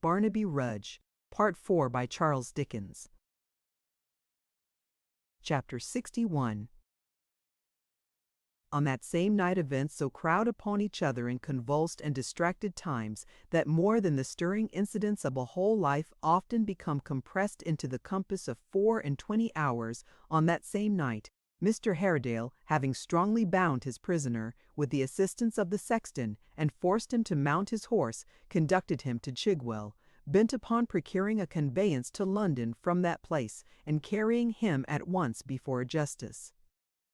Barnaby Rudge, Part 4 by Charles Dickens. Chapter 61. On that same night events so crowd upon each other in convulsed and distracted times that more than the stirring incidents of a whole life often become compressed into the compass of 24 hours, on that same night, Mr. Haredale, having strongly bound his prisoner, with the assistance of the sexton, and forced him to mount his horse, conducted him to Chigwell, bent upon procuring a conveyance to London from that place, and carrying him at once before a justice.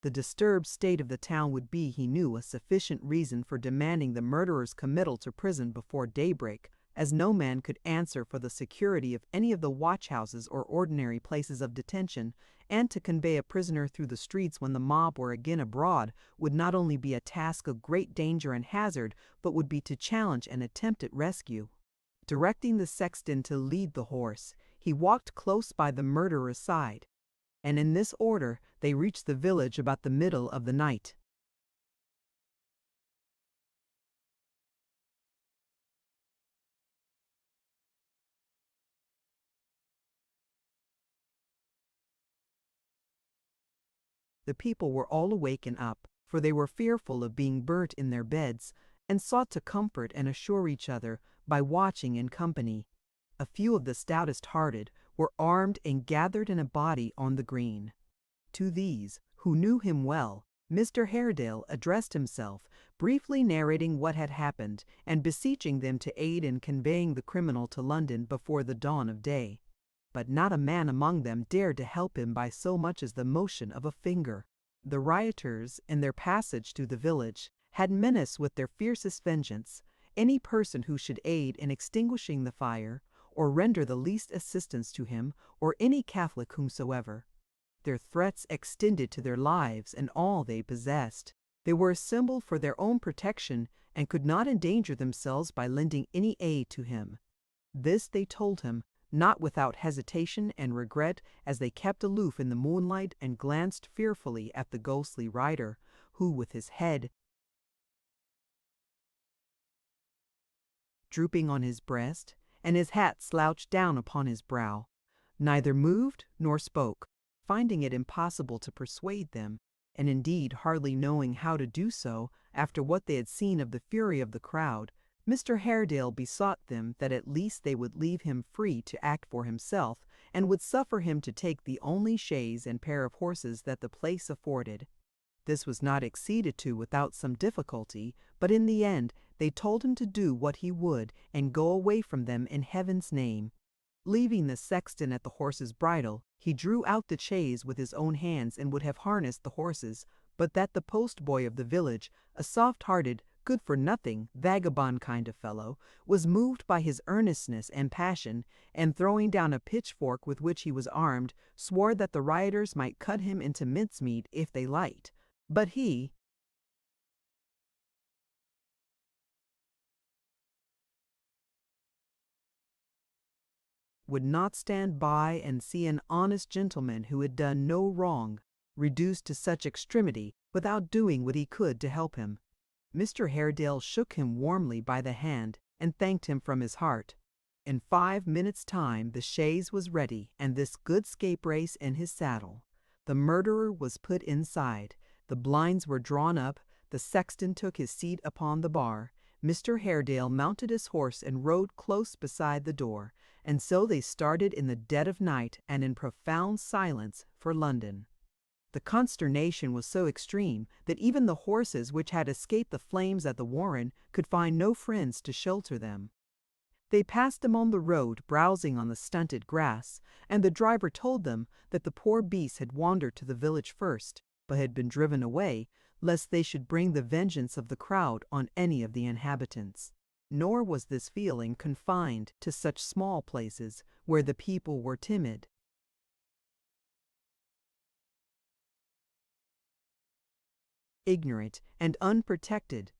The disturbed state of the town would be, he knew, a sufficient reason for demanding the murderer's committal to prison before daybreak, as no man could answer for the security of any of the watch-houses or ordinary places of detention, and to convey a prisoner through the streets when the mob were again abroad would not only be a task of great danger and hazard, but would be to challenge an attempt at rescue. Directing the sexton to lead the horse, he walked close by the murderer's side, and in this order they reached the village about the middle of the night. The people were all awake and up, for they were fearful of being burnt in their beds, and sought to comfort and assure each other by watching in company. A few of the stoutest hearted were armed and gathered in a body on the green. To these, who knew him well, Mr. Haredale addressed himself, briefly narrating what had happened, and beseeching them to aid in conveying the criminal to London before the dawn of day. But not a man among them dared to help him by so much as the motion of a finger. The rioters, in their passage through the village, had menaced with their fiercest vengeance any person who should aid in extinguishing the fire, or render the least assistance to him, or any Catholic whomsoever. Their threats extended to their lives and all they possessed. They were a symbol for their own protection, and could not endanger themselves by lending any aid to him. This they told him, not without hesitation and regret, as they kept aloof in the moonlight and glanced fearfully at the ghostly rider, who, with his head drooping on his breast, and his hat slouched down upon his brow, neither moved nor spoke. Finding it impossible to persuade them, and indeed hardly knowing how to do so after what they had seen of the fury of the crowd, Mr. Haredale besought them that at least they would leave him free to act for himself, and would suffer him to take the only chaise and pair of horses that the place afforded. This was not acceded to without some difficulty, but in the end they told him to do what he would, and go away from them in heaven's name. Leaving the sexton at the horse's bridle, he drew out the chaise with his own hands and would have harnessed the horses, but that the post-boy of the village, a soft-hearted, good-for-nothing, vagabond kind of fellow, was moved by his earnestness and passion, and throwing down a pitchfork with which he was armed, swore that the rioters might cut him into mincemeat if they liked. But he would not stand by and see an honest gentleman who had done no wrong reduced to such extremity without doing what he could to help him. Mr. Haredale shook him warmly by the hand and thanked him from his heart. In 5 minutes' time the chaise was ready, and this good scapegrace in his saddle. The murderer was put inside, the blinds were drawn up, the sexton took his seat upon the bar, Mr. Haredale mounted his horse and rode close beside the door, and so they started in the dead of night and in profound silence for London. The consternation was so extreme that even the horses which had escaped the flames at the Warren could find no friends to shelter them. They passed them on the road, browsing on the stunted grass, and the driver told them that the poor beasts had wandered to the village first, but had been driven away, lest they should bring the vengeance of the crowd on any of the inhabitants. Nor was this feeling confined to such small places where the people were timid. Ignorant and unprotected.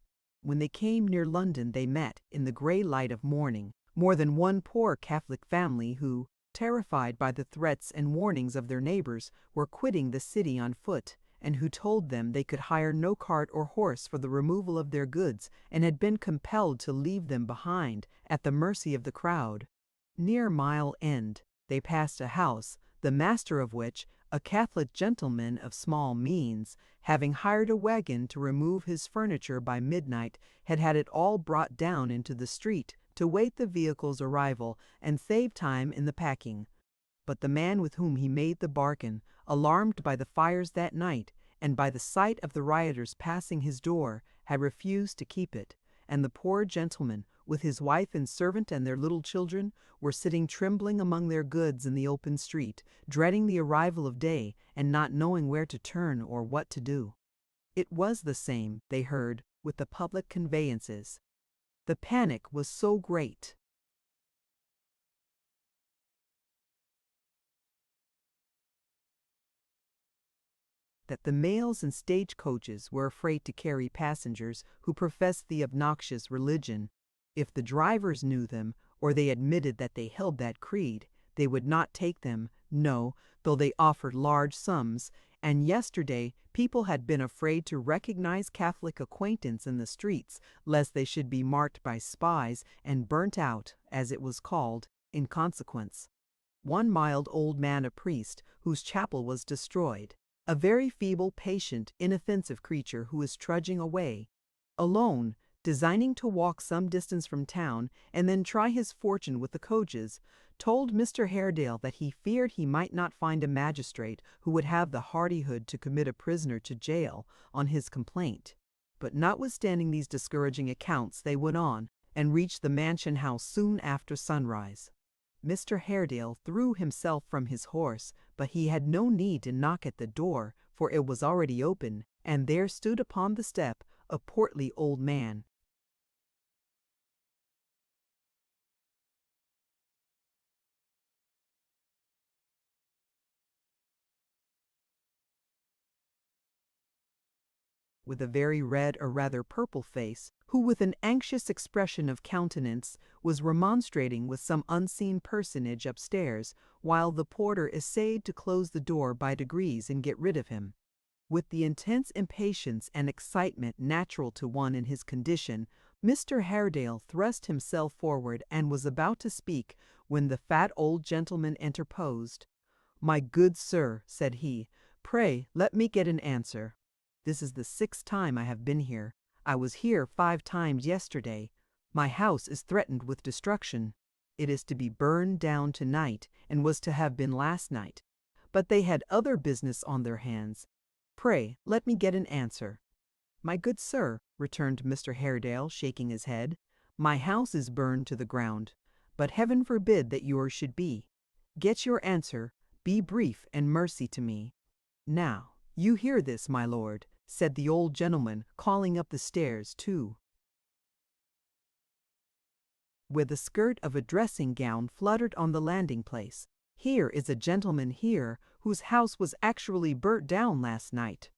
When they came near London they met, in the grey light of morning, more than one poor Catholic family who, terrified by the threats and warnings of their neighbors, were quitting the city on foot, and who told them they could hire no cart or horse for the removal of their goods, and had been compelled to leave them behind, at the mercy of the crowd. Near Mile End, they passed a house, the master of which, a Catholic gentleman of small means, having hired a wagon to remove his furniture by midnight, had had it all brought down into the street to wait the vehicle's arrival and save time in the packing. But the man with whom he made the bargain, alarmed by the fires that night, and by the sight of the rioters passing his door, had refused to keep it, and the poor gentleman, with his wife and servant and their little children, were sitting trembling among their goods in the open street, dreading the arrival of day, and not knowing where to turn or what to do. It was the same, they heard, with the public conveyances. The panic was so great that the mails and stagecoaches were afraid to carry passengers who professed the obnoxious religion. If the drivers knew them, or they admitted that they held that creed, they would not take them, no, though they offered large sums, and yesterday people had been afraid to recognize Catholic acquaintance in the streets, lest they should be marked by spies and burnt out, as it was called, in consequence. One mild old man, a priest, whose chapel was destroyed, a very feeble, patient, inoffensive creature who was trudging away, alone, designing to walk some distance from town and then try his fortune with the coaches, told Mr. Haredale that he feared he might not find a magistrate who would have the hardihood to commit a prisoner to jail on his complaint. But notwithstanding these discouraging accounts, they went on, and reached the mansion house soon after sunrise. Mr. Haredale threw himself from his horse, but he had no need to knock at the door, for it was already open, and there stood upon the step a portly old man. With a very red or rather purple face, who with an anxious expression of countenance was remonstrating with some unseen personage upstairs, while the porter essayed to close the door by degrees and get rid of him. With the intense impatience and excitement natural to one in his condition, Mr. Haredale thrust himself forward and was about to speak when the fat old gentleman interposed. "My good sir," said he, "pray let me get an answer. This is the 6th time I have been here. I was here 5 times yesterday. My house is threatened with destruction. It is to be burned down tonight, and was to have been last night. But they had other business on their hands. Pray let me get an answer." "My good sir," returned Mr. Haredale, shaking his head, "my house is burned to the ground, but heaven forbid that yours should be. Get your answer, be brief, and mercy to me." "Now, you hear this, my lord," said the old gentleman, calling up the stairs too, where the skirt of a dressing gown fluttered on the landing place. "Here is a gentleman here whose house was actually burnt down last night."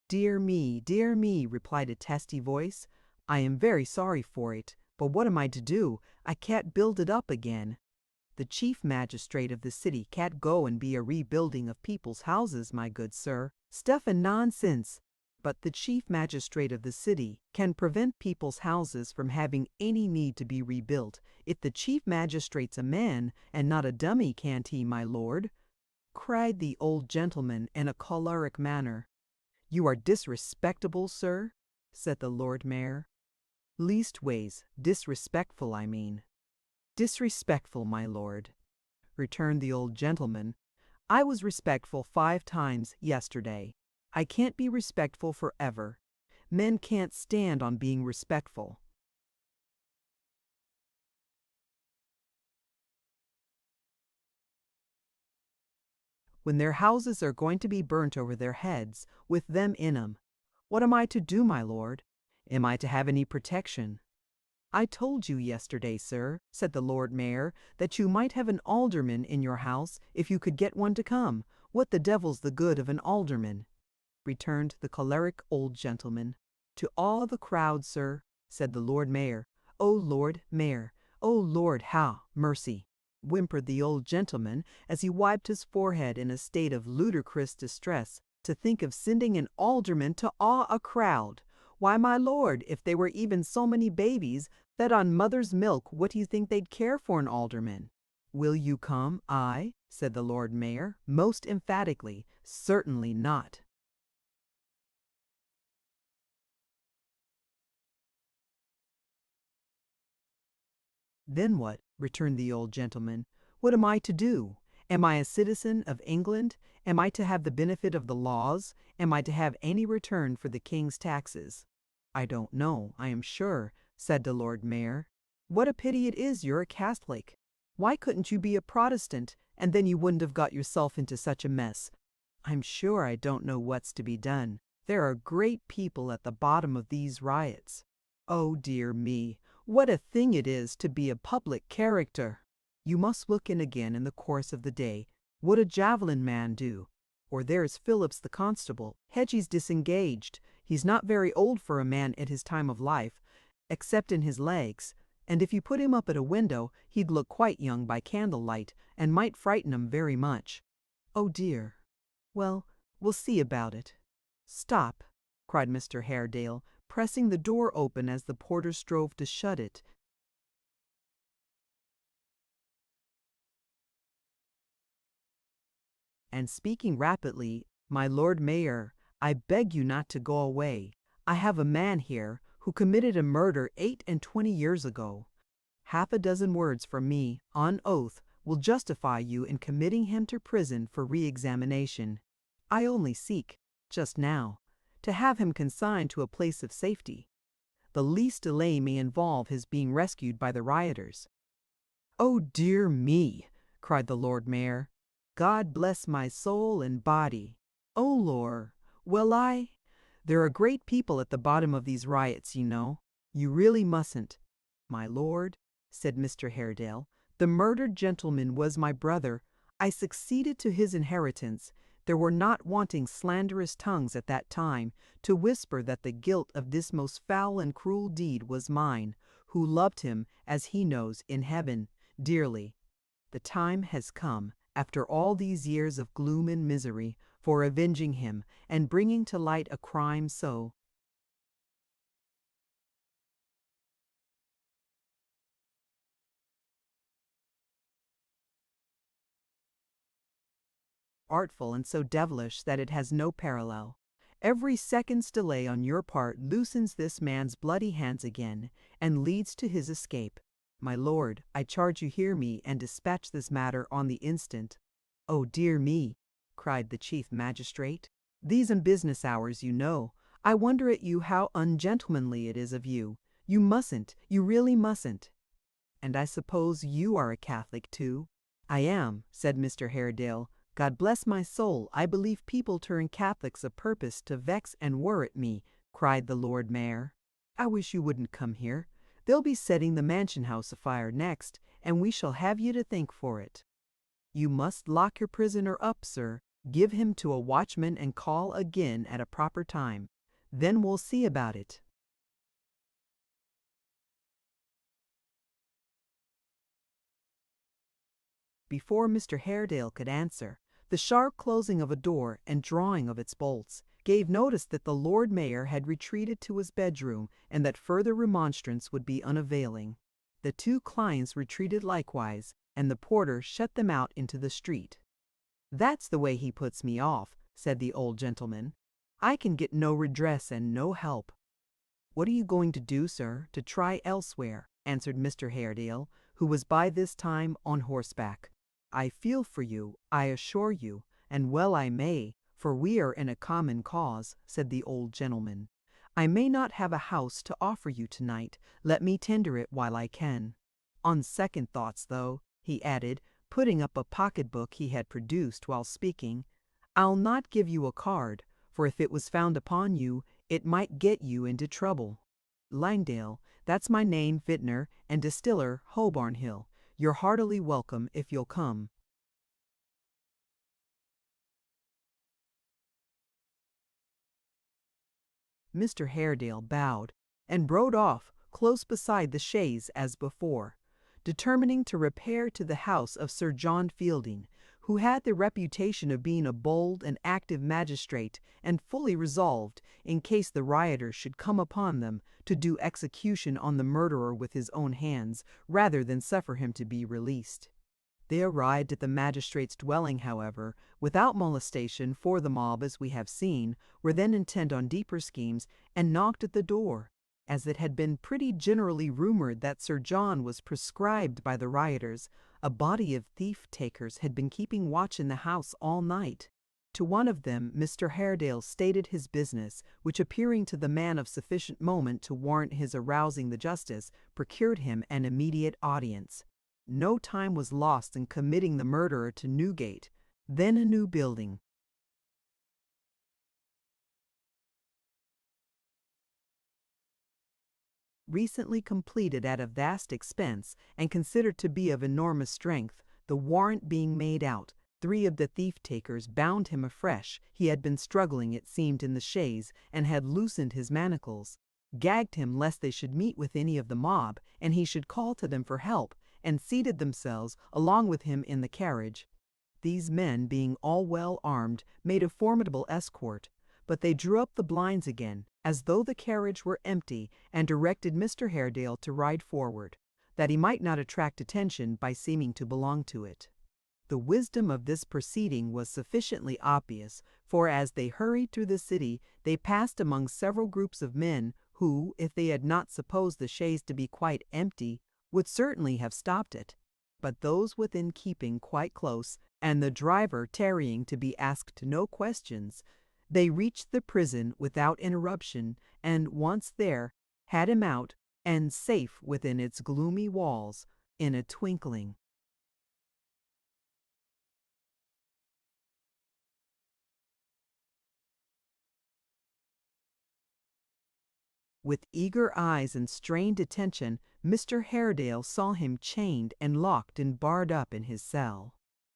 Dear me," replied a testy voice. "I am very sorry for it, but what am I to do? I can't build it up again." "The chief magistrate of the city can't go and be a rebuilding of people's houses, my good sir." "Stuff and nonsense!" "But the chief magistrate of the city can prevent people's houses from having any need to be rebuilt. If the chief magistrate's a man, and not a dummy, can't he, my lord?" cried the old gentleman in a choleric manner. "You are disrespectable, sir," said the Lord Mayor. "Leastways, disrespectful, I mean." "Disrespectful, my lord," returned the old gentleman. "I was respectful 5 times yesterday. I can't be respectful forever. Men can't stand on being respectful." "When their houses are going to be burnt over their heads, with them in 'em. What am I to do, my lord? Am I to have any protection?" "I told you yesterday, sir," said the Lord Mayor, "that you might have an alderman in your house if you could get one to come. What the devil's the good of an alderman?" returned the choleric old gentleman. "To awe the crowd, sir," said the Lord Mayor. "Oh, Lord Mayor, oh, Lord, ha, mercy!" whimpered the old gentleman as he wiped his forehead in a state of ludicrous distress. "To think of sending an alderman to awe a crowd! Why, my lord, if they were even so many babies fed on mother's milk, what do you think they'd care for an alderman?" "Will you come?" "I," said the Lord Mayor, most emphatically, "certainly not." "Then what?" returned the old gentleman. "What am I to do? Am I a citizen of England? Am I to have the benefit of the laws? Am I to have any return for the king's taxes?" "I don't know, I am sure," said the Lord Mayor. "What a pity it is you're a Catholic. Why couldn't you be a Protestant, and then you wouldn't have got yourself into such a mess? I'm sure I don't know what's to be done. There are great people at the bottom of these riots. Oh dear me, what a thing it is to be a public character! You must look in again in the course of the day. Would a javelin man do? Or there's Phillips the constable. Hedgie's disengaged. He's not very old for a man at his time of life, except in his legs, and if you put him up at a window, he'd look quite young by candlelight, and might frighten 'em very much. Oh dear! Well, we'll see about it." "Stop!" cried Mr. Haredale, pressing the door open as the porter strove to shut it. And speaking rapidly, "My Lord Mayor, I beg you not to go away. I have a man here who committed a murder 28 years ago. Half a dozen words from me, on oath, will justify you in committing him to prison for re-examination. I only seek, just now, to have him consigned to a place of safety. The least delay may involve his being rescued by the rioters." "Oh dear me!" cried the Lord Mayor. "God bless my soul and body! Oh Lor! Well, there are great people at the bottom of these riots, you know. You really mustn't." "My lord," said Mr. Haredale, "the murdered gentleman was my brother. I succeeded to his inheritance. There were not wanting slanderous tongues at that time to whisper that the guilt of this most foul and cruel deed was mine, who loved him, as he knows, in heaven, dearly. The time has come, after all these years of gloom and misery, for avenging him, and bringing to light a crime so artful and so devilish that it has no parallel. Every second's delay on your part loosens this man's bloody hands again, and leads to his escape. My lord, I charge you hear me and dispatch this matter on the instant." "Oh dear me!" cried the chief magistrate. "These are business hours, you know. I wonder at you how ungentlemanly it is of you. You mustn't, you really mustn't. And I suppose you are a Catholic too?" "I am," said Mr. Haredale. "God bless my soul, I believe people turn Catholics a purpose to vex and worrit me," cried the Lord Mayor. "I wish you wouldn't come here. They'll be setting the mansion house afire next, and we shall have you to thank for it. You must lock your prisoner up, sir. Give him to a watchman and call again at a proper time. Then we'll see about it." Before Mr. Haredale could answer, the sharp closing of a door and drawing of its bolts gave notice that the Lord Mayor had retreated to his bedroom, and that further remonstrance would be unavailing. The two clients retreated likewise, and the porter shut them out into the street. "That's the way he puts me off," said the old gentleman. "I can get no redress and no help." "What are you going to do, sir, to try elsewhere?" answered Mr. Haredale, who was by this time on horseback. "I feel for you, I assure you, and well I may, for we are in a common cause," said the old gentleman. "I may not have a house to offer you tonight. Let me tender it while I can. On second thoughts, though," he added, putting up a pocketbook he had produced while speaking, "I'll not give you a card, for if it was found upon you, it might get you into trouble. Langdale, that's my name, vintner, and distiller, Holborn Hill. You're heartily welcome if you'll come." Mr. Haredale bowed, and rode off close beside the chaise as before, determining to repair to the house of Sir John Fielding, who had the reputation of being a bold and active magistrate, and fully resolved, in case the rioters should come upon them, to do execution on the murderer with his own hands, rather than suffer him to be released. They arrived at the magistrate's dwelling, however, without molestation, for the mob, as we have seen, were then intent on deeper schemes, and knocked at the door, as it had been pretty generally rumored that Sir John was proscribed by the rioters. A body of thief-takers had been keeping watch in the house all night. To one of them Mr. Haredale stated his business, which, appearing to the man of sufficient moment to warrant his arousing the justice, procured him an immediate audience. No time was lost in committing the murderer to Newgate, then a new building. Recently completed at a vast expense, and considered to be of enormous strength, the warrant being made out, 3 of the thief-takers bound him afresh. He had been struggling, it seemed, in the chaise, and had loosened his manacles, gagged him lest they should meet with any of the mob, and he should call to them for help, and seated themselves along with him in the carriage. These men, being all well armed, made a formidable escort, but they drew up the blinds again, as though the carriage were empty, and directed Mr. Haredale to ride forward, that he might not attract attention by seeming to belong to it. The wisdom of this proceeding was sufficiently obvious, for as they hurried through the city, they passed among several groups of men who, if they had not supposed the chaise to be quite empty, would certainly have stopped it. But those within keeping quite close, and the driver tarrying to be asked no questions, they reached the prison without interruption, and once there, had him out, and safe within its gloomy walls, in a twinkling. With eager eyes and strained attention, Mr. Haredale saw him chained and locked and barred up in his cell.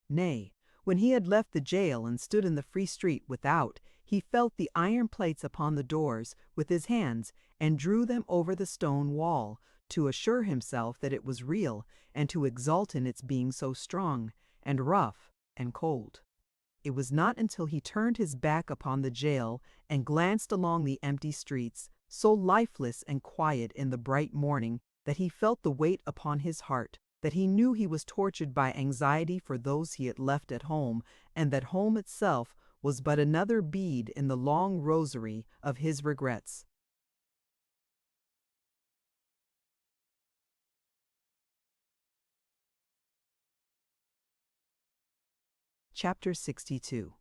Nay, when he had left the jail and stood in the free street without, he felt the iron plates upon the doors with his hands, and drew them over the stone wall, to assure himself that it was real, and to exult in its being so strong, and rough, and cold. It was not until he turned his back upon the jail and glanced along the empty streets, so lifeless and quiet in the bright morning, that he felt the weight upon his heart, that he knew he was tortured by anxiety for those he had left at home, and that home itself was but another bead in the long rosary of his regrets. Chapter 62.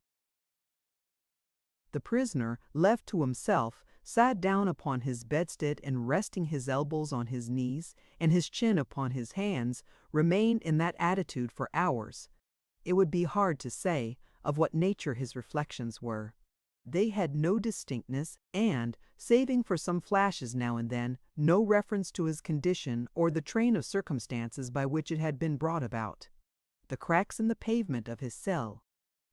The prisoner, left to himself, sat down upon his bedstead, and resting his elbows on his knees and his chin upon his hands, remained in that attitude for hours. It would be hard to say of what nature his reflections were. They had no distinctness, and, saving for some flashes now and then, no reference to his condition or the train of circumstances by which it had been brought about. The cracks in the pavement of his cell,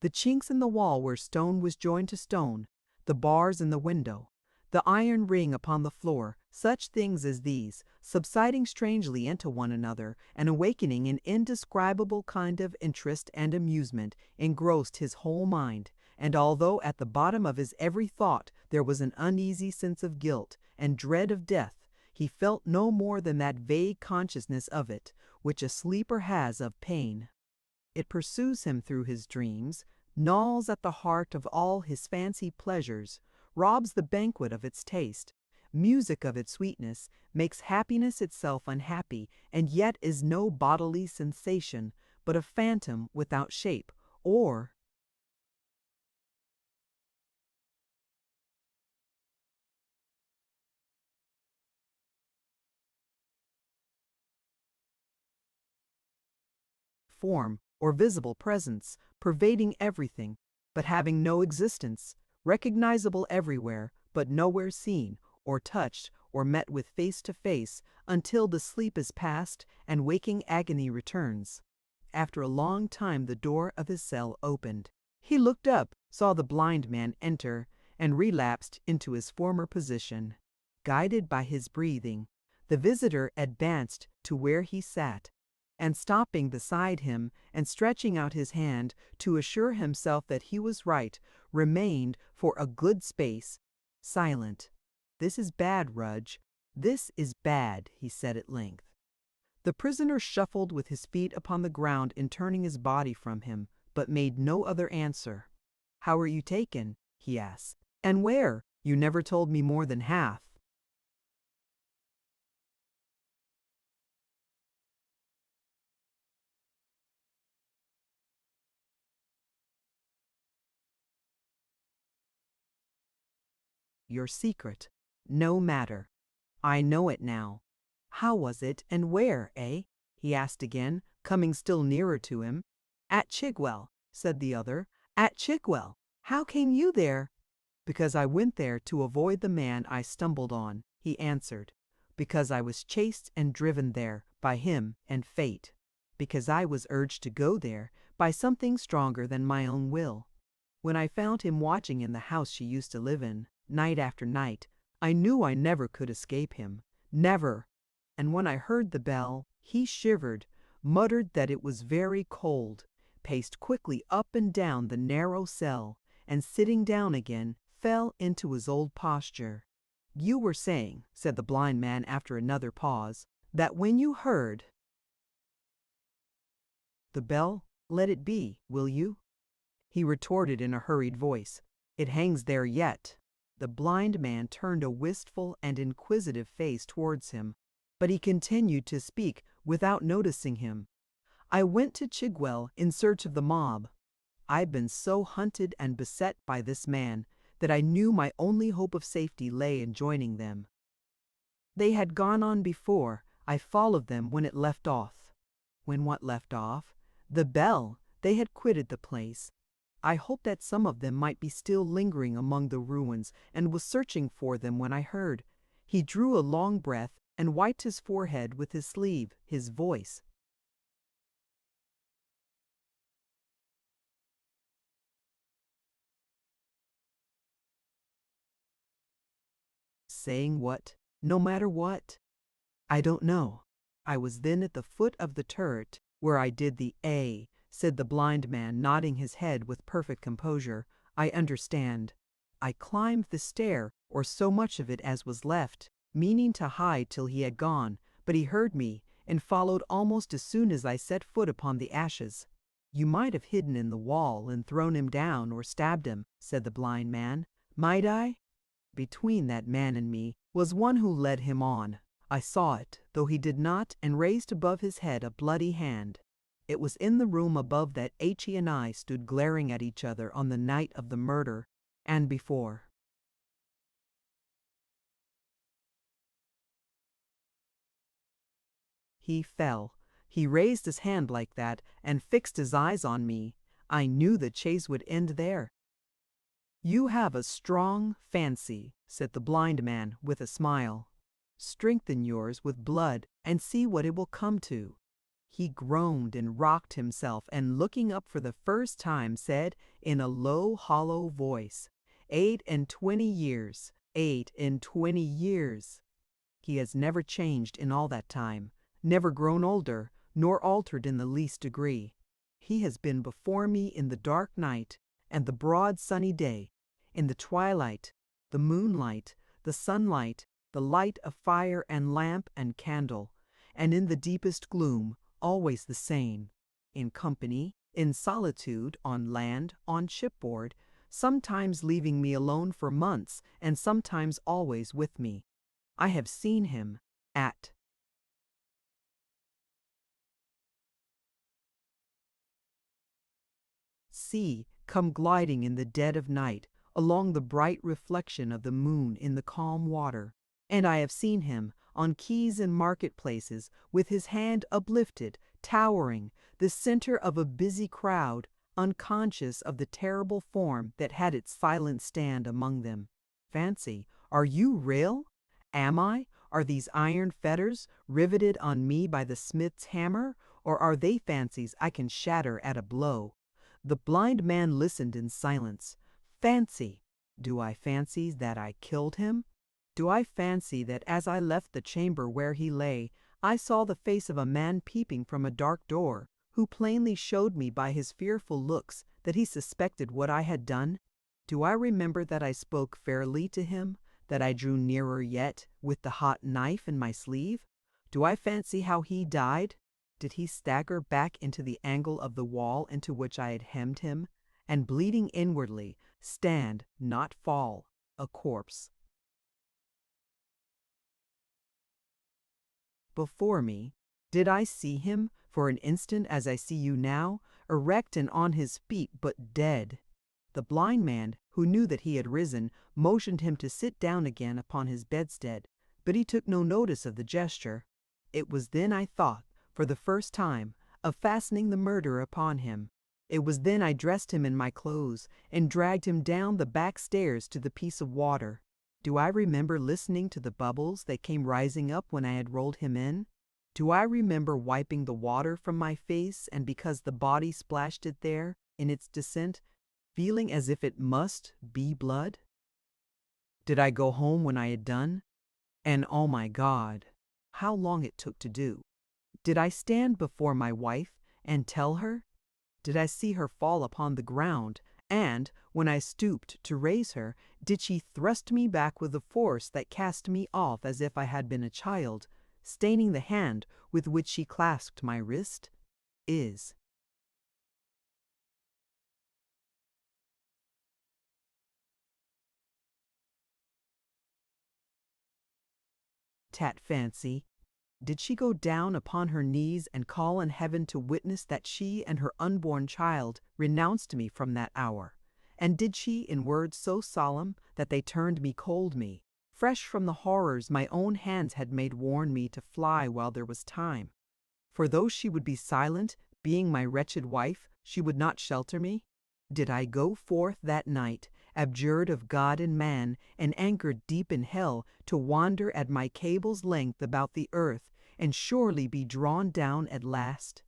the chinks in the wall where stone was joined to stone, the bars in the window, the iron ring upon the floor, such things as these, subsiding strangely into one another, and awakening an indescribable kind of interest and amusement, engrossed his whole mind, and although at the bottom of his every thought there was an uneasy sense of guilt and dread of death, he felt no more than that vague consciousness of it, which a sleeper has of pain. It pursues him through his dreams, gnaws at the heart of all his fancied pleasures, robs the banquet of its taste, music of its sweetness, makes happiness itself unhappy, and yet is no bodily sensation, but a phantom without shape, or form, or visible presence, pervading everything, but having no existence, recognizable everywhere, but nowhere seen, or touched, or met with face to face, until the sleep is past and waking agony returns. After a long time the door of his cell opened. He looked up, saw the blind man enter, and relapsed into his former position. Guided by his breathing, the visitor advanced to where he sat, and stopping beside him and stretching out his hand to assure himself that he was right, remained for a good space silent. "This is bad, Rudge. This is bad," he said at length. The prisoner shuffled with his feet upon the ground in turning his body from him, but made no other answer. "How were you taken?" he asked. "And where? You never told me more than half." "Your secret. No matter. I know it now. How was it and where, eh?" he asked again, coming still nearer to him. "At Chigwell," said the other. "At Chigwell. How came you there?" "Because I went there to avoid the man I stumbled on," he answered. "Because I was chased and driven there by him and fate. Because I was urged to go there by something stronger than my own will. When I found him watching in the house she used to live in, night after night, I knew I never could escape him. Never. And when I heard the bell, he shivered, muttered that it was very cold, paced quickly up and down the narrow cell, and sitting down again, fell into his old posture." "You were saying," said the blind man after another pause, "that when you heard the bell, let it be, will you?" He retorted in a hurried voice, "It hangs there yet." The blind man turned a wistful and inquisitive face towards him, but he continued to speak without noticing him. "I went to Chigwell in search of the mob. I've been so hunted and beset by this man that I knew my only hope of safety lay in joining them. They had gone on before. I followed them when it left off." "When what left off?" "The bell. They had quitted the place. I hoped that some of them might be still lingering among the ruins, and was searching for them when I heard." He drew a long breath and wiped his forehead with his sleeve, his voice saying what? No matter what? "I don't know. I was then at the foot of the turret where I did the A," said the blind man, nodding his head with perfect composure. "I understand. I climbed the stair, or so much of it as was left, meaning to hide till he had gone, but he heard me, and followed almost as soon as I set foot upon the ashes." "You might have hidden in the wall and thrown him down or stabbed him," said the blind man. "Might I?" "Between that man and me was one who led him on. I saw it, though he did not, and raised above his head a bloody hand. It was in the room above that H.E. and I stood glaring at each other on the night of the murder, and before." He fell. He raised his hand like that, and fixed his eyes on me. I knew the chase would end there. "You have a strong fancy," said the blind man with a smile. "Strengthen yours with blood, and see what it will come to." He groaned and rocked himself, and looking up for the first time said, in a low, hollow voice, 8–20 years, 8–20 years. He has never changed in all that time, never grown older, nor altered in the least degree. He has been before me in the dark night and the broad sunny day, in the twilight, the moonlight, the sunlight, the light of fire and lamp and candle, and in the deepest gloom, always the same, in company, in solitude, on land, on shipboard, sometimes leaving me alone for months, and sometimes always with me. I have seen him at sea, come gliding in the dead of night, along the bright reflection of the moon in the calm water. And I have seen him on quays and marketplaces, with his hand uplifted, towering, the center of a busy crowd, unconscious of the terrible form that had its silent stand among them. Fancy, are you real? Am I? Are these iron fetters riveted on me by the smith's hammer, or are they fancies I can shatter at a blow? The blind man listened in silence. Fancy! Do I fancy that I killed him? Do I fancy that as I left the chamber where he lay, I saw the face of a man peeping from a dark door, who plainly showed me by his fearful looks that he suspected what I had done? Do I remember that I spoke fairly to him, that I drew nearer yet, with the hot knife in my sleeve? Do I fancy how he died? Did he stagger back into the angle of the wall into which I had hemmed him, and bleeding inwardly, stand, not fall, a corpse? Before me, did I see him for an instant as I see you now, erect and on his feet, but dead? The blind man, who knew that he had risen, motioned him to sit down again upon his bedstead, but he took no notice of the gesture. It was then I thought, for the first time, of fastening the murder upon him. It was then I dressed him in my clothes, and dragged him down the back stairs to the piece of water. Do I remember listening to the bubbles that came rising up when I had rolled him in? Do I remember wiping the water from my face, and because the body splashed it there, in its descent, feeling as if it must be blood? Did I go home when I had done? And oh my God, how long it took to do! Did I stand before my wife and tell her? Did I see her fall upon the ground, and, when I stooped to raise her, did she thrust me back with a force that cast me off as if I had been a child, staining the hand with which she clasped my wrist? Is. Tat fancy. Did she go down upon her knees and call on heaven to witness that she and her unborn child renounced me from that hour? And did she, in words so solemn that they turned me cold me, fresh from the horrors my own hands had made warn me to fly while there was time? For though she would be silent, being my wretched wife, she would not shelter me? Did I go forth that night, abjured of God and man, and anchored deep in hell, to wander at my cable's length about the earth, and surely be drawn down at last?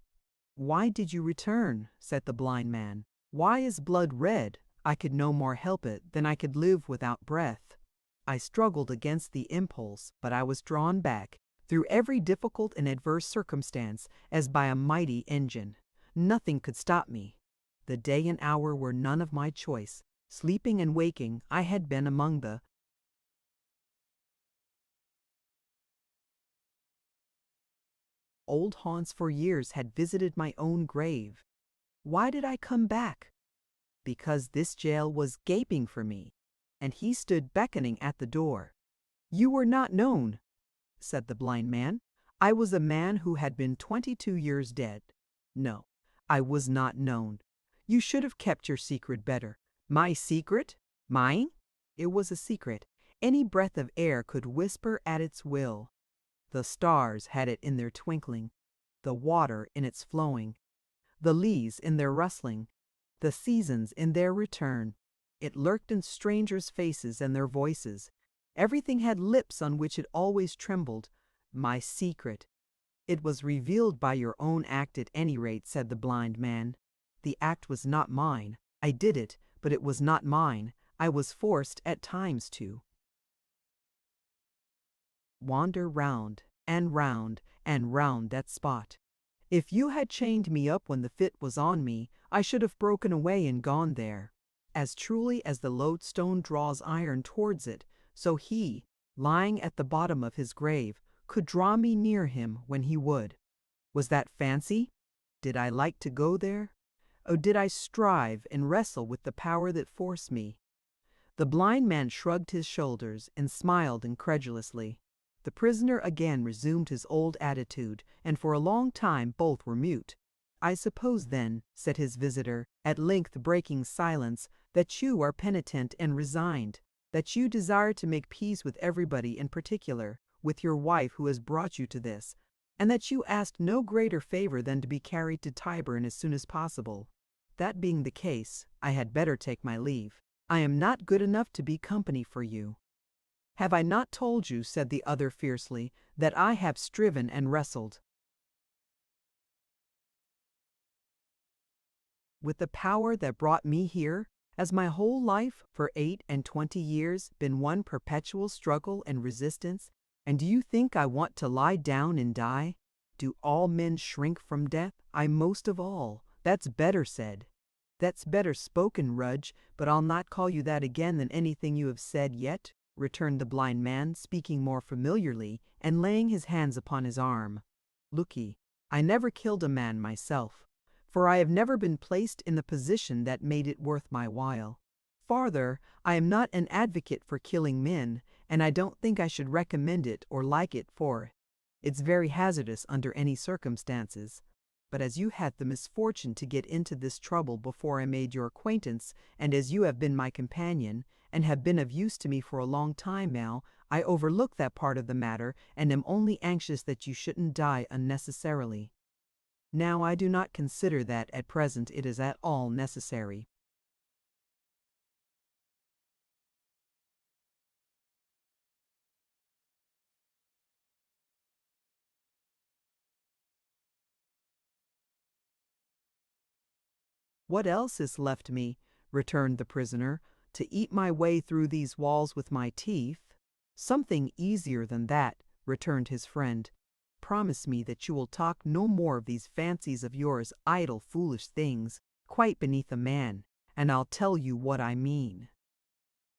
Why did you return? Said the blind man. Why is blood red? I could no more help it than I could live without breath. I struggled against the impulse, but I was drawn back, through every difficult and adverse circumstance, as by a mighty engine. Nothing could stop me. The day and hour were none of my choice. Sleeping and waking, I had been among the old haunts for years, had visited my own grave. Why did I come back? Because this jail was gaping for me, and he stood beckoning at the door. You were not known, said the blind man. I was a man who had been 22 years dead. No, I was not known. You should have kept your secret better. My secret? Mine? It was a secret. Any breath of air could whisper at its will. The stars had it in their twinkling, the water in its flowing, the leaves in their rustling, the seasons in their return. It lurked in strangers' faces and their voices. Everything had lips on which it always trembled. My secret. It was revealed by your own act at any rate, said the blind man. The act was not mine. I did it, but it was not mine. I was forced at times to wander round and round and round that spot. If you had chained me up when the fit was on me, I should have broken away and gone there. As truly as the lodestone draws iron towards it, so he, lying at the bottom of his grave, could draw me near him when he would. Was that fancy? Did I like to go there? Or did I strive and wrestle with the power that forced me? The blind man shrugged his shoulders and smiled incredulously. The prisoner again resumed his old attitude, and for a long time both were mute. I suppose then, said his visitor, at length breaking silence, that you are penitent and resigned, that you desire to make peace with everybody, in particular with your wife who has brought you to this, and that you ask no greater favor than to be carried to Tyburn as soon as possible. That being the case, I had better take my leave. I am not good enough to be company for you. Have I not told you, said the other fiercely, that I have striven and wrestled with the power that brought me here? Has my whole life, for 28 years, been one perpetual struggle and resistance? And do you think I want to lie down and die? Do all men shrink from death? I most of all. That's better said. That's better spoken, Rudge, but I'll not call you that again than anything you have said yet. returned the blind man, speaking more familiarly and laying his hands upon his arm. Look'ee, I never killed a man myself, for I have never been placed in the position that made it worth my while. Farther, I am not an advocate for killing men, and I don't think I should recommend it or like it, for it's very hazardous under any circumstances. But as you had the misfortune to get into this trouble before I made your acquaintance, and as you have been my companion, and have been of use to me for a long time now, I overlook that part of the matter, and am only anxious that you shouldn't die unnecessarily. Now I do not consider that at present it is at all necessary. What else is left me, returned the prisoner, to eat my way through these walls with my teeth? Something easier than that, returned his friend. Promise me that you will talk no more of these fancies of yours, idle, foolish things, quite beneath a man, and I'll tell you what I mean.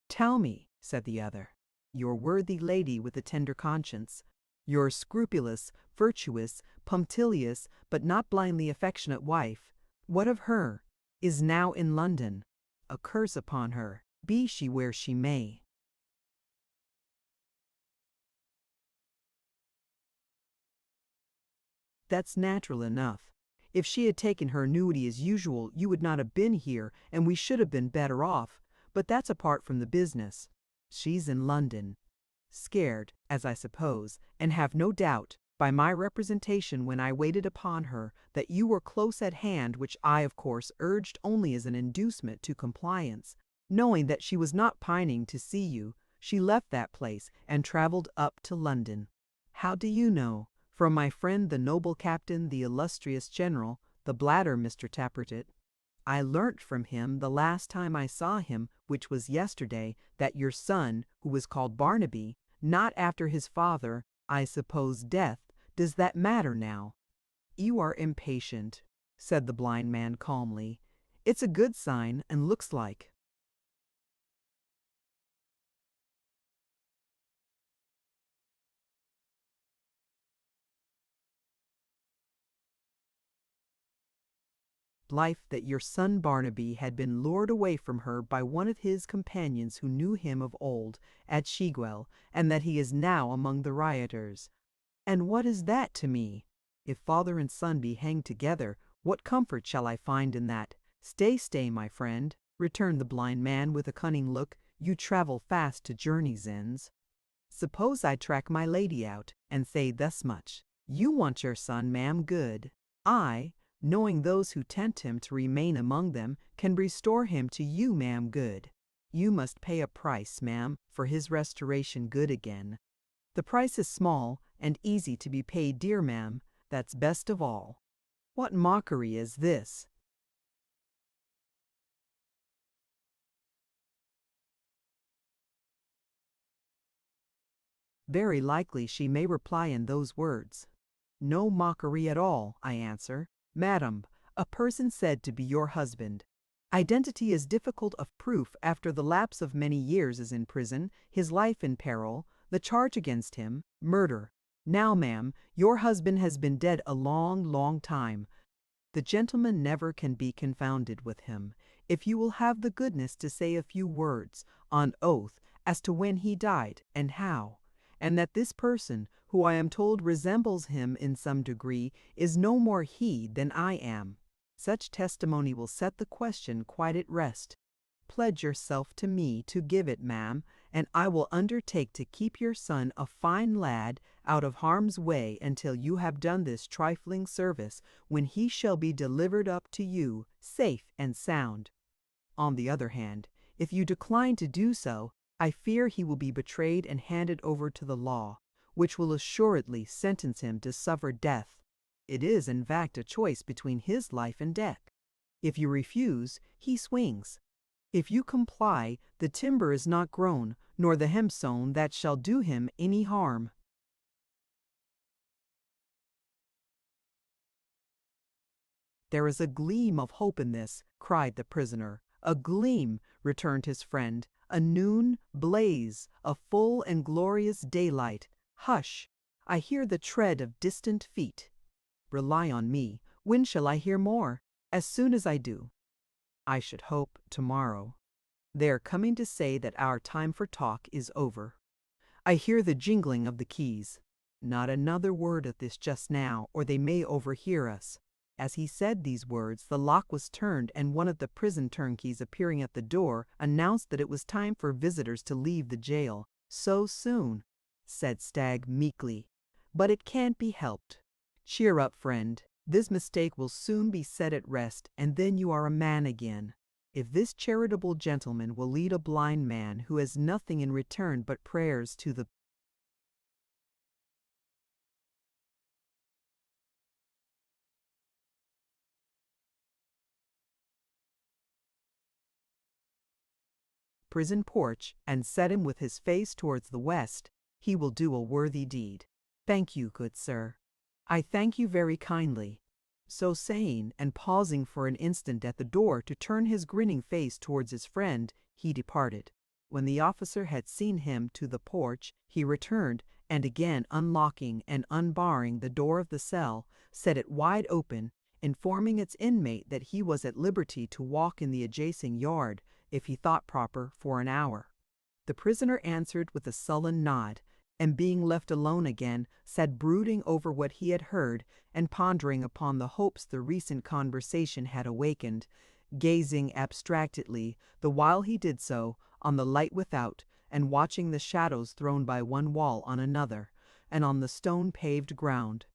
Tell me, said the other, your worthy lady with a tender conscience, your scrupulous, virtuous, punctilious, but not blindly affectionate wife, what of her? Is now in London. A curse upon her, be she where she may. That's natural enough. If she had taken her annuity as usual, you would not have been here, and we should have been better off. But that's apart from the business. She's in London, scared, as I suppose, and have no doubt, by my representation when I waited upon her, that you were close at hand, which I of course urged only as an inducement to compliance. Knowing that she was not pining to see you, she left that place and travelled up to London. How do you know? From my friend the noble captain, the illustrious general, the bladder, Mr. Tappertit. I learnt from him the last time I saw him, which was yesterday, that your son, who was called Barnaby, not after his father, I suppose, death. Does that matter now? You are impatient, said the blind man calmly. It's a good sign, and looks like. Life that your son Barnaby had been lured away from her by one of his companions who knew him of old at Shiguel, and that he is now among the rioters. And what is that to me? If father and son be hanged together, what comfort shall I find in that? Stay, my friend, returned the blind man with a cunning look. You travel fast to journey's ends. Suppose I track my lady out, and say thus much. You want your son, ma'am, good. I, knowing those who tempt him to remain among them, can restore him to you, ma'am, good. You must pay a price, ma'am, for his restoration good again. The price is small and easy to be paid, dear ma'am. That's best of all. What mockery is this? Very likely she may reply in those words. No mockery at all, I answer. Madam, a person said to be your husband. Identity is difficult of proof after the lapse of many years is in prison, his life in peril, the charge against him, murder. Now, ma'am, your husband has been dead a long, long time. The gentleman never can be confounded with him. If you will have the goodness to say a few words, on oath, as to when he died, and how, and that this person, who I am told resembles him in some degree, is no more he than I am. Such testimony will set the question quite at rest. Pledge yourself to me to give it, ma'am, and I will undertake to keep your son a fine lad out of harm's way until you have done this trifling service, when he shall be delivered up to you, safe and sound. On the other hand, if you decline to do so, I fear he will be betrayed and handed over to the law, which will assuredly sentence him to suffer death. It is, in fact, a choice between his life and death. If you refuse, he swings. If you comply, the timber is not grown, nor the hemp sown that shall do him any harm. There is a gleam of hope in this, cried the prisoner. A gleam, returned his friend. a noon blaze, a full and glorious daylight. Hush! I hear the tread of distant feet. Rely on me. When shall I hear more? As soon as I do. I should hope tomorrow. They are coming to say that our time for talk is over. I hear the jingling of the keys. Not another word of this just now, or they may overhear us. As he said these words, the lock was turned, and one of the prison turnkeys appearing at the door announced that it was time for visitors to leave the jail. So soon, said Stagg meekly. But it can't be helped. Cheer up, friend. This mistake will soon be set at rest, and then you are a man again. If this charitable gentleman will lead a blind man who has nothing in return but prayers to the prison porch and set him with his face towards the west, he will do a worthy deed. Thank you, good sir. I thank you very kindly. So saying, and pausing for an instant at the door to turn his grinning face towards his friend, he departed. When the officer had seen him to the porch, he returned, and again unlocking and unbarring the door of the cell, set it wide open, informing its inmate that he was at liberty to walk in the adjacent yard, if he thought proper, for an hour. The prisoner answered with a sullen nod, and being left alone again, sat brooding over what he had heard, and pondering upon the hopes the recent conversation had awakened, gazing abstractedly, the while he did so, on the light without, and watching the shadows thrown by one wall on another, and on the stone-paved ground.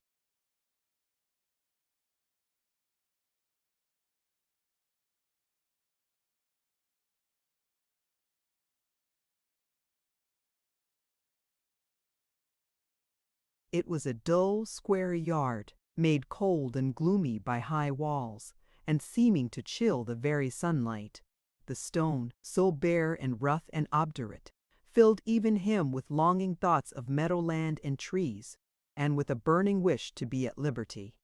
It was a dull, square yard, made cold and gloomy by high walls, and seeming to chill the very sunlight. The stone, so bare and rough and obdurate, filled even him with longing thoughts of meadowland and trees, and with a burning wish to be at liberty.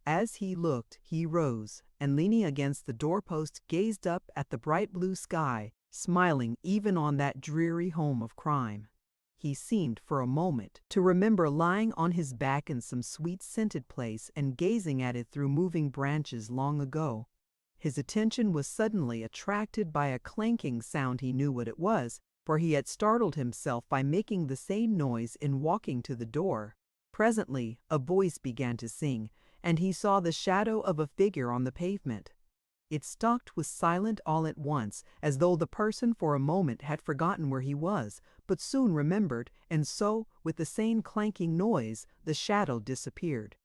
As he looked, he rose, and leaning against the doorpost gazed up at the bright blue sky, smiling even on that dreary home of crime. He seemed for a moment to remember lying on his back in some sweet-scented place and gazing at it through moving branches long ago. His attention was suddenly attracted by a clanking sound. He knew what it was, for he had startled himself by making the same noise in walking to the door. Presently a voice began to sing, and he saw the shadow of a figure on the pavement. It stalked was silent all at once, as though the person for a moment had forgotten where he was, but soon remembered, and so, with the same clanking noise, the shadow disappeared.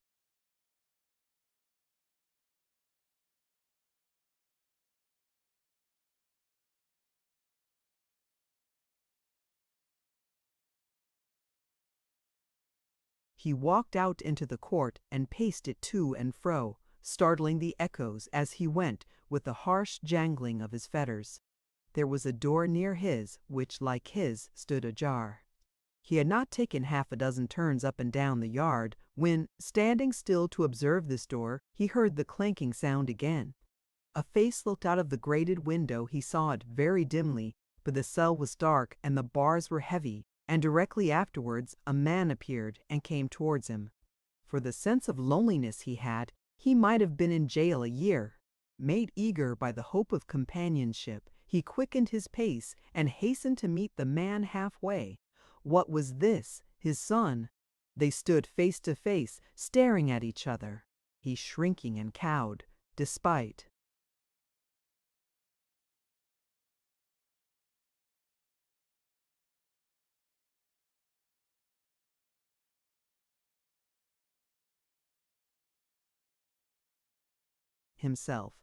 He walked out into the court and paced it to and fro, startling the echoes as he went with the harsh jangling of his fetters. There was a door near his, which, like his, stood ajar. He had not taken half a dozen turns up and down the yard, when, standing still to observe this door, he heard the clanking sound again. A face looked out of the grated window. He saw it very dimly, but the cell was dark and the bars were heavy, and directly afterwards a man appeared and came towards him. For the sense of loneliness he had, he might have been in jail a year. Made eager by the hope of companionship, he quickened his pace and hastened to meet the man halfway. What was this? His son? They stood face to face, staring at each other, he shrinking and cowed, despite himself.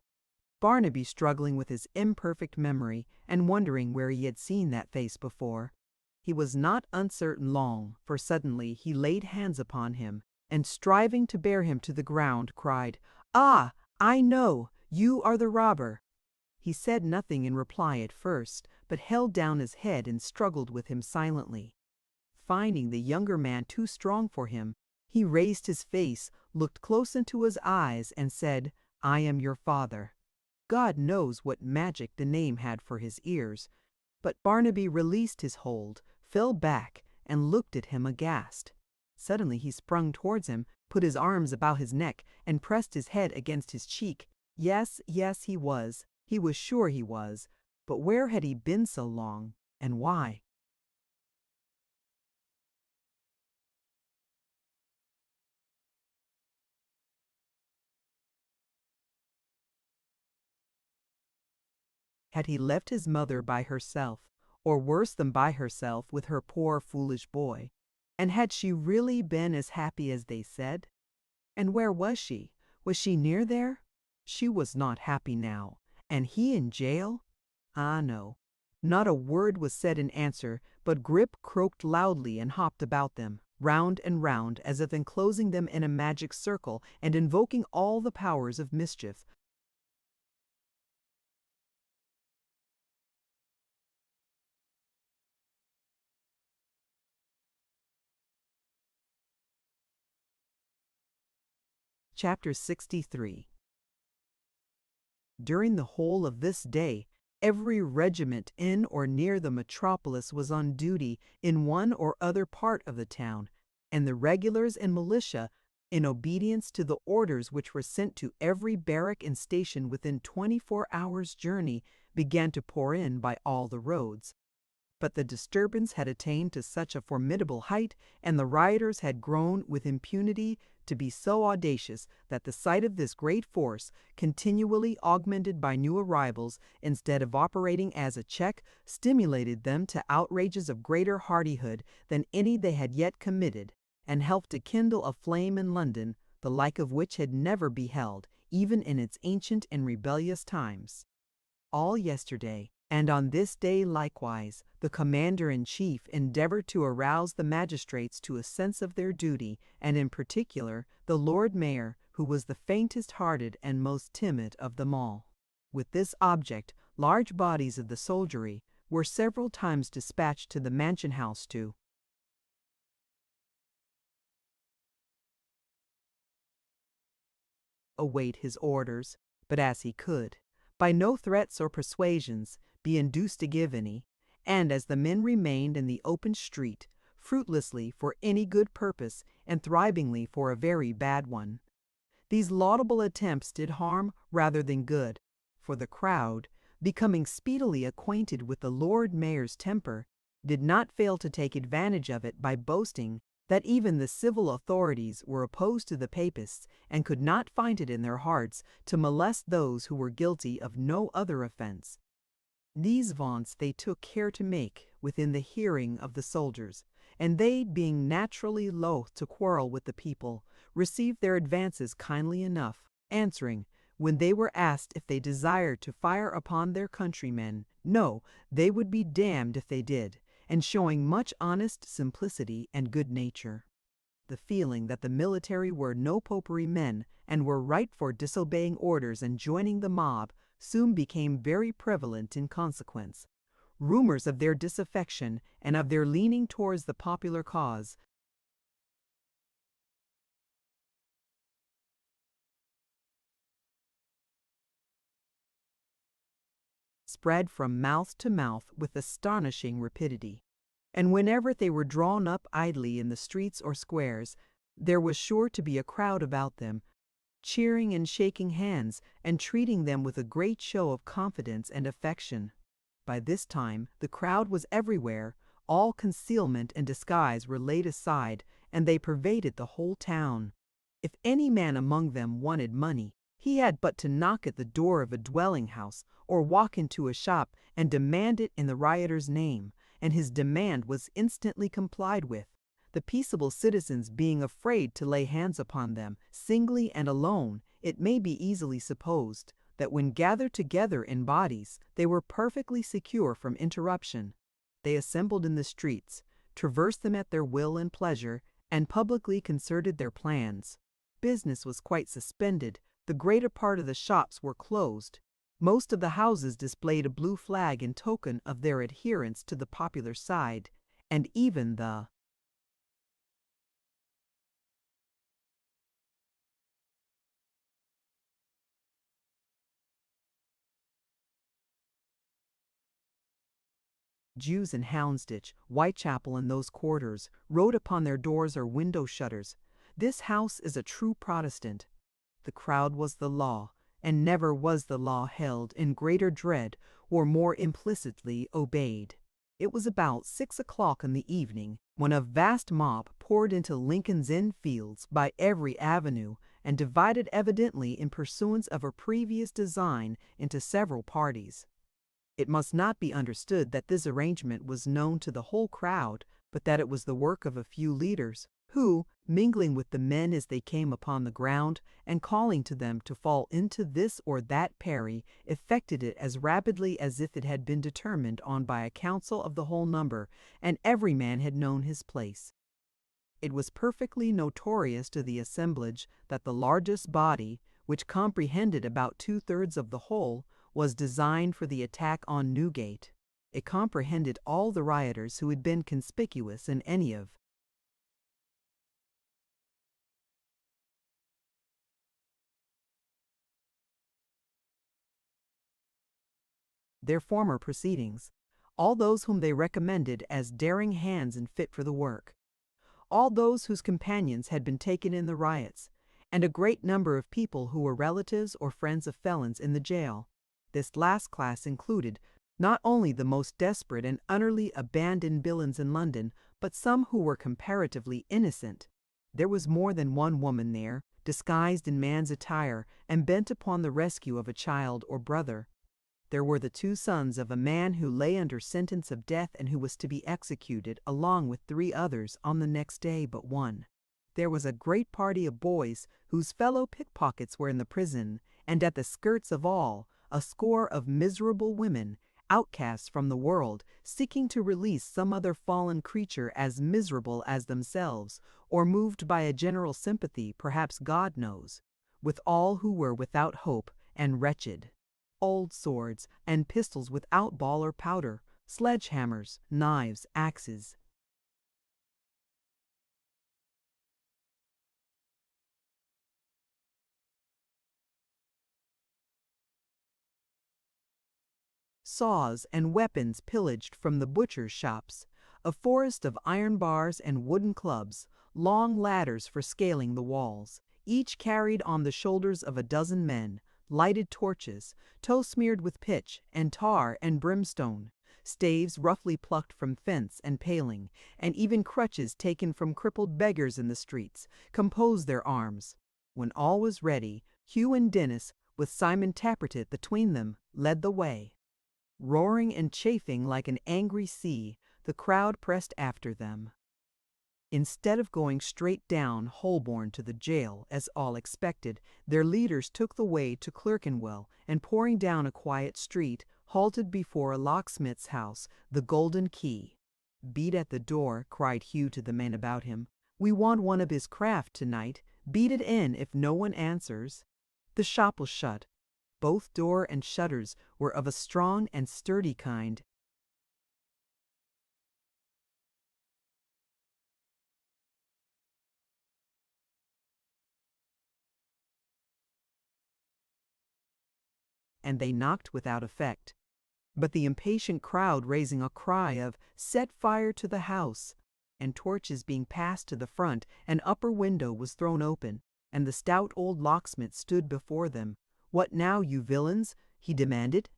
Barnaby struggling with his imperfect memory and wondering where he had seen that face before. He was not uncertain long, for suddenly he laid hands upon him, and striving to bear him to the ground, cried, "Ah, I know, you are the robber." He said nothing in reply at first, but held down his head and struggled with him silently. Finding the younger man too strong for him, he raised his face, looked close into his eyes, and said, "I am your father." God knows what magic the name had for his ears, But Barnaby released his hold, fell back, and looked at him aghast. Suddenly he sprung towards him, put his arms about his neck, and pressed his head against his cheek. Yes, yes, he was. He was sure he was. But where had he been so long, and why? Had he left his mother by herself, or worse than by herself, with her poor foolish boy? And had she really been as happy as they said? And where was she? Was she near there? She was not happy now. And he in jail? Ah, no. Not a word was said in answer, but Grip croaked loudly and hopped about them, round and round, as if enclosing them in a magic circle and invoking all the powers of mischief. Chapter 63. During the whole of this day, every regiment in or near the metropolis was on duty in one or other part of the town, and the regulars and militia, in obedience to the orders which were sent to every barrack and station within 24 hours' journey, began to pour in by all the roads. But the disturbance had attained to such a formidable height, and the rioters had grown with impunity to be so audacious, that the sight of this great force, continually augmented by new arrivals, instead of operating as a check, stimulated them to outrages of greater hardihood than any they had yet committed, and helped to kindle a flame in London, the like of which had never beheld, even in its ancient and rebellious times. All yesterday, and on this day likewise, the commander-in-chief endeavored to arouse the magistrates to a sense of their duty, and in particular the Lord Mayor, who was the faintest-hearted and most timid of them all. With this object, large bodies of the soldiery were several times dispatched to the Mansion House to await his orders, but as he could, by no threats or persuasions, be induced to give any, and as the men remained in the open street, fruitlessly for any good purpose and thrivingly for a very bad one. These laudable attempts did harm rather than good, for the crowd, becoming speedily acquainted with the Lord Mayor's temper, did not fail to take advantage of it by boasting that even the civil authorities were opposed to the Papists and could not find it in their hearts to molest those who were guilty of no other offense. These vaunts they took care to make within the hearing of the soldiers, and they, being naturally loath to quarrel with the people, received their advances kindly enough, answering, when they were asked if they desired to fire upon their countrymen, no, they would be damned if they did, and showing much honest simplicity and good nature. The feeling that the military were no popery men, and were right for disobeying orders and joining the mob, soon became very prevalent in consequence. Rumors of their disaffection and of their leaning towards the popular cause spread from mouth to mouth with astonishing rapidity, and whenever they were drawn up idly in the streets or squares, there was sure to be a crowd about them, cheering and shaking hands, and treating them with a great show of confidence and affection. By this time the crowd was everywhere, all concealment and disguise were laid aside, and they pervaded the whole town. If any man among them wanted money, he had but to knock at the door of a dwelling-house, or walk into a shop and demand it in the rioter's name, and his demand was instantly complied with, the peaceable citizens being afraid to lay hands upon them, singly and alone. It may be easily supposed that when gathered together in bodies, they were perfectly secure from interruption. They assembled in the streets, traversed them at their will and pleasure, and publicly concerted their plans. Business was quite suspended, the greater part of the shops were closed. Most of the houses displayed a blue flag in token of their adherence to the popular side, and even the Jews in Houndsditch, Whitechapel and those quarters wrote upon their doors or window shutters, "This house is a true Protestant." The crowd was the law, and never was the law held in greater dread or more implicitly obeyed. It was about 6 o'clock in the evening when a vast mob poured into Lincoln's Inn Fields by every avenue and divided evidently in pursuance of a previous design into several parties. It must not be understood that this arrangement was known to the whole crowd, but that it was the work of a few leaders, who, mingling with the men as they came upon the ground, and calling to them to fall into this or that parry, effected it as rapidly as if it had been determined on by a council of the whole number, and every man had known his place. It was perfectly notorious to the assemblage that the largest body, which comprehended about 2/3 of the whole, was designed for the attack on Newgate. It comprehended all the rioters who had been conspicuous in any of their former proceedings, all those whom they recommended as daring hands and fit for the work, all those whose companions had been taken in the riots, and a great number of people who were relatives or friends of felons in the jail. This last class included not only the most desperate and utterly abandoned villains in London, but some who were comparatively innocent. There was more than one woman there, disguised in man's attire and bent upon the rescue of a child or brother. There were the 2 sons of a man who lay under sentence of death and who was to be executed, along with 3 others, on the next day but one. There was a great party of boys whose fellow pickpockets were in the prison, and at the skirts of all, a score of miserable women, outcasts from the world, seeking to release some other fallen creature as miserable as themselves, or moved by a general sympathy, perhaps God knows, with all who were without hope and wretched. Old swords and pistols without ball or powder, sledge-hammers, knives, axes, saws and weapons pillaged from the butchers' shops, a forest of iron bars and wooden clubs, long ladders for scaling the walls, each carried on the shoulders of a dozen men, lighted torches, tow smeared with pitch and tar and brimstone, staves roughly plucked from fence and paling, and even crutches taken from crippled beggars in the streets, composed their arms. When all was ready, Hugh and Dennis, with Simon Tappertit between them, led the way. Roaring and chafing like an angry sea, the crowd pressed after them. Instead of going straight down Holborn to the jail, as all expected, their leaders took the way to Clerkenwell, and pouring down a quiet street, halted before a locksmith's house, the Golden Key. "Beat at the door," cried Hugh to the men about him. "We want one of his craft tonight. Beat it in if no one answers." The shop was shut. Both door and shutters were of a strong and sturdy kind, and they knocked without effect. But the impatient crowd raising a cry of "Set fire to the house!" and torches being passed to the front, an upper window was thrown open, and the stout old locksmith stood before them. "What now, you villains?" he demanded.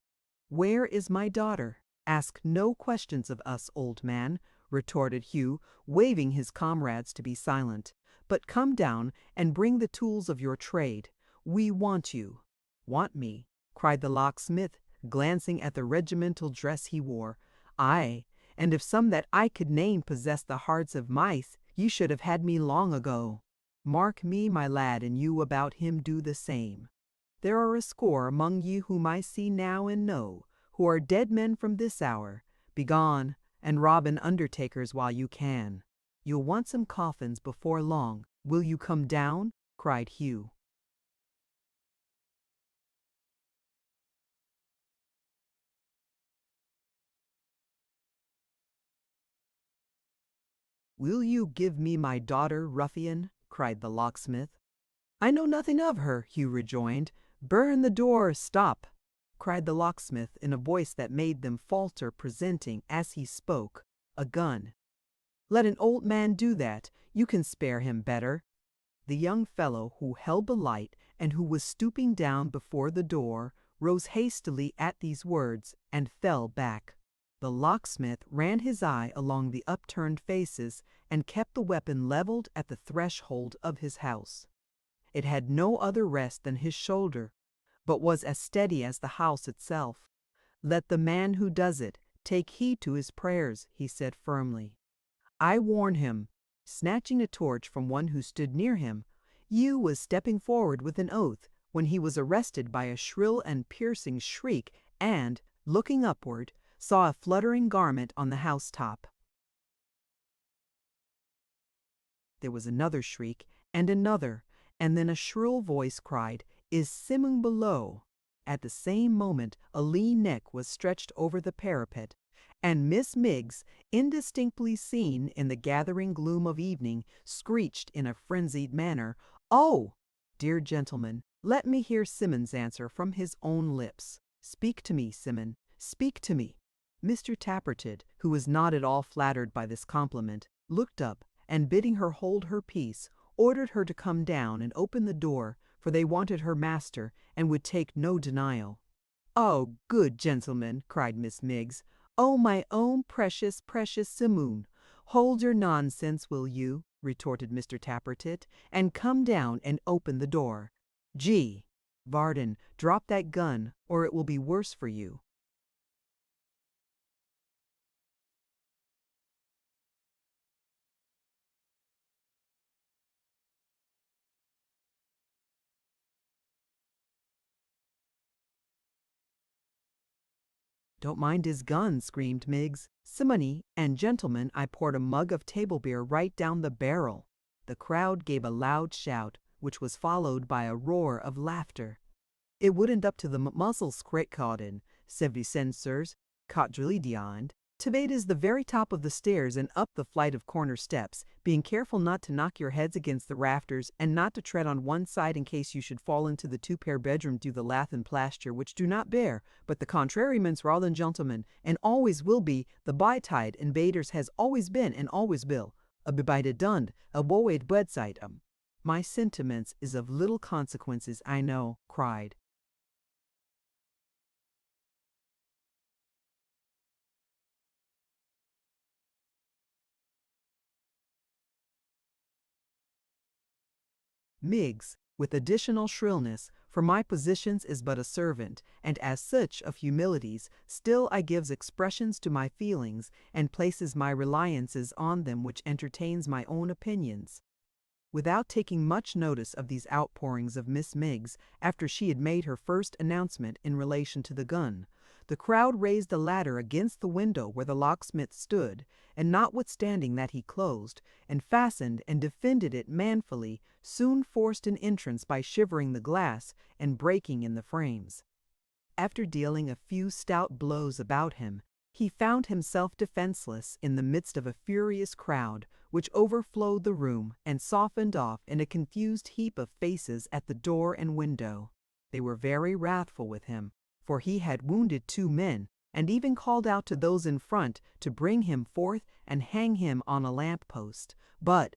"Where is my daughter?" "Ask no questions of us, old man," retorted Hugh, waving his comrades to be silent. "But come down and bring the tools of your trade. We want you." "Want me?" cried the locksmith, glancing at the regimental dress he wore. "Aye, and if some that I could name possessed the hearts of mice, ye should have had me long ago. Mark me, my lad, and you about him do the same. There are a score among ye whom I see now and know, who are dead men from this hour. Begone, and rob an undertaker's while you can. You'll want some coffins before long. Will you come down?" cried Hugh. "Will you give me my daughter, ruffian?" cried the locksmith. "I know nothing of her," Hugh rejoined. "Burn the door, stop!" cried the locksmith in a voice that made them falter, presenting, as he spoke, a gun. "Let an old man do that. You can spare him better." The young fellow who held the light and who was stooping down before the door rose hastily at these words and fell back. The locksmith ran his eye along the upturned faces and kept the weapon leveled at the threshold of his house. It had no other rest than his shoulder, but was as steady as the house itself. "Let the man who does it take heed to his prayers," he said firmly. "I warn him." Snatching a torch from one who stood near him, Yu was stepping forward with an oath when he was arrested by a shrill and piercing shriek and, looking upward, saw a fluttering garment on the housetop. There was another shriek, and another, and then a shrill voice cried, "Is Simon below?" At the same moment a lean neck was stretched over the parapet, and Miss Miggs, indistinctly seen in the gathering gloom of evening, screeched in a frenzied manner, "Oh, dear gentleman, let me hear Simon's answer from his own lips. Speak to me, Simon, speak to me." Mr. Tappertit, who was not at all flattered by this compliment, looked up, and bidding her hold her peace, ordered her to come down and open the door, for they wanted her master, and would take no denial. "Oh, good gentleman," cried Miss Miggs. "Oh, my own precious, precious Simoon." "Hold your nonsense, will you?" retorted Mr. Tappertit, "and come down and open the door. Gee, Varden, drop that gun, or it will be worse for you." "Don't mind his gun," screamed Miggs. "Simony and gentlemen, I poured a mug of table beer right down the barrel." The crowd gave a loud shout, which was followed by a roar of laughter. "It wouldn't up to the muzzle scrape cawdin, 70 cents, sirs, quadrillion. Tibet is the very top of the stairs and up the flight of corner steps, being careful not to knock your heads against the rafters and not to tread on one side in case you should fall into the two-pair bedroom due the lath and plaster which do not bear, but the contrary means rather gentlemen, and always will be, the by-tide invaders has always been and always will, a bebided dund, a woeed bedside. My sentiments is of little consequences, I know," cried Miggs, with additional shrillness, "for my positions is but a servant, and as such of humilities, still I gives expressions to my feelings, and places my reliances on them which entertains my own opinions." Without taking much notice of these outpourings of Miss Miggs, after she had made her first announcement in relation to the gun, the crowd raised a ladder against the window where the locksmith stood, and notwithstanding that he closed, and fastened and defended it manfully, soon forced an entrance by shivering the glass and breaking in the frames. After dealing a few stout blows about him, he found himself defenseless in the midst of a furious crowd, which overflowed the room and softened off in a confused heap of faces at the door and window. They were very wrathful with him, for he had wounded 2 men, and even called out to those in front to bring him forth and hang him on a lamp-post. But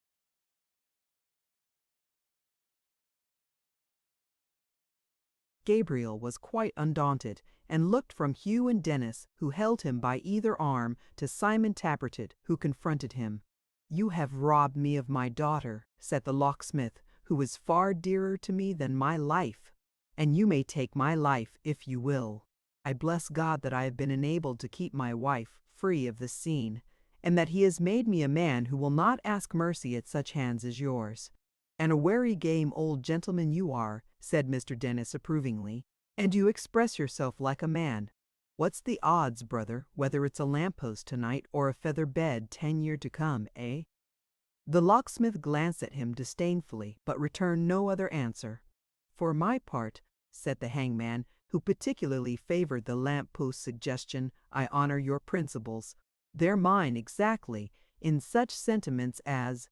Gabriel was quite undaunted, and looked from Hugh and Dennis, who held him by either arm, to Simon Tappertit, who confronted him. "You have robbed me of my daughter," said the locksmith, "who is far dearer to me than my life. And you may take my life if you will. I bless God that I have been enabled to keep my wife free of this scene, and that he has made me a man who will not ask mercy at such hands as yours. And a wary game old gentleman you are," said Mr. Dennis approvingly, "and you express yourself like a man. What's the odds, brother, whether it's a lamppost tonight or a feather bed 10 year to come, eh?" The locksmith glanced at him disdainfully, but returned no other answer. "For my part," said the hangman, who particularly favored the lamp-post suggestion, "I honor your principles. They're mine exactly, in such sentiments as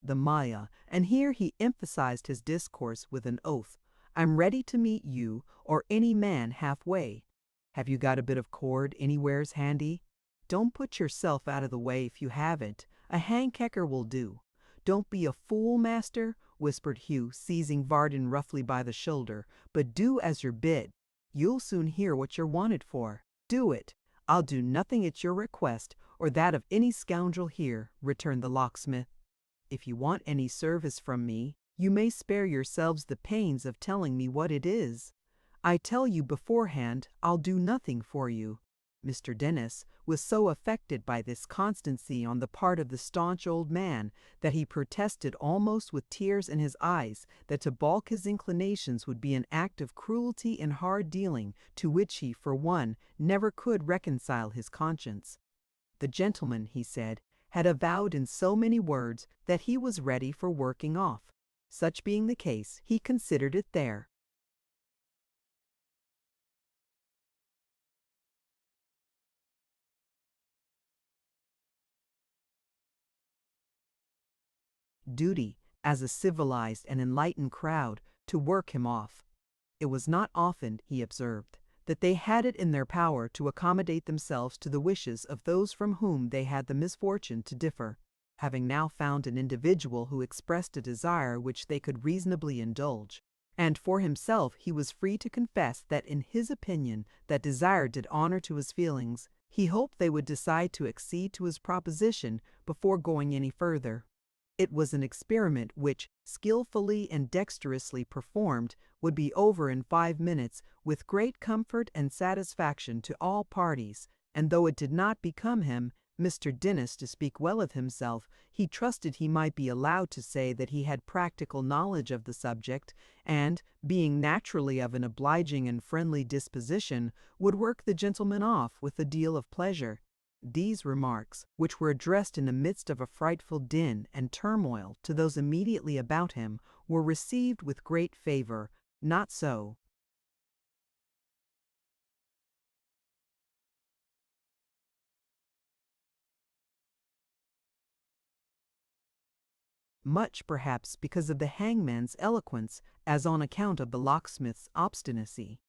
the Maya, and here he emphasized his discourse with an oath. I'm ready to meet you or any man halfway. Have you got a bit of cord anywheres handy? Don't put yourself out of the way if you haven't. A handkecker will do. Don't be a fool, master, whispered Hugh, seizing Varden roughly by the shoulder, but do as you're bid. You'll soon hear what you're wanted for. Do it. I'll do nothing at your request, or that of any scoundrel here, returned the locksmith. If you want any service from me, you may spare yourselves the pains of telling me what it is. I tell you beforehand, I'll do nothing for you. Mr. Dennis was so affected by this constancy on the part of the staunch old man that he protested almost with tears in his eyes that to balk his inclinations would be an act of cruelty and hard dealing to which he, for one, never could reconcile his conscience. The gentleman, he said, had avowed in so many words that he was ready for working off. Such being the case, he considered it there. Duty, as a civilized and enlightened crowd, to work him off. It was not often, he observed, that they had it in their power to accommodate themselves to the wishes of those from whom they had the misfortune to differ. Having now found an individual who expressed a desire which they could reasonably indulge, and for himself he was free to confess that in his opinion that desire did honor to his feelings, he hoped they would decide to accede to his proposition before going any further. It was an experiment which, skillfully and dexterously performed, would be over in 5 minutes with great comfort and satisfaction to all parties, and though it did not become him, Mr. Dennis, to speak well of himself, he trusted he might be allowed to say that he had practical knowledge of the subject, and, being naturally of an obliging and friendly disposition, would work the gentleman off with a deal of pleasure. These remarks, which were addressed in the midst of a frightful din and turmoil to those immediately about him, were received with great favor. Not so. Much perhaps because of the hangman's eloquence, as on account of the locksmith's obstinacy.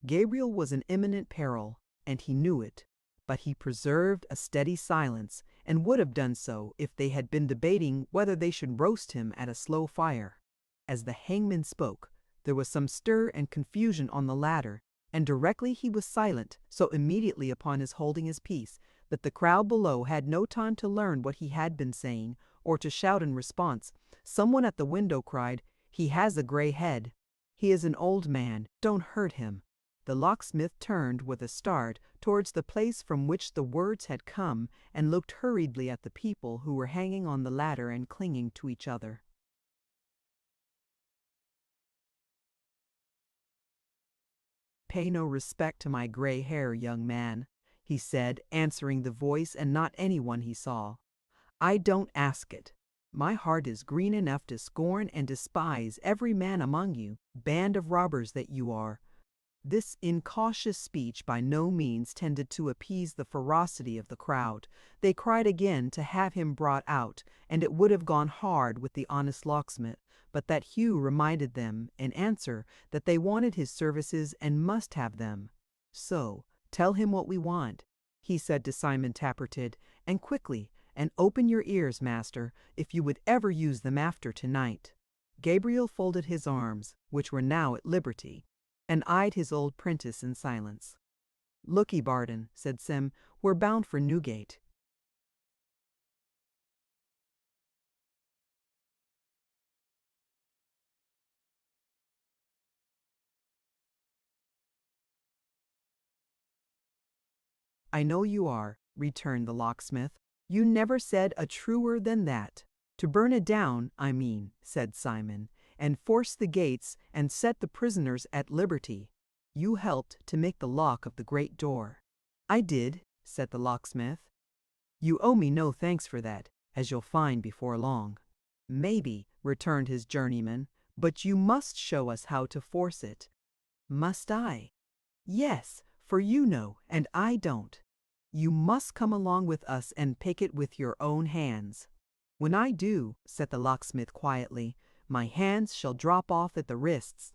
Gabriel was in imminent peril, and he knew it. But he preserved a steady silence, and would have done so if they had been debating whether they should roast him at a slow fire. As the hangman spoke, there was some stir and confusion on the ladder, and directly he was silent, so immediately upon his holding his peace, that the crowd below had no time to learn what he had been saying, or to shout in response. Someone at the window cried, "He has a gray head. He is an old man. Don't hurt him." The locksmith turned with a start towards the place from which the words had come, and looked hurriedly at the people who were hanging on the ladder and clinging to each other. "Pay no respect to my gray hair, young man," he said, answering the voice and not anyone he saw. "I don't ask it. My heart is green enough to scorn and despise every man among you, band of robbers that you are." This incautious speech by no means tended to appease the ferocity of the crowd. They cried again to have him brought out, and it would have gone hard with the honest locksmith, but that Hugh reminded them, in answer, that they wanted his services and must have them. "So, tell him what we want," he said to Simon Tappertit, "and quickly, and open your ears, master, if you would ever use them after tonight." Gabriel folded his arms, which were now at liberty, and eyed his old prentice in silence. "Look'ee, Barden," said Sim, "we're bound for Newgate." "I know you are," returned the locksmith. "You never said a truer than that." "To burn it down, I mean," said Simon, "and force the gates and set the prisoners at liberty. You helped to make the lock of the great door." "I did," said the locksmith. "You owe me no thanks for that, as you'll find before long." "Maybe," returned his journeyman, "but you must show us how to force it." "Must I?" "Yes, for you know, and I don't. You must come along with us and pick it with your own hands." "When I do," said the locksmith quietly, "my hands shall drop off at the wrists,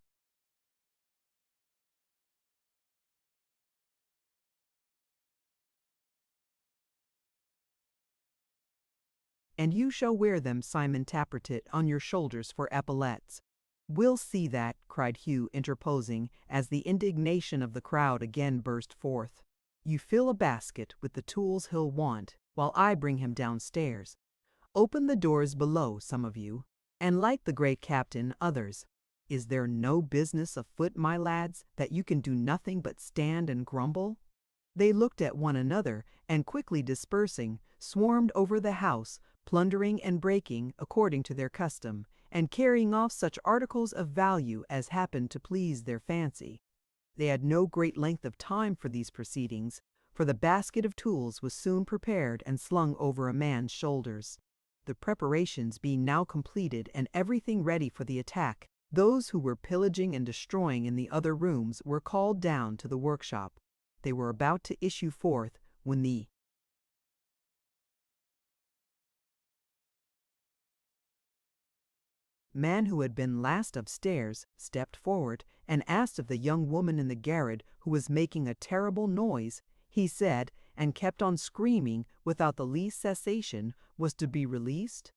and you shall wear them, Simon Tappertit, on your shoulders for epaulets." "We'll see that," cried Hugh, interposing, as the indignation of the crowd again burst forth. "You fill a basket with the tools he'll want, while I bring him downstairs. Open the doors below, some of you, and like the great captain, others. Is there no business afoot, my lads, that you can do nothing but stand and grumble?" They looked at one another, and quickly dispersing, swarmed over the house, plundering and breaking according to their custom, and carrying off such articles of value as happened to please their fancy. They had no great length of time for these proceedings, for the basket of tools was soon prepared and slung over a man's shoulders. The preparations being now completed and everything ready for the attack, those who were pillaging and destroying in the other rooms were called down to the workshop. They were about to issue forth when the man who had been last upstairs stepped forward and asked of the young woman in the garret who was making a terrible noise, he said, and kept on screaming without the least cessation, was to be released.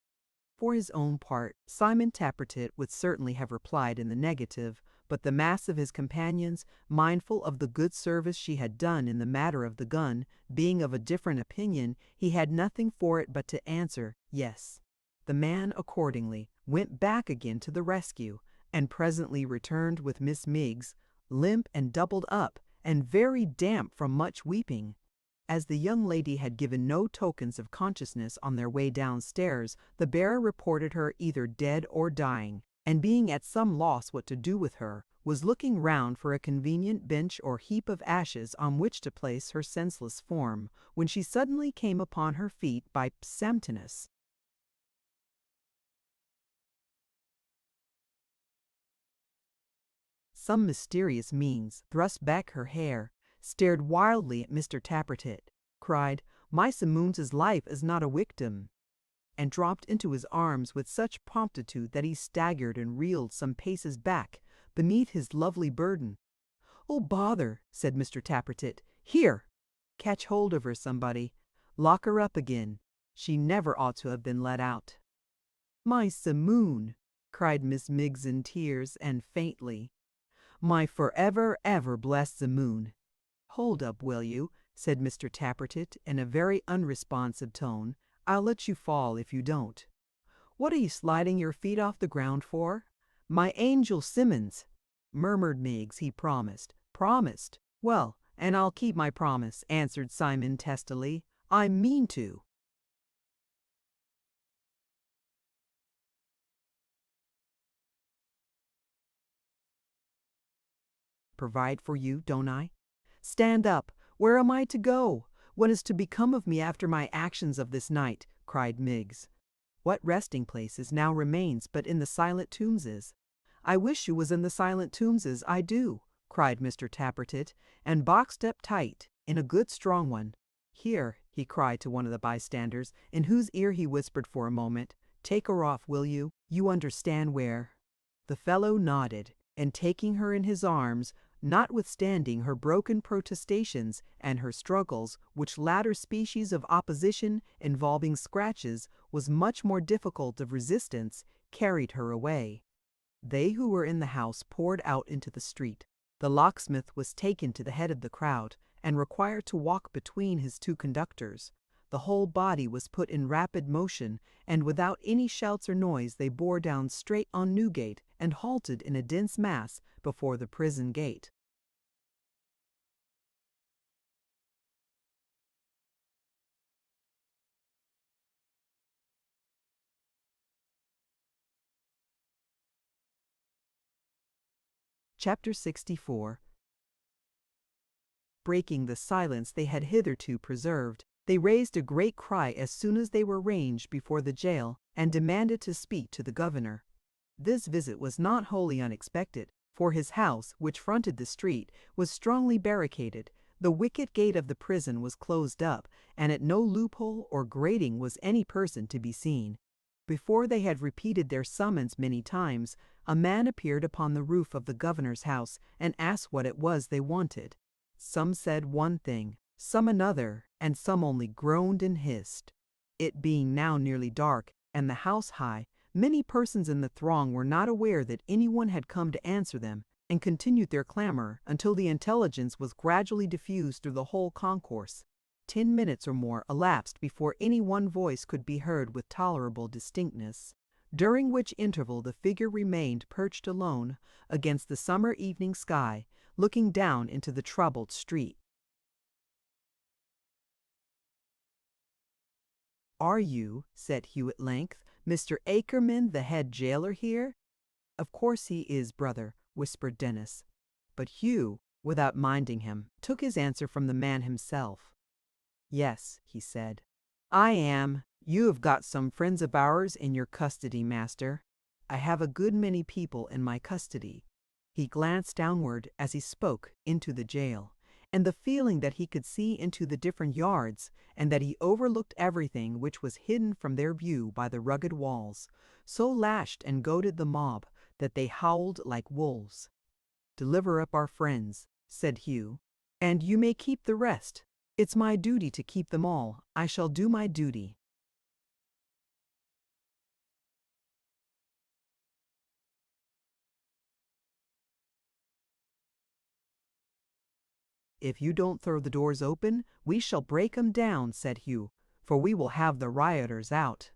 For his own part, Simon Tappertit would certainly have replied in the negative, but the mass of his companions, mindful of the good service she had done in the matter of the gun, being of a different opinion, he had nothing for it but to answer yes. The man accordingly went back again to the rescue, and presently returned with Miss Miggs, limp and doubled up, and very damp from much weeping. As the young lady had given no tokens of consciousness on their way downstairs, the bearer reported her either dead or dying, and being at some loss what to do with her, was looking round for a convenient bench or heap of ashes on which to place her senseless form, when she suddenly came upon her feet by Psamptinus. Some mysterious means thrust back her hair, stared wildly at Mr. Tappertit, cried, "My Simoons's life is not a victim," and dropped into his arms with such promptitude that he staggered and reeled some paces back beneath his lovely burden. "Oh, bother," said Mr. Tappertit. "Here! Catch hold of her, somebody. Lock her up again. She never ought to have been let out." "My Simoon!" cried Miss Miggs in tears and faintly. "My forever, ever blessed Simoon." "Hold up, will you?" said Mr. Tappertit in a very unresponsive tone. "I'll let you fall if you don't." "What are you sliding your feet off the ground for?" "My angel Simmons," murmured Miggs. "He promised." "Promised? Well, and I'll keep my promise," answered Simon testily. "I mean to." "Provide for you, don't I?" "Stand up. Where am I to go? What is to become of me after my actions of this night?" cried Miggs. "What resting places now remains but in the silent tombses?" "I wish you was in the silent tombses, I do," cried Mr. Tappertit, "and boxed up tight, in a good strong one. Here," he cried to one of the bystanders, in whose ear he whispered for a moment, "take her off, will you? You understand where." The fellow nodded, and taking her in his arms, notwithstanding her broken protestations and her struggles, which latter species of opposition, involving scratches, was much more difficult of resistance, carried her away. They who were in the house poured out into the street. The locksmith was taken to the head of the crowd, and required to walk between his two conductors. The whole body was put in rapid motion, and without any shouts or noise they bore down straight on Newgate, and halted in a dense mass before the prison gate. Chapter 64. Breaking the silence they had hitherto preserved, they raised a great cry as soon as they were ranged before the jail, and demanded to speak to the governor. This visit was not wholly unexpected, for his house, which fronted the street, was strongly barricaded, the wicket gate of the prison was closed up, and at no loophole or grating was any person to be seen. Before they had repeated their summons many times, a man appeared upon the roof of the governor's house and asked what it was they wanted. Some said one thing, some another, and some only groaned and hissed. It being now nearly dark, and the house high, many persons in the throng were not aware that anyone had come to answer them, and continued their clamor until the intelligence was gradually diffused through the whole concourse. 10 minutes or more elapsed before any one voice could be heard with tolerable distinctness, during which interval the figure remained perched alone against the summer evening sky, looking down into the troubled street. "Are you," said Hugh at length, "Mr. Akerman, the head jailer here?" "Of course he is, brother," whispered Dennis. But Hugh, without minding him, took his answer from the man himself. "Yes," he said, "I am. You have got some friends of ours in your custody, master." "I have a good many people in my custody." He glanced downward as he spoke into the jail, and the feeling that he could see into the different yards, and that he overlooked everything which was hidden from their view by the rugged walls, so lashed and goaded the mob that they howled like wolves. "Deliver up our friends," said Hugh, "and you may keep the rest. It's my duty to keep them all. I shall do my duty." "If you don't throw the doors open, we shall break 'em down," said Hugh, "for we will have the rioters out."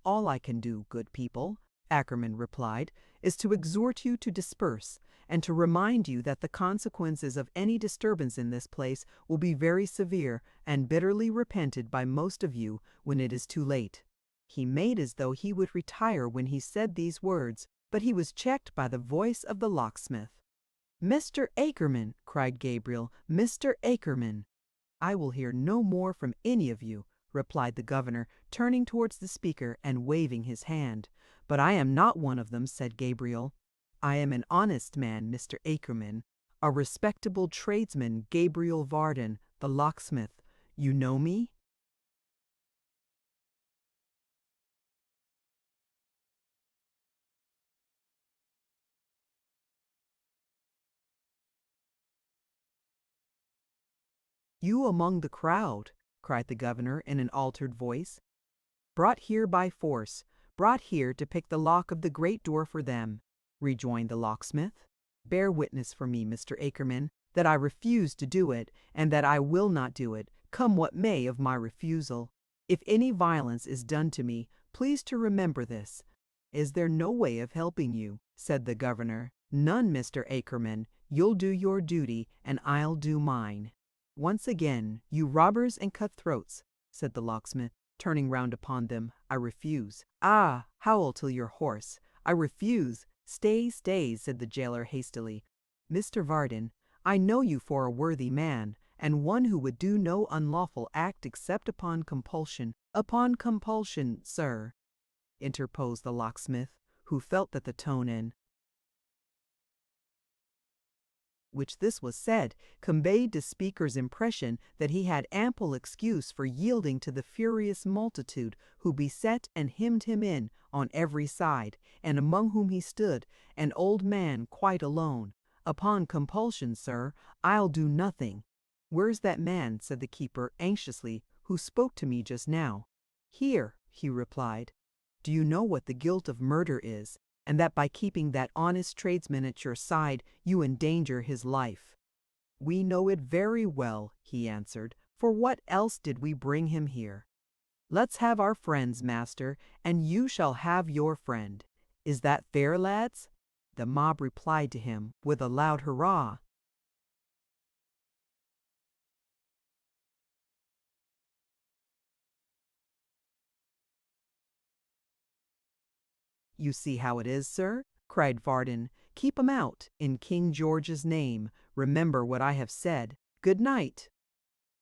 "All I can do, good people," Ackerman replied, "is to exhort you to disperse, and to remind you that the consequences of any disturbance in this place will be very severe and bitterly repented by most of you when it is too late." He made as though he would retire when he said these words, but he was checked by the voice of the locksmith. "Mr. Akerman!" cried Gabriel. "Mr. Akerman!" "I will hear no more from any of you," replied the governor, turning towards the speaker and waving his hand. "But I am not one of them," said Gabriel. "I am an honest man, Mr. Akerman, a respectable tradesman, Gabriel Varden, the locksmith. You know me?" "You among the crowd," cried the governor in an altered voice. "Brought here by force, brought here to pick the lock of the great door for them," rejoined the locksmith. "Bear witness for me, Mr. Akerman, that I refuse to do it, and that I will not do it, come what may of my refusal. If any violence is done to me, please to remember this." "Is there no way of helping you?" said the governor. "None, Mr. Akerman. You'll do your duty, and I'll do mine." "Once again, you robbers and cutthroats," said the locksmith, turning round upon them, "I refuse." "Ah, howl till you're hoarse. I refuse." "Stay, stay," said the jailer hastily. "Mr. Varden, I know you for a worthy man, and one who would do no unlawful act except upon compulsion." "Upon compulsion, sir," interposed the locksmith, who felt that the tone in which this was said conveyed to speaker's impression that he had ample excuse for yielding to the furious multitude who beset and hemmed him in on every side, and among whom he stood, an old man quite alone. "Upon compulsion, sir, I'll do nothing." "Where's that man," said the keeper anxiously, "who spoke to me just now?" "Here," he replied. "Do you know what the guilt of murder is, and that by keeping that honest tradesman at your side you endanger his life?" "We know it very well," he answered. "For what else did we bring him here?" "Let's have our friends, master, and you shall have your friend. Is that fair, lads?" The mob replied to him with a loud hurrah. "You see how it is, sir," cried Varden. "Keep 'em out, in King George's name. Remember what I have said. Good night."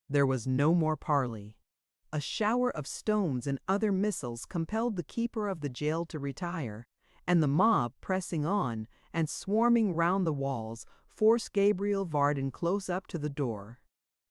There was no more parley. A shower of stones and other missiles compelled the keeper of the jail to retire, and the mob, pressing on, and swarming round the walls, forced Gabriel Varden close up to the door.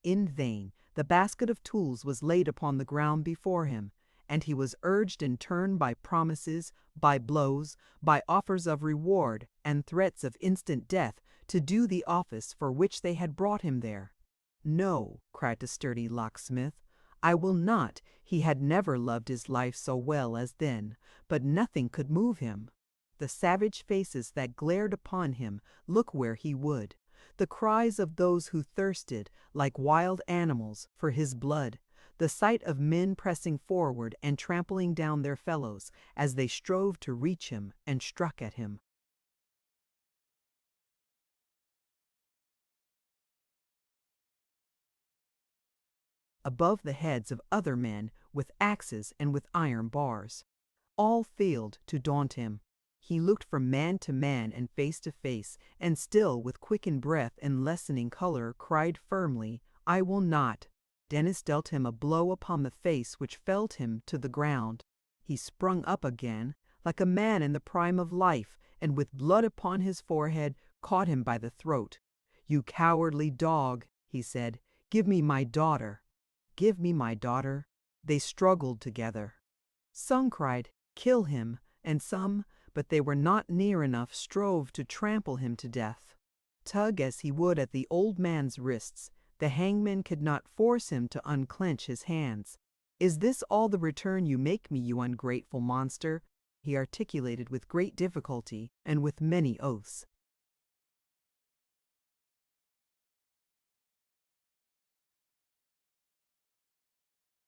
In vain. The basket of tools was laid upon the ground before him, and he was urged in turn by promises, by blows, by offers of reward, and threats of instant death to do the office for which they had brought him there. "No," cried the sturdy locksmith, "I will not." He had never loved his life so well as then, but nothing could move him. The savage faces that glared upon him, look where he would. The cries of those who thirsted, like wild animals, for his blood. The sight of men pressing forward and trampling down their fellows as they strove to reach him and struck at him. Above the heads of other men with axes and with iron bars. All failed to daunt him. He looked from man to man and face to face, and still with quickened breath and lessening color cried firmly, "I will not." Dennis dealt him a blow upon the face which felled him to the ground. He sprung up again, like a man in the prime of life, and with blood upon his forehead caught him by the throat. "You cowardly dog," he said, "give me my daughter." "Give me my daughter." They struggled together. Some cried, "Kill him," and some, but they were not near enough, strove to trample him to death. Tug as he would at the old man's wrists, the hangman could not force him to unclench his hands. "Is this all the return you make me, you ungrateful monster?" he articulated with great difficulty and with many oaths.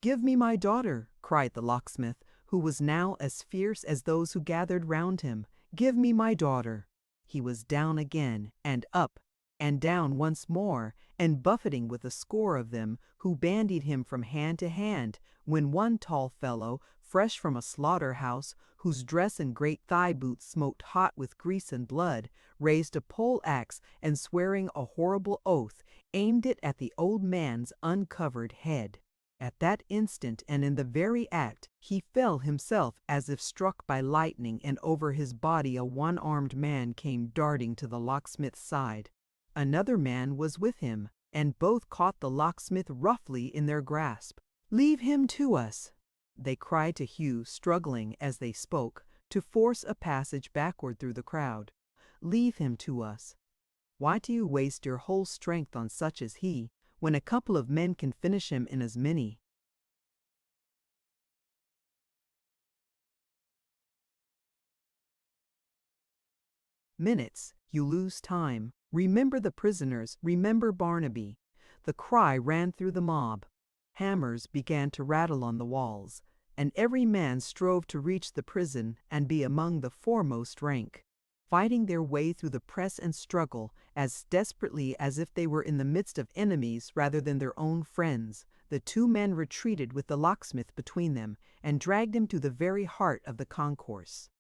"Give me my daughter," cried the locksmith, who was now as fierce as those who gathered round him. "Give me my daughter." He was down again, and up, and down once more, and buffeting with a score of them, who bandied him from hand to hand, when one tall fellow, fresh from a slaughter-house, whose dress and great thigh-boots smoked hot with grease and blood, raised a pole-axe, and swearing a horrible oath, aimed it at the old man's uncovered head. At that instant, and in the very act, he fell himself as if struck by lightning, and over his body a one-armed man came darting to the locksmith's side. Another man was with him, and both caught the locksmith roughly in their grasp. "Leave him to us," they cried to Hugh, struggling, as they spoke, to force a passage backward through the crowd. "Leave him to us. Why do you waste your whole strength on such as he, when a couple of men can finish him in as many?" Minutes, you lose time. Remember the prisoners, remember Barnaby. The cry ran through the mob. Hammers began to rattle on the walls, and every man strove to reach the prison and be among the foremost rank. Fighting their way through the press and struggle as desperately as if they were in the midst of enemies rather than their own friends, the two men retreated with the locksmith between them and dragged him to the very heart of the concourse.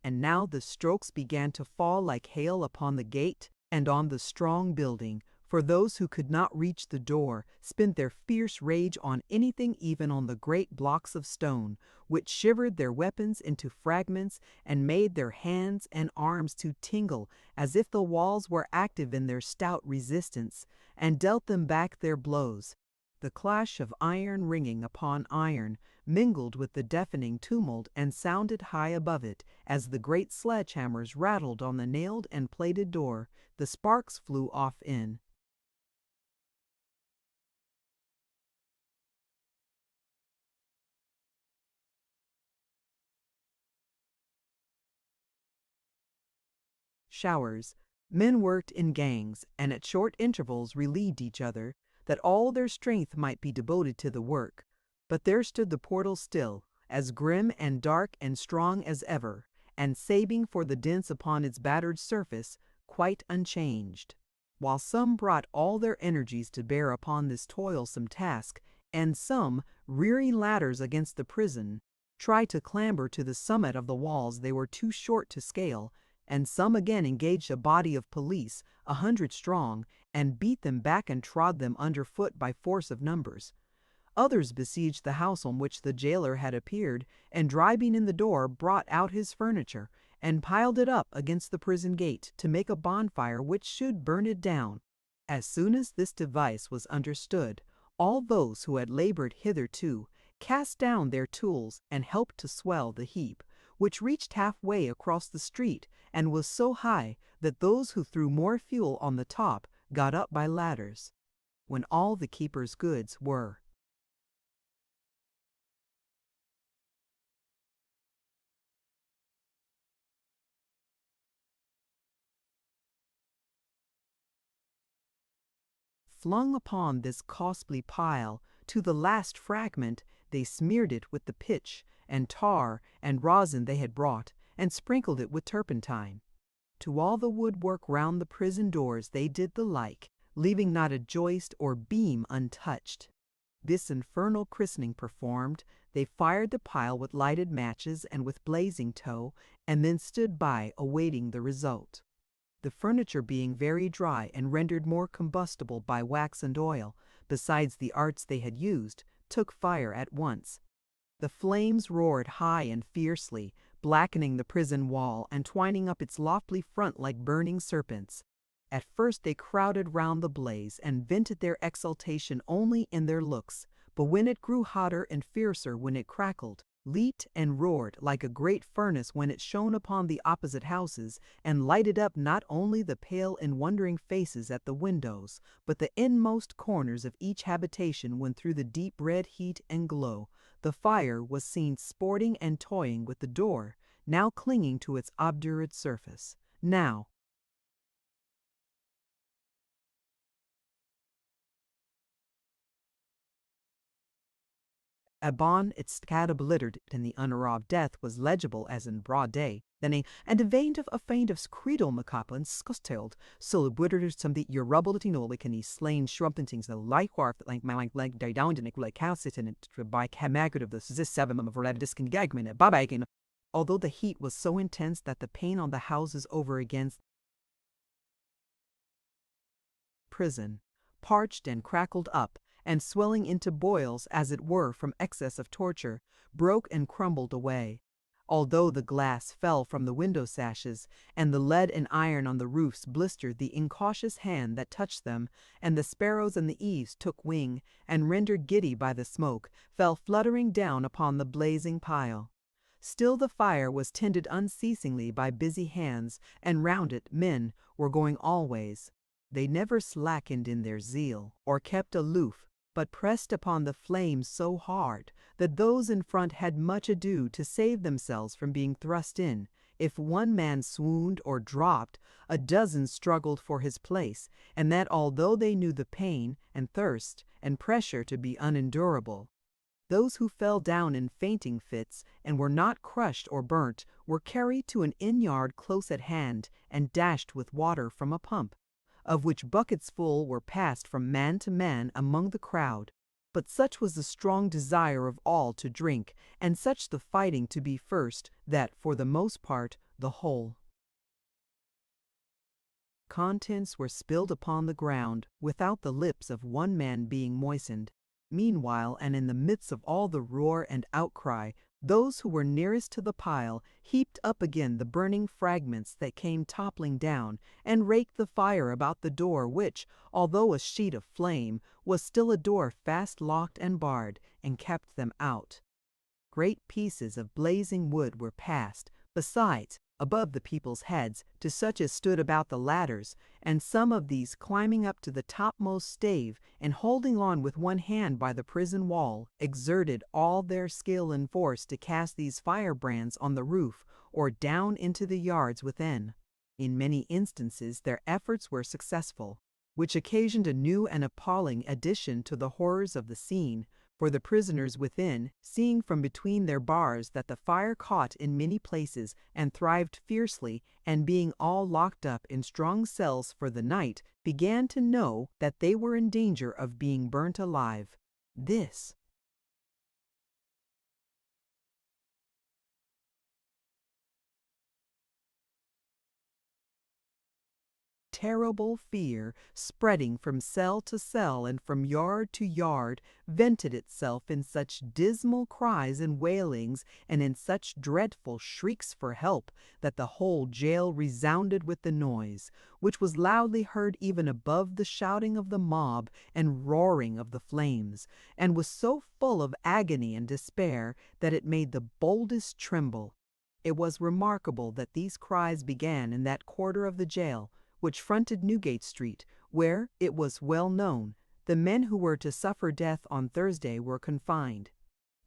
And now the strokes began to fall like hail upon the gate and on the strong building, for those who could not reach the door spent their fierce rage on anything, even on the great blocks of stone, which shivered their weapons into fragments and made their hands and arms to tingle as if the walls were active in their stout resistance, and dealt them back their blows. The clash of iron ringing upon iron mingled with the deafening tumult and sounded high above it as the great sledgehammers rattled on the nailed and plated door. The sparks flew off in. Showers. Men worked in gangs, and at short intervals relieved each other, that all their strength might be devoted to the work. But there stood the portal still, as grim and dark and strong as ever, and sabing for the dents upon its battered surface, quite unchanged. While some brought all their energies to bear upon this toilsome task, and some, rearing ladders against the prison, tried to clamber to the summit of the walls they were too short to scale, and some again engaged a body of police, 100 strong, and beat them back and trod them under foot by force of numbers. Others besieged the house on which the jailer had appeared, and driving in the door brought out his furniture, and piled it up against the prison gate to make a bonfire which should burn it down. As soon as this device was understood, all those who had labored hitherto, cast down their tools and helped to swell the heap, which reached halfway across the street and was so high that those who threw more fuel on the top got up by ladders. When all the keeper's goods were flung upon this costly pile, to the last fragment they smeared it with the pitch and tar and rosin they had brought, and sprinkled it with turpentine. To all the woodwork round the prison doors they did the like, leaving not a joist or beam untouched. This infernal christening performed, they fired the pile with lighted matches and with blazing tow, and then stood by awaiting the result. The furniture being very dry and rendered more combustible by wax and oil, besides the arts they had used, took fire at once. The flames roared high and fiercely, blackening the prison wall and twining up its lofty front like burning serpents. At first they crowded round the blaze and vented their exultation only in their looks, but when it grew hotter and fiercer, when it crackled, leaped and roared like a great furnace, when it shone upon the opposite houses, and lighted up not only the pale and wondering faces at the windows, but the inmost corners of each habitation, when through the deep red heat and glow the fire was seen sporting and toying with the door, now clinging to its obdurate surface, now upon its scad obliterated, and the honor of death was legible as in broad day. Then and a vein of screedle macapan scustiled, so obliterated some the urubbility nolicany slain shrumpentings the like warf like my like die down to like calcitin by camaggot of the seven of red discongagment at babagan. Although the heat was so intense that the pain on the houses over against prison parched and crackled up, and swelling into boils, as it were from excess of torture, broke and crumbled away. Although the glass fell from the window sashes, and the lead and iron on the roofs blistered the incautious hand that touched them, and the sparrows in the eaves took wing, and rendered giddy by the smoke, fell fluttering down upon the blazing pile. Still the fire was tended unceasingly by busy hands, and round it men were going always. They never slackened in their zeal, or kept aloof, but pressed upon the flames so hard that those in front had much ado to save themselves from being thrust in. If one man swooned or dropped, a dozen struggled for his place, and that although they knew the pain and thirst and pressure to be unendurable. Those who fell down in fainting fits and were not crushed or burnt were carried to an inn-yard close at hand and dashed with water from a pump, of which buckets full were passed from man to man among the crowd. But such was the strong desire of all to drink, and such the fighting to be first, that, for the most part, the whole contents were spilled upon the ground, without the lips of one man being moistened. Meanwhile, and in the midst of all the roar and outcry, those who were nearest to the pile heaped up again the burning fragments that came toppling down, and raked the fire about the door, which, although a sheet of flame, was still a door fast locked and barred, and kept them out. Great pieces of blazing wood were passed, besides, above the people's heads, to such as stood about the ladders, and some of these, climbing up to the topmost stave, and holding on with one hand by the prison wall, exerted all their skill and force to cast these firebrands on the roof, or down into the yards within. In many instances their efforts were successful, which occasioned a new and appalling addition to the horrors of the scene. For the prisoners within, seeing from between their bars that the fire caught in many places and thrived fiercely, and being all locked up in strong cells for the night, began to know that they were in danger of being burnt alive. This terrible fear, spreading from cell to cell and from yard to yard, vented itself in such dismal cries and wailings and in such dreadful shrieks for help that the whole jail resounded with the noise, which was loudly heard even above the shouting of the mob and roaring of the flames, and was so full of agony and despair that it made the boldest tremble. It was remarkable that these cries began in that quarter of the jail which fronted Newgate Street, where, it was well known, the men who were to suffer death on Thursday were confined.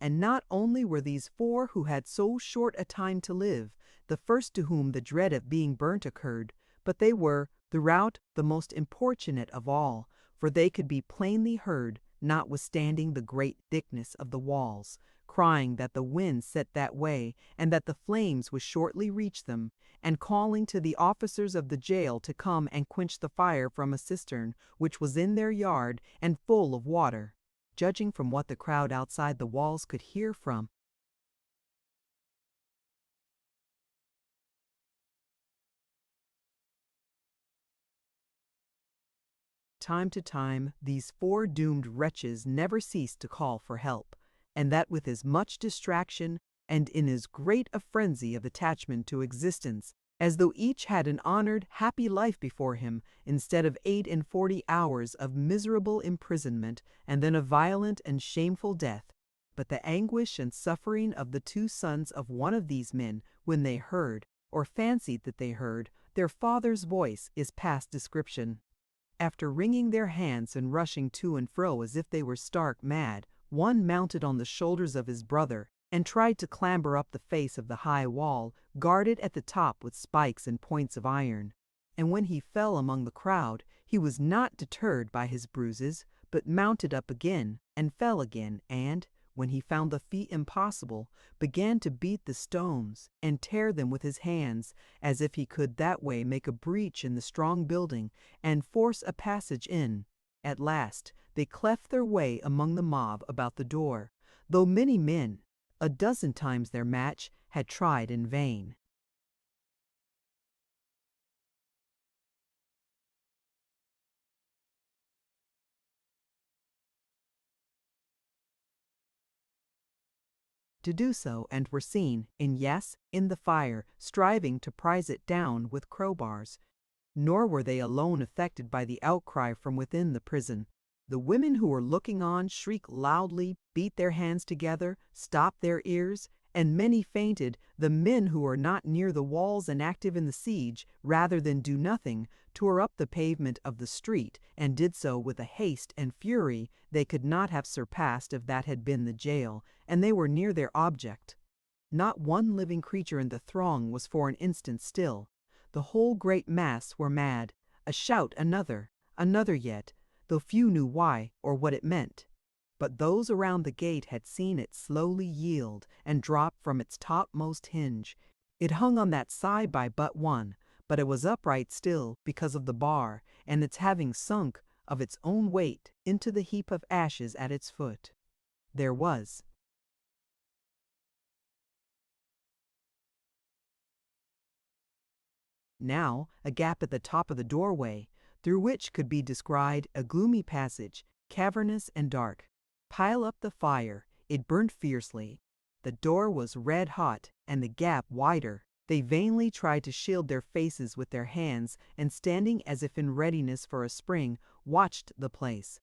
And not only were these four who had so short a time to live the first to whom the dread of being burnt occurred, but they were, throughout, the most importunate of all, for they could be plainly heard, notwithstanding the great thickness of the walls, crying that the wind set that way, and that the flames would shortly reach them, and calling to the officers of the jail to come and quench the fire from a cistern which was in their yard and full of water. Judging from what the crowd outside the walls could hear from time to time, these four doomed wretches never ceased to call for help, and that with as much distraction and in as great a frenzy of attachment to existence, as though each had an honored, happy life before him, instead of 48 hours of miserable imprisonment and then a violent and shameful death. But the anguish and suffering of the two sons of one of these men, when they heard, or fancied that they heard, their father's voice, is past description. After wringing their hands and rushing to and fro as if they were stark mad, one mounted on the shoulders of his brother and tried to clamber up the face of the high wall, guarded at the top with spikes and points of iron. And when he fell among the crowd, he was not deterred by his bruises, but mounted up again and fell again, and, when he found the feat impossible, began to beat the stones and tear them with his hands, as if he could that way make a breach in the strong building and force a passage in. At last they cleft their way among the mob about the door, though many men, a dozen times their match, had tried in vain. To do so, and were seen, in the fire, striving to prise it down with crowbars. Nor were they alone affected by the outcry from within the prison. The women who were looking on shrieked loudly, beat their hands together, stopped their ears, and many fainted. The men who were not near the walls and active in the siege, rather than do nothing, tore up the pavement of the street, and did so with a haste and fury they could not have surpassed if that had been the jail, and they were near their object. Not one living creature in the throng was for an instant still. The whole great mass were mad. A shout, another yet, though few knew why or what it meant. But those around the gate had seen it slowly yield and drop from its topmost hinge. It hung on that side by but one, but it was upright still because of the bar and its having sunk of its own weight into the heap of ashes at its foot. There was now a gap at the top of the doorway, through which could be descried a gloomy passage, cavernous and dark. Pile up the fire, it burnt fiercely. The door was red hot, and the gap wider. They vainly tried to shield their faces with their hands, and standing as if in readiness for a spring, watched the place.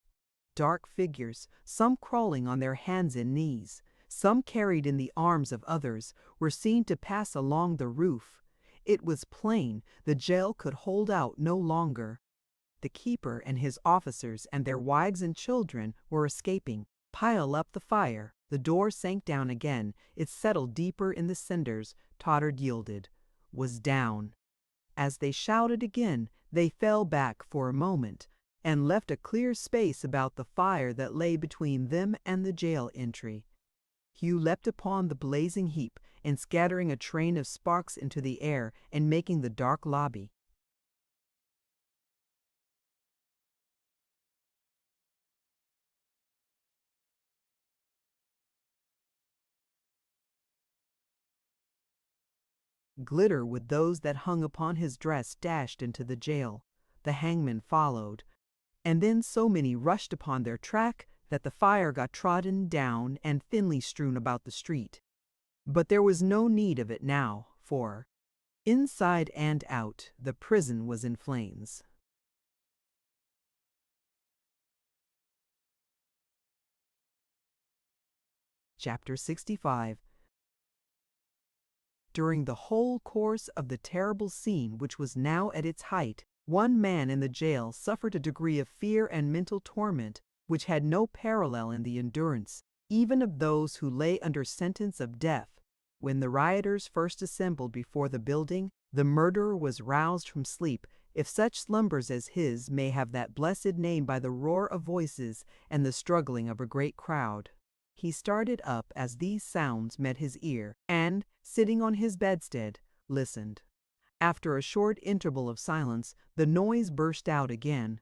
Dark figures, some crawling on their hands and knees, some carried in the arms of others, were seen to pass along the roof. It was plain the jail could hold out no longer. The keeper and his officers and their wives and children were escaping. Pile up the fire. The door sank down again. It settled deeper in the cinders, tottered, yielded, was down. As they shouted again, they fell back for a moment, and left a clear space about the fire that lay between them and the jail entry. Hugh leapt upon the blazing heap, and scattering a train of sparks into the air, and making the dark lobby. Glitter with those that hung upon his dress dashed into the jail. the hangman followed, and then so many rushed upon their track that the fire got trodden down and thinly strewn about the street. But there was no need of it now, for, inside and out, the prison was in flames. Chapter 65. During the whole course of the terrible scene which was now at its height, one man in the jail suffered a degree of fear and mental torment which had no parallel in the endurance, even of those who lay under sentence of death. When the rioters first assembled before the building, the murderer was roused from sleep, if such slumbers as his may have that blessed name, by the roar of voices and the struggling of a great crowd. He started up as these sounds met his ear, and, sitting on his bedstead, listened. After a short interval of silence, the noise burst out again.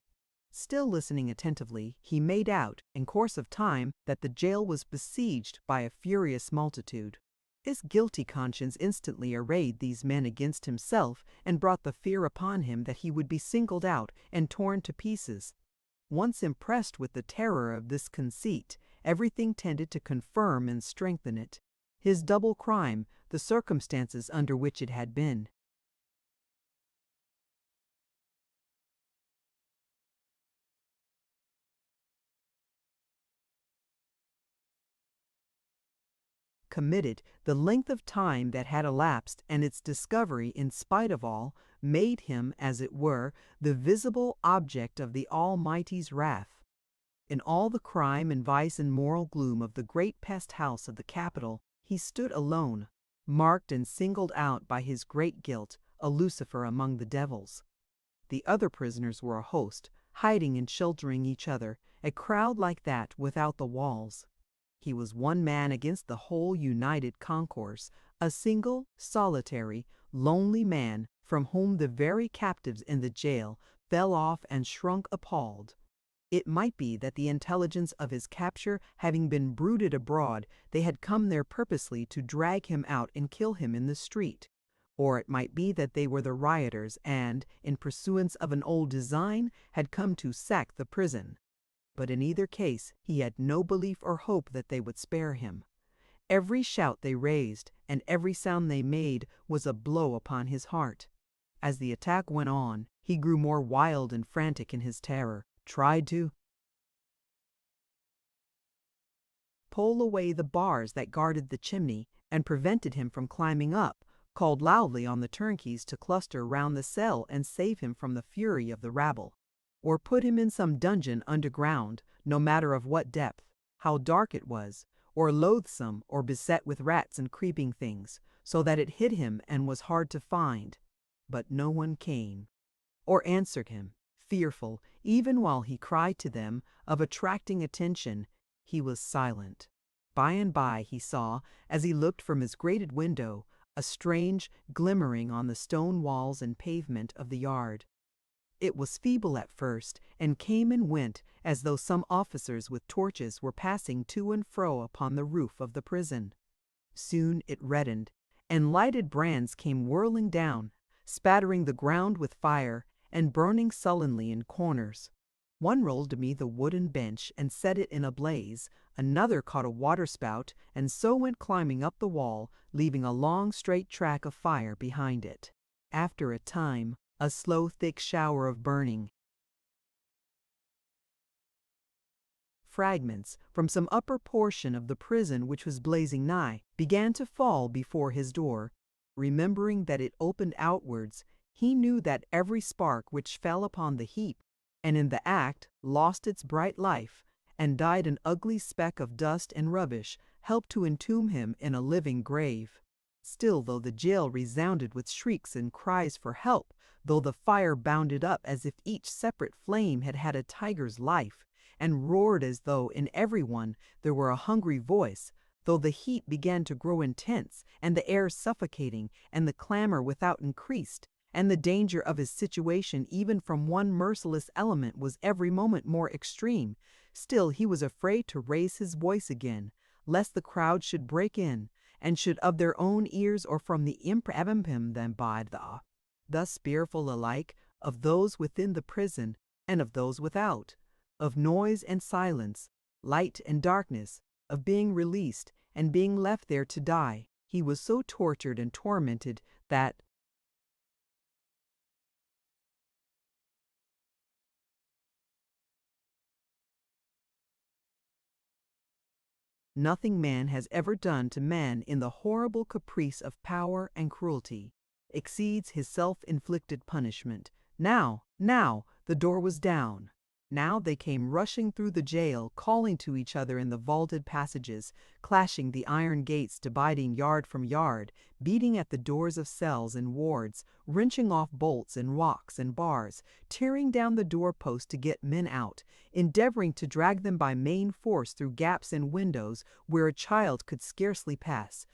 Still listening attentively, he made out, in course of time, that the jail was besieged by a furious multitude. His guilty conscience instantly arrayed these men against himself, and brought the fear upon him that he would be singled out and torn to pieces. Once impressed with the terror of this conceit, everything tended to confirm and strengthen it. His double crime, the circumstances under which it had been, committed, the length of time that had elapsed, and its discovery, in spite of all, made him, as it were, the visible object of the Almighty's wrath. In all the crime and vice and moral gloom of the great pest house of the capital, he stood alone, marked and singled out by his great guilt, a Lucifer among the devils. The other prisoners were a host, hiding and sheltering each other, a crowd like that without the walls. He was one man against the whole united concourse, a single, solitary, lonely man, from whom the very captives in the jail fell off and shrunk appalled. It might be that the intelligence of his capture having been bruited abroad, they had come there purposely to drag him out and kill him in the street. Or it might be that they were the rioters, and, in pursuance of an old design, had come to sack the prison. But in either case he had no belief or hope that they would spare him. Every shout they raised, and every sound they made, was a blow upon his heart. As the attack went on, he grew more wild and frantic in his terror, tried to pull away the bars that guarded the chimney, and prevented him from climbing up, called loudly on the turnkeys to cluster round the cell and save him from the fury of the rabble, or put him in some dungeon underground, no matter of what depth, how dark it was, or loathsome, or beset with rats and creeping things, so that it hid him and was hard to find. But no one came, or answered him. Fearful, even while he cried to them, of attracting attention, he was silent. By and by he saw, as he looked from his grated window, a strange glimmering on the stone walls and pavement of the yard. It was feeble at first, and came and went as though some officers with torches were passing to and fro upon the roof of the prison. Soon it reddened, and lighted brands came whirling down, spattering the ground with fire, and burning sullenly in corners. One rolled to me the wooden bench and set it in a blaze, another caught a waterspout, and so went climbing up the wall, leaving a long straight track of fire behind it. After a time, a slow thick shower of burning fragments from some upper portion of the prison which was blazing nigh began to fall before his door. Remembering that it opened outwards, he knew that every spark which fell upon the heap, and in the act lost its bright life, and died an ugly speck of dust and rubbish, helped to entomb him in a living grave. Still, though the jail resounded with shrieks and cries for help, though the fire bounded up as if each separate flame had had a tiger's life, and roared as though in every one there were a hungry voice, though the heat began to grow intense, and the air suffocating, and the clamor without increased, and the danger of his situation even from one merciless element was every moment more extreme, still he was afraid to raise his voice again, lest the crowd should break in, and should of their own ears or from the imp them by the. Thus fearful alike, of those within the prison and of those without, of noise and silence, light and darkness, of being released and being left there to die. He was so tortured and tormented that nothing man has ever done to man in the horrible caprice of power and cruelty exceeds his self-inflicted punishment. Now, the door was down. Now they came rushing through the jail, calling to each other in the vaulted passages, clashing the iron gates, dividing yard from yard, beating at the doors of cells and wards, wrenching off bolts and locks and bars, tearing down the doorposts to get men out, endeavoring to drag them by main force through gaps in windows where a child could scarcely pass,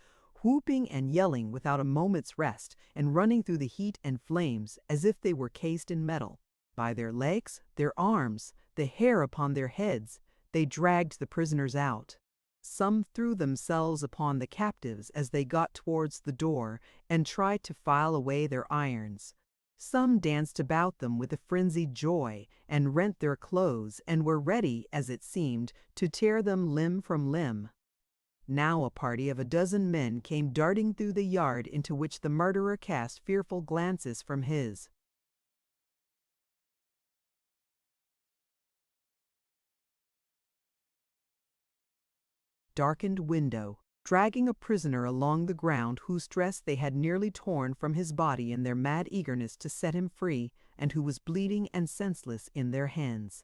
whooping and yelling without a moment's rest, and running through the heat and flames as if they were cased in metal. By their legs, their arms, the hair upon their heads, they dragged the prisoners out. Some threw themselves upon the captives as they got towards the door and tried to file away their irons. Some danced about them with a frenzied joy and rent their clothes and were ready, as it seemed, to tear them limb from limb. Now a party of a dozen men came darting through the yard into which the murderer cast fearful glances from his darkened window, dragging a prisoner along the ground whose dress they had nearly torn from his body in their mad eagerness to set him free, and who was bleeding and senseless in their hands.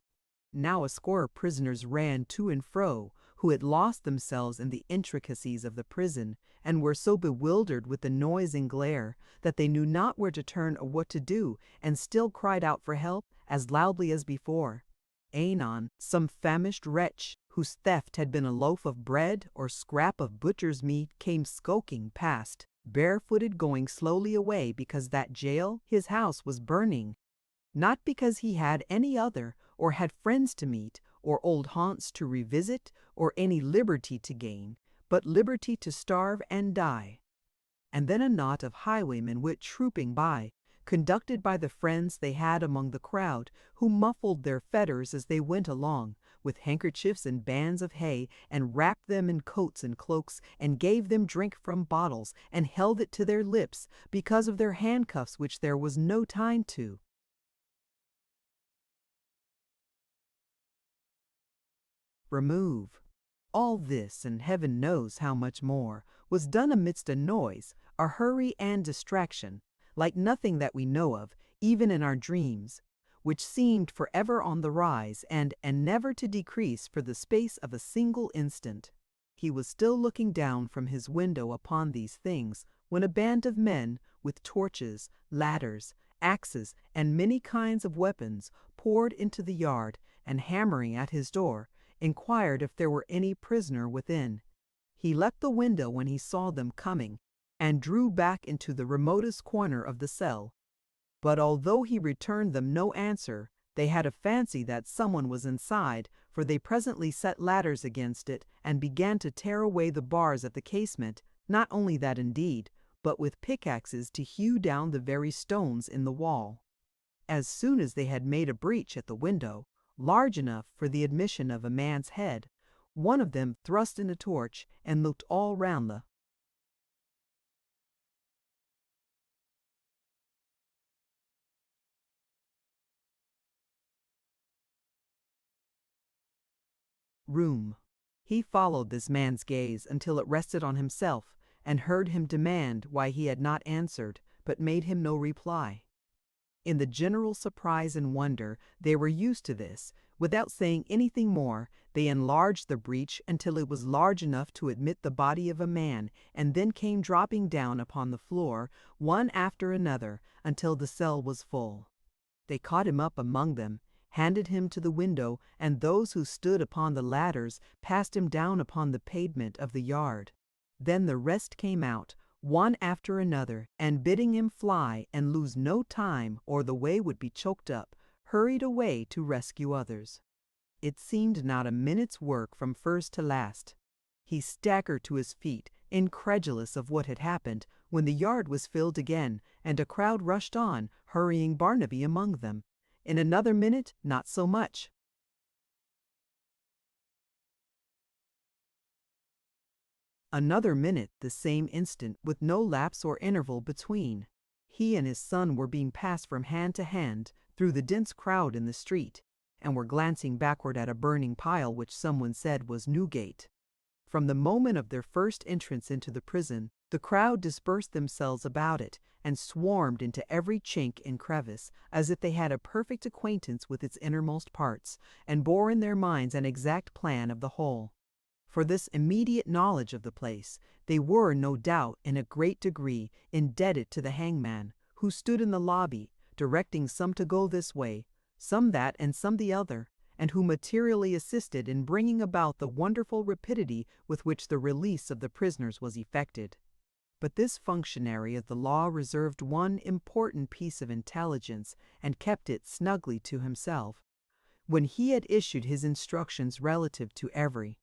Now a score of prisoners ran to and fro, who had lost themselves in the intricacies of the prison, and were so bewildered with the noise and glare that they knew not where to turn or what to do, and still cried out for help as loudly as before. Anon, some famished wretch, whose theft had been a loaf of bread or scrap of butcher's meat, came skulking past, barefooted, going slowly away because that jail, his house, was burning, not because he had any other, or had friends to meet, or old haunts to revisit, or any liberty to gain, but liberty to starve and die. And then a knot of highwaymen went trooping by, conducted by the friends they had among the crowd, who muffled their fetters as they went along, with handkerchiefs and bands of hay, and wrapped them in coats and cloaks, and gave them drink from bottles, and held it to their lips, because of their handcuffs which there was no time to remove. All this, and heaven knows how much more, was done amidst a noise, a hurry and distraction, like nothing that we know of, even in our dreams, which seemed forever on the rise, and never to decrease for the space of a single instant. He was still looking down from his window upon these things, when a band of men, with torches, ladders, axes, and many kinds of weapons, poured into the yard, and hammering at his door, inquired if there were any prisoner within. He left the window when he saw them coming, and drew back into the remotest corner of the cell. But although he returned them no answer, they had a fancy that someone was inside, for they presently set ladders against it, and began to tear away the bars at the casement, not only that indeed, but with pickaxes to hew down the very stones in the wall. As soon as they had made a breach at the window, large enough for the admission of a man's head, one of them thrust in a torch and looked all round the room. He followed this man's gaze until it rested on himself, and heard him demand why he had not answered, but made him no reply. In the general surprise and wonder, they were used to this. Without saying anything more, they enlarged the breach until it was large enough to admit the body of a man, and then came dropping down upon the floor, one after another, until the cell was full. They caught him up among them, handed him to the window, and those who stood upon the ladders passed him down upon the pavement of the yard. Then the rest came out, one after another, and bidding him fly and lose no time or the way would be choked up, hurried away to rescue others. It seemed not a minute's work from first to last. He staggered to his feet, incredulous of what had happened, when the yard was filled again, and a crowd rushed on, hurrying Barnaby among them. In another minute, not so much. Another minute, the same instant, with no lapse or interval between. He and his son were being passed from hand to hand through the dense crowd in the street, and were glancing backward at a burning pile which someone said was Newgate. From the moment of their first entrance into the prison, the crowd dispersed themselves about it, and swarmed into every chink and crevice, as if they had a perfect acquaintance with its innermost parts, and bore in their minds an exact plan of the whole. For this immediate knowledge of the place, they were, no doubt, in a great degree, indebted to the hangman, who stood in the lobby, directing some to go this way, some that, and some the other, and who materially assisted in bringing about the wonderful rapidity with which the release of the prisoners was effected. But this functionary of the law reserved one important piece of intelligence, and kept it snugly to himself. When he had issued his instructions relative to every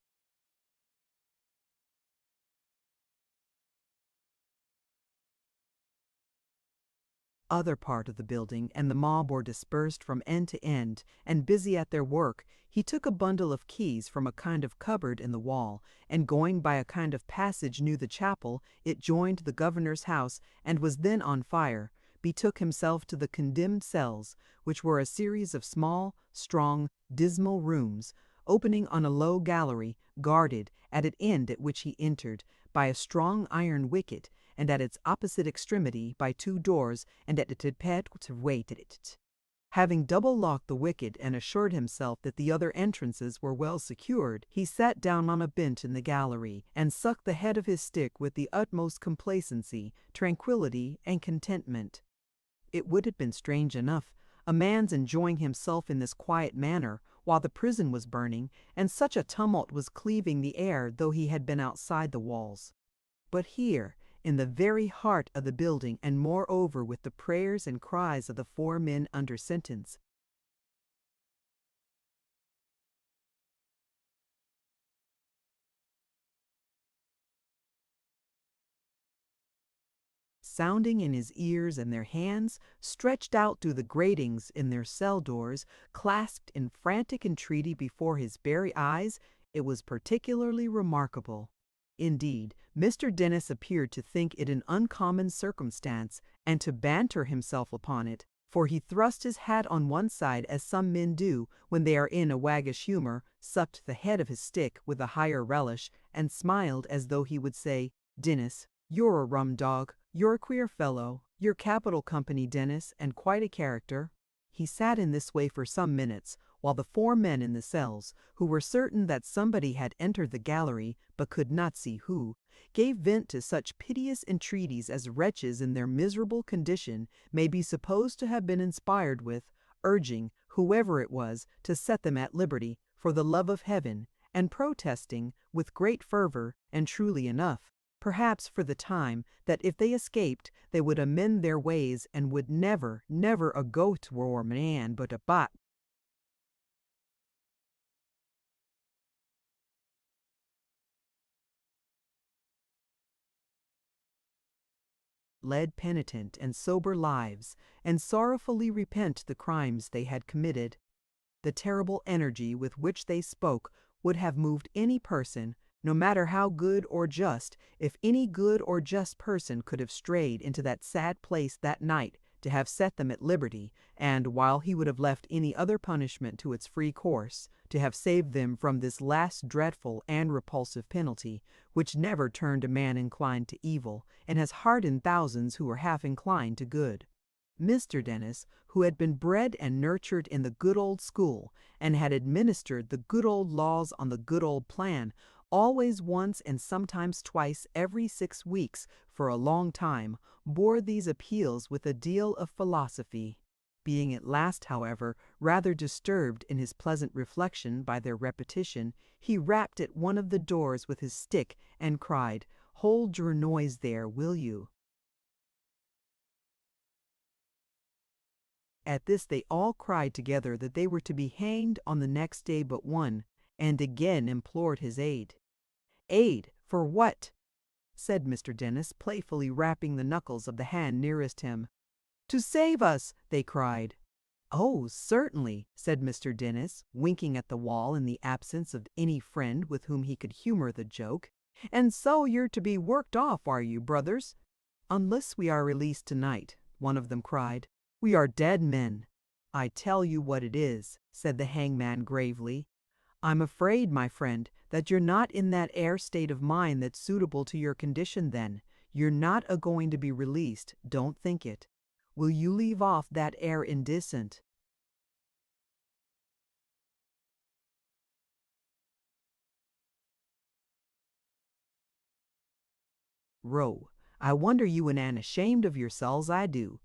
other part of the building, and the mob were dispersed from end to end, and busy at their work, he took a bundle of keys from a kind of cupboard in the wall, and going by a kind of passage near the chapel, it joined the governor's house, and was then on fire, betook himself to the condemned cells, which were a series of small, strong, dismal rooms, opening on a low gallery, guarded, at an end at which he entered, by a strong iron wicket, and at its opposite extremity by 2 doors, and at it had to wait at it. Having double-locked the wicket and assured himself that the other entrances were well secured, he sat down on a bench in the gallery, and sucked the head of his stick with the utmost complacency, tranquillity, and contentment. It would have been strange enough, a man's enjoying himself in this quiet manner, while the prison was burning, and such a tumult was cleaving the air, though he had been outside the walls. But here, in the very heart of the building, and moreover with the prayers and cries of the 4 men under sentence, sounding in his ears, and their hands, stretched out through the gratings in their cell doors, clasped in frantic entreaty before his very eyes, it was particularly remarkable. Indeed, Mr. Dennis appeared to think it an uncommon circumstance, and to banter himself upon it, for he thrust his hat on one side as some men do when they are in a waggish humor, sucked the head of his stick with a higher relish, and smiled as though he would say, "Dennis, you're a rum dog, you're a queer fellow, you're capital company, Dennis, and quite a character." He sat in this way for some minutes, while the 4 men in the cells, who were certain that somebody had entered the gallery, but could not see who, gave vent to such piteous entreaties as wretches in their miserable condition may be supposed to have been inspired with, urging, whoever it was, to set them at liberty, for the love of heaven, and protesting, with great fervor, and truly enough, perhaps for the time, that if they escaped, they would amend their ways, and would never, never a go to war man but a bot. Led penitent and sober lives, and sorrowfully repent the crimes they had committed. The terrible energy with which they spoke would have moved any person, no matter how good or just, if any good or just person could have strayed into that sad place that night, to have set them at liberty, and, while he would have left any other punishment to its free course, to have saved them from this last dreadful and repulsive penalty, which never turned a man inclined to evil, and has hardened thousands who were half inclined to good. Mr. Dennis, who had been bred and nurtured in the good old school, and had administered the good old laws on the good old plan, always once and sometimes twice every 6 weeks, for a long time, bore these appeals with a deal of philosophy. Being at last, however, rather disturbed in his pleasant reflection by their repetition, he rapped at one of the doors with his stick, and cried, "Hold your noise there, will you?" At this they all cried together that they were to be hanged on the next day but one, and again implored his aid. Aid! For what? said Mr. Dennis, playfully rapping the knuckles of the hand nearest him. To save us, they cried. Oh, certainly, said Mr. Dennis, winking at the wall in the absence of any friend with whom he could humor the joke. And so you're to be worked off, are you, brothers? Unless we are released tonight, one of them cried. We are dead men. I tell you what it is, said the hangman gravely. I'm afraid, my friend, that you're not in that air state of mind that's suitable to your condition then. You're not a-going to be released, don't think it. Will you leave off that air indecent? Row, I wonder you ain't ashamed of yourselves, I do.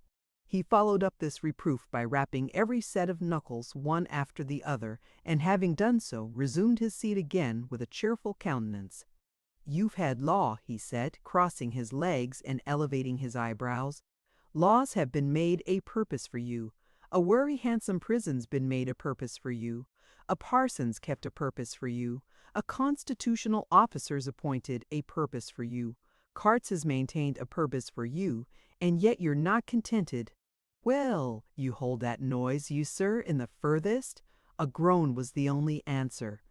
He followed up this reproof by rapping every set of knuckles one after the other, and having done so, resumed his seat again with a cheerful countenance. You've had law, he said, crossing his legs and elevating his eyebrows. Laws have been made a purpose for you. A wery handsome prison's been made a purpose for you. A parson's kept a purpose for you. A constitutional officer's appointed a purpose for you. Carts has maintained a purpose for you, and yet you're not contented. Well, you hold that noise, you sir, in the furthest? A groan was the only answer.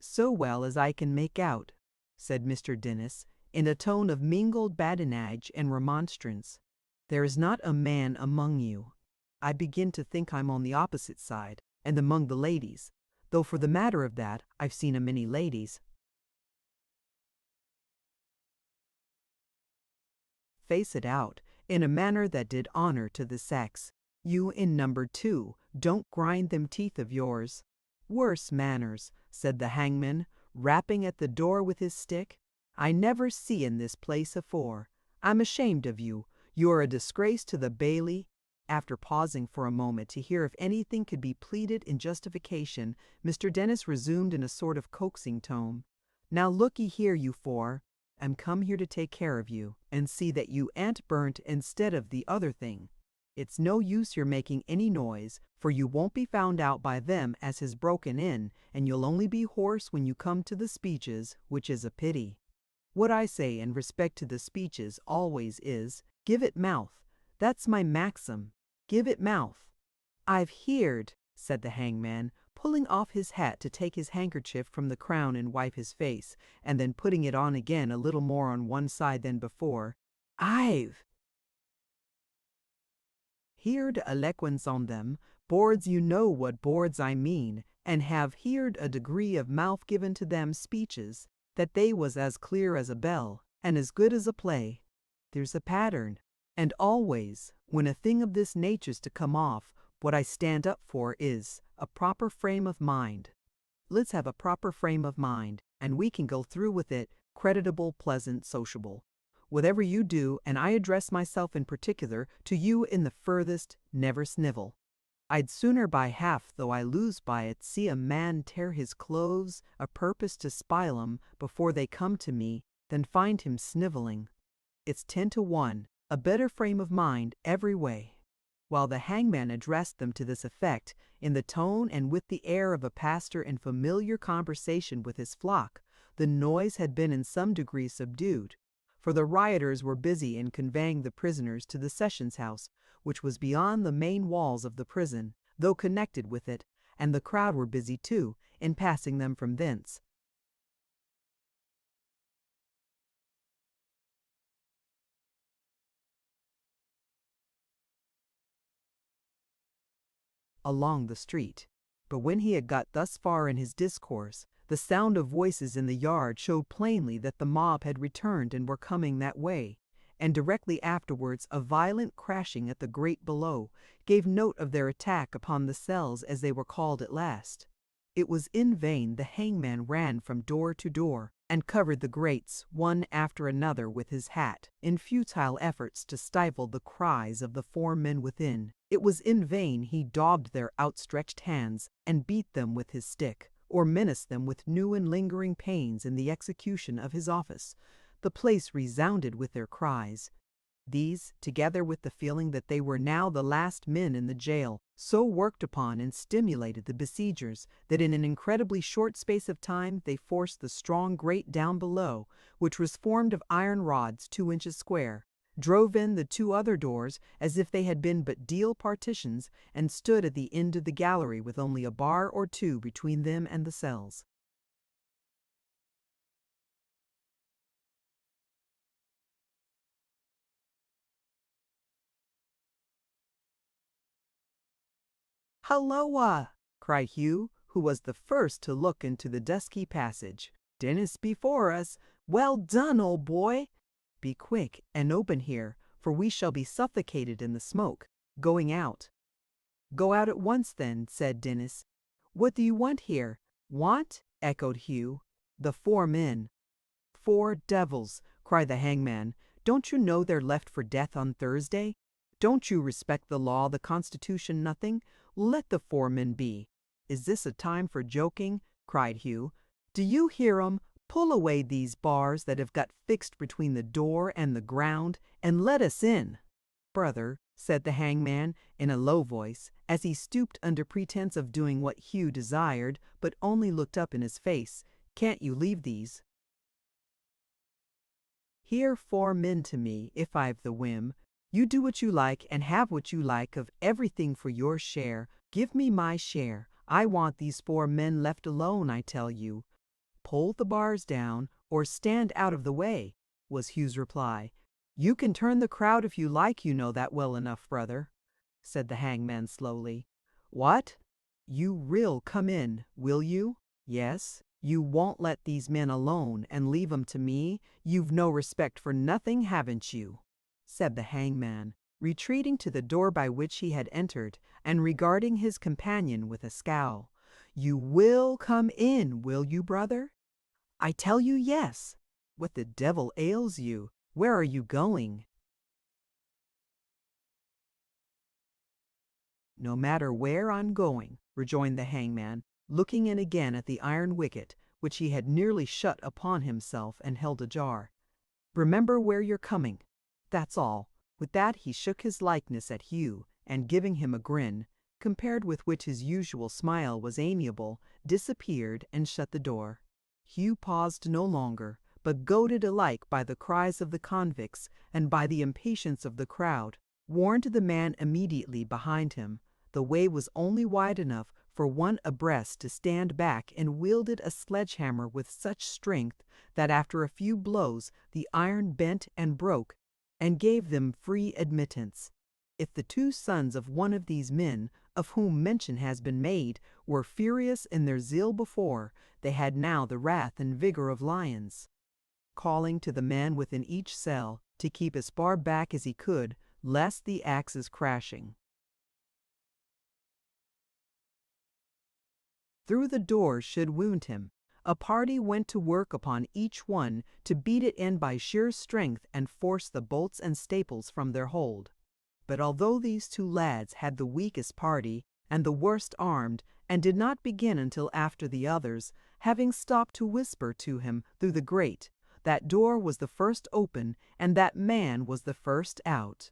So well as I can make out, said Mr. Dennis, in a tone of mingled badinage and remonstrance. There is not a man among you. I begin to think I'm on the opposite side, and among the ladies, though for the matter of that, I've seen a many ladies. Face it out, in a manner that did honor to the sex. You in number 2, don't grind them teeth of yours. Worse manners, said the hangman, rapping at the door with his stick. I never see in this place afore. I'm ashamed of you. You're a disgrace to the bailey. After pausing for a moment to hear if anything could be pleaded in justification, Mr. Dennis resumed in a sort of coaxing tone. Now look ye here, you four. I'm come here to take care of you, and see that you ain't burnt instead of the other thing. It's no use your making any noise, for you won't be found out by them as has broken in, and you'll only be hoarse when you come to the speeches, which is a pity. What I say in respect to the speeches always is, give it mouth. That's my maxim. Give it mouth. I've heerd, said the hangman, pulling off his hat to take his handkerchief from the crown and wipe his face, and then putting it on again a little more on one side than before. I've heerd eloquence on them, boards you know what boards I mean, and have heerd a degree of mouth given to them speeches, that they was as clear as a bell, and as good as a play. There's a pattern, and always, when a thing of this nature's to come off, what I stand up for is a proper frame of mind. Let's have a proper frame of mind, and we can go through with it, creditable, pleasant, sociable. Whatever you do, and I address myself in particular to you in the furthest, never snivel. I'd sooner by half, though I lose by it, see a man tear his clothes, a purpose to spile 'em before they come to me, than find him sniveling. It's 10 to 1, a better frame of mind every way. While the hangman addressed them to this effect, in the tone and with the air of a pastor in familiar conversation with his flock, the noise had been in some degree subdued, for the rioters were busy in conveying the prisoners to the sessions house, which was beyond the main walls of the prison, though connected with it, and the crowd were busy too in passing them from thence. Along the street. But when he had got thus far in his discourse, the sound of voices in the yard showed plainly that the mob had returned and were coming that way, and directly afterwards a violent crashing at the grate below gave note of their attack upon the cells as they were called at last. It was in vain the hangman ran from door to door, and covered the grates one after another with his hat, in futile efforts to stifle the cries of the 4 men within. It was in vain he dogged their outstretched hands, and beat them with his stick, or menaced them with new and lingering pains in the execution of his office. The place resounded with their cries. These, together with the feeling that they were now the last men in the jail, so worked upon and stimulated the besiegers that in an incredibly short space of time they forced the strong grate down below, which was formed of iron rods 2 inches square, drove in the 2 other doors as if they had been but deal partitions, and stood at the end of the gallery with only a bar or two between them and the cells. "Halloa!" cried Hugh, who was the first to look into the dusky passage. "Dennis before us! Well done, old boy! Be quick and open here, for we shall be suffocated in the smoke. Going out." "Go out at once, then," said Dennis. "What do you want here?" "Want?" echoed Hugh. "The 4 men." "Four devils!" cried the hangman. "Don't you know they're left for death on Thursday? Don't you respect the law, the Constitution, nothing? Let the 4 men be." "Is this a time for joking?" cried Hugh. "Do you hear 'em? Pull away these bars that have got fixed between the door and the ground, and let us in." "Brother," said the hangman in a low voice, as he stooped under pretense of doing what Hugh desired, but only looked up in his face, "can't you leave these? Here 4 men to me, if I've the whim. You do what you like and have what you like of everything for your share. Give me my share. I want these 4 men left alone, I tell you." "Pull the bars down, or stand out of the way," was Hugh's reply. "You can turn the crowd if you like, you know that well enough, brother," said the hangman slowly. "What? You will come in, will you? Yes? You won't let these men alone and leave 'em to me? You've no respect for nothing, haven't you?" said the hangman, retreating to the door by which he had entered, and regarding his companion with a scowl. "You will come in, will you, brother?" "I tell you yes." "What the devil ails you? Where are you going?" "No matter where I'm going," rejoined the hangman, looking in again at the iron wicket, which he had nearly shut upon himself and held ajar. "Remember where you're coming. That's all." With that he shook his likeness at Hugh, and giving him a grin, compared with which his usual smile was amiable, disappeared and shut the door. Hugh paused no longer, but goaded alike by the cries of the convicts and by the impatience of the crowd, warned the man immediately behind him. The way was only wide enough for one abreast to stand back, and wielded a sledgehammer with such strength that after a few blows the iron bent and broke, and gave them free admittance. If the 2 sons of one of these men, of whom mention has been made, were furious in their zeal before, they had now the wrath and vigor of lions. Calling to the man within each cell to keep as far back as he could, lest the axes crashing through the doors should wound him, a party went to work upon each one to beat it in by sheer strength and force the bolts and staples from their hold. But although these 2 lads had the weakest party and the worst armed, and did not begin until after the others, having stopped to whisper to him through the grate, that door was the first open and that man was the first out.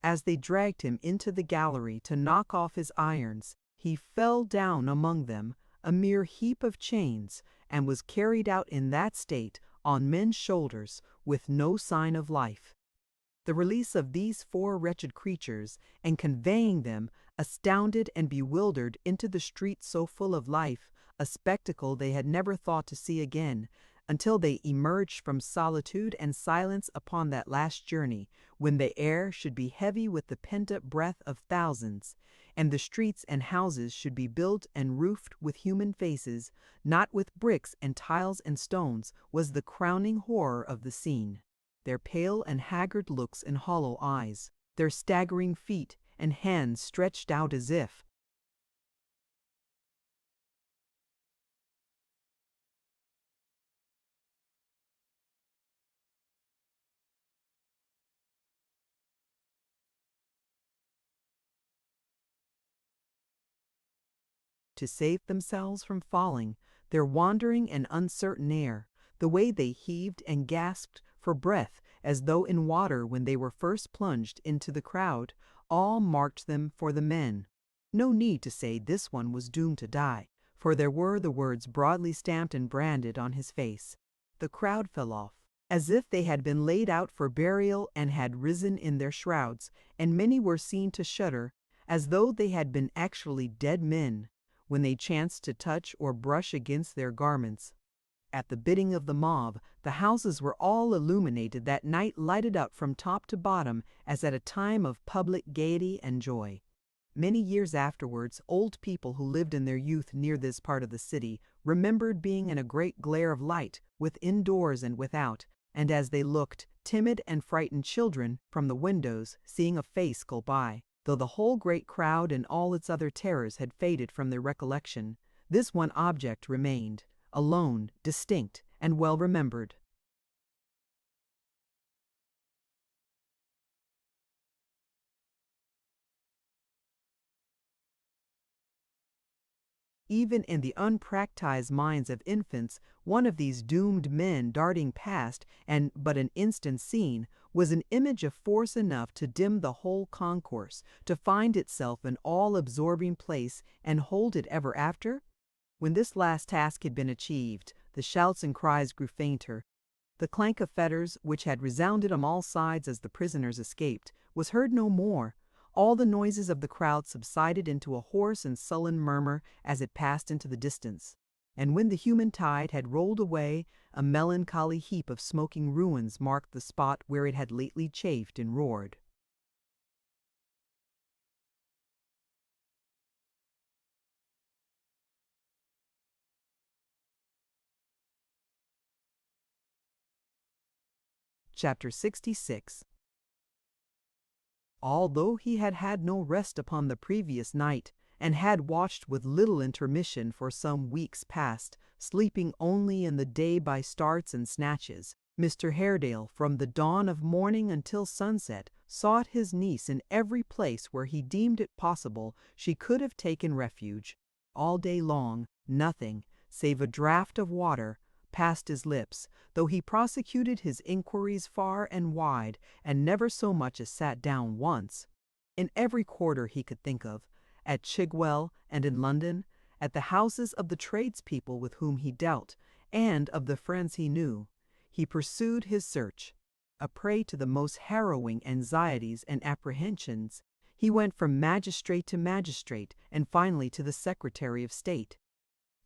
As they dragged him into the gallery to knock off his irons, he fell down among them, a mere heap of chains, and was carried out in that state on men's shoulders with no sign of life. The release of these 4 wretched creatures, and conveying them, astounded and bewildered, into the street so full of life, a spectacle they had never thought to see again, until they emerged from solitude and silence upon that last journey, when the air should be heavy with the pent-up breath of thousands, and the streets and houses should be built and roofed with human faces, not with bricks and tiles and stones, was the crowning horror of the scene. Their pale and haggard looks and hollow eyes, their staggering feet and hands stretched out as if to save themselves from falling, their wandering and uncertain air, the way they heaved and gasped for breath, as though in water when they were first plunged into the crowd, all marked them for the men. No need to say this one was doomed to die, for there were the words broadly stamped and branded on his face. The crowd fell off, as if they had been laid out for burial and had risen in their shrouds, and many were seen to shudder, as though they had been actually dead men, when they chanced to touch or brush against their garments. At the bidding of the mob, the houses were all illuminated that night, lighted up from top to bottom as at a time of public gaiety and joy. Many years afterwards, old people who lived in their youth near this part of the city remembered being in a great glare of light, within doors and without, and as they looked, timid and frightened children, from the windows, seeing a face go by, though the whole great crowd and all its other terrors had faded from their recollection, this one object remained, alone, distinct, and well remembered. Even in the unpractised minds of infants, one of these doomed men darting past, and but an instant seen, was an image of force enough to dim the whole concourse, to find itself an all-absorbing place, and hold it ever after? When this last task had been achieved, the shouts and cries grew fainter. The clank of fetters, which had resounded on all sides as the prisoners escaped, was heard no more. All the noises of the crowd subsided into a hoarse and sullen murmur as it passed into the distance. And when the human tide had rolled away, a melancholy heap of smoking ruins marked the spot where it had lately chafed and roared. Chapter 66. Although he had had no rest upon the previous night, and had watched with little intermission for some weeks past, sleeping only in the day by starts and snatches, Mr. Haredale, from the dawn of morning until sunset, sought his niece in every place where he deemed it possible she could have taken refuge. All day long, nothing, save a draught of water, passed his lips, though he prosecuted his inquiries far and wide, and never so much as sat down once. In every quarter he could think of, at Chigwell and in London, at the houses of the tradespeople with whom he dealt, and of the friends he knew, he pursued his search. A prey to the most harrowing anxieties and apprehensions, he went from magistrate to magistrate, and finally to the Secretary of State.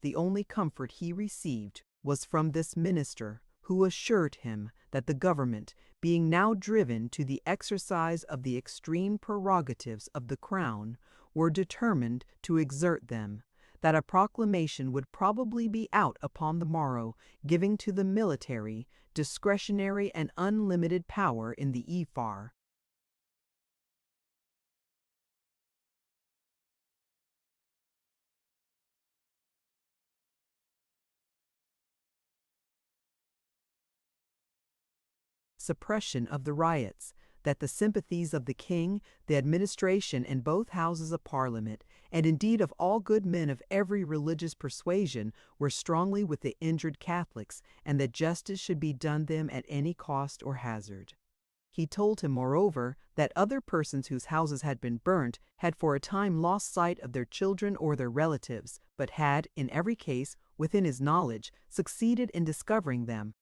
The only comfort he received was from this minister, who assured him that the government, being now driven to the exercise of the extreme prerogatives of the crown, were determined to exert them, that a proclamation would probably be out upon the morrow, giving to the military discretionary and unlimited power in the ephar. Suppression of the riots, that the sympathies of the king, the administration, and both houses of Parliament, and indeed of all good men of every religious persuasion, were strongly with the injured Catholics, and that justice should be done them at any cost or hazard. He told him, moreover, that other persons whose houses had been burnt had for a time lost sight of their children or their relatives, but had, in every case, within his knowledge, succeeded in discovering them,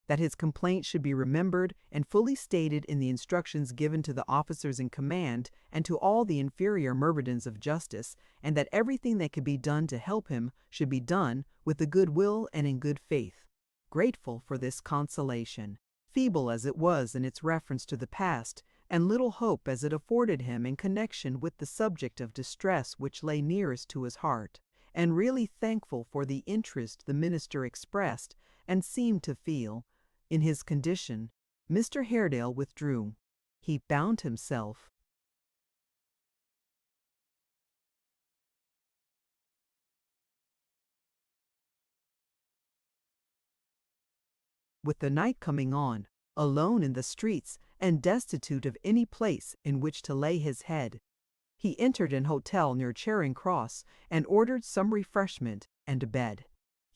that his complaint should be remembered and fully stated in the instructions given to the officers in command and to all the inferior myrmidons of justice, and that everything that could be done to help him should be done with the good will and in good faith. Grateful for this consolation, feeble as it was in its reference to the past, and little hope as it afforded him in connection with the subject of distress which lay nearest to his heart, and really thankful for the interest the minister expressed and seemed to feel in his condition, Mr. Haredale withdrew. He bound himself with the night coming on, alone in the streets, and destitute of any place in which to lay his head. He entered an hotel near Charing Cross, and ordered some refreshment and a bed.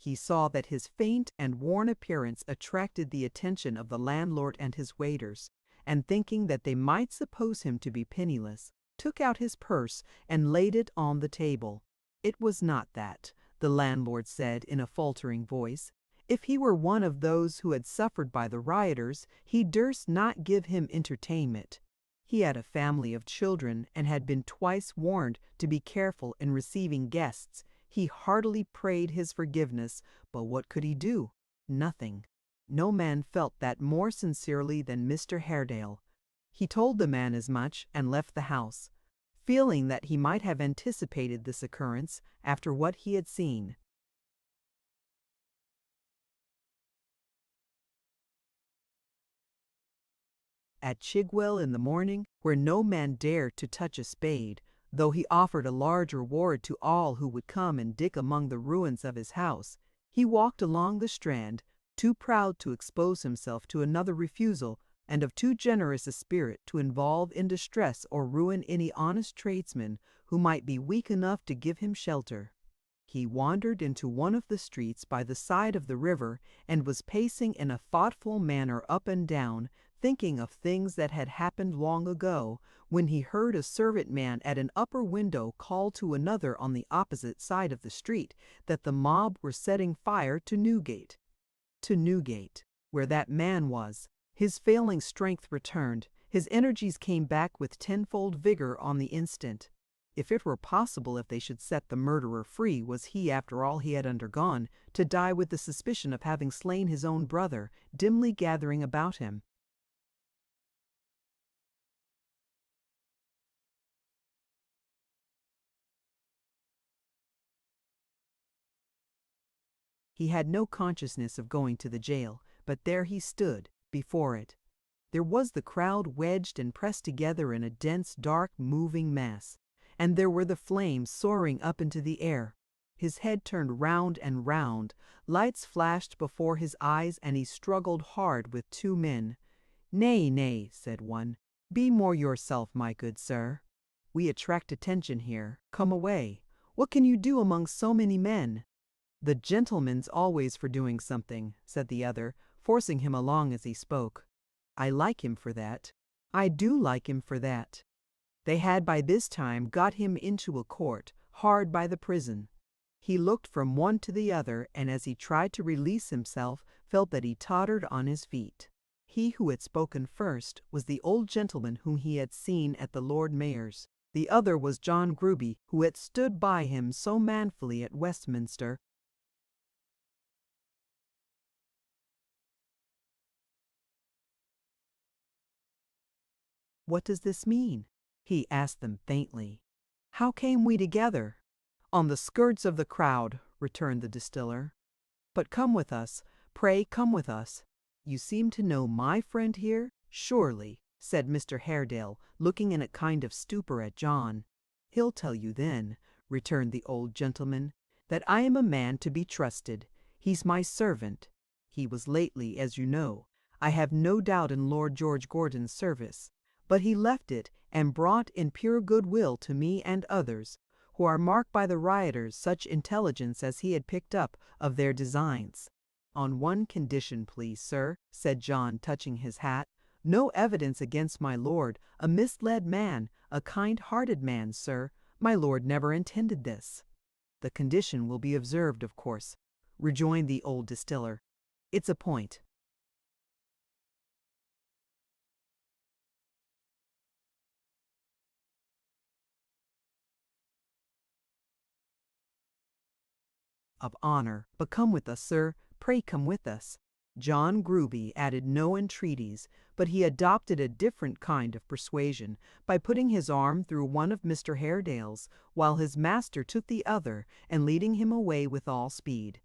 He saw that his faint and worn appearance attracted the attention of the landlord and his waiters, and thinking that they might suppose him to be penniless, took out his purse and laid it on the table. It was not that, the landlord said in a faltering voice. If he were one of those who had suffered by the rioters, he durst not give him entertainment. He had a family of children and had been twice warned to be careful in receiving guests. He heartily prayed his forgiveness, but what could he do? Nothing. No man felt that more sincerely than Mr. Haredale. He told the man as much and left the house, feeling that he might have anticipated this occurrence after what he had seen. At Chigwell in the morning, where no man dared to touch a spade, though he offered a large reward to all who would come and dig among the ruins of his house, he walked along the Strand, too proud to expose himself to another refusal, and of too generous a spirit to involve in distress or ruin any honest tradesman who might be weak enough to give him shelter. He wandered into one of the streets by the side of the river, and was pacing in a thoughtful manner up and down, thinking of things that had happened long ago, when he heard a servant man at an upper window call to another on the opposite side of the street that the mob were setting fire to Newgate. To Newgate, where that man was. His failing strength returned, his energies came back with tenfold vigor on the instant. If it were possible if they should set the murderer free, was he, after all he had undergone, to die with the suspicion of having slain his own brother, dimly gathering about him? He had no consciousness of going to the jail, but there he stood, before it. There was the crowd wedged and pressed together in a dense, dark, moving mass, and there were the flames soaring up into the air. His head turned round and round, lights flashed before his eyes, and he struggled hard with two men. "Nay, nay," said one, "be more yourself, my good sir. We attract attention here. Come away. What can you do among so many men?" "The gentleman's always for doing something," said the other, forcing him along as he spoke. "I like him for that. I do like him for that." They had by this time got him into a court, hard by the prison. He looked from one to the other, and as he tried to release himself, felt that he tottered on his feet. He who had spoken first was the old gentleman whom he had seen at the Lord Mayor's. The other was John Gruby, who had stood by him so manfully at Westminster. "What does this mean?" he asked them faintly. "How came we together?" "On the skirts of the crowd," returned the distiller. "But come with us. Pray come with us." "You seem to know my friend here, surely," said Mr. Haredale, looking in a kind of stupor at John. "He'll tell you then," returned the old gentleman, "that I am a man to be trusted. He's my servant. He was lately, as you know, I have no doubt, in Lord George Gordon's service, but he left it and brought in pure goodwill to me and others, who are marked by the rioters, such intelligence as he had picked up of their designs." "On one condition, please, sir," said John, touching his hat. "No evidence against my lord, a misled man, a kind-hearted man, sir. My lord never intended this." "The condition will be observed, of course," rejoined the old distiller. "It's a point." "Of honor. But come with us, sir. Pray come with us." John Gruby added no entreaties, but he adopted a different kind of persuasion by putting his arm through one of Mr. Haredale's, while his master took the other, and leading him away with all speed.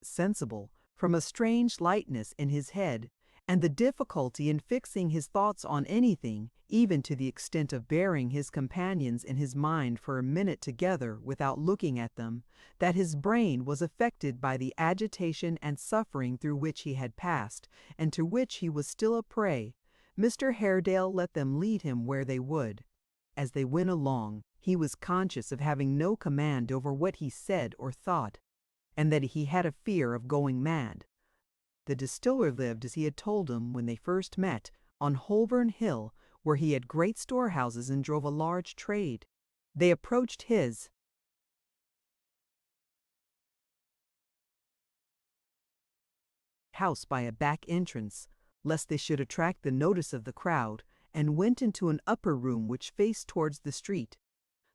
Sensible, from a strange lightness in his head, and the difficulty in fixing his thoughts on anything, even to the extent of bearing his companions in his mind for a minute together without looking at them, that his brain was affected by the agitation and suffering through which he had passed, and to which he was still a prey, Mr. Haredale let them lead him where they would. As they went along, he was conscious of having no command over what he said or thought. and that he had a fear of going mad. The distiller lived as he had told him when they first met, on Holborn Hill, where he had great storehouses and drove a large trade. They approached his house by a back entrance, lest they should attract the notice of the crowd, and went into an upper room which faced towards the street.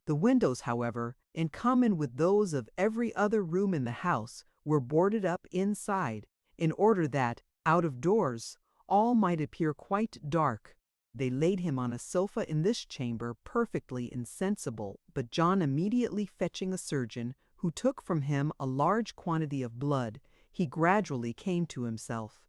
The windows, however, in common with those of every other room in the house, were boarded up inside, in order that, out of doors, all might appear quite dark. They laid him on a sofa in this chamber, perfectly insensible, but John immediately fetching a surgeon, who took from him a large quantity of blood, he gradually came to himself.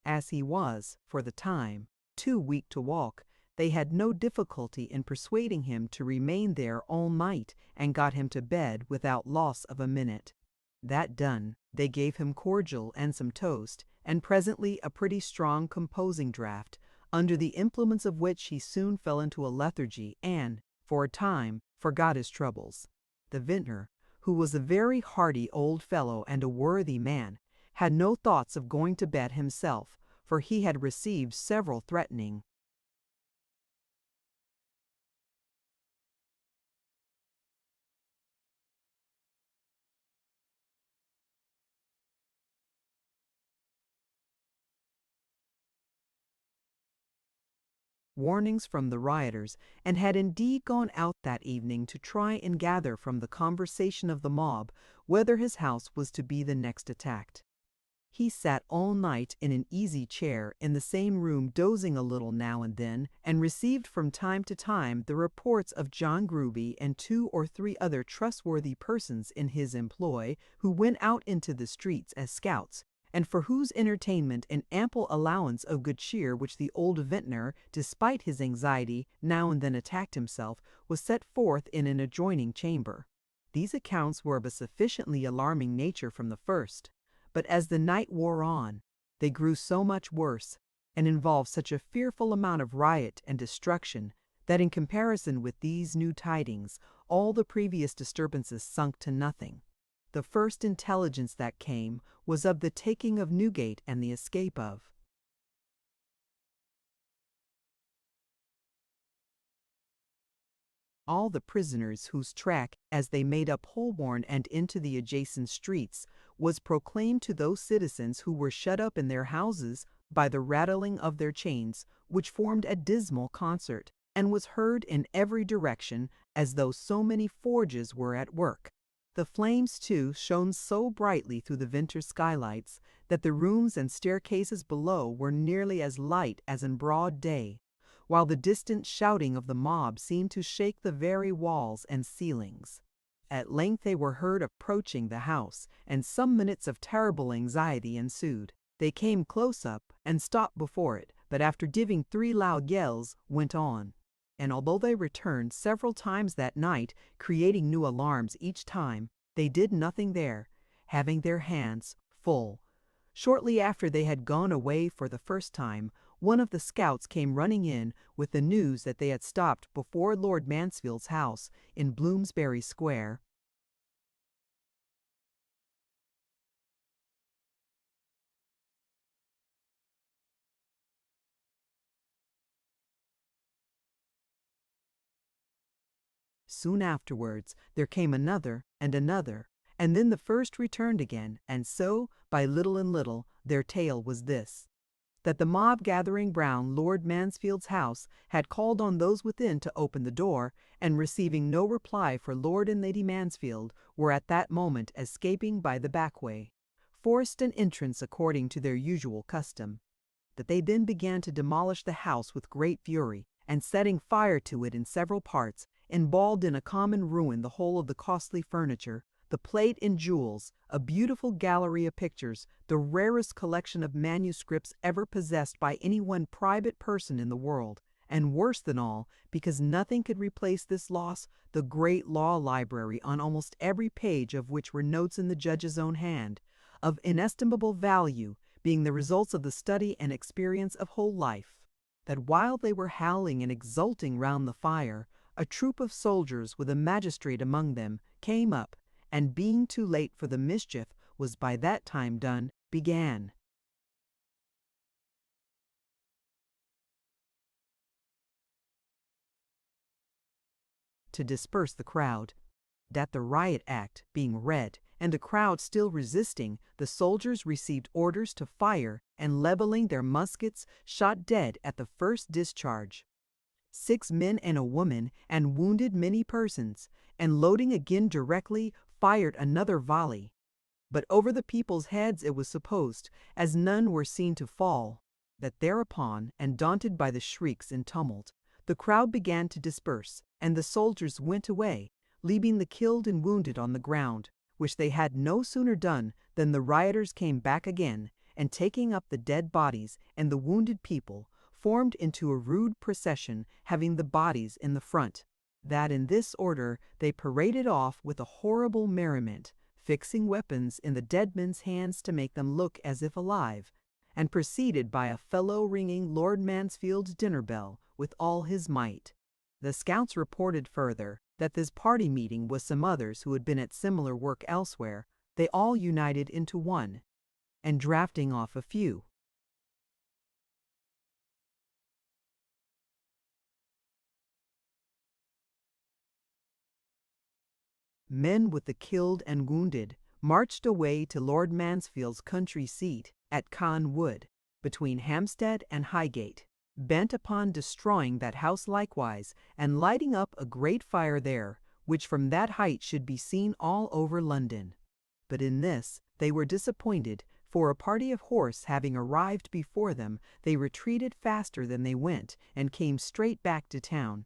As he was, for the time, too weak to walk, they had no difficulty in persuading him to remain there all night, and got him to bed without loss of a minute. That done, they gave him cordial and some toast, and presently a pretty strong composing draught, under the implements of which he soon fell into a lethargy, and, for a time, forgot his troubles. The vintner, who was a very hearty old fellow and a worthy man, had no thoughts of going to bed himself, for he had received several threatening warnings from the rioters, and had indeed gone out that evening to try and gather from the conversation of the mob whether his house was to be the next attacked. He sat all night in an easy chair in the same room, dozing a little now and then, and received from time to time the reports of John Gruby and 2 or 3 other trustworthy persons in his employ, who went out into the streets as scouts, and for whose entertainment an ample allowance of good cheer which the old vintner, despite his anxiety, now and then attacked himself, was set forth in an adjoining chamber. These accounts were of a sufficiently alarming nature from the first, but as the night wore on, they grew so much worse, and involved such a fearful amount of riot and destruction, that in comparison with these new tidings, all the previous disturbances sunk to nothing. The first intelligence that came was of the taking of Newgate and the escape of all the prisoners, whose track, as they made up Holborn and into the adjacent streets, was proclaimed to those citizens who were shut up in their houses by the rattling of their chains, which formed a dismal concert, and was heard in every direction, as though so many forges were at work. The flames, too, shone so brightly through the winter skylights that the rooms and staircases below were nearly as light as in broad day, while the distant shouting of the mob seemed to shake the very walls and ceilings. At length they were heard approaching the house, and some minutes of terrible anxiety ensued. They came close up and stopped before it, but after giving 3 loud yells, went on. And although they returned several times that night, creating new alarms each time, they did nothing there, having their hands full. Shortly after they had gone away for the first time, one of the scouts came running in with the news that they had stopped before Lord Mansfield's house in Bloomsbury Square. Soon afterwards there came another, and then the first returned again, and so, by little and little, their tale was this: that the mob gathering round Lord Mansfield's house had called on those within to open the door, and receiving no reply for Lord and Lady Mansfield, were at that moment escaping by the back way, forced an entrance according to their usual custom. That they then began to demolish the house with great fury, and setting fire to it in several parts, involved in a common ruin the whole of the costly furniture, the plate and jewels, a beautiful gallery of pictures, the rarest collection of manuscripts ever possessed by any one private person in the world, and worse than all, because nothing could replace this loss, the great law library, on almost every page of which were notes in the judge's own hand, of inestimable value, being the results of the study and experience of whole life. That while they were howling and exulting round the fire, a troop of soldiers, with a magistrate among them, came up, and being too late for the mischief, was by that time done, began. To disperse the crowd. That the riot act being read, and the crowd still resisting, the soldiers received orders to fire, and leveling their muskets, shot dead at the first discharge 6 men and a woman, and wounded many persons, and loading again directly, fired another volley. But over the people's heads it was supposed, as none were seen to fall, that thereupon, and daunted by the shrieks and tumult, the crowd began to disperse, and the soldiers went away, leaving the killed and wounded on the ground, which they had no sooner done than the rioters came back again, and taking up the dead bodies and the wounded people, formed into a rude procession, having the bodies in the front. That in this order they paraded off with a horrible merriment, fixing weapons in the dead men's hands to make them look as if alive, and preceded by a fellow ringing Lord Mansfield's dinner bell with all his might. The scouts reported further that this party meeting with some others who had been at similar work elsewhere, they all united into one, and drafting off a few. Men with the killed and wounded marched away to Lord Mansfield's country seat at Caen Wood, between Hampstead and Highgate, bent upon destroying that house likewise, and lighting up a great fire there, which from that height should be seen all over London. But in this they were disappointed, for a party of horse having arrived before them, they retreated faster than they went, and came straight back to town.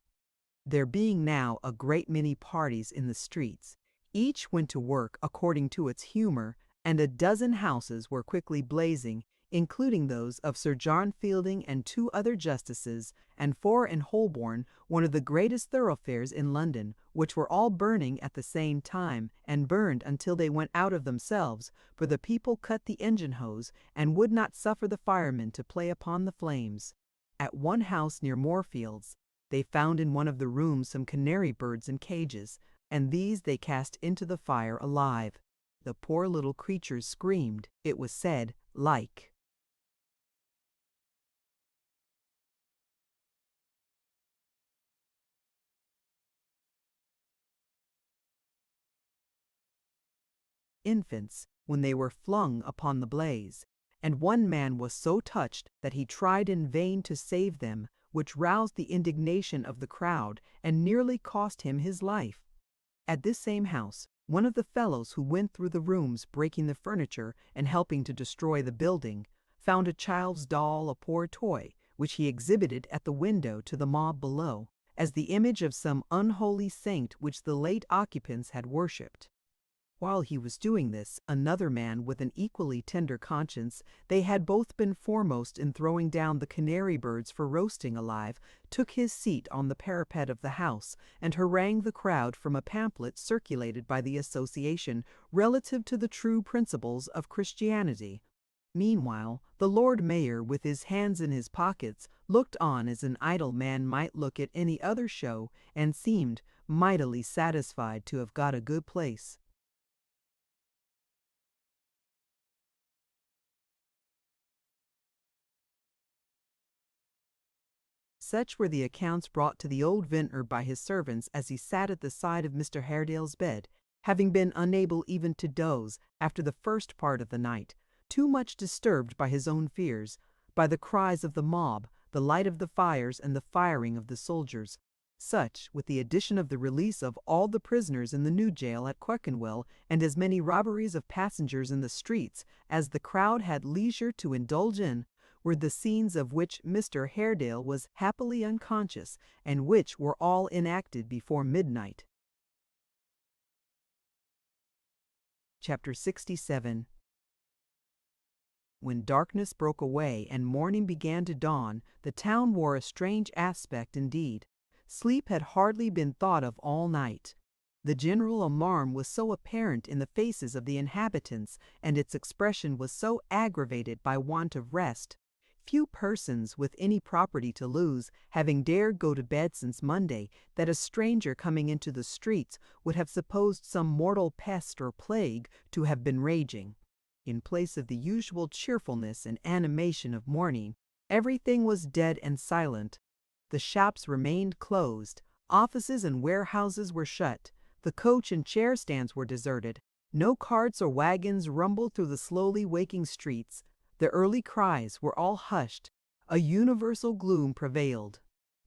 There being now a great many parties in the streets, each went to work according to its humor, and a dozen houses were quickly blazing, including those of Sir John Fielding and 2 other justices, and 4 in Holborn, one of the greatest thoroughfares in London, which were all burning at the same time, and burned until they went out of themselves, for the people cut the engine hose, and would not suffer the firemen to play upon the flames. At one house near Moorfields, they found in one of the rooms some canary birds in cages, and these they cast into the fire alive. The poor little creatures screamed, it was said, like infants when they were flung upon the blaze, and one man was so touched that he tried in vain to save them, which roused the indignation of the crowd and nearly cost him his life. At this same house, one of the fellows who went through the rooms breaking the furniture and helping to destroy the building, found a child's doll, a poor toy, which he exhibited at the window to the mob below, as the image of some unholy saint which the late occupants had worshipped. While he was doing this, another man with an equally tender conscience, they had both been foremost in throwing down the canary birds for roasting alive, took his seat on the parapet of the house, and harangued the crowd from a pamphlet circulated by the association relative to the true principles of Christianity. Meanwhile, the Lord Mayor, with his hands in his pockets, looked on as an idle man might look at any other show, and seemed mightily satisfied to have got a good place. Such were the accounts brought to the old vintner by his servants as he sat at the side of Mr. Haredale's bed, having been unable even to doze after the first part of the night, too much disturbed by his own fears, by the cries of the mob, the light of the fires, and the firing of the soldiers. Such, with the addition of the release of all the prisoners in the new jail at Clerkenwell, and as many robberies of passengers in the streets as the crowd had leisure to indulge in, were the scenes of which Mr. Haredale was happily unconscious, and which were all enacted before midnight. Chapter 67. When darkness broke away and morning began to dawn, the town wore a strange aspect indeed. Sleep had hardly been thought of all night. The general alarm was so apparent in the faces of the inhabitants, and its expression was so aggravated by want of rest, few persons with any property to lose having dared go to bed since Monday, that a stranger coming into the streets would have supposed some mortal pest or plague to have been raging. In place of the usual cheerfulness and animation of morning, everything was dead and silent. The shops remained closed, offices and warehouses were shut, the coach and chair stands were deserted, no carts or wagons rumbled through the slowly waking streets, the early cries were all hushed, a universal gloom prevailed.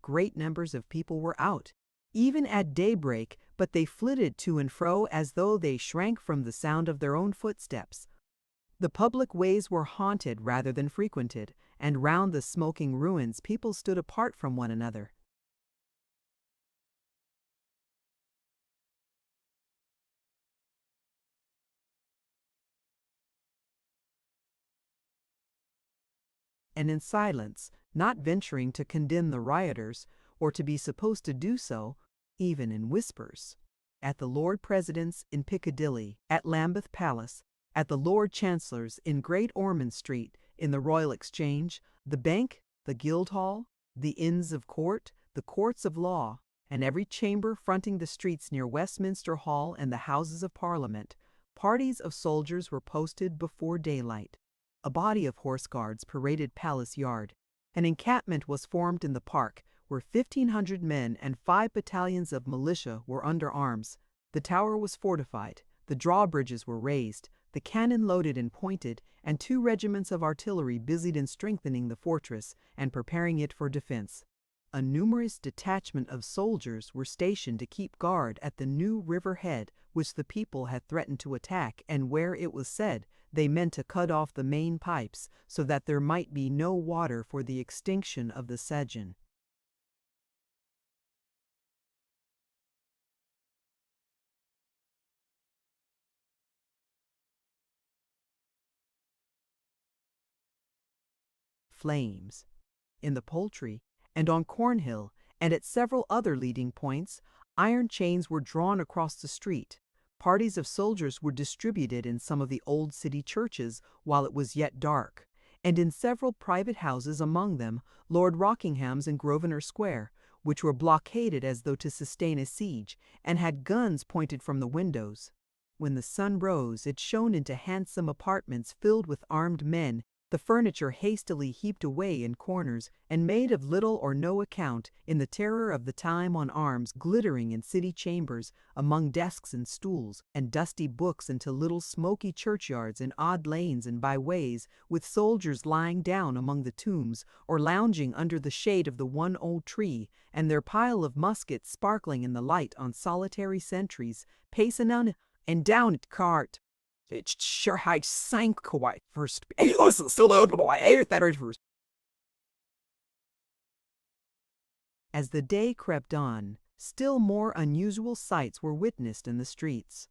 Great numbers of people were out, even at daybreak, but they flitted to and fro as though they shrank from the sound of their own footsteps. The public ways were haunted rather than frequented, and round the smoking ruins people stood apart from one another. And in silence, not venturing to condemn the rioters, or to be supposed to do so, even in whispers. At the Lord President's in Piccadilly, at Lambeth Palace, at the Lord Chancellor's in Great Ormond Street, in the Royal Exchange, the Bank, the Guildhall, the Inns of Court, the Courts of Law, and every chamber fronting the streets near Westminster Hall and the Houses of Parliament, parties of soldiers were posted before daylight. A body of horse guards paraded Palace Yard. An encampment was formed in the park, where 1,500 men and 5 battalions of militia were under arms. The tower was fortified, the drawbridges were raised, the cannon loaded and pointed, and 2 regiments of artillery busied in strengthening the fortress and preparing it for defense. A numerous detachment of soldiers were stationed to keep guard at the new river head which the people had threatened to attack, and where, it was said, they meant to cut off the main pipes so that there might be no water for the extinction of the Sagen. Flames. In the Poultry, and on Cornhill, and at several other leading points, iron chains were drawn across the street. Parties of soldiers were distributed in some of the old city churches while it was yet dark, and in several private houses, among them Lord Rockingham's in Grosvenor Square, which were blockaded as though to sustain a siege, and had guns pointed from the windows. When the sun rose, it shone into handsome apartments filled with armed men, the furniture hastily heaped away in corners and made of little or no account, in the terror of the time, on arms glittering in city chambers, among desks and stools, and dusty books into little smoky churchyards in odd lanes and byways, with soldiers lying down among the tombs, or lounging under the shade of the one old tree, and their pile of muskets sparkling in the light on solitary sentries, pacing on and down at cart. It sure had sank quite first. As the day crept on, still more unusual sights were witnessed in the streets.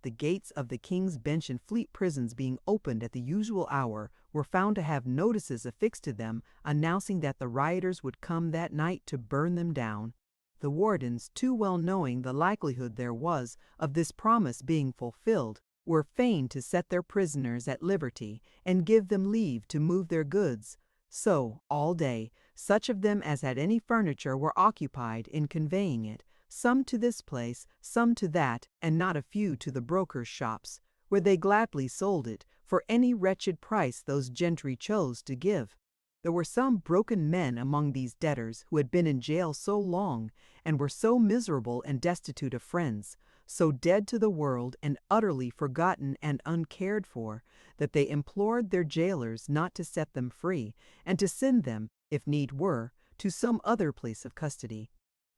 The gates of the King's Bench and Fleet prisons being opened at the usual hour were found to have notices affixed to them announcing that the rioters would come that night to burn them down. The wardens, too well knowing the likelihood there was of this promise being fulfilled, were fain to set their prisoners at liberty and give them leave to move their goods. So, all day, such of them as had any furniture were occupied in conveying it, some to this place, some to that, and not a few to the brokers' shops, where they gladly sold it for any wretched price those gentry chose to give. There were some broken men among these debtors who had been in jail so long, and were so miserable and destitute of friends, so dead to the world and utterly forgotten and uncared for, that they implored their jailers not to set them free, and to send them, if need were, to some other place of custody.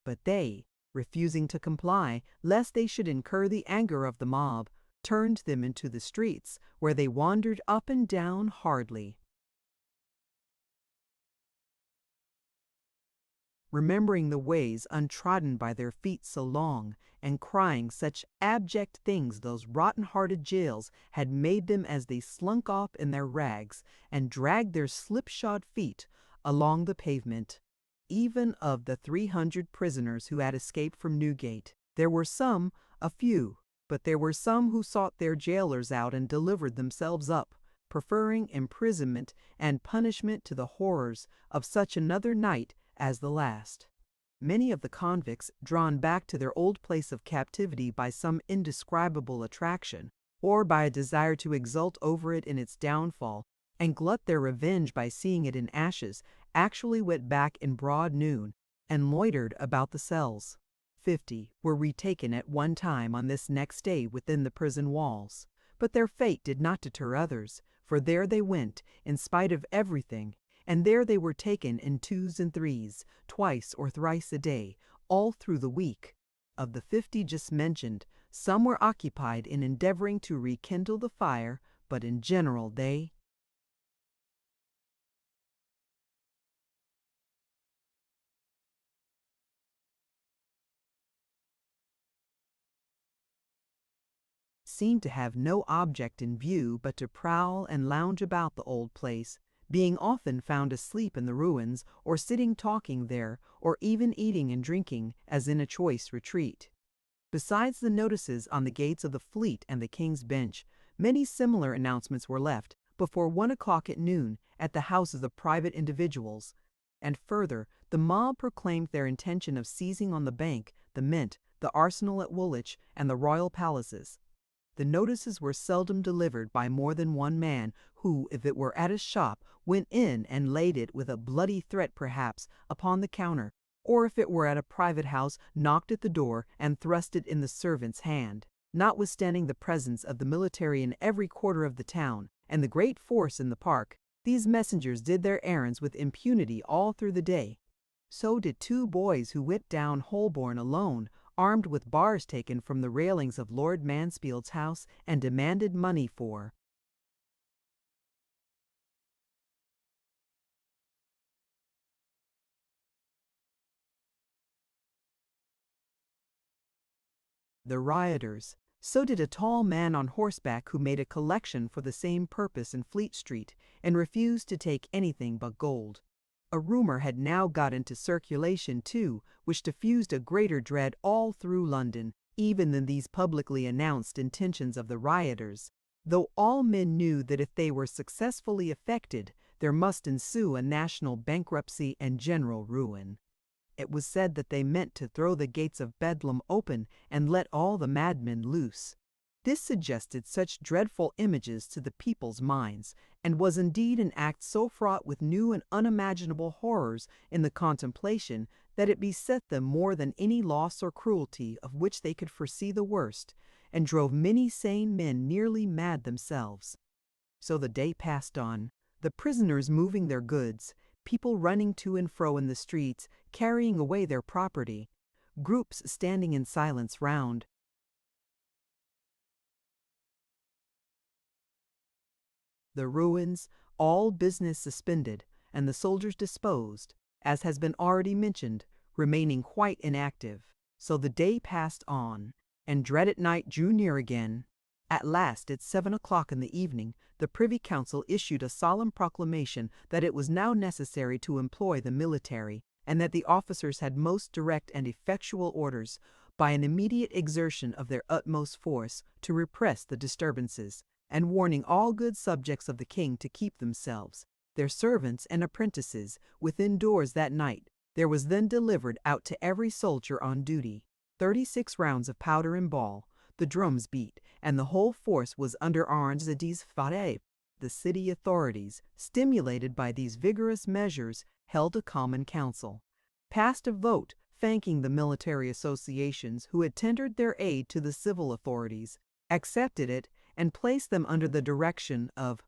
But they, refusing to comply, lest they should incur the anger of the mob, turned them into the streets, where they wandered up and down hardly. Remembering the ways untrodden by their feet so long, and crying such abject things those rotten-hearted jails had made them as they slunk off in their rags, and dragged their slipshod feet along the pavement. Even of the 300 prisoners who had escaped from Newgate, there were some, a few, but there were some who sought their jailers out and delivered themselves up, preferring imprisonment and punishment to the horrors of such another night as the last. Many of the convicts, drawn back to their old place of captivity by some indescribable attraction, or by a desire to exult over it in its downfall, and glut their revenge by seeing it in ashes, actually went back in broad noon and loitered about the cells. 50 were retaken at one time on this next day within the prison walls. But their fate did not deter others, for there they went, in spite of everything, and there they were taken in twos and threes, twice or thrice a day, all through the week. Of the 50 just mentioned, some were occupied in endeavoring to rekindle the fire, but in general they seemed to have no object in view but to prowl and lounge about the old place, being often found asleep in the ruins, or sitting talking there, or even eating and drinking, as in a choice retreat. Besides the notices on the gates of the Fleet and the King's Bench, many similar announcements were left, before 1 o'clock at noon, at the houses of private individuals. And further, the mob proclaimed their intention of seizing on the Bank, the Mint, the Arsenal at Woolwich, and the royal palaces. The notices were seldom delivered by more than one man, who, if it were at a shop, went in and laid it, with a bloody threat perhaps, upon the counter, or if it were at a private house, knocked at the door and thrust it in the servant's hand. Notwithstanding the presence of the military in every quarter of the town, and the great force in the park, these messengers did their errands with impunity all through the day. So did 2 boys who went down Holborn alone, armed with bars taken from the railings of Lord Mansfield's house, and demanded money for the rioters. So did a tall man on horseback who made a collection for the same purpose in Fleet Street, and refused to take anything but gold. A rumor had now got into circulation, too, which diffused a greater dread all through London, even than these publicly announced intentions of the rioters, though all men knew that if they were successfully effected, there must ensue a national bankruptcy and general ruin. It was said that they meant to throw the gates of Bedlam open and let all the madmen loose. This suggested such dreadful images to the people's minds, and was indeed an act so fraught with new and unimaginable horrors in the contemplation, that it beset them more than any loss or cruelty of which they could foresee the worst, and drove many sane men nearly mad themselves. So the day passed on, the prisoners moving their goods, people running to and fro in the streets, carrying away their property, groups standing in silence round the ruins, all business suspended, and the soldiers disposed, as has been already mentioned, remaining quite inactive. So the day passed on, and dreaded night drew near again. At last, at 7 o'clock in the evening, the Privy Council issued a solemn proclamation that it was now necessary to employ the military, and that the officers had most direct and effectual orders, by an immediate exertion of their utmost force, to repress the disturbances, and warning all good subjects of the king to keep themselves, their servants and apprentices, within doors that night. There was then delivered out to every soldier on duty 36 rounds of powder and ball. The drums beat, and the whole force was under arms à disfare. The city authorities, stimulated by these vigorous measures, held a common council, passed a vote thanking the military associations who had tendered their aid to the civil authorities, accepted it, and placed them under the direction of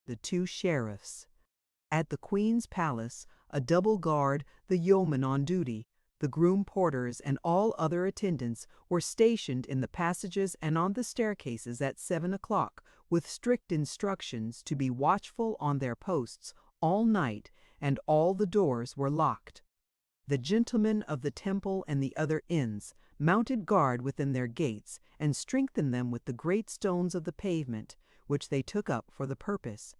the 2 sheriffs. At the Queen's Palace, a double guard, the yeomen on duty, the groom porters, and all other attendants were stationed in the passages and on the staircases at 7 o'clock, with strict instructions to be watchful on their posts all night, and all the doors were locked. The gentlemen of the Temple and the other inns mounted guard within their gates, and strengthened them with the great stones of the pavement, which they took up for the purpose.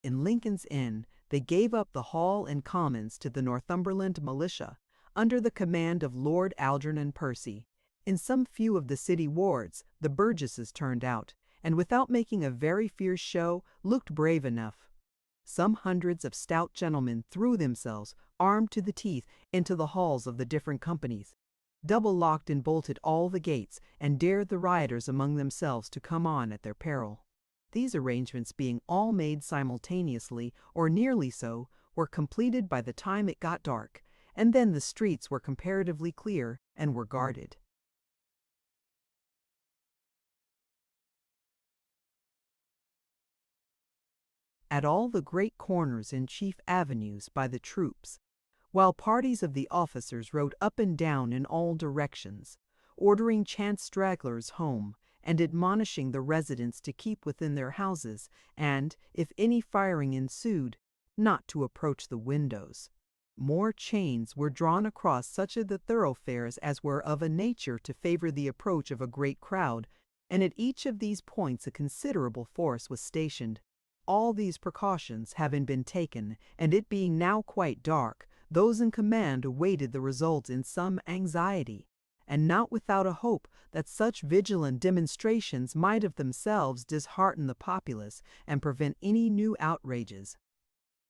In Lincoln's Inn, they gave up the Hall and Commons to the Northumberland militia, under the command of Lord Algernon Percy. In some few of the city wards, the burgesses turned out, and without making a very fierce show, looked brave enough. Some hundreds of stout gentlemen threw themselves, armed to the teeth, into the halls of the different companies, double locked and bolted all the gates, and dared the rioters among themselves to come on at their peril. These arrangements being all made simultaneously, or nearly so, were completed by the time it got dark, and then the streets were comparatively clear and were guarded. At all the great corners and chief avenues by the troops, while parties of the officers rode up and down in all directions, ordering chance stragglers home, and admonishing the residents to keep within their houses, and, if any firing ensued, not to approach the windows. More chains were drawn across such of the thoroughfares as were of a nature to favor the approach of a great crowd, and at each of these points a considerable force was stationed. All these precautions having been taken, and it being now quite dark, those in command awaited the result in some anxiety, and not without a hope that such vigilant demonstrations might of themselves dishearten the populace and prevent any new outrages.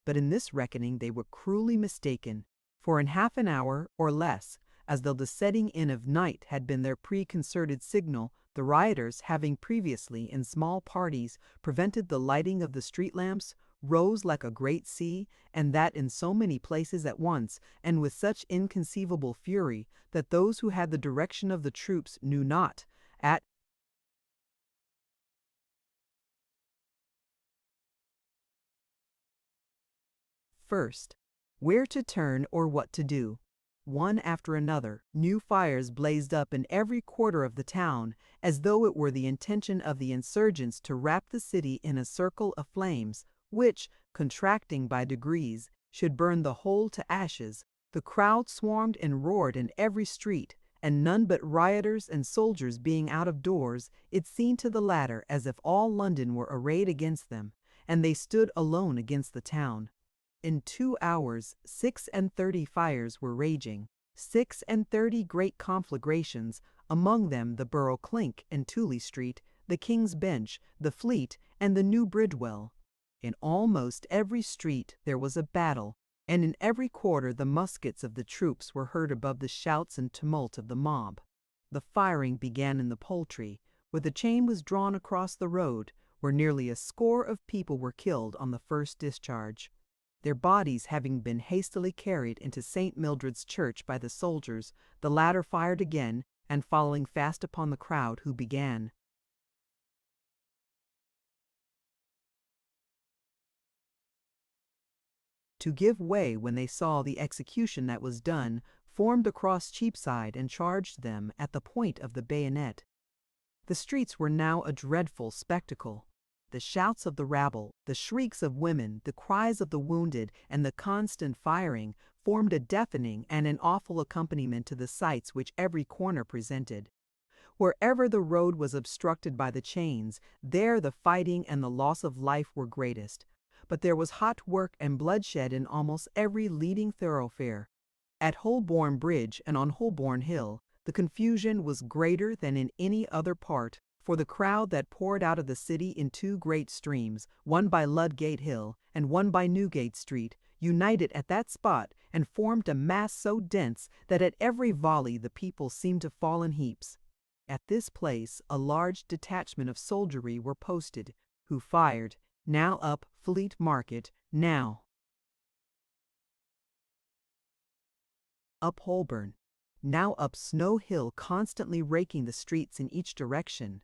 But in this reckoning they were cruelly mistaken, for in half an hour, or less, as though the setting in of night had been their preconcerted signal, the rioters, having previously, in small parties, prevented the lighting of the street lamps, rose like a great sea, and that in so many places at once, and with such inconceivable fury, that those who had the direction of the troops knew not, at first, where to turn or what to do. One after another, new fires blazed up in every quarter of the town, as though it were the intention of the insurgents to wrap the city in a circle of flames, which, contracting by degrees, should burn the whole to ashes. The crowd swarmed and roared in every street, and none but rioters and soldiers being out of doors, it seemed to the latter as if all London were arrayed against them, and they stood alone against the town. In 2 hours 36 fires were raging, 36 great conflagrations, among them the Borough Clink and Tooley Street, the King's Bench, the Fleet, and the New Bridewell. In almost every street there was a battle, and in every quarter the muskets of the troops were heard above the shouts and tumult of the mob. The firing began in the Poultry, where the chain was drawn across the road, where nearly a score of people were killed on the first discharge. Their bodies having been hastily carried into St. Mildred's Church by the soldiers, the latter fired again, and following fast upon the crowd who began to give way when they saw the execution that was done, formed across Cheapside and charged them at the point of the bayonet. The streets were now a dreadful spectacle. The shouts of the rabble, the shrieks of women, the cries of the wounded, and the constant firing formed a deafening and an awful accompaniment to the sights which every corner presented. Wherever the road was obstructed by the chains, there the fighting and the loss of life were greatest. But there was hot work and bloodshed in almost every leading thoroughfare. At Holborn Bridge and on Holborn Hill, the confusion was greater than in any other part, for the crowd that poured out of the city in 2 great streams, one by Ludgate Hill and one by Newgate Street, united at that spot and formed a mass so dense that at every volley the people seemed to fall in heaps. At this place a large detachment of soldiery were posted, who fired, now up Fleet Market, now up Holborn, now up Snow Hill, constantly raking the streets in each direction.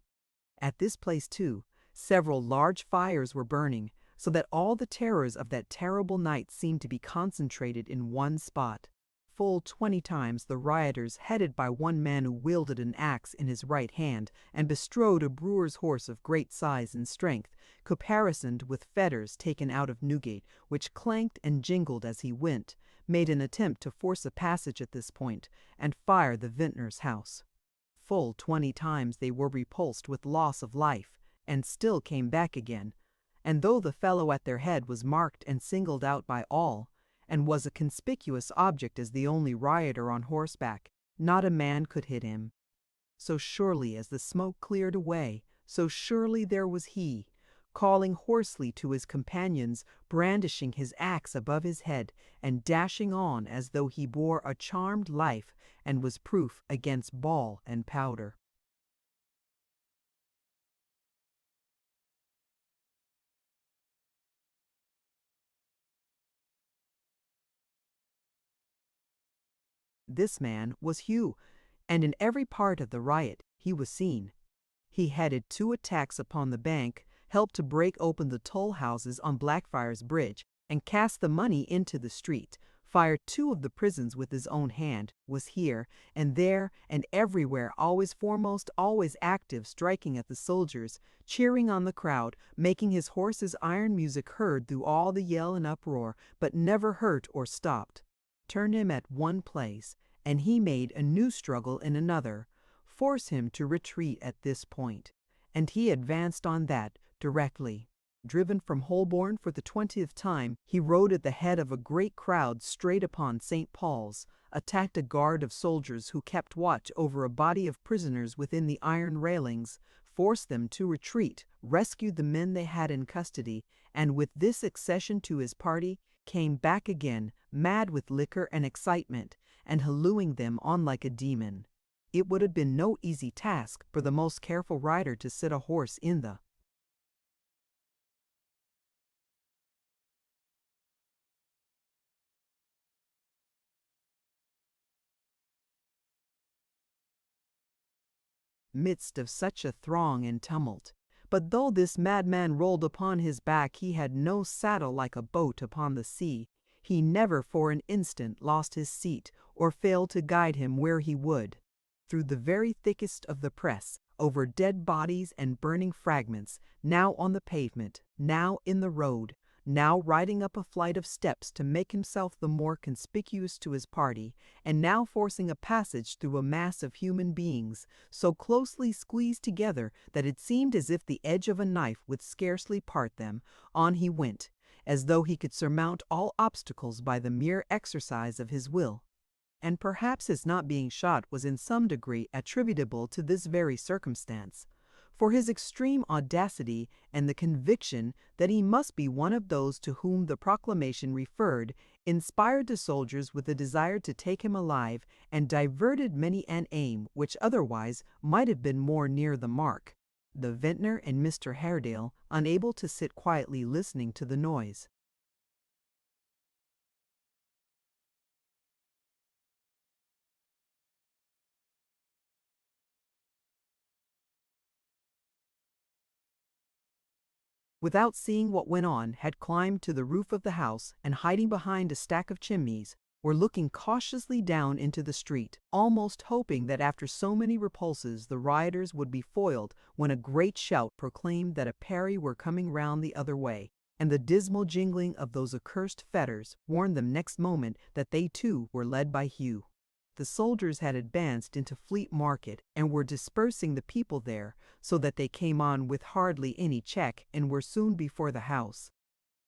At this place, too, several large fires were burning, so that all the terrors of that terrible night seemed to be concentrated in one spot. Full 20 times the rioters, headed by one man who wielded an axe in his right hand and bestrode a brewer's horse of great size and strength, caparisoned with fetters taken out of Newgate, which clanked and jingled as he went, made an attempt to force a passage at this point, and fire the vintner's house. Full 20 times they were repulsed with loss of life, and still came back again, and though the fellow at their head was marked and singled out by all, and was a conspicuous object as the only rioter on horseback, not a man could hit him. So surely as the smoke cleared away, so surely there was he, calling hoarsely to his companions, brandishing his axe above his head, and dashing on as though he bore a charmed life and was proof against ball and powder. This man was Hugh, and in every part of the riot he was seen. He headed 2 attacks upon the bank, helped to break open the toll houses on Blackfriars Bridge, and cast the money into the street, fired 2 of the prisons with his own hand, was here and there and everywhere, always foremost, always active, striking at the soldiers, cheering on the crowd, making his horse's iron music heard through all the yell and uproar, but never hurt or stopped. Turn him at one place, and he made a new struggle in another, force him to retreat at this point, and he advanced on that directly. Driven from Holborn for the 20th time, he rode at the head of a great crowd straight upon St. Paul's, attacked a guard of soldiers who kept watch over a body of prisoners within the iron railings, forced them to retreat, rescued the men they had in custody, and with this accession to his party, came back again, mad with liquor and excitement, and hallooing them on like a demon. It would have been no easy task for the most careful rider to sit a horse in the midst of such a throng and tumult. But though this madman rolled upon his back, he had no saddle like a boat upon the sea. He never for an instant lost his seat, or failed to guide him where he would. Through the very thickest of the press, over dead bodies and burning fragments, now on the pavement, now in the road, now riding up a flight of steps to make himself the more conspicuous to his party, and now forcing a passage through a mass of human beings, so closely squeezed together that it seemed as if the edge of a knife would scarcely part them, on he went, as though he could surmount all obstacles by the mere exercise of his will. And perhaps his not being shot was in some degree attributable to this very circumstance, for his extreme audacity and the conviction that he must be one of those to whom the proclamation referred inspired the soldiers with a desire to take him alive, and diverted many an aim which otherwise might have been more near the mark. The vintner and Mr. Haredale, unable to sit quietly listening to the noise, without seeing what went on, had climbed to the roof of the house, and hiding behind a stack of chimneys, were looking cautiously down into the street, almost hoping that after so many repulses the rioters would be foiled, when a great shout proclaimed that a party were coming round the other way, and the dismal jingling of those accursed fetters warned them next moment that they too were led by Hugh. The soldiers had advanced into Fleet Market, and were dispersing the people there, so that they came on with hardly any check, and were soon before the house.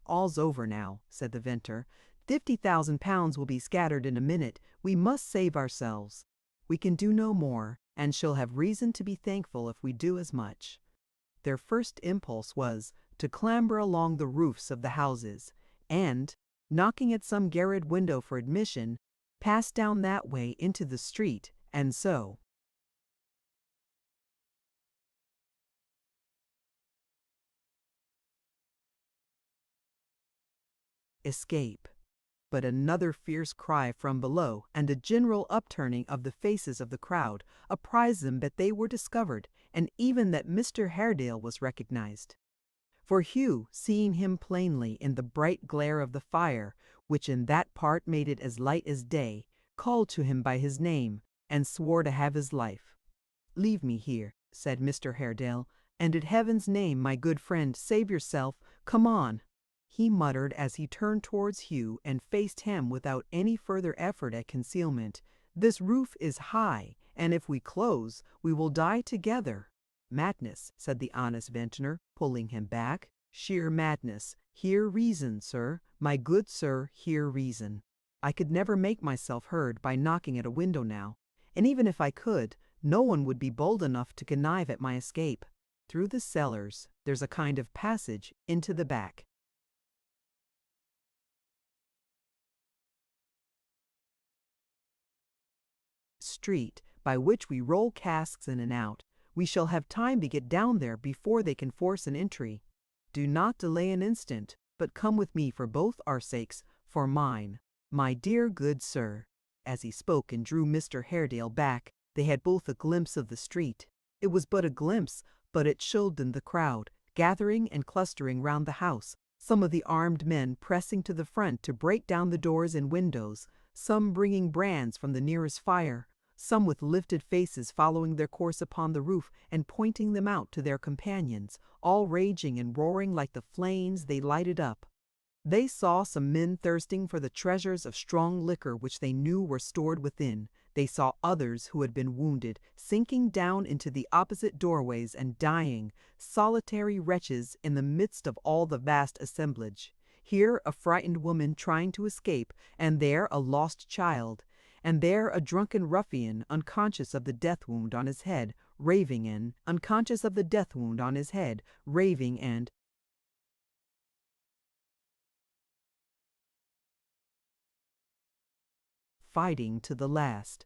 "All's over now," said the vintner. £50,000 will be scattered in a minute. We must save ourselves. We can do no more, and shall have reason to be thankful if we do as much. Their first impulse was to clamber along the roofs of the houses, and, knocking at some garret window for admission, pass down that way into the street, and so escape. But another fierce cry from below, and a general upturning of the faces of the crowd, apprised them that they were discovered, and even that Mr. Haredale was recognized. For Hugh, seeing him plainly in the bright glare of the fire, which in that part made it as light as day, called to him by his name, and swore to have his life. "Leave me here," said Mr. Haredale, "and in heaven's name, my good friend, save yourself. Come on," he muttered as he turned towards Hugh and faced him without any further effort at concealment. "This roof is high, and if we close, we will die together." "Madness," said the honest vintner, pulling him back. "Sheer madness. Hear reason, sir. My good sir, hear reason. I could never make myself heard by knocking at a window now, and even if I could, no one would be bold enough to connive at my escape. Through the cellars, there's a kind of passage into the back street by which we roll casks in and out. We shall have time to get down there before they can force an entry. Do not delay an instant, but come with me for both our sakes, for mine, my dear good sir." As he spoke and drew Mr. Haredale back, they had both a glimpse of the street. It was but a glimpse, but it showed them the crowd, gathering and clustering round the house, some of the armed men pressing to the front to break down the doors and windows, some bringing brands from the nearest fire, some with lifted faces following their course upon the roof and pointing them out to their companions, all raging and roaring like the flames they lighted up. They saw some men thirsting for the treasures of strong liquor which they knew were stored within. They saw others who had been wounded, sinking down into the opposite doorways and dying, solitary wretches in the midst of all the vast assemblage. Here a frightened woman trying to escape, and there a lost child, and there a drunken ruffian unconscious of the death wound on his head, raving and fighting to the last.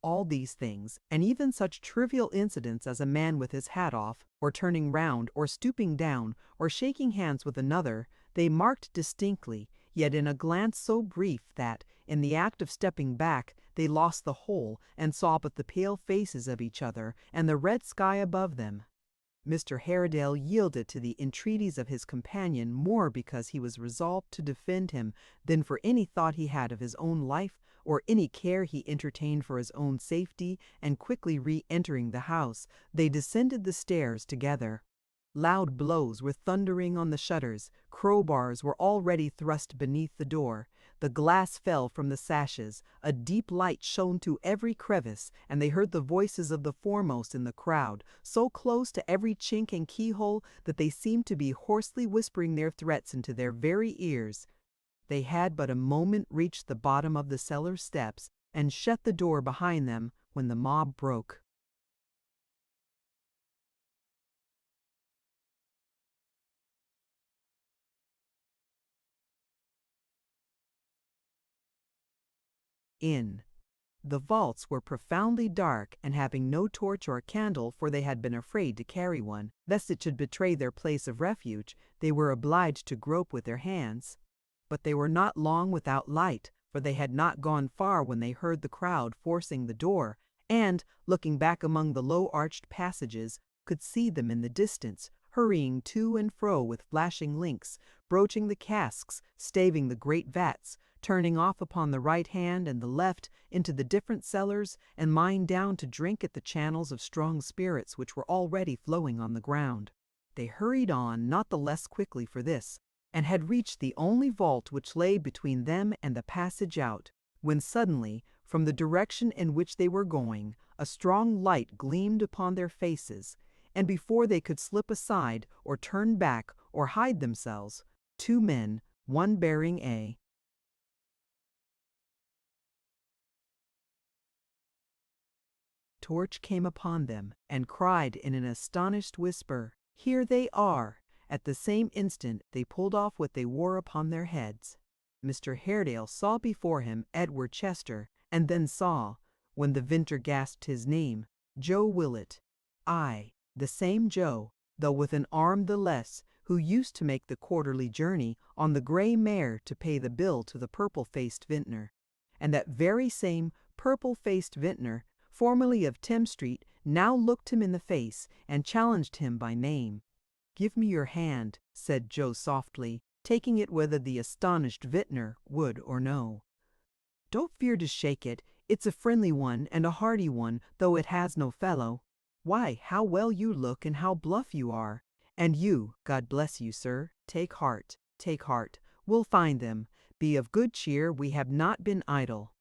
All these things, and even such trivial incidents as a man with his hat off, or turning round, or stooping down, or shaking hands with another, they marked distinctly, yet in a glance so brief that, in the act of stepping back, they lost the whole, and saw but the pale faces of each other, and the red sky above them. Mr. Haredale yielded to the entreaties of his companion more because he was resolved to defend him than for any thought he had of his own life or any care he entertained for his own safety, and quickly re-entering the house, they descended the stairs together. Loud blows were thundering on the shutters, crowbars were already thrust beneath the door, the glass fell from the sashes, a deep light shone through every crevice, and they heard the voices of the foremost in the crowd, so close to every chink and keyhole that they seemed to be hoarsely whispering their threats into their very ears. They had but a moment reached the bottom of the cellar steps and shut the door behind them when the mob broke. In. The vaults were profoundly dark, and having no torch or candle, for they had been afraid to carry one, lest it should betray their place of refuge, they were obliged to grope with their hands. But they were not long without light, for they had not gone far when they heard the crowd forcing the door, and, looking back among the low-arched passages, could see them in the distance, hurrying to and fro with flashing links, broaching the casks, staving the great vats, turning off upon the right hand and the left into the different cellars, and lying down to drink at the channels of strong spirits which were already flowing on the ground. They hurried on not the less quickly for this, and had reached the only vault which lay between them and the passage out, when suddenly, from the direction in which they were going, a strong light gleamed upon their faces, and before they could slip aside, or turn back, or hide themselves, two men, one bearing a torch, came upon them, and cried in an astonished whisper, "Here they are!" At the same instant they pulled off what they wore upon their heads. Mr. Haredale saw before him Edward Chester, and then saw, when the vintner gasped his name, Joe Willett. Aye, the same Joe, though with an arm the less, who used to make the quarterly journey on the grey mare to pay the bill to the purple-faced vintner. And that very same purple-faced vintner, formerly of Thames Street, now looked him in the face and challenged him by name. "Give me your hand," said Joe softly, taking it whether the astonished vintner would or no. "Don't fear to shake it. It's a friendly one and a hearty one, though it has no fellow. Why, how well you look and how bluff you are. And you, God bless you, sir. Take heart, take heart. We'll find them. Be of good cheer, we have not been idle."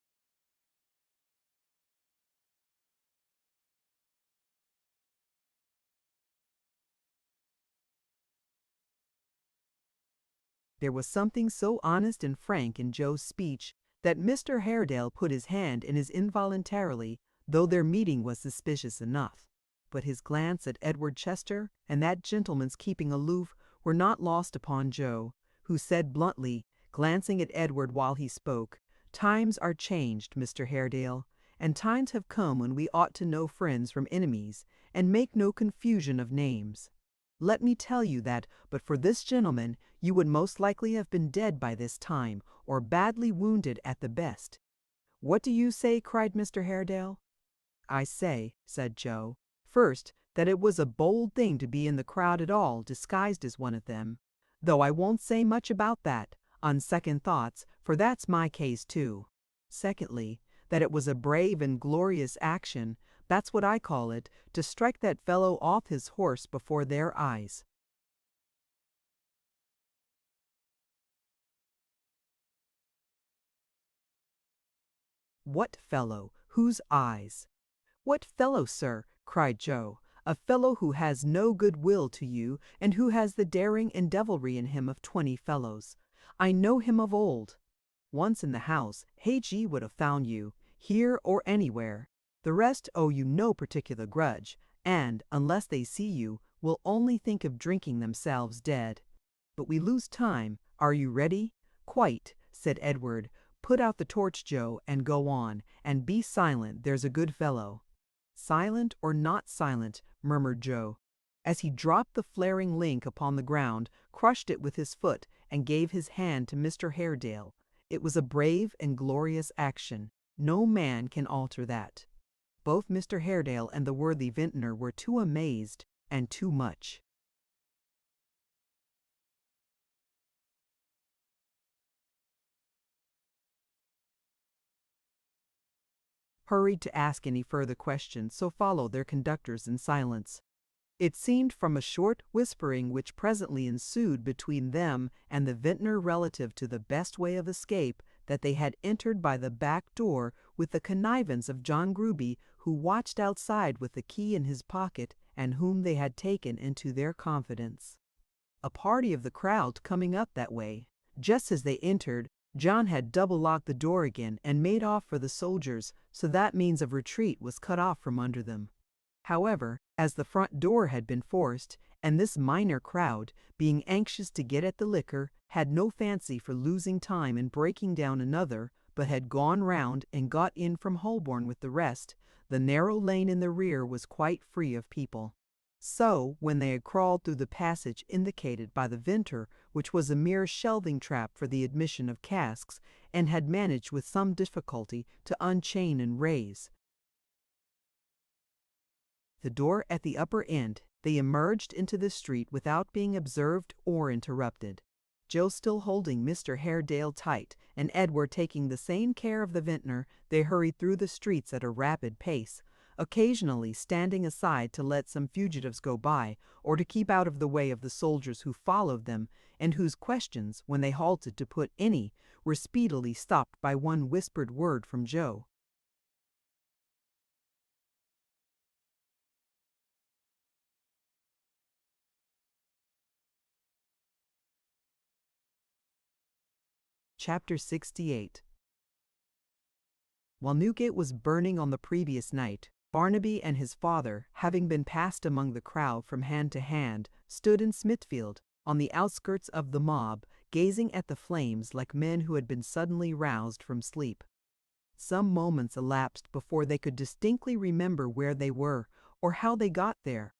There was something so honest and frank in Joe's speech that Mr. Haredale put his hand in his involuntarily, though their meeting was suspicious enough. but his glance at Edward Chester and that gentleman's keeping aloof were not lost upon Joe, who said bluntly, glancing at Edward while he spoke, "Times are changed, Mr. Haredale, and times have come when we ought to know friends from enemies, and make no confusion of names. Let me tell you that, but for this gentleman, you would most likely have been dead by this time, or badly wounded at the best." "What do you say?" cried Mr. Haredale. "I say," said Joe, "first, that it was a bold thing to be in the crowd at all, disguised as one of them, though I won't say much about that, on second thoughts, for that's my case too. Secondly, that it was a brave and glorious action, that's what I call it, to strike that fellow off his horse before their eyes." "What fellow? Whose eyes?" "What fellow, sir?" cried Joe. "A fellow who has no good will to you, and who has the daring and devilry in him of 20 fellows. I know him of old. Once in the house, H.E. would have found you, here or anywhere. The rest owe you no particular grudge, and, unless they see you, will only think of drinking themselves dead. But we lose time. Are you ready?" "Quite," said Edward. "Put out the torch, Joe, and go on, and be silent, there's a good fellow." "Silent or not silent," murmured Joe, as he dropped the flaring link upon the ground, crushed it with his foot, and gave his hand to Mr. Haredale. It was a brave and glorious action. No man can alter that. Both Mr. Haredale and the worthy vintner were too amazed, and too much. Hurried to ask any further questions, so followed their conductors in silence. It seemed from a short whispering which presently ensued between them and the vintner relative to the best way of escape, that they had entered by the back door with the connivance of John Gruby, who watched outside with the key in his pocket, and whom they had taken into their confidence. A party of the crowd coming up that way. Just as they entered, John had double-locked the door again and made off for the soldiers, so that means of retreat was cut off from under them. However, as the front door had been forced, and this minor crowd, being anxious to get at the liquor, had no fancy for losing time in breaking down another, but had gone round and got in from Holborn with the rest, the narrow lane in the rear was quite free of people. So, when they had crawled through the passage indicated by the vintner, which was a mere shelving trap for the admission of casks, and had managed with some difficulty to unchain and raise the door at the upper end, they emerged into the street without being observed or interrupted. Joe still holding Mr. Haredale tight, and Edward taking the same care of the vintner, they hurried through the streets at a rapid pace, occasionally standing aside to let some fugitives go by, or to keep out of the way of the soldiers who followed them, and whose questions, when they halted to put any, were speedily stopped by one whispered word from Joe. Chapter 68. While Newgate was burning on the previous night, Barnaby and his father, having been passed among the crowd from hand to hand, stood in Smithfield, on the outskirts of the mob, gazing at the flames like men who had been suddenly roused from sleep. Some moments elapsed before they could distinctly remember where they were, or how they got there,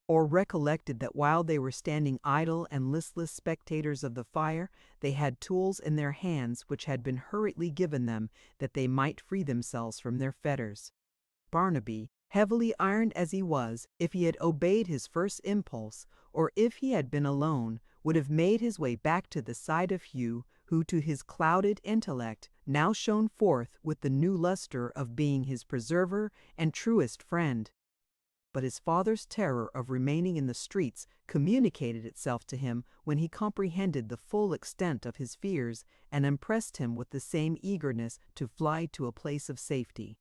or recollected that while they were standing idle and listless spectators of the fire, they had tools in their hands which had been hurriedly given them that they might free themselves from their fetters. Barnaby, heavily ironed as he was, if he had obeyed his first impulse, or if he had been alone, would have made his way back to the side of Hugh, who to his clouded intellect now shone forth with the new lustre of being his preserver and truest friend. But his father's terror of remaining in the streets communicated itself to him when he comprehended the full extent of his fears, and impressed him with the same eagerness to fly to a place of safety.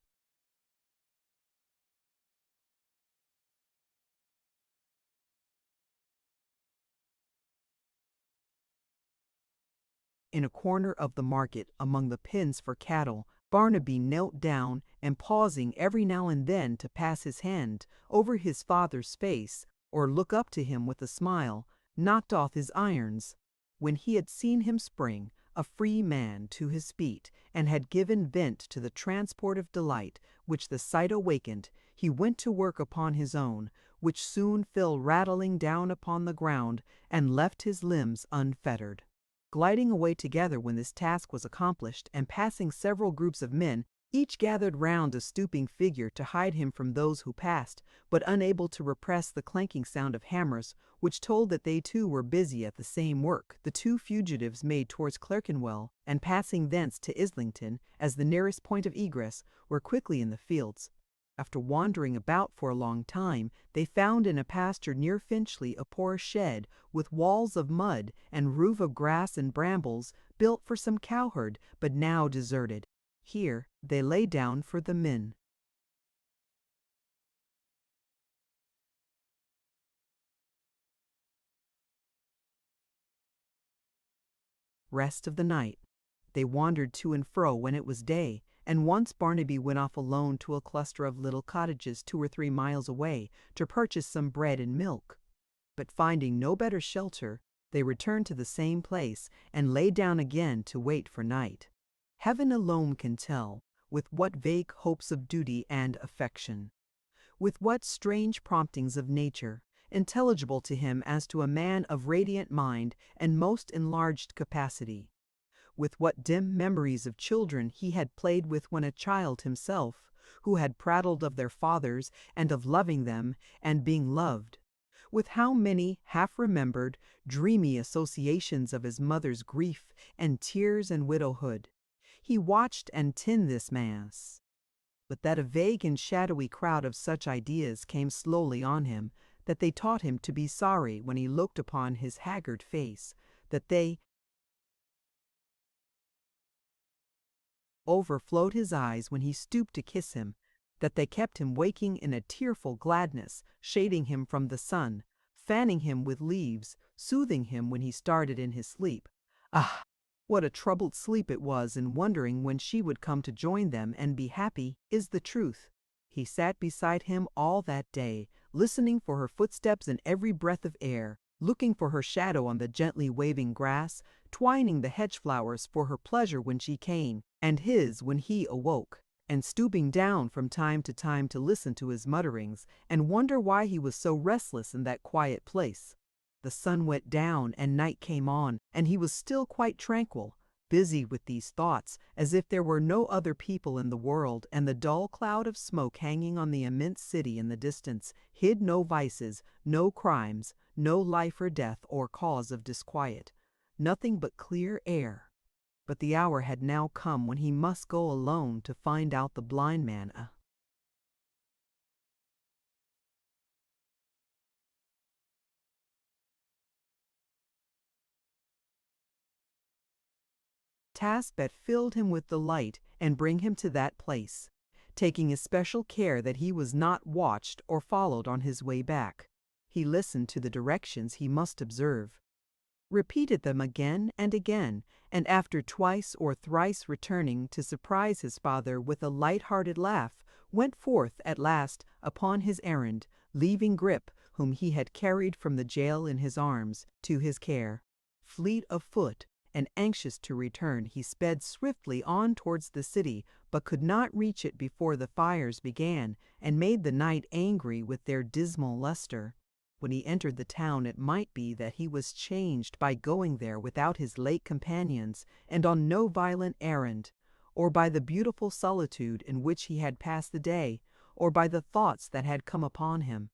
In a corner of the market, among the pens for cattle, Barnaby knelt down and, pausing every now and then to pass his hand over his father's face or look up to him with a smile, knocked off his irons. When he had seen him spring, a free man, to his feet, and had given vent to the transport of delight which the sight awakened, he went to work upon his own, which soon fell rattling down upon the ground and left his limbs unfettered. Gliding away together when this task was accomplished, and passing several groups of men, each gathered round a stooping figure to hide him from those who passed, but unable to repress the clanking sound of hammers, which told that they too were busy at the same work, the two fugitives made towards Clerkenwell, and passing thence to Islington, as the nearest point of egress, were quickly in the fields. After wandering about for a long time, they found in a pasture near Finchley a poor shed, with walls of mud and roof of grass and brambles, built for some cowherd, but now deserted. Here they lay down for the men. Rest of the night. They wandered to and fro when it was day, and once Barnaby went off alone to a cluster of little cottages 2 or 3 miles away to purchase some bread and milk. But finding no better shelter, they returned to the same place and lay down again to wait for night. Heaven alone can tell with what vague hopes of duty and affection, with what strange promptings of nature, intelligible to him as to a man of radiant mind and most enlarged capacity, with what dim memories of children he had played with when a child himself, who had prattled of their fathers and of loving them and being loved, with how many half-remembered, dreamy associations of his mother's grief and tears and widowhood. He watched and tinned this mass, but that a vague and shadowy crowd of such ideas came slowly on him, that they taught him to be sorry when he looked upon his haggard face, that they overflowed his eyes when he stooped to kiss him, that they kept him waking in a tearful gladness, shading him from the sun, fanning him with leaves, soothing him when he started in his sleep. Ah, what a troubled sleep it was, in wondering when she would come to join them and be happy, is the truth. He sat beside him all that day, listening for her footsteps in every breath of air, looking for her shadow on the gently waving grass, twining the hedge flowers for her pleasure when she came, and his when he awoke, and stooping down from time to time to listen to his mutterings, and wonder why he was so restless in that quiet place. The sun went down and night came on, and he was still quite tranquil, busy with these thoughts, as if there were no other people in the world, and the dull cloud of smoke hanging on the immense city in the distance hid no vices, no crimes, no life or death or cause of disquiet, nothing but clear air. But the hour had now come when he must go alone to find out the blind man. Task that filled him with delight and bring him to that place, taking especial care that he was not watched or followed on his way back. He listened to the directions he must observe, repeated them again and again, and after twice or thrice returning to surprise his father with a light-hearted laugh, went forth at last upon his errand, leaving Grip, whom he had carried from the jail in his arms, to his care. Fleet of foot, and anxious to return, he sped swiftly on towards the city, but could not reach it before the fires began, and made the night angry with their dismal luster. When he entered the town, it might be that he was changed by going there without his late companions, and on no violent errand, or by the beautiful solitude in which he had passed the day, or by the thoughts that had come upon him.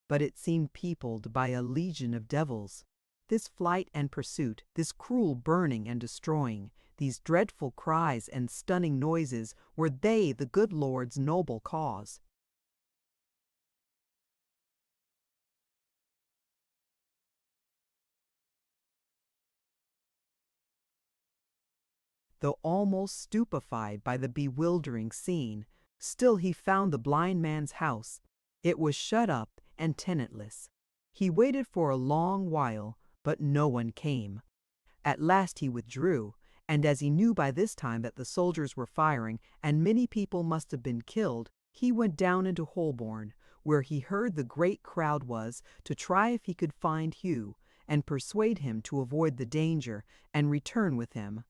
But it seemed peopled by a legion of devils. This flight and pursuit, this cruel burning and destroying, these dreadful cries and stunning noises, were they the good Lord's noble cause? Though almost stupefied by the bewildering scene, still he found the blind man's house. It was shut up and tenantless. He waited for a long while, but no one came. At last he withdrew, and as he knew by this time that the soldiers were firing and many people must have been killed, he went down into Holborn, where he heard the great crowd was, to try if he could find Hugh, and persuade him to avoid the danger and return with him.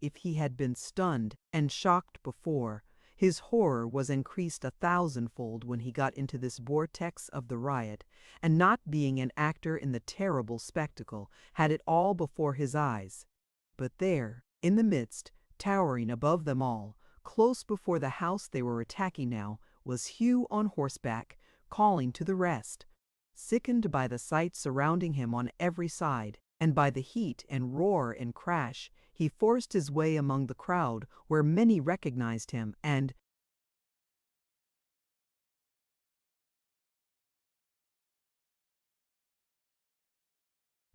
If he had been stunned and shocked before, his horror was increased 1,000-fold when he got into this vortex of the riot, and not being an actor in the terrible spectacle, had it all before his eyes. But there, in the midst, towering above them all, close before the house they were attacking now, was Hugh on horseback, calling to the rest. Sickened by the sight surrounding him on every side, and by the heat and roar and crash, he forced his way among the crowd, where many recognized him, and,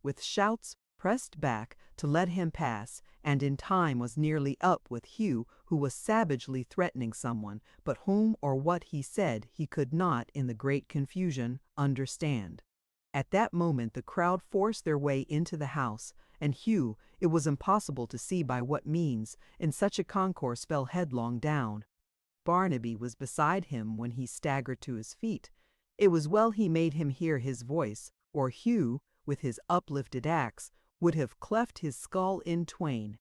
with shouts, pressed back to let him pass, and in time was nearly up with Hugh, who was savagely threatening someone, but whom or what he said he could not, in the great confusion, understand. At that moment the crowd forced their way into the house, and Hugh, it was impossible to see by what means, in such a concourse fell headlong down. Barnaby was beside him when he staggered to his feet. It was well he made him hear his voice, or Hugh, with his uplifted axe, would have cleft his skull in twain.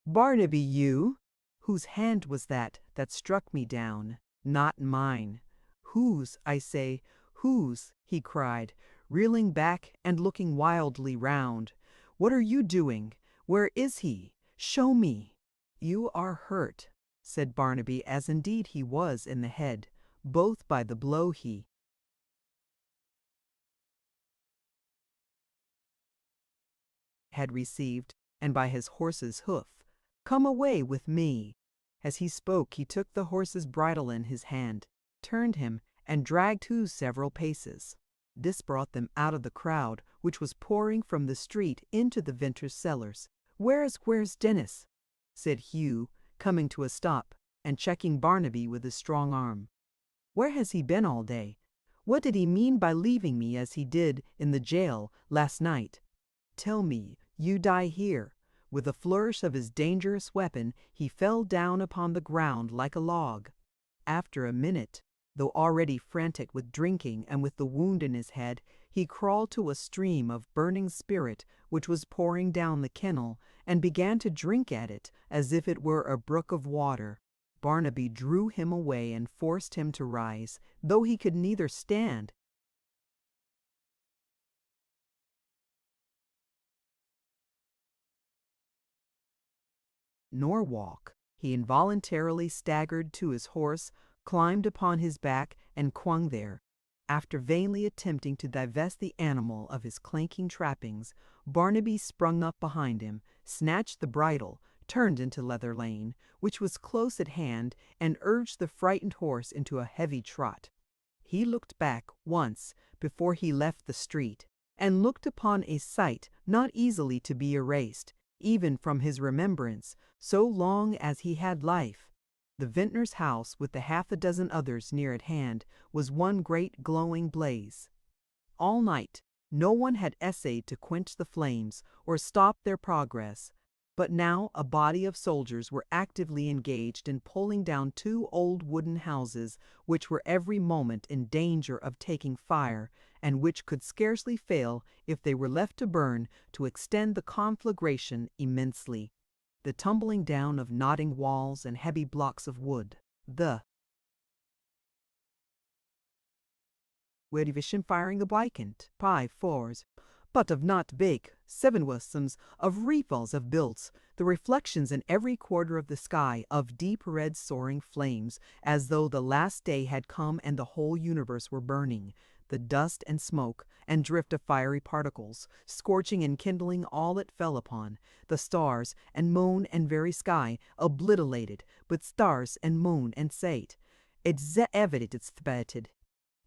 "Barnaby, you? Whose hand was that struck me down? Not mine." "Whose, I say, whose?" he cried, reeling back and looking wildly round. "What are you doing? Where is he? Show me." "You are hurt," said Barnaby, as indeed he was in the head, both by the blow he had received, and by his horse's hoof. "Come away with me." As he spoke he took the horse's bridle in his hand, turned him, and dragged Hugh several paces. This brought them out of the crowd, which was pouring from the street into the vintner's cellars. Where's Dennis?" said Hugh, coming to a stop, and checking Barnaby with his strong arm. "Where has he been all day? What did he mean by leaving me as he did in the jail last night? Tell me, you die here." With a flourish of his dangerous weapon, he fell down upon the ground like a log. After a minute, though already frantic with drinking and with the wound in his head, he crawled to a stream of burning spirit which was pouring down the kennel, and began to drink at it as if it were a brook of water. Barnaby drew him away and forced him to rise, though he could neither stand nor walk. He involuntarily staggered to his horse, climbed upon his back, and clung there. After vainly attempting to divest the animal of his clanking trappings, Barnaby sprung up behind him, snatched the bridle, turned into Leather Lane, which was close at hand, and urged the frightened horse into a heavy trot. He looked back once before he left the street, and looked upon a sight not easily to be erased, even from his remembrance, so long as he had life. The vintner's house, with the 6 others near at hand, was one great glowing blaze. All night no one had essayed to quench the flames or stop their progress, but now a body of soldiers were actively engaged in pulling down 2 old wooden houses which were every moment in danger of taking fire, and which could scarcely fail, if they were left to burn, to extend the conflagration immensely. The tumbling down of nodding walls and heavy blocks of wood, the where division firing the blackened, 5 fours, but of not big, 7 worstums of rifles of built, the reflections in every quarter of the sky of deep red soaring flames, as though the last day had come and the whole universe were burning, the dust and smoke and drift of fiery particles, scorching and kindling all it fell upon, the stars and moon and very sky obliterated, but stars and moon and sate. It's evident.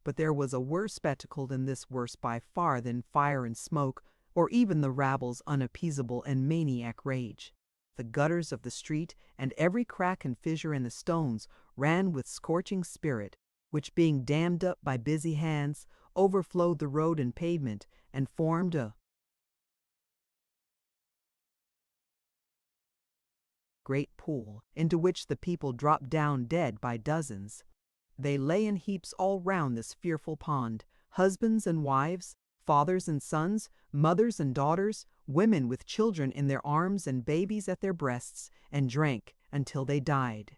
But there was a worse spectacle than this, worse by far than fire and smoke, or even the rabble's unappeasable and maniac rage. The gutters of the street and every crack and fissure in the stones ran with scorching spirit, which, being dammed up by busy hands, overflowed the road and pavement, and formed a great pool, into which the people dropped down dead by dozens. They lay in heaps all round this fearful pond, husbands and wives, fathers and sons, mothers and daughters, women with children in their arms and babies at their breasts, and drank until they died.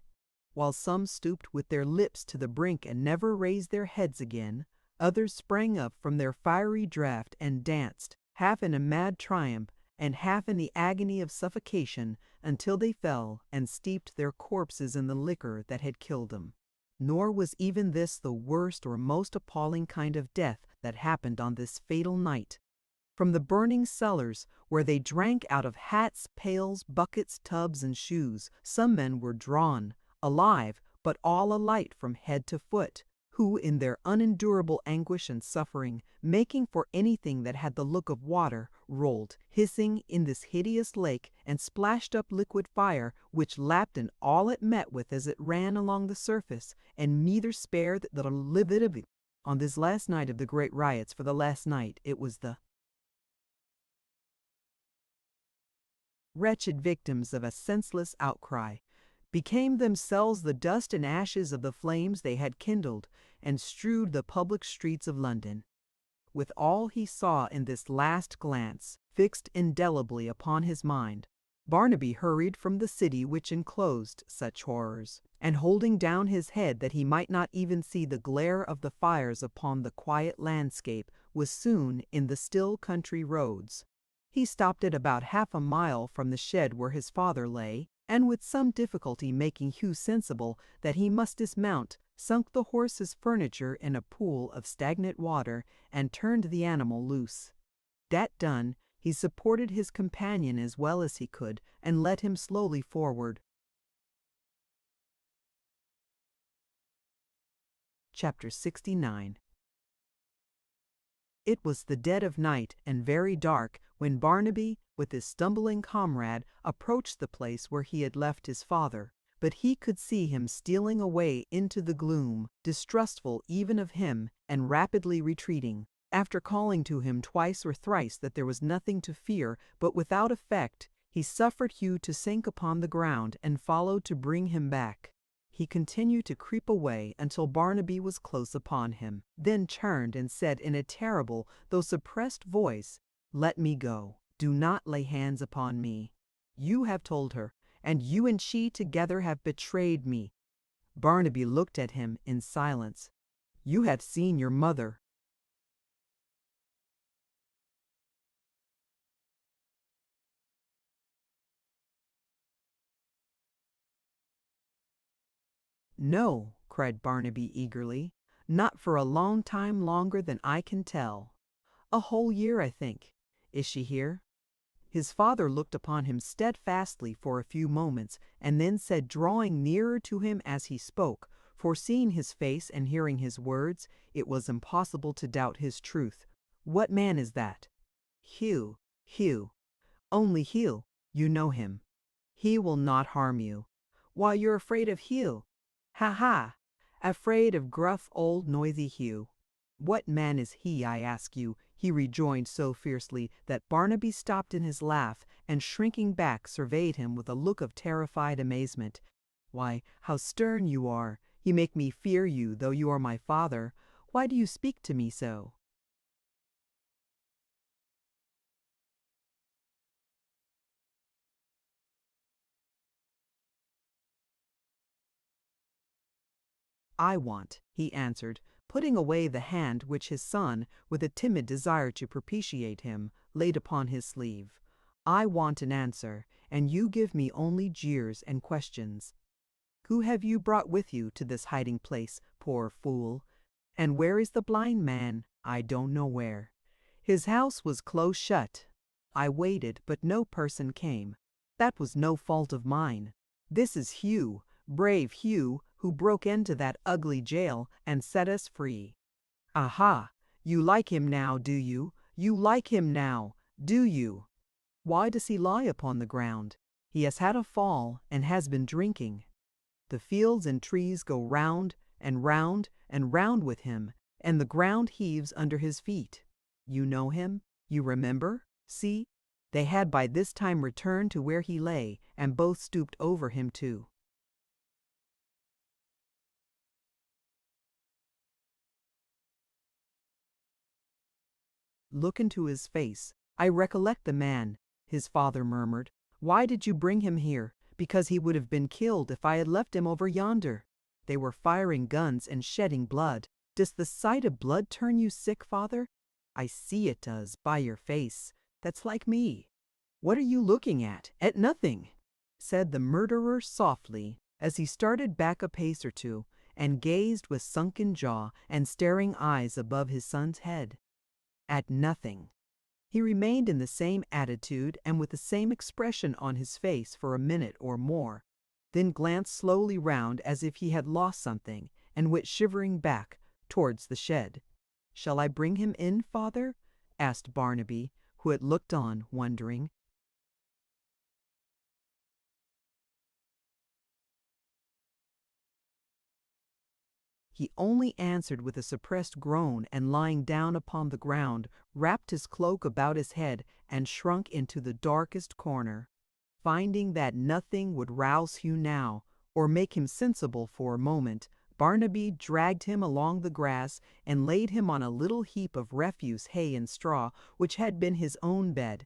While some stooped with their lips to the brink and never raised their heads again, others sprang up from their fiery draught and danced, half in a mad triumph and half in the agony of suffocation, until they fell and steeped their corpses in the liquor that had killed them. Nor was even this the worst or most appalling kind of death that happened on this fatal night. From the burning cellars, where they drank out of hats, pails, buckets, tubs, and shoes, some men were drawn, alive, but all alight from head to foot, who, in their unendurable anguish and suffering, making for anything that had the look of water, rolled, hissing, in this hideous lake, and splashed up liquid fire, which lapped in all it met with as it ran along the surface, and neither spared the living. On this last night of the great riots, for the last night, it was the wretched victims of a senseless outcry, became themselves the dust and ashes of the flames they had kindled, and strewed the public streets of London. With all he saw in this last glance fixed indelibly upon his mind, Barnaby hurried from the city which enclosed such horrors, and holding down his head that he might not even see the glare of the fires upon the quiet landscape, was soon in the still country roads. He stopped at about half a mile from the shed where his father lay, and with some difficulty making Hugh sensible that he must dismount, sunk the horse's furniture in a pool of stagnant water, and turned the animal loose. That done, he supported his companion as well as he could, and led him slowly forward. Chapter 69. It was the dead of night, and very dark, when Barnaby, with his stumbling comrade, approached the place where he had left his father, but he could see him stealing away into the gloom, distrustful even of him, and rapidly retreating. After calling to him twice or thrice that there was nothing to fear, but without effect, he suffered Hugh to sink upon the ground, and followed to bring him back. He continued to creep away until Barnaby was close upon him, then turned and said in a terrible, though suppressed voice, "Let me go. Do not lay hands upon me. You have told her, and you and she together have betrayed me." Barnaby looked at him in silence. "You have seen your mother." "No," cried Barnaby eagerly, "not for a long time longer than I can tell. A whole year, I think. Is she here?" His father looked upon him steadfastly for a few moments, and then said, drawing nearer to him as he spoke, for seeing his face and hearing his words, it was impossible to doubt his truth, "What man is that?" "Hugh, Hugh. Only Hugh. You know him. He will not harm you. Why, you're afraid of Hugh. Ha ha! Afraid of gruff old noisy Hugh. What man is he, I ask you?" he rejoined so fiercely that Barnaby stopped in his laugh, and shrinking back surveyed him with a look of terrified amazement. "Why, how stern you are! You make me fear you, though you are my father. Why do you speak to me so?" "I want," he answered, putting away the hand which his son, with a timid desire to propitiate him, laid upon his sleeve. "I want an answer, and you give me only jeers and questions. Who have you brought with you to this hiding place, poor fool? And where is the blind man? I don't know where. His house was close shut. I waited, but no person came. That was no fault of mine. This is Hugh, brave Hugh, who broke into that ugly jail and set us free. Aha! You like him now, do you? You like him now, do you? Why does he lie upon the ground? He has had a fall and has been drinking. The fields and trees go round and round and round with him, and the ground heaves under his feet. You know him? You remember? See, They had by this time returned to where he lay, and both stooped over him too. Look into his face. I recollect the man, his father murmured. Why did you bring him here? Because he would have been killed if I had left him over yonder. They were firing guns and shedding blood. Does the sight of blood turn you sick, father? I see it does, by your face. That's like me. What are you looking at? At nothing, said the murderer softly, as he started back a pace or two, and gazed with sunken jaw and staring eyes above his son's head. At nothing. He remained in the same attitude and with the same expression on his face for a minute or more, then glanced slowly round as if he had lost something, and went shivering back towards the shed. Shall I bring him in, father? Asked Barnaby, who had looked on, wondering. He only answered with a suppressed groan, and lying down upon the ground, wrapped his cloak about his head and shrunk into the darkest corner. Finding that nothing would rouse Hugh now, or make him sensible for a moment, Barnaby dragged him along the grass and laid him on a little heap of refuse hay and straw which had been his own bed,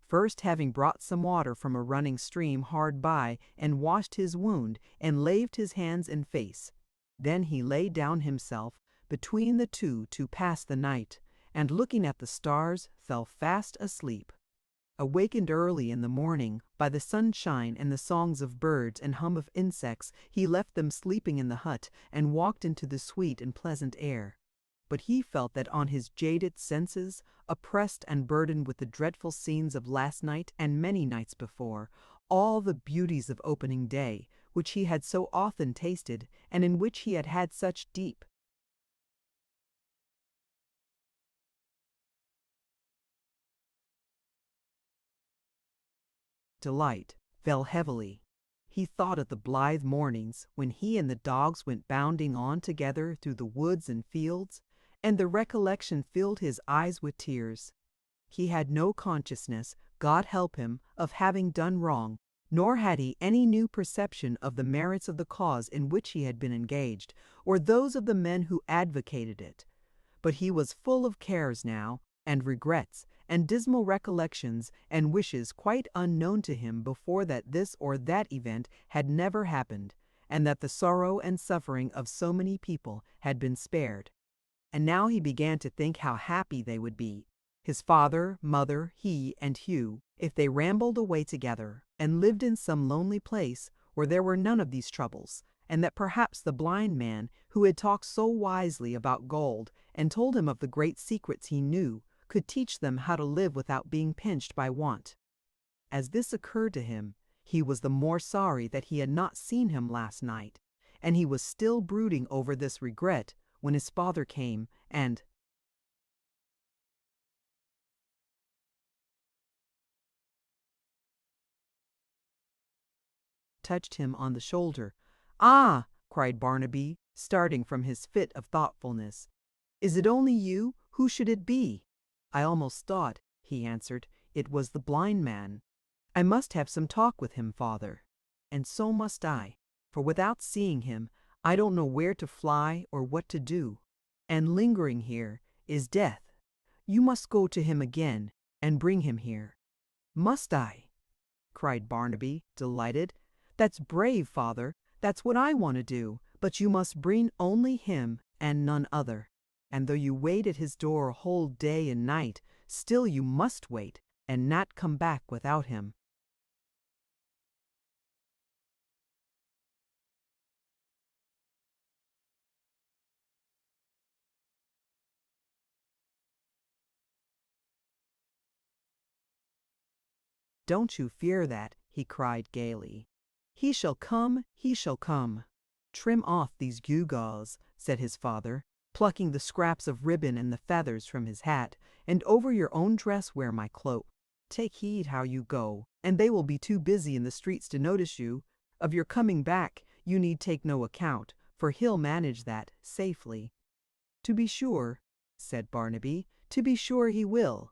first having brought some water from a running stream hard by and washed his wound and laved his hands and face. Then he lay down himself between the two to pass the night, and looking at the stars fell fast asleep. Awakened early in the morning by the sunshine and the songs of birds and hum of insects, he left them sleeping in the hut and walked into the sweet and pleasant air. But he felt that on his jaded senses, oppressed and burdened with the dreadful scenes of last night and many nights before, all the beauties of opening day, which he had so often tasted, and in which he had had such deep delight, fell heavily. He thought of the blithe mornings when he and the dogs went bounding on together through the woods and fields, and the recollection filled his eyes with tears. He had no consciousness, God help him, of having done wrong, nor had he any new perception of the merits of the cause in which he had been engaged, or those of the men who advocated it. But he was full of cares now, and regrets, and dismal recollections, and wishes quite unknown to him before that this or that event had never happened, and that the sorrow and suffering of so many people had been spared. And now he began to think how happy they would be, his father, mother, he, and Hugh, if they rambled away together, and lived in some lonely place where there were none of these troubles, and that perhaps the blind man, who had talked so wisely about gold, and told him of the great secrets he knew, could teach them how to live without being pinched by want. As this occurred to him, he was the more sorry that he had not seen him last night, and he was still brooding over this regret when his father came and touched him on the shoulder. "Ah!" cried Barnaby, starting from his fit of thoughtfulness. "Is it only you? Who should it be?" "I almost thought," he answered, "it was the blind man. I must have some talk with him, father." "And so must I, for without seeing him, I don't know where to fly or what to do. And lingering here is death. You must go to him again and bring him here." "Must I?" cried Barnaby, delighted. "That's brave, father. That's what I want to do. But you must bring only him and none other. And though you wait at his door a whole day and night, still you must wait, and not come back without him." "Don't you fear that," he cried gaily. "He shall come, he shall come." "Trim off these gewgaws," said his father, plucking the scraps of ribbon and the feathers from his hat, "and over your own dress wear my cloak. Take heed how you go, and they will be too busy in the streets to notice you. Of your coming back you need take no account, for he'll manage that safely." "To be sure," said Barnaby, "to be sure he will."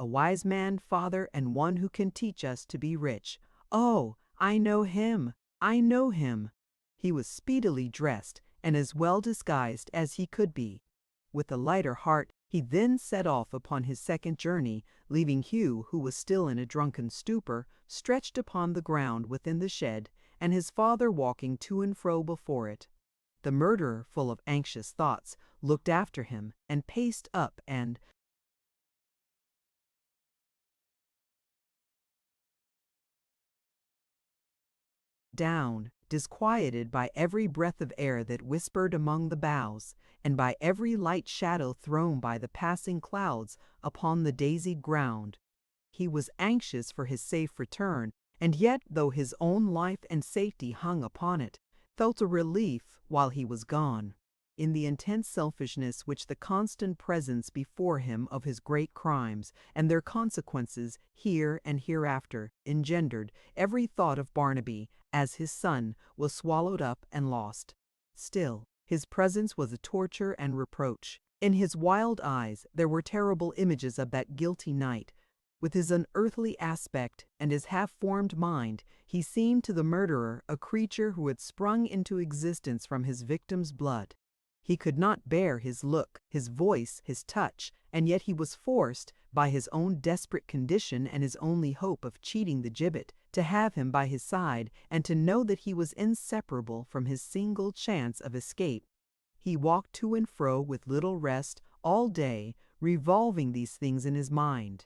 a wise man, father, and one who can teach us to be rich. Oh, I know him! I know him!" He was speedily dressed and as well disguised as he could be. With a lighter heart, he then set off upon his second journey, leaving Hugh, who was still in a drunken stupor, stretched upon the ground within the shed, and his father walking to and fro before it. The murderer, full of anxious thoughts, looked after him, and paced up and down, disquieted by every breath of air that whispered among the boughs, and by every light shadow thrown by the passing clouds upon the daisied ground. He was anxious for his safe return, and yet, though his own life and safety hung upon it, felt a relief while he was gone. In the intense selfishness which the constant presence before him of his great crimes, and their consequences here and hereafter, engendered, every thought of Barnaby, as his son, was swallowed up and lost. Still, his presence was a torture and reproach. In his wild eyes there were terrible images of that guilty night. With his unearthly aspect and his half-formed mind, he seemed to the murderer a creature who had sprung into existence from his victim's blood. He could not bear his look, his voice, his touch, and yet he was forced, by his own desperate condition and his only hope of cheating the gibbet, to have him by his side and to know that he was inseparable from his single chance of escape. He walked to and fro with little rest all day, revolving these things in his mind.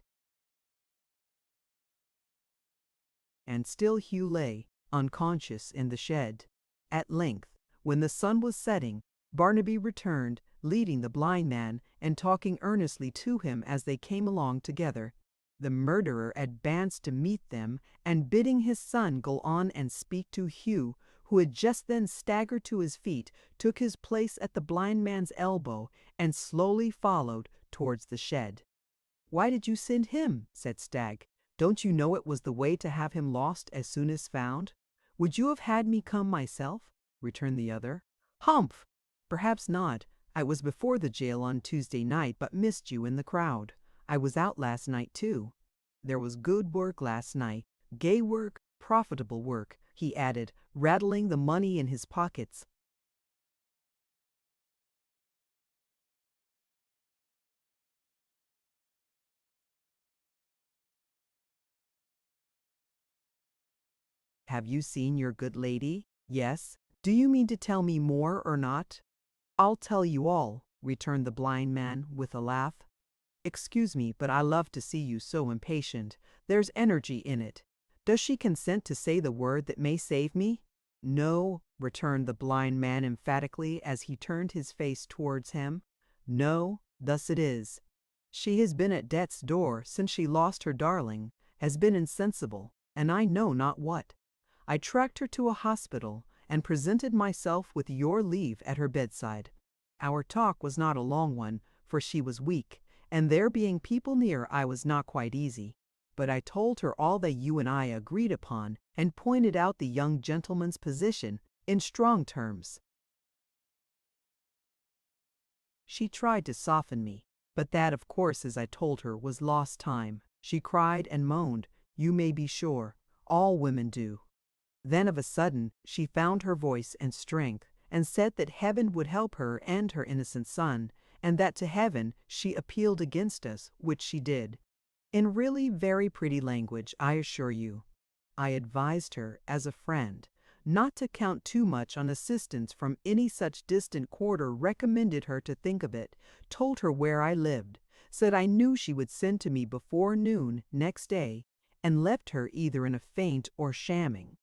And still Hugh lay, unconscious, in the shed. At length, when the sun was setting, Barnaby returned, leading the blind man, and talking earnestly to him as they came along together. The murderer advanced to meet them, and bidding his son go on and speak to Hugh, who had just then staggered to his feet, took his place at the blind man's elbow, and slowly followed towards the shed. "Why did you send him?" said Stagg. "Don't you know it was the way to have him lost as soon as found?" "Would you have had me come myself?" returned the other. "Humph! Perhaps not. I was before the jail on Tuesday night, but missed you in the crowd. I was out last night, too. There was good work last night, gay work, profitable work," he added, rattling the money in his pockets. "Have you seen your good lady?" "Yes. Do you mean to tell me more or not?" "I'll tell you all," returned the blind man with a laugh. "Excuse me, but I love to see you so impatient. There's energy in it. Does she consent to say the word that may save me?" "No," returned the blind man emphatically as he turned his face towards him. "No, thus it is. She has been at death's door since she lost her darling, has been insensible, and I know not what. I tracked her to a hospital, and presented myself with your leave at her bedside. Our talk was not a long one, for she was weak, and there being people near I was not quite easy. But I told her all that you and I agreed upon, and pointed out the young gentleman's position in strong terms. She tried to soften me, but that, of course, as I told her, was lost time. She cried and moaned, you may be sure. All women do. Then of a sudden she found her voice and strength, and said that heaven would help her and her innocent son, and that to heaven she appealed against us, which she did. In really very pretty language, I assure you. I advised her, as a friend, not to count too much on assistance from any such distant quarter, recommended her to think of it, told her where I lived, said I knew she would send to me before noon next day, and left her either in a faint or shamming.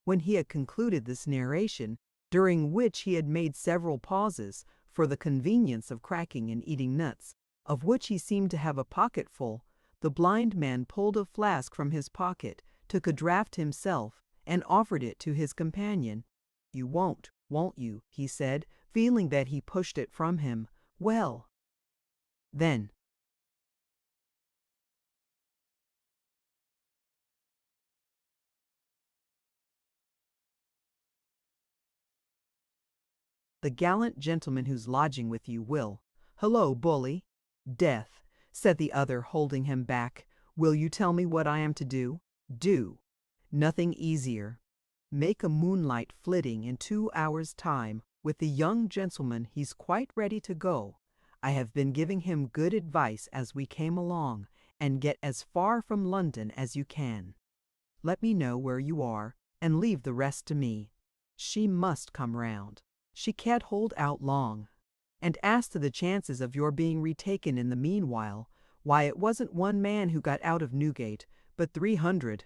When he had concluded this narration, during which he had made several pauses for the convenience of cracking and eating nuts, of which he seemed to have a pocket full, the blind man pulled a flask from his pocket, took a draught himself, and offered it to his companion. "You won't you?" he said, feeling that he pushed it from him. "Well, then." "The gallant gentleman who's lodging with you will. Hullo, bully! Death! said the other, holding him back. Will you tell me what I am to do? Do. Nothing easier. Make a moonlight flitting in 2 hours' time with the young gentleman. He's quite ready to go. I have been giving him good advice as we came along, and get as far from London as you can. Let me know where you are, and leave the rest to me. She must come round. She can't hold out long. And as to the chances of your being retaken in the meanwhile, why, it wasn't one man who got out of Newgate, but 300.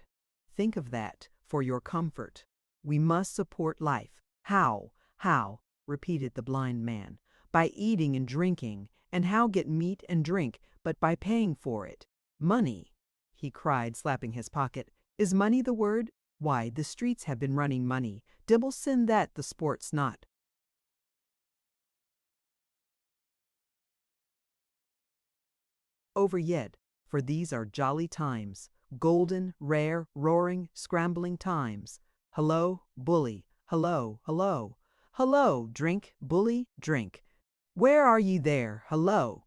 Think of that, for your comfort. We must support life. How? How? Repeated the blind man. By eating and drinking. And how get meat and drink but by paying for it? Money, he cried, slapping his pocket. Is money the word? Why, the streets have been running money. Dibble send that the sport's not. Over yet, for these are jolly times, golden, rare, roaring, scrambling times. Hullo, bully, hullo, hullo, hullo, drink, bully, drink. Where are ye there, hullo?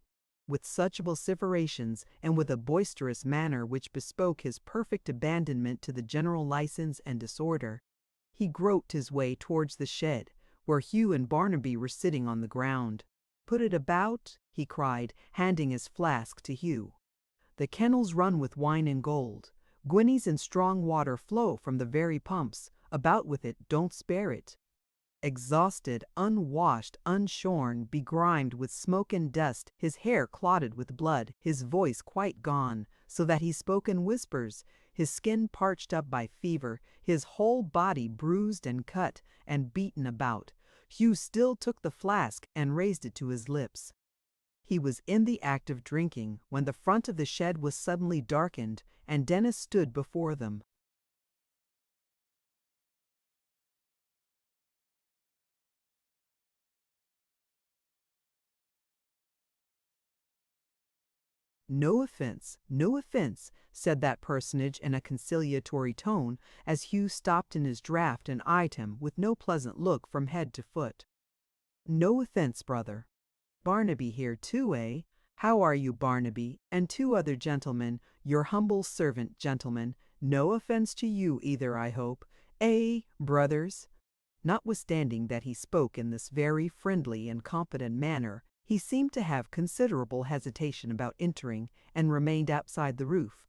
With such vociferations, and with a boisterous manner which bespoke his perfect abandonment to the general license and disorder, he groped his way towards the shed, where Hugh and Barnaby were sitting on the ground. Put it about, he cried, handing his flask to Hugh. The kennels run with wine and gold. Guineas and strong water flow from the very pumps. About with it, don't spare it. Exhausted, unwashed, unshorn, begrimed with smoke and dust, his hair clotted with blood, his voice quite gone, so that he spoke in whispers, his skin parched up by fever, his whole body bruised and cut and beaten about, Hugh still took the flask and raised it to his lips. He was in the act of drinking when the front of the shed was suddenly darkened, and Dennis stood before them. No offense, said that personage in a conciliatory tone as Hugh stopped in his draught and eyed him with no pleasant look from head to foot. No offense, brother. Barnaby here too, eh? How are you, Barnaby? And 2 other gentlemen, your humble servant, gentlemen. No offense to you either, I hope. Eh, brothers? Notwithstanding that he spoke in this very friendly and competent manner, he seemed to have considerable hesitation about entering, and remained outside the roof.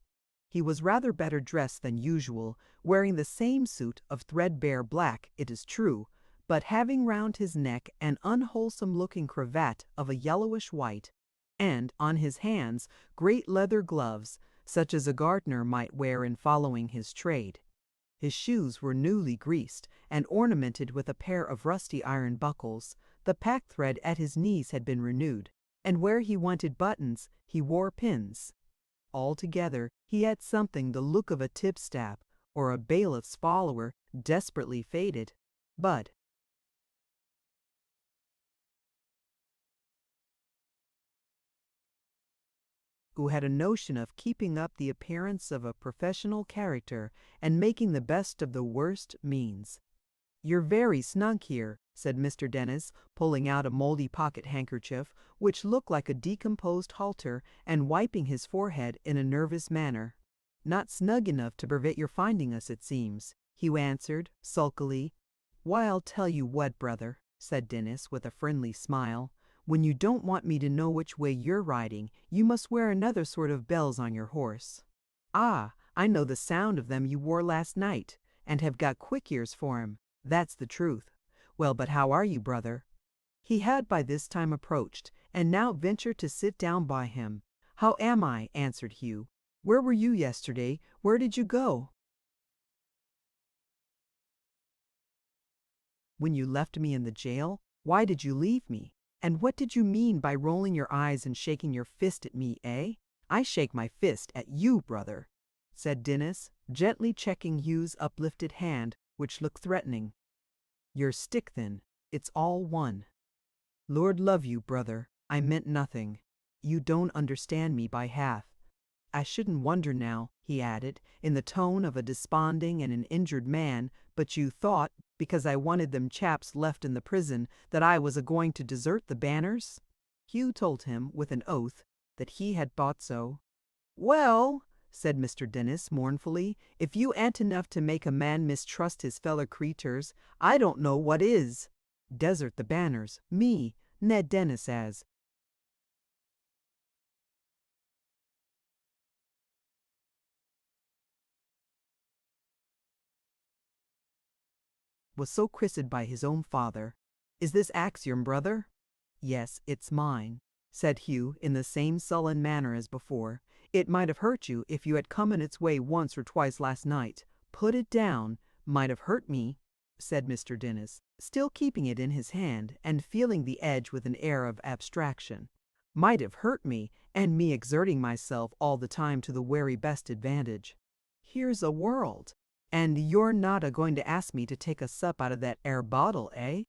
He was rather better dressed than usual, wearing the same suit of threadbare black, it is true, but having round his neck an unwholesome-looking cravat of a yellowish white, and on his hands great leather gloves, such as a gardener might wear in following his trade. His shoes were newly greased, and ornamented with a pair of rusty iron buckles. The pack-thread at his knees had been renewed, and where he wanted buttons, he wore pins. Altogether, he had something the look of a tipstaff, or a bailiff's follower, desperately faded, but who had a notion of keeping up the appearance of a professional character and making the best of the worst means. "You're very snug here," said Mr. Dennis, pulling out a mouldy pocket-handkerchief, which looked like a decomposed halter, and wiping his forehead in a nervous manner. "Not snug enough to prevent your finding us, it seems," Hugh answered, sulkily. "Why, I'll tell you what, brother," said Dennis, with a friendly smile. "When you don't want me to know which way you're riding, you must wear another sort of bells on your horse." "Ah, I know the sound of them you wore last night, and have got quick ears for him. That's the truth. Well, but how are you, brother?" He had by this time approached, and now ventured to sit down by him. "How am I?" answered Hugh. "Where were you yesterday? Where did you go?" "When you left me in the jail? Why did you leave me? And what did you mean by rolling your eyes and shaking your fist at me, eh?" "I shake my fist at you, brother," said Dennis, gently checking Hugh's uplifted hand, which looked threatening. "Your stick, then. It's all one." "Lord love you, brother, I meant nothing. You don't understand me by half. I shouldn't wonder now," he added, in the tone of a desponding and an injured man, "but you thought, because I wanted them chaps left in the prison, that I was a-going to desert the Banners?" Hugh told him, with an oath, that he had thought so. "Well," said Mr. Dennis mournfully, "if you ain't enough to make a man mistrust his fellow creatures, I don't know what is. Desert the banners, me, Ned Dennis as." Was so christened by his own father. "Is this axe your brother?" "Yes, it's mine," said Hugh in the same sullen manner as before. "It might have hurt you if you had come in its way once or twice last night. Put it down. Might have hurt me," said Mr. Dennis, still keeping it in his hand and feeling the edge with an air of abstraction. "Might have hurt me, and me exerting myself all the time to the very best advantage. Here's a world. And you're not a going to ask me to take a sup out of that air bottle, eh?"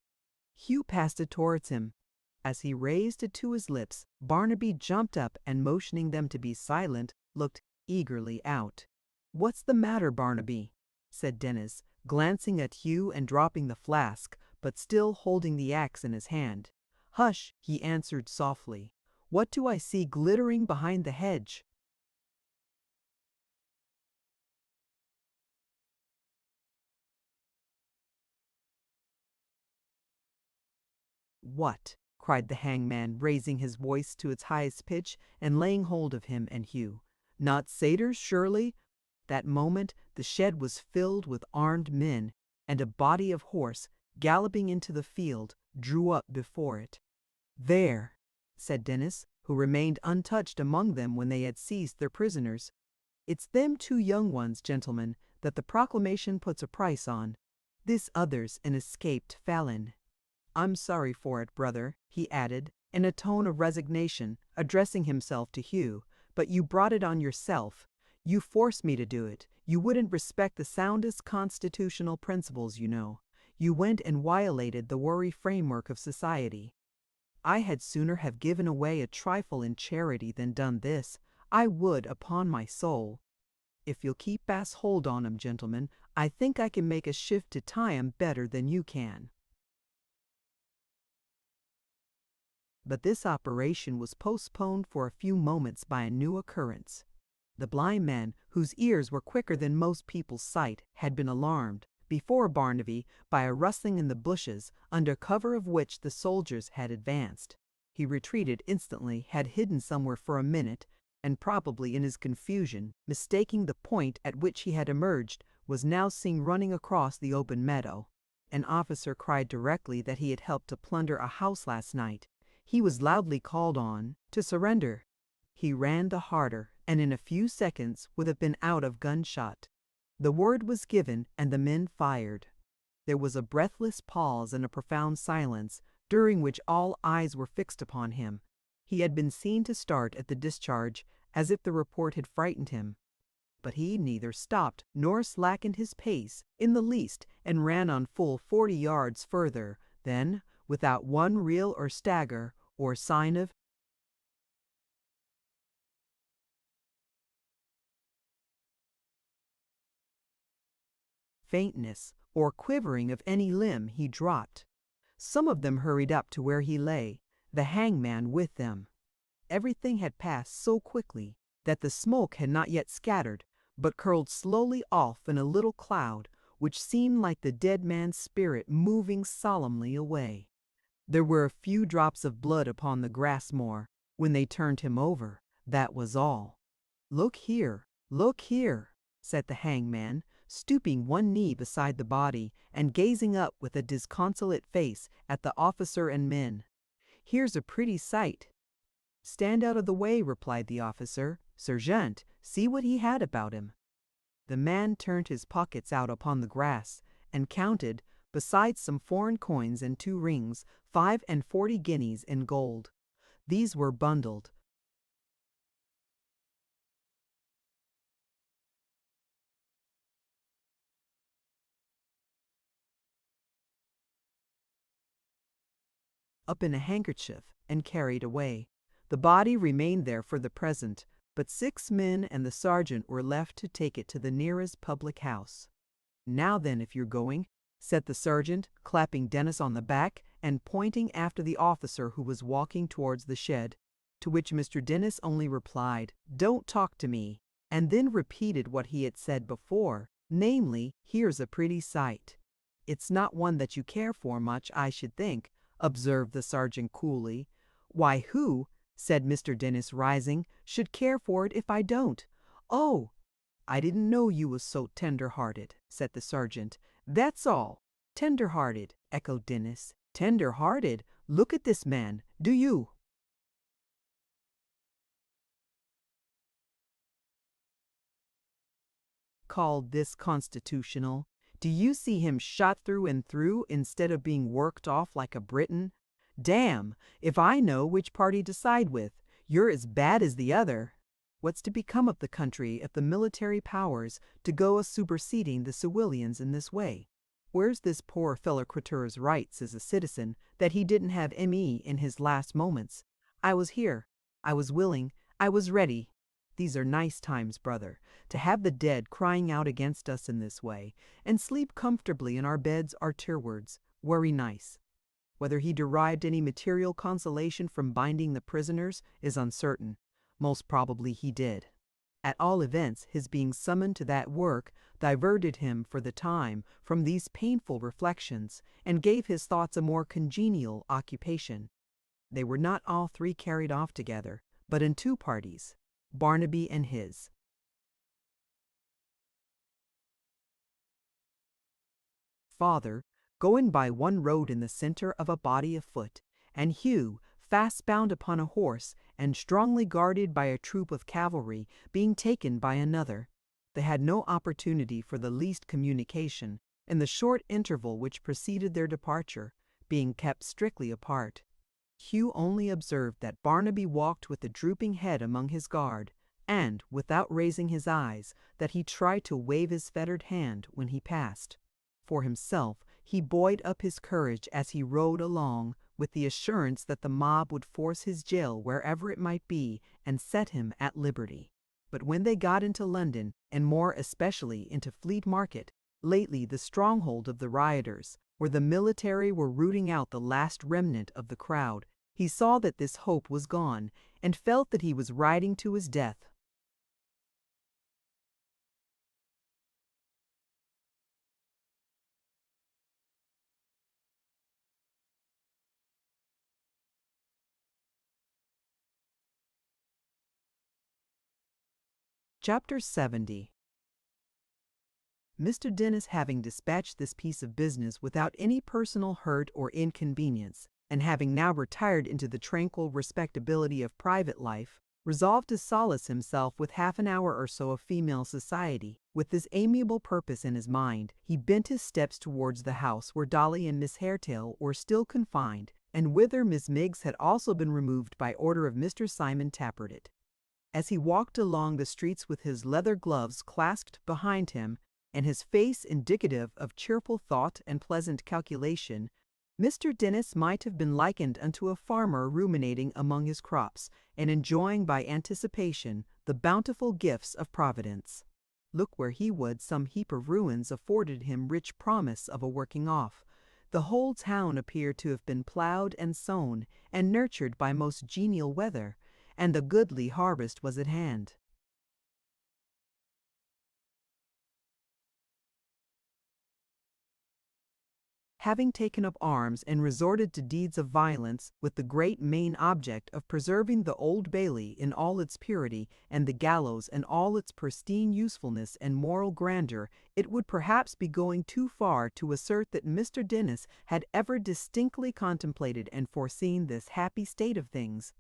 Hugh passed it towards him. As he raised it to his lips, Barnaby jumped up and, motioning them to be silent, looked eagerly out. "What's the matter, Barnaby?" said Dennis, glancing at Hugh and dropping the flask, but still holding the axe in his hand. "Hush," he answered softly. "What do I see glittering behind the hedge?" "What?" cried the hangman, raising his voice to its highest pitch and laying hold of him and Hugh. "Not satyrs, surely?" That moment the shed was filled with armed men, and a body of horse, galloping into the field, drew up before it. "There," said Dennis, who remained untouched among them when they had seized their prisoners. "It's them two young ones, gentlemen, that the proclamation puts a price on. This other's an escaped felon. I'm sorry for it, brother," he added, in a tone of resignation, addressing himself to Hugh, "but you brought it on yourself. You forced me to do it. You wouldn't respect the soundest constitutional principles, you know. You went and violated the very framework of society. I had sooner have given away a trifle in charity than done this. I would, upon my soul. If you'll keep fast hold on 'em, gentlemen, I think I can make a shift to tie 'em better than you can." But this operation was postponed for a few moments by a new occurrence. The blind man, whose ears were quicker than most people's sight, had been alarmed, before Barnaby, by a rustling in the bushes, under cover of which the soldiers had advanced. He retreated instantly, had hidden somewhere for a minute, and probably in his confusion, mistaking the point at which he had emerged, was now seen running across the open meadow. An officer cried directly that he had helped to plunder a house last night. He was loudly called on to surrender. He ran the harder, and in a few seconds would have been out of gunshot. The word was given, and the men fired. There was a breathless pause and a profound silence, during which all eyes were fixed upon him. He had been seen to start at the discharge, as if the report had frightened him. But he neither stopped nor slackened his pace in the least, and ran on full 40 yards further. Then, without one reel or stagger, or sign of faintness, or quivering of any limb, he dropped. Some of them hurried up to where he lay, the hangman with them. Everything had passed so quickly that the smoke had not yet scattered, but curled slowly off in a little cloud, which seemed like the dead man's spirit moving solemnly away. There were a few drops of blood upon the grass moor when they turned him over, that was all. Look here," said the hangman, stooping one knee beside the body and gazing up with a disconsolate face at the officer and men. "Here's a pretty sight." "Stand out of the way," replied the officer. "Sergeant, see what he had about him." The man turned his pockets out upon the grass and counted, besides some foreign coins and 2 rings, 45 guineas in gold. These were bundled up in a handkerchief and carried away. The body remained there for the present, but 6 men and the sergeant were left to take it to the nearest public house. "Now then, if you're going," said the sergeant, clapping Dennis on the back and pointing after the officer who was walking towards the shed. to which Mr. Dennis only replied, "Don't talk to me," and then repeated what he had said before, namely, "Here's a pretty sight." "It's not one that you care for much, I should think," observed the sergeant coolly. "Why, who," said Mr. Dennis, rising, "should care for it if I don't?" "Oh, I didn't know you was so tender-hearted," said the sergeant. "That's all." "Tender-hearted," echoed Dennis. "Tender-hearted? Look at this man, do you?" Called this constitutional? Do you see him shot through and through instead of being worked off like a Briton? Damn, if I know which party to side with. You're as bad as the other. What's to become of the country if the military powers to go a superseding the civilians in this way? Where's this poor fellow creature's rights as a citizen that he didn't have me in his last moments? I was here. I was willing. I was ready. These are nice times, brother, to have the dead crying out against us in this way, and sleep comfortably in our beds arterwards. Very nice. Whether he derived any material consolation from binding the prisoners is uncertain. Most probably he did. At all events, his being summoned to that work diverted him for the time from these painful reflections, and gave his thoughts a more congenial occupation. They were not all three carried off together, but in two parties, Barnaby and his. Father, going by one road in the center of a body of foot, and Hugh, fast bound upon a horse, and strongly guarded by a troop of cavalry, being taken by another. They had no opportunity for the least communication, in the short interval which preceded their departure, being kept strictly apart. Hugh only observed that Barnaby walked with a drooping head among his guard, and, without raising his eyes, that he tried to wave his fettered hand when he passed. For himself, he buoyed up his courage as he rode along, with the assurance that the mob would force his jail wherever it might be, and set him at liberty. But when they got into London, and more especially into Fleet Market, lately the stronghold of the rioters, where the military were rooting out the last remnant of the crowd, he saw that this hope was gone, and felt that he was riding to his death. Chapter 70. Mr. Dennis, having dispatched this piece of business without any personal hurt or inconvenience, and having now retired into the tranquil respectability of private life, resolved to solace himself with half an hour or so of female society. With this amiable purpose in his mind, he bent his steps towards the house where Dolly and Miss Haredale were still confined, and whither Miss Miggs had also been removed by order of Mr. Simon Tappertit. As he walked along the streets with his leather gloves clasped behind him, and his face indicative of cheerful thought and pleasant calculation, Mr. Dennis might have been likened unto a farmer ruminating among his crops, and enjoying by anticipation the bountiful gifts of Providence. Look where he would, some heap of ruins afforded him rich promise of a working off. The whole town appeared to have been ploughed and sown, and nurtured by most genial weather, and the goodly harvest was at hand. Having taken up arms and resorted to deeds of violence with the great main object of preserving the Old Bailey in all its purity and the gallows in all its pristine usefulness and moral grandeur, it would perhaps be going too far to assert that Mr. Dennis had ever distinctly contemplated and foreseen this happy state of things.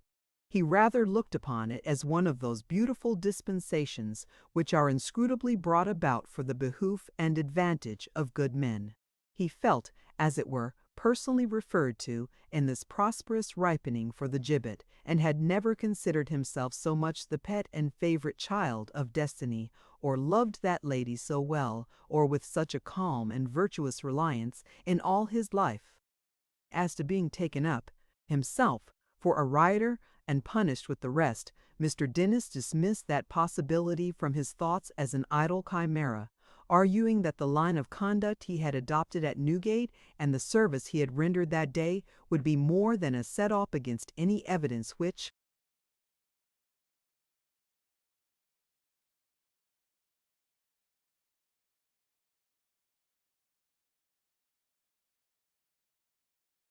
He rather looked upon it as one of those beautiful dispensations which are inscrutably brought about for the behoof and advantage of good men. He felt, as it were, personally referred to in this prosperous ripening for the gibbet, and had never considered himself so much the pet and favorite child of destiny, or loved that lady so well, or with such a calm and virtuous reliance in all his life. As to being taken up, himself, for a rioter, and punished with the rest, Mr. Dennis dismissed that possibility from his thoughts as an idle chimera, arguing that the line of conduct he had adopted at Newgate and the service he had rendered that day would be more than a set-off against any evidence which,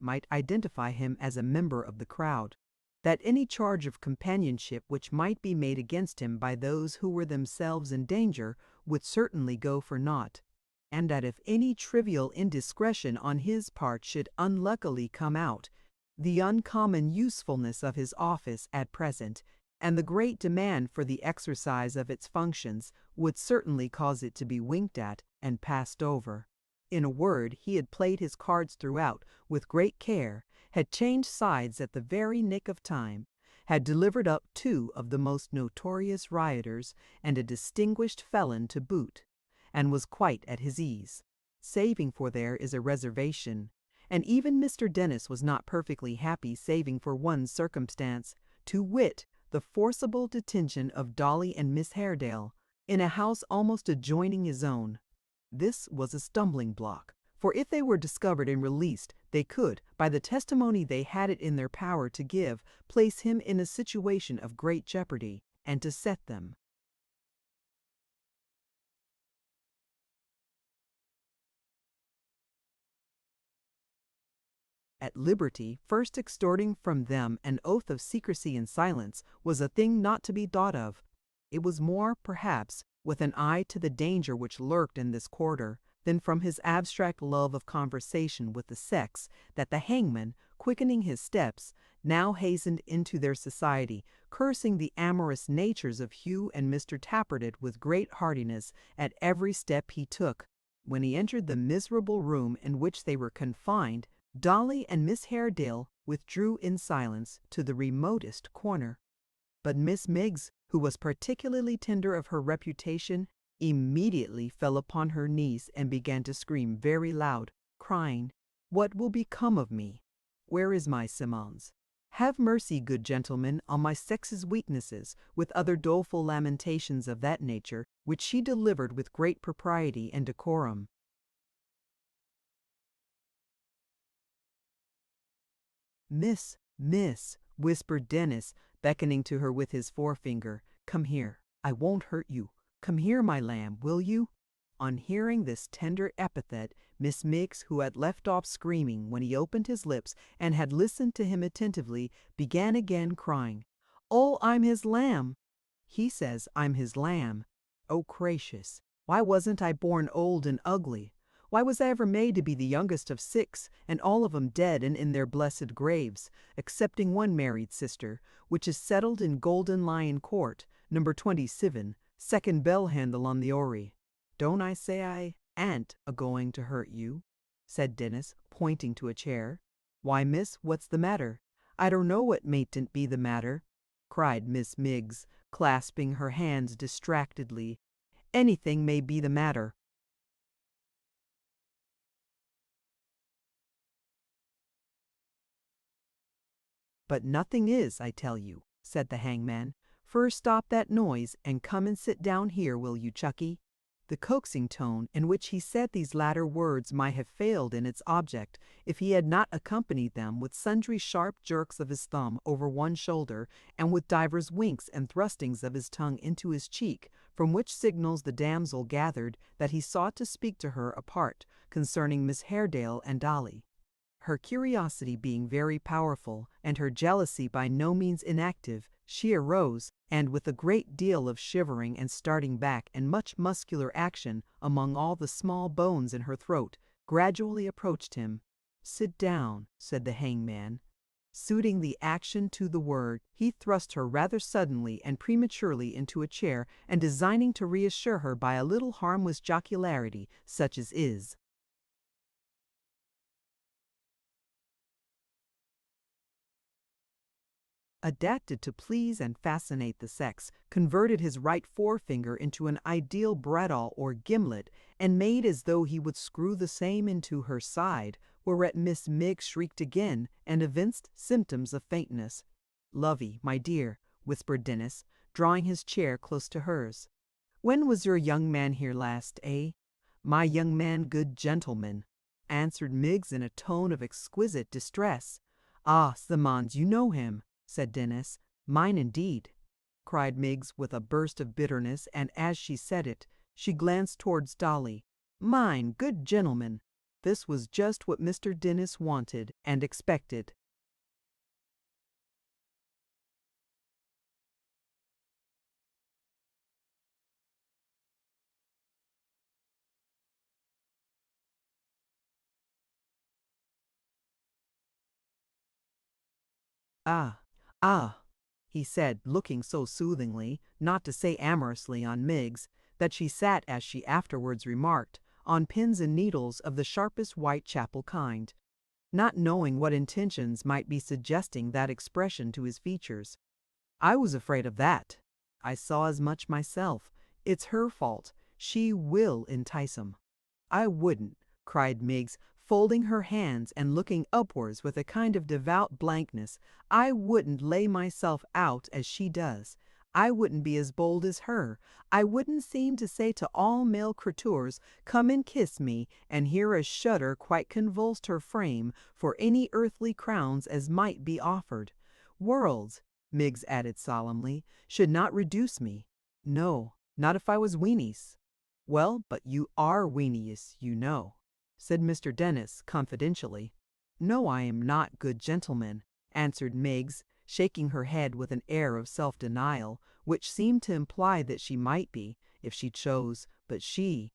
might identify him as a member of the crowd, that any charge of companionship which might be made against him by those who were themselves in danger would certainly go for naught, and that if any trivial indiscretion on his part should unluckily come out, the uncommon usefulness of his office at present, and the great demand for the exercise of its functions, would certainly cause it to be winked at and passed over. In a word, he had played his cards throughout with great care, had changed sides at the very nick of time, had delivered up 2 of the most notorious rioters and a distinguished felon to boot, and was quite at his ease, saving for there is a reservation, and even Mr. Dennis was not perfectly happy saving for one circumstance, to wit, the forcible detention of Dolly and Miss Haredale, in a house almost adjoining his own. This was a stumbling block, for if they were discovered and released, they could, by the testimony they had it in their power to give, place him in a situation of great jeopardy, and to set them. At liberty, first extorting from them an oath of secrecy and silence, was a thing not to be thought of. It was more, perhaps, with an eye to the danger which lurked in this quarter, than from his abstract love of conversation with the sex, that the hangman, quickening his steps, now hastened into their society, cursing the amorous natures of Hugh and Mr. Tappertit with great heartiness at every step he took. When he entered the miserable room in which they were confined, Dolly and Miss Haredale withdrew in silence to the remotest corner. But Miss Miggs, who was particularly tender of her reputation, immediately fell upon her knees and began to scream very loud, crying, "What will become of me? Where is my Simons? Have mercy, good gentlemen, on my sex's weaknesses," with other doleful lamentations of that nature, which she delivered with great propriety and decorum. Miss," whispered Dennis, beckoning to her with his forefinger, "come here. I won't hurt you. Come here, my lamb, will you?" On hearing this tender epithet, Miss Miggs, who had left off screaming when he opened his lips and had listened to him attentively, began again crying, "Oh, I'm his lamb!" "He says I'm his lamb. Oh, gracious! Why wasn't I born old and ugly? Why was I ever made to be the youngest of 6, and all of 'em dead and in their blessed graves, excepting one married sister, which is settled in Golden Lion Court, number 27, second bell handle on the Orry. Don't I say I ain't a-going to hurt you?" said Dennis, pointing to a chair. "Why, miss, what's the matter?" "I don't know what mayn't be the matter," cried Miss Miggs, clasping her hands distractedly. "Anything may be the matter." "But nothing is, I tell you," said the hangman. "First stop that noise, and come and sit down here, will you, Chucky?" The coaxing tone in which he said these latter words might have failed in its object if he had not accompanied them with sundry sharp jerks of his thumb over one shoulder, and with divers winks and thrustings of his tongue into his cheek, from which signals the damsel gathered that he sought to speak to her apart concerning Miss Haredale and Dolly. Her curiosity being very powerful, and her jealousy by no means inactive, she arose, and with a great deal of shivering and starting back and much muscular action among all the small bones in her throat, gradually approached him. "Sit down," said the hangman. Suiting the action to the word, he thrust her rather suddenly and prematurely into a chair, and designing to reassure her by a little harmless jocularity, such as is adapted to please and fascinate the sex, converted his right forefinger into an ideal bradawl or gimlet, and made as though he would screw the same into her side, whereat Miss Miggs shrieked again, and evinced symptoms of faintness. "Lovey, my dear," whispered Dennis, drawing his chair close to hers. "When was your young man here last, eh?" "My young man, good gentleman," answered Miggs in a tone of exquisite distress. "Ah, Simons, you know him," said Dennis. "Mine indeed," cried Miggs with a burst of bitterness, and as she said it, she glanced towards Dolly. "Mine, good gentleman! This was just what Mr. Dennis wanted and expected. Ah, ah, he said, looking so soothingly, not to say amorously, on Miggs, that she sat, as she afterwards remarked, on pins and needles of the sharpest Whitechapel kind, not knowing what intentions might be suggesting that expression to his features. I was afraid of that. I saw as much myself. It's her fault. She will entice him. I wouldn't, cried Miggs, folding her hands and looking upwards with a kind of devout blankness. I wouldn't lay myself out as she does. I wouldn't be as bold as her. I wouldn't seem to say to all male creatures, come and kiss me, and hear a shudder quite convulsed her frame for any earthly crowns as might be offered. Worlds, Miggs added solemnly, should not reduce me. No, not if I was weenies. Well, but you are weenies, you know, said Mr. Dennis confidentially. No, I am not, good gentleman, answered Miggs, shaking her head with an air of self-denial, which seemed to imply that she might be, if she chose, but she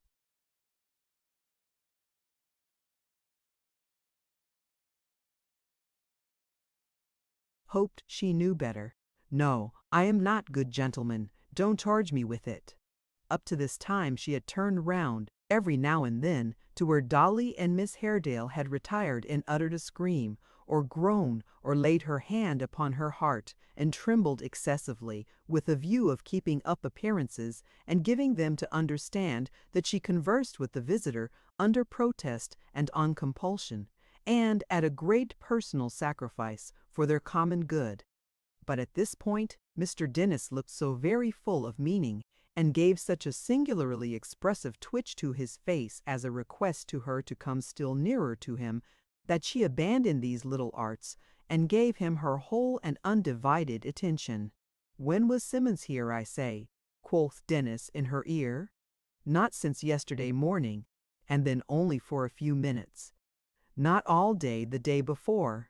hoped she knew better. No, I am not, good gentleman, don't charge me with it. Up to this time she had turned round, every now and then, to where Dolly and Miss Haredale had retired and uttered a scream, or groan, or laid her hand upon her heart, and trembled excessively, with a view of keeping up appearances, and giving them to understand that she conversed with the visitor under protest and on compulsion, and at a great personal sacrifice for their common good. But at this point Mr. Dennis looked so very full of meaning, and gave such a singularly expressive twitch to his face as a request to her to come still nearer to him, that she abandoned these little arts, and gave him her whole and undivided attention. When was Simmons here, I say? Quoth Dennis in her ear. Not since yesterday morning, and then only for a few minutes. Not all day the day before.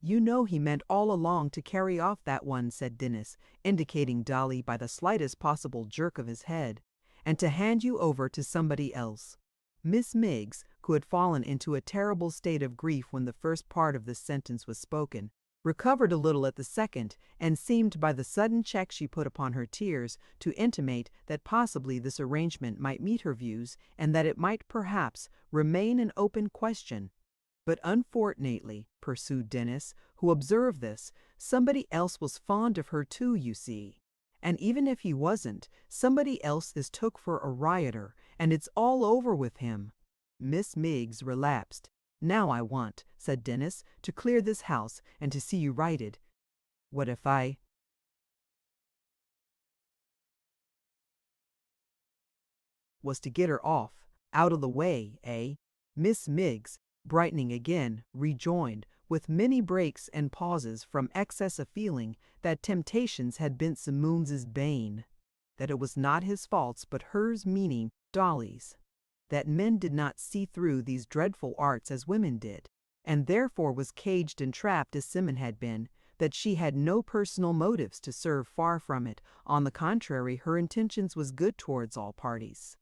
You know he meant all along to carry off that one, said Dennis, indicating Dolly by the slightest possible jerk of his head, and to hand you over to somebody else. Miss Miggs, who had fallen into a terrible state of grief when the first part of this sentence was spoken, recovered a little at the second, and seemed by the sudden check she put upon her tears to intimate that possibly this arrangement might meet her views, and that it might perhaps remain an open question. But unfortunately, pursued Dennis, who observed this, somebody else was fond of her too, you see. And even if he wasn't, somebody else is took for a rioter, and it's all over with him. Miss Miggs relapsed. Now I want, said Dennis, to clear this house and to see you righted. What if I was to get her off, out of the way, eh? Miss Miggs, brightening again, rejoined, with many breaks and pauses from excess of feeling, that temptations had been Simoons's bane, that it was not his faults but hers, meaning Dolly's, that men did not see through these dreadful arts as women did, and therefore was caged and trapped as Simon had been, that she had no personal motives to serve, far from it, on the contrary her intentions was good towards all parties.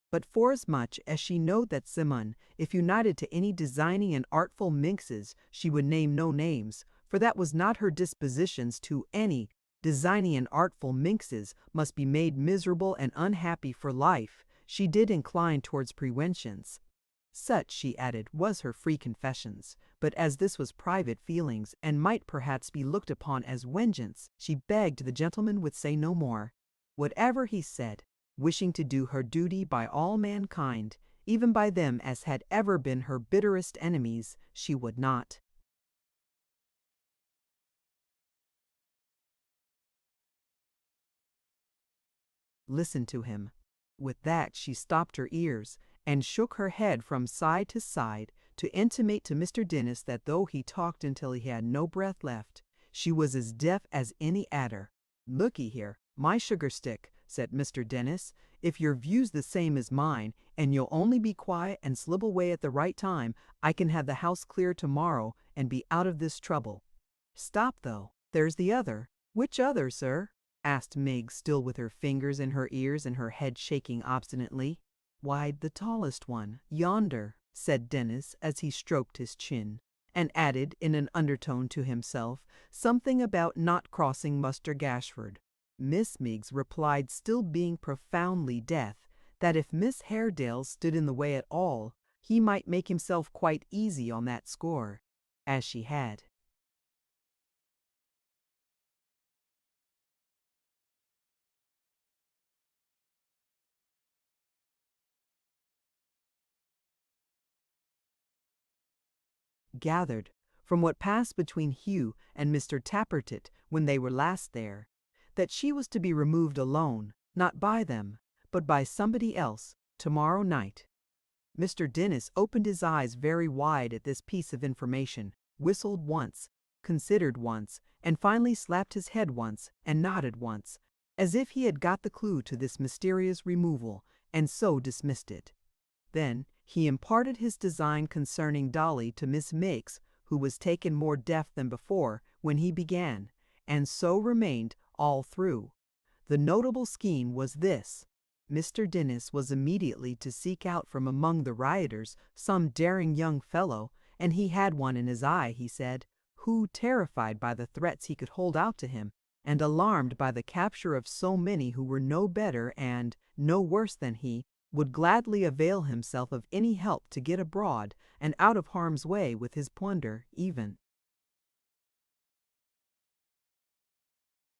But forasmuch as she knowed that Simon, if united to any designing and artful minxes, she would name no names, for that was not her dispositions to any designing and artful minxes must be made miserable and unhappy for life, she did incline towards prewentions. Such, she added, was her free confessions, but as this was private feelings, and might perhaps be looked upon as vengeance, she begged the gentleman would say no more. Whatever he said, wishing to do her duty by all mankind, even by them as had ever been her bitterest enemies, she would not. Listen to him. With that she stopped her ears, and shook her head from side to side, to intimate to Mr. Dennis that though he talked until he had no breath left, she was as deaf as any adder. Looky here, my sugar stick, said Mr. Dennis, if your view's the same as mine, and you'll only be quiet and slip away at the right time, I can have the house clear tomorrow and be out of this trouble. Stop, though. There's the other. Which other, sir? Asked Meg, still with her fingers in her ears and her head shaking obstinately. Why, the tallest one, yonder, said Dennis as he stroked his chin, and added in an undertone to himself something about not crossing Muster Gashford. Miss Miggs replied, still being profoundly deaf, that if Miss Haredale stood in the way at all, he might make himself quite easy on that score, as she had. Gathered from what passed between Hugh and Mr. Tappertit when they were last there, that she was to be removed alone, not by them, but by somebody else, tomorrow night. Mr. Dennis opened his eyes very wide at this piece of information, whistled once, considered once, and finally slapped his head once and nodded once, as if he had got the clue to this mysterious removal, and so dismissed it. Then he imparted his design concerning Dolly to Miss Miggs, who was taken more deaf than before when he began, and so remained all through. The notable scheme was this. Mr. Dennis was immediately to seek out from among the rioters some daring young fellow, and he had one in his eye, he said, who, terrified by the threats he could hold out to him, and alarmed by the capture of so many who were no better and no worse than he, would gladly avail himself of any help to get abroad and out of harm's way with his plunder, even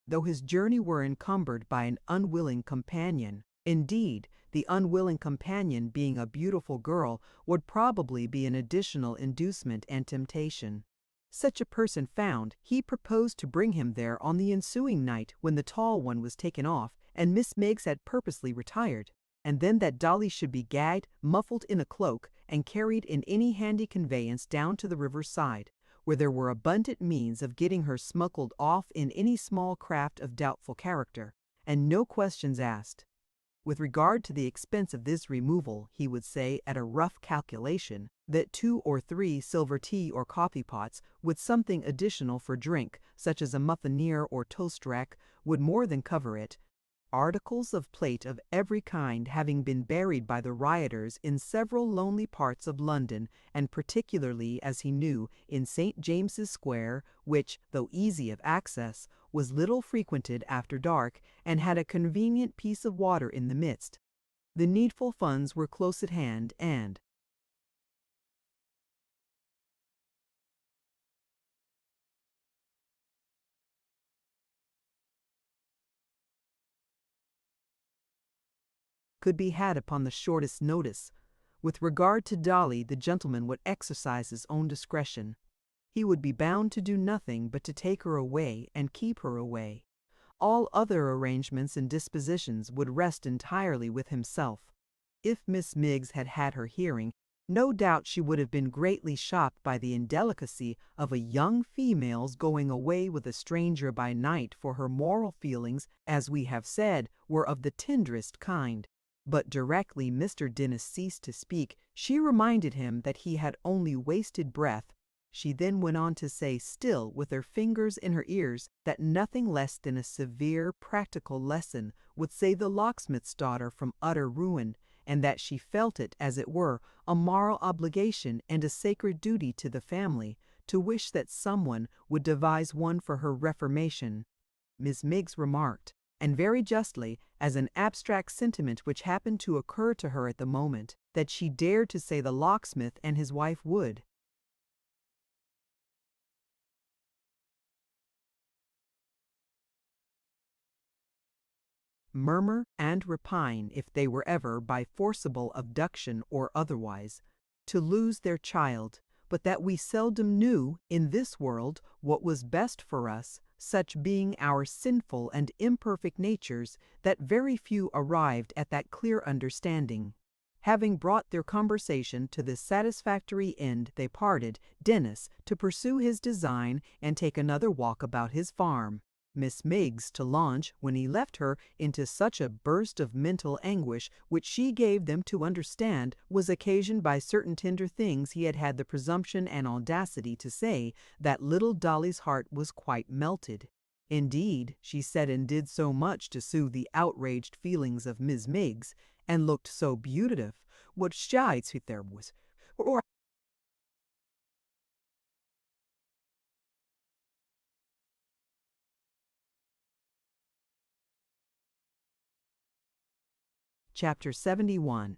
though his journey were encumbered by an unwilling companion. Indeed, the unwilling companion, being a beautiful girl, would probably be an additional inducement and temptation. Such a person found, he proposed to bring him there on the ensuing night when the tall one was taken off and Miss Miggs had purposely retired, and then that Dolly should be gagged, muffled in a cloak, and carried in any handy conveyance down to the river's side, where there were abundant means of getting her smuggled off in any small craft of doubtful character, and no questions asked. With regard to the expense of this removal, he would say, at a rough calculation, that 2 or 3 silver tea or coffee pots, with something additional for drink, such as a muffineer or toast rack, would more than cover it. Articles of plate of every kind having been buried by the rioters in several lonely parts of London, and particularly, as he knew, in St. James's Square, which, though easy of access, was little frequented after dark, and had a convenient piece of water in the midst. The needful funds were close at hand, and could be had upon the shortest notice. With regard to Dolly, the gentleman would exercise his own discretion. He would be bound to do nothing but to take her away and keep her away. All other arrangements and dispositions would rest entirely with himself. If Miss Miggs had had her hearing, no doubt she would have been greatly shocked by the indelicacy of a young female's going away with a stranger by night, for her moral feelings, as we have said, were of the tenderest kind. But directly Mr. Dennis ceased to speak, she reminded him that he had only wasted breath. She then went on to say, still with her fingers in her ears, that nothing less than a severe practical lesson would save the locksmith's daughter from utter ruin, and that she felt it, as it were, a moral obligation and a sacred duty to the family, to wish that someone would devise one for her reformation. Miss Miggs remarked, and very justly, as an abstract sentiment which happened to occur to her at the moment, that she dared to say the locksmith and his wife would murmur and repine if they were ever, by forcible abduction or otherwise, to lose their child, but that we seldom knew, in this world, what was best for us, such being our sinful and imperfect natures, that very few arrived at that clear understanding. Having brought their conversation to this satisfactory end, they parted, Dennis to pursue his design and take another walk about his farm, Miss Miggs to launch when he left her into such a burst of mental anguish which she gave them to understand was occasioned by certain tender things he had had the presumption and audacity to say that little Dolly's heart was quite melted. Indeed, she said and did so much to soothe the outraged feelings of Miss Miggs, and looked so beautiful, what shades there was, or Chapter 71.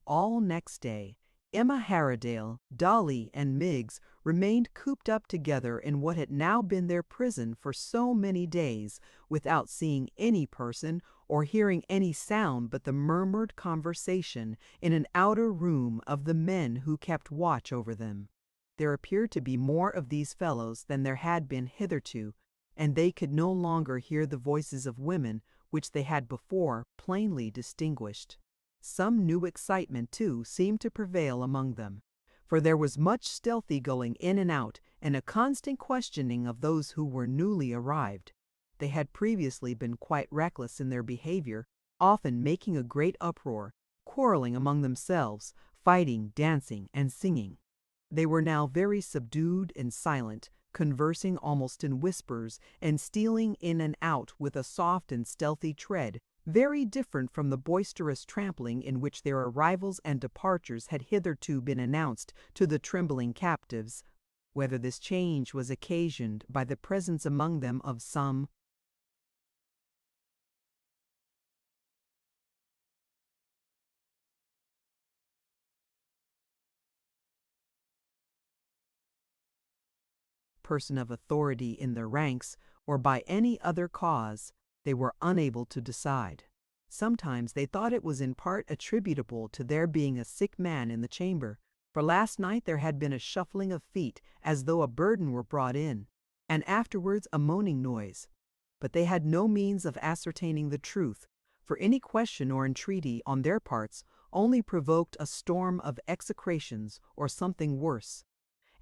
All next day, Emma Haredale, Dolly, and Miggs remained cooped up together in what had now been their prison for so many days, without seeing any person or hearing any sound but the murmured conversation in an outer room of the men who kept watch over them. There appeared to be more of these fellows than there had been hitherto, and they could no longer hear the voices of women which they had before plainly distinguished. Some new excitement, too, seemed to prevail among them, for there was much stealthy going in and out, and a constant questioning of those who were newly arrived. They had previously been quite reckless in their behavior, often making a great uproar, quarreling among themselves, fighting, dancing, and singing. They were now very subdued and silent, conversing almost in whispers, and stealing in and out with a soft and stealthy tread, very different from the boisterous trampling in which their arrivals and departures had hitherto been announced to the trembling captives. Whether this change was occasioned by the presence among them of some person of authority in their ranks, or by any other cause, they were unable to decide. Sometimes they thought it was in part attributable to there being a sick man in the chamber, for last night there had been a shuffling of feet as though a burden were brought in, and afterwards a moaning noise. But they had no means of ascertaining the truth, for any question or entreaty on their parts only provoked a storm of execrations or something worse,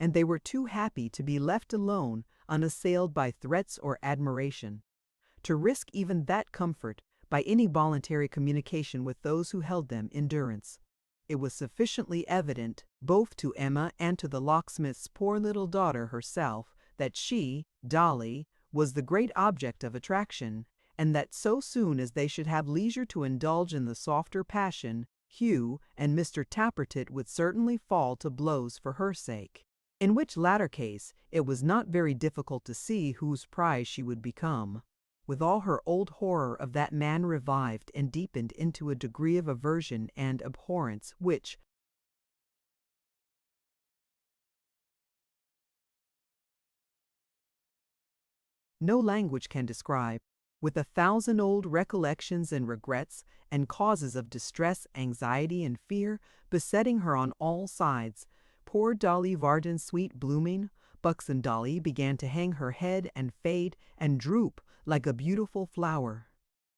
and they were too happy to be left alone, unassailed by threats or admiration, to risk even that comfort by any voluntary communication with those who held them in durance. It was sufficiently evident, both to Emma and to the locksmith's poor little daughter herself, that she, Dolly, was the great object of attraction, and that so soon as they should have leisure to indulge in the softer passion, Hugh and Mr. Tappertit would certainly fall to blows for her sake. In which latter case it was not very difficult to see whose prize she would become. With all her old horror of that man revived and deepened into a degree of aversion and abhorrence which, no language can describe, with 1,000 old recollections and regrets and causes of distress, anxiety, and fear besetting her on all sides, poor Dolly Varden's sweet blooming, buxom Dolly began to hang her head and fade and droop like a beautiful flower.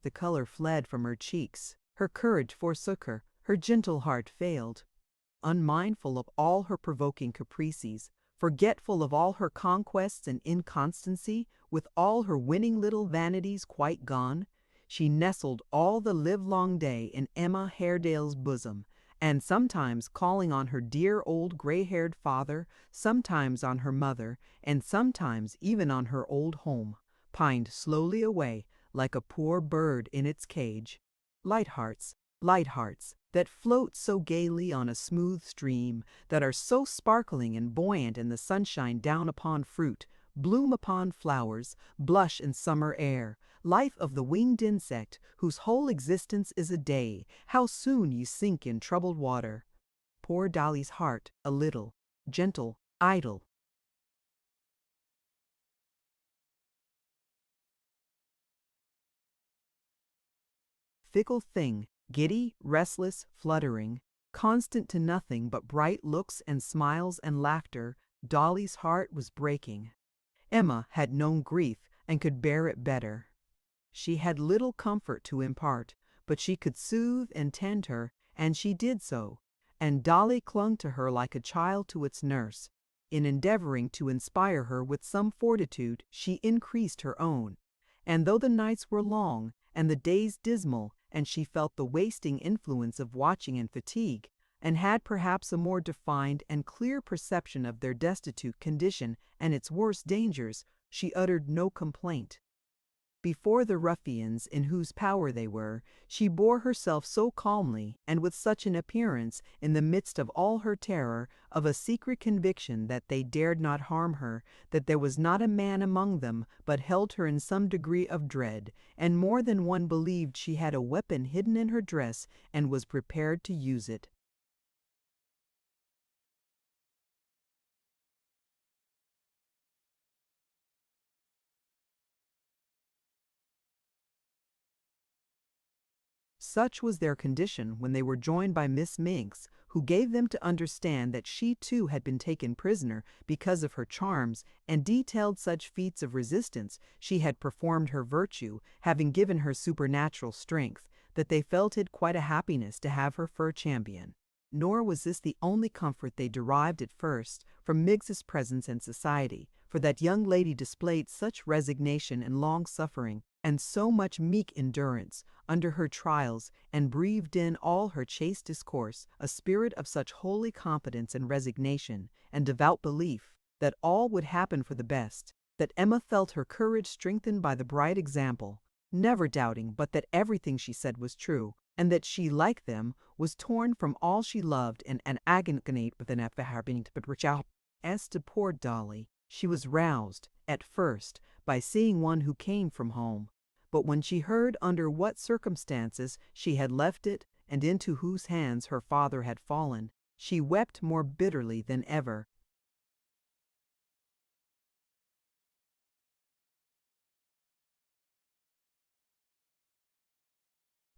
The color fled from her cheeks, her courage forsook her, her gentle heart failed. Unmindful of all her provoking caprices, forgetful of all her conquests and inconstancy, with all her winning little vanities quite gone, she nestled all the livelong day in Emma Haredale's bosom, and sometimes calling on her dear old gray-haired father, sometimes on her mother, and sometimes even on her old home, pined slowly away like a poor bird in its cage. Light hearts, that float so gaily on a smooth stream, that are so sparkling and buoyant in the sunshine down upon fruit, bloom upon flowers, blush in summer air, life of the winged insect, whose whole existence is a day, how soon you sink in troubled water. Poor Dolly's heart, a little, gentle, idle, fickle thing, giddy, restless, fluttering, constant to nothing but bright looks and smiles and laughter, Dolly's heart was breaking. Emma had known grief and could bear it better. She had little comfort to impart, but she could soothe and tend her, and she did so, and Dolly clung to her like a child to its nurse. In endeavoring to inspire her with some fortitude, she increased her own. And though the nights were long, and the days dismal, and she felt the wasting influence of watching and fatigue, and had perhaps a more defined and clear perception of their destitute condition and its worst dangers, she uttered no complaint. Before the ruffians in whose power they were, she bore herself so calmly, and with such an appearance, in the midst of all her terror, of a secret conviction that they dared not harm her, that there was not a man among them but held her in some degree of dread, and more than one believed she had a weapon hidden in her dress and was prepared to use it. Such was their condition when they were joined by Miss Miggs, who gave them to understand that she too had been taken prisoner because of her charms, and detailed such feats of resistance she had performed her virtue, having given her supernatural strength, that they felt it quite a happiness to have her for a champion. Nor was this the only comfort they derived at first from Miggs's presence and society, for that young lady displayed such resignation and long suffering, and so much meek endurance under her trials, and breathed in all her chaste discourse a spirit of such holy confidence and resignation and devout belief that all would happen for the best, that Emma felt her courage strengthened by the bright example, never doubting but that everything she said was true, and that she, like them, was torn from all she loved and agonized with an effort. As to poor Dolly, she was roused, at first, by seeing one who came from home, but when she heard under what circumstances she had left it and into whose hands her father had fallen, she wept more bitterly than ever.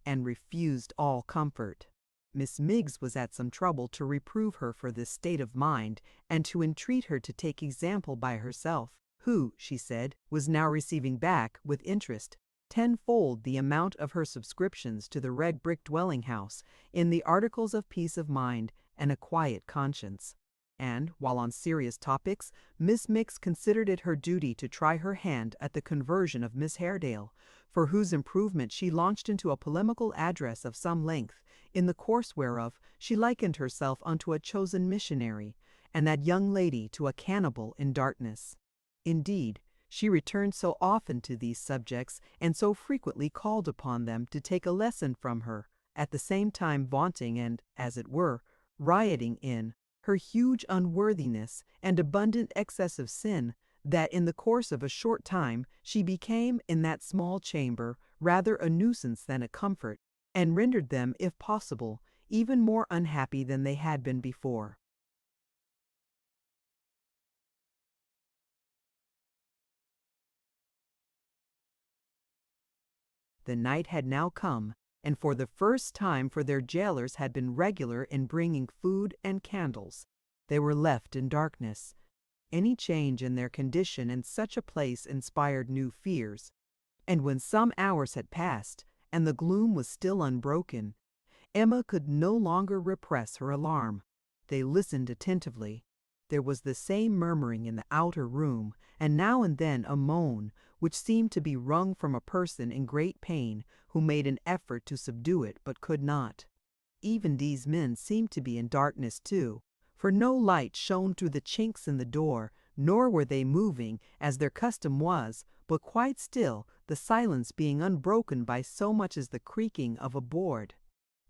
And refused all comfort. Miss Miggs was at some trouble to reprove her for this state of mind, and to entreat her to take example by herself, who, she said, was now receiving back, with interest, tenfold the amount of her subscriptions to the red brick dwelling house, in the articles of peace of mind and a quiet conscience. And, while on serious topics, Miss Miggs considered it her duty to try her hand at the conversion of Miss Haredale, for whose improvement she launched into a polemical address of some length, in the course whereof she likened herself unto a chosen missionary, and that young lady to a cannibal in darkness. Indeed, she returned so often to these subjects, and so frequently called upon them to take a lesson from her, at the same time vaunting and, as it were, rioting in her huge unworthiness and abundant excess of sin, that in the course of a short time she became, in that small chamber, rather a nuisance than a comfort, and rendered them, if possible, even more unhappy than they had been before. The night had now come, and for the first time for their jailers had been regular in bringing food and candles. They were left in darkness. Any change in their condition in such a place inspired new fears, and when some hours had passed, and the gloom was still unbroken, Emma could no longer repress her alarm. They listened attentively. There was the same murmuring in the outer room, and now and then a moan, which seemed to be wrung from a person in great pain, who made an effort to subdue it but could not. Even these men seemed to be in darkness too, for no light shone through the chinks in the door, nor were they moving, as their custom was, but quite still, the silence being unbroken by so much as the creaking of a board.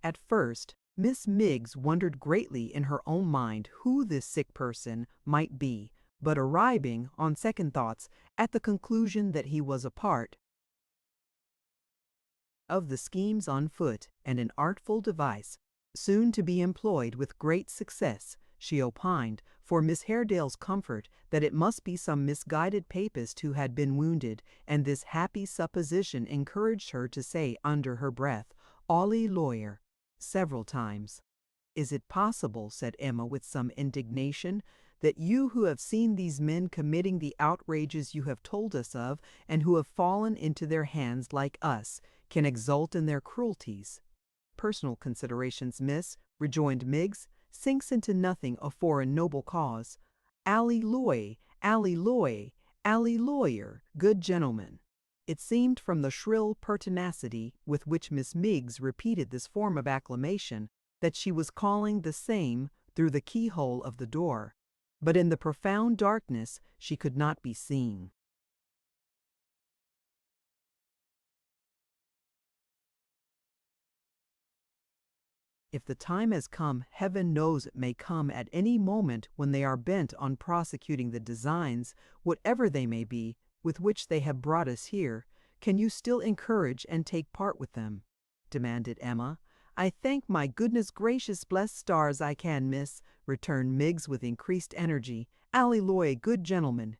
At first, Miss Miggs wondered greatly in her own mind who this sick person might be, but arriving, on second thoughts, at the conclusion that he was a part of the schemes on foot, and an artful device, soon to be employed with great success, she opined, for Miss Haredale's comfort, that it must be some misguided papist who had been wounded, and this happy supposition encouraged her to say under her breath, "Ollie lawyer," several times. "Is it possible," said Emma with some indignation, "that you who have seen these men committing the outrages you have told us of, and who have fallen into their hands like us, can exult in their cruelties?" "Personal considerations, miss," rejoined Miggs, "sinks into nothing afore a noble cause. Alleluia, alleluia, alleluia, good gentlemen." It seemed from the shrill pertinacity with which Miss Miggs repeated this form of acclamation that she was calling the same through the keyhole of the door, but in the profound darkness she could not be seen. If the time has come, heaven knows it may come at any moment when they are bent on prosecuting the designs, whatever they may be, with which they have brought us here, can you still encourage and take part with them?" demanded Emma. "I thank my goodness gracious blessed stars I can, miss," returned Miggs with increased energy. "Alleluia, good gentlemen."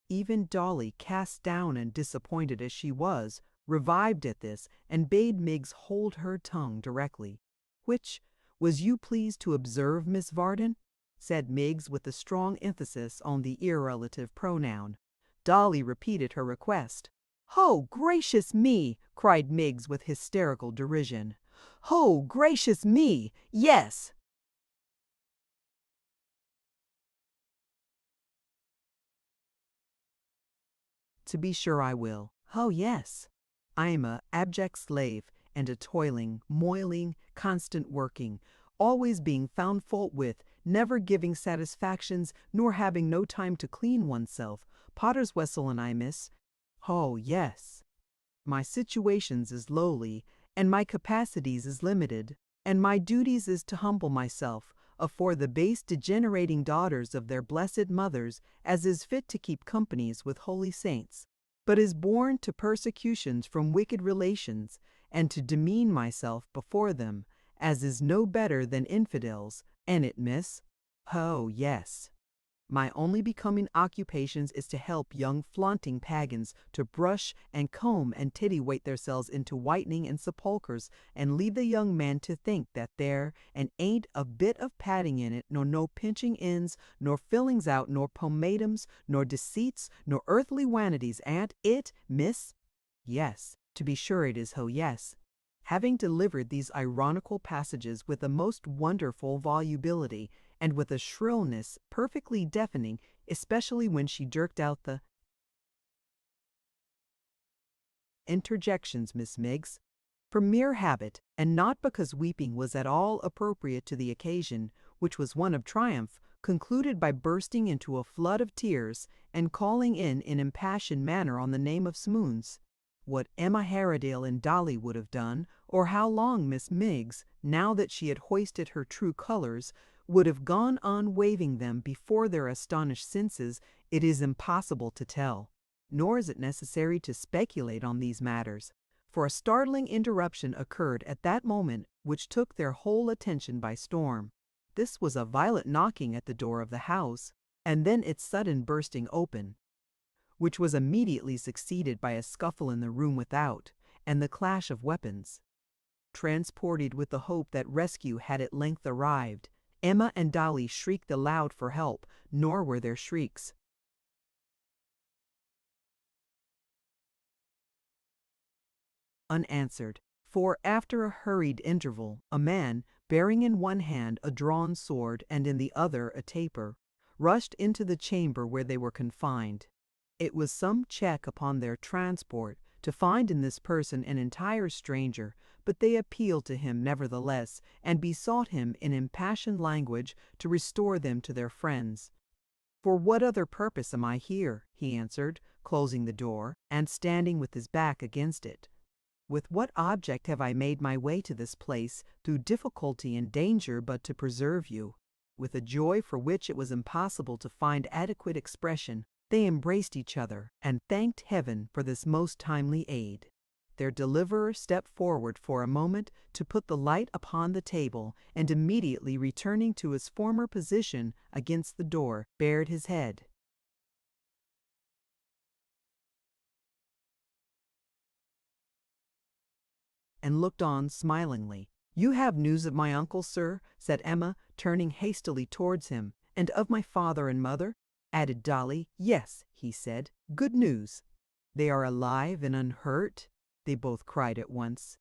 Even Dolly, cast down and disappointed as she was, revived at this and bade Miggs hold her tongue directly. "Which was you pleased to observe, Miss Varden?" said Miggs with a strong emphasis on the irrelative pronoun. Dolly repeated her request. "Oh, gracious me!" cried Miggs with hysterical derision. "Oh, gracious me! Yes!" "To be sure I will. Oh, yes. I am a abject slave, and a toiling, moiling, constant working, always being found fault with, never giving satisfactions, nor having no time to clean oneself. Potter's Wessel and I, miss. Oh, yes. My situations is lowly, and my capacities is limited, and my duties is to humble myself afore the base degenerating daughters of their blessed mothers, as is fit to keep companies with holy saints, but is born to persecutions from wicked relations, and to demean myself before them, as is no better than infidels, and it, miss. Oh, yes. My only becoming occupations is to help young flaunting pagans to brush and comb and tittyweight themselves into whitening and sepulchres, and leave the young man to think that there and ain't a bit of padding in it, nor no pinching ins, nor fillings out, nor pomatums, nor deceits, nor earthly vanities, ain't it, miss? Yes, to be sure it is, ho, yes." Having delivered these ironical passages with a most wonderful volubility, and with a shrillness perfectly deafening, especially when she jerked out the interjections, Miss Miggs, from mere habit, and not because weeping was at all appropriate to the occasion, which was one of triumph, concluded by bursting into a flood of tears, and calling in impassioned manner on the name of Smoons. What Emma Haredale and Dolly would have done, or how long Miss Miggs, now that she had hoisted her true colors, would have gone on waving them before their astonished senses, it is impossible to tell. Nor is it necessary to speculate on these matters, for a startling interruption occurred at that moment which took their whole attention by storm. This was a violent knocking at the door of the house, and then its sudden bursting open, which was immediately succeeded by a scuffle in the room without, and the clash of weapons. Transported with the hope that rescue had at length arrived, Emma and Dolly shrieked aloud for help, nor were their shrieks unanswered, for after a hurried interval, a man, bearing in one hand a drawn sword and in the other a taper, rushed into the chamber where they were confined. It was some check upon their transport to find in this person an entire stranger, but they appealed to him nevertheless, and besought him in impassioned language to restore them to their friends. "For what other purpose am I here?" he answered, closing the door, and standing with his back against it. "With what object have I made my way to this place, through difficulty and danger, but to preserve you?" With a joy for which it was impossible to find adequate expression, they embraced each other, and thanked Heaven for this most timely aid. Their deliverer stepped forward for a moment to put the light upon the table, and immediately returning to his former position against the door, bared his head. And looked on smilingly. "You have news of my uncle, sir?" said Emma, turning hastily towards him. "And of my father and mother?" added Dolly. "Yes," he said, "good news." "They are alive and unhurt?" they both cried at once.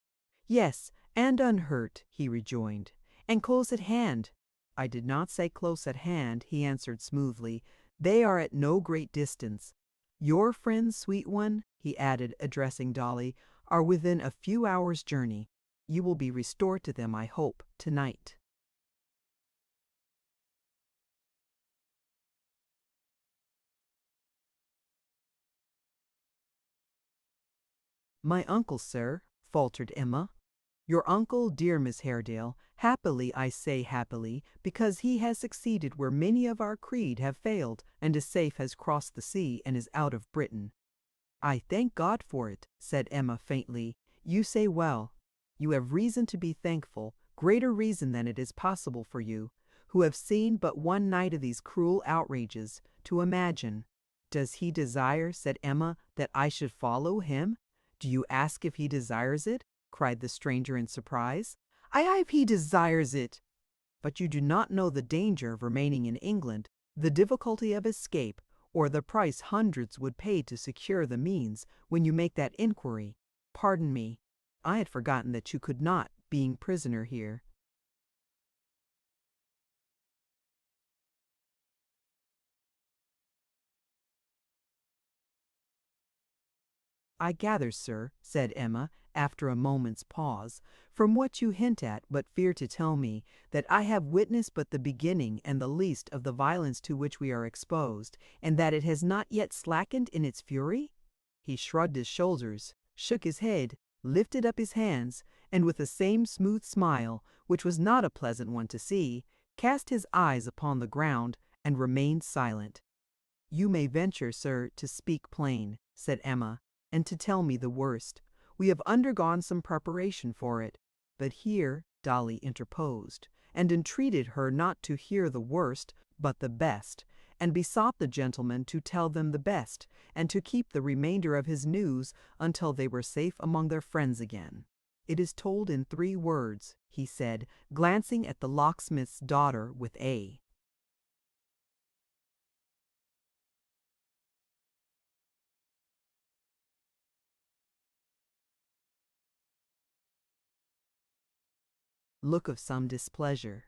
"Yes, and unhurt," he rejoined, "and close at hand." "I did not say close at hand," he answered smoothly. They are at no great distance. Your friends, sweet one," he added, addressing Dolly, "are within a few hours' journey. You will be restored to them, I hope, tonight." "My uncle, sir," faltered Emma. "Your uncle, dear Miss Haredale, happily, I say happily, because he has succeeded where many of our creed have failed, and is safe, has crossed the sea, and is out of Britain." "I thank God for it," said Emma faintly. "You say well. You have reason to be thankful, greater reason than it is possible for you, who have seen but one night of these cruel outrages, to imagine." "Does he desire," said Emma, "that I should follow him? Do you ask if he desires it?" cried the stranger in surprise. "Aye, if he desires it!" "But you do not know the danger of remaining in England, the difficulty of escape, or the price hundreds would pay to secure the means, when you make that inquiry. Pardon me, I had forgotten that you could not, being prisoner here." "I gather, sir," said Emma, after a moment's pause, "from what you hint at, but fear to tell me, that I have witnessed but the beginning and the least of the violence to which we are exposed, and that it has not yet slackened in its fury?" He shrugged his shoulders, shook his head, lifted up his hands, and with the same smooth smile, which was not a pleasant one to see, cast his eyes upon the ground, and remained silent. "You may venture, sir, to speak plain," said Emma, "and to tell me the worst. We have undergone some preparation for it." But here Dolly interposed, and entreated her not to hear the worst, but the best, and besought the gentleman to tell them the best, and to keep the remainder of his news until they were safe among their friends again. "It is told in 3 words," he said, glancing at the locksmith's daughter with a look of some displeasure.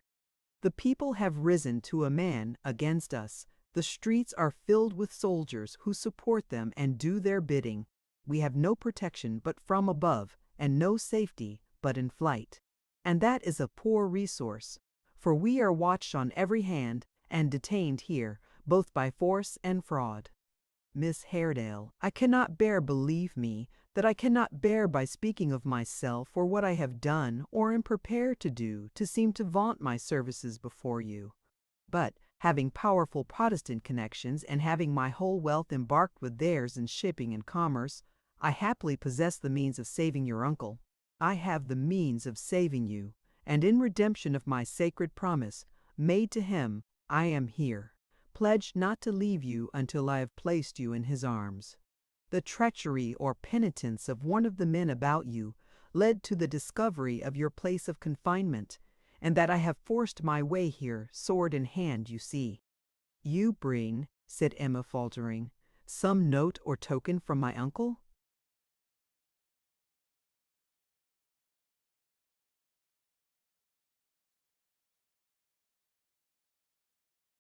"The people have risen to a man against us. The streets are filled with soldiers who support them and do their bidding. We have no protection but from above, and no safety but in flight. And that is a poor resource, for we are watched on every hand and detained here, both by force and fraud. Miss Haredale, I cannot bear, believe me, that I cannot bear by speaking of myself or what I have done or am prepared to do to seem to vaunt my services before you. But, having powerful Protestant connections and having my whole wealth embarked with theirs in shipping and commerce, I happily possess the means of saving your uncle. I have the means of saving you, and in redemption of my sacred promise, made to him, I am here, pledged not to leave you until I have placed you in his arms. The treachery or penitence of one of the men about you led to the discovery of your place of confinement, and that I have forced my way here, sword in hand, you see." "You bring," said Emma, faltering, "some note or token from my uncle?"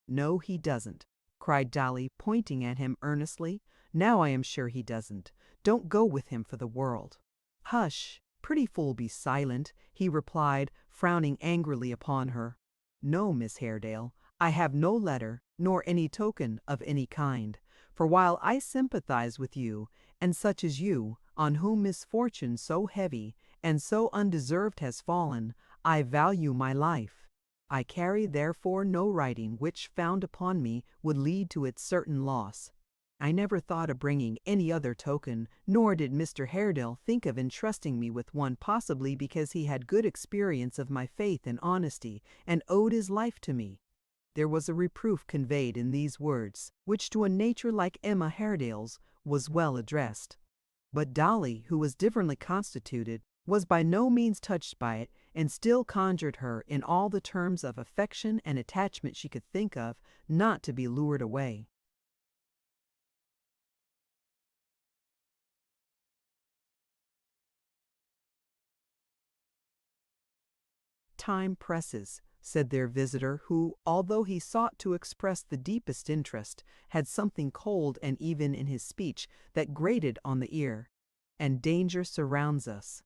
"No, he doesn't," cried Dolly, pointing at him earnestly. "Now I am sure he doesn't. Don't go with him for the world." "Hush, pretty fool, be silent," he replied, frowning angrily upon her. "No, Miss Haredale, I have no letter, nor any token of any kind, for while I sympathize with you, and such as you, on whom misfortune so heavy and so undeserved has fallen, I value my life. I carry therefore no writing which, found upon me, would lead to its certain loss. I never thought of bringing any other token, nor did Mr. Haredale think of entrusting me with one, possibly because he had good experience of my faith and honesty, and owed his life to me." There was a reproof conveyed in these words, which to a nature like Emma Haredale's was well addressed. But Dolly, who was differently constituted, was by no means touched by it, and still conjured her, in all the terms of affection and attachment she could think of, not to be lured away. "Time presses," said their visitor, who, although he sought to express the deepest interest, had something cold and even in his speech that grated on the ear. And danger surrounds us.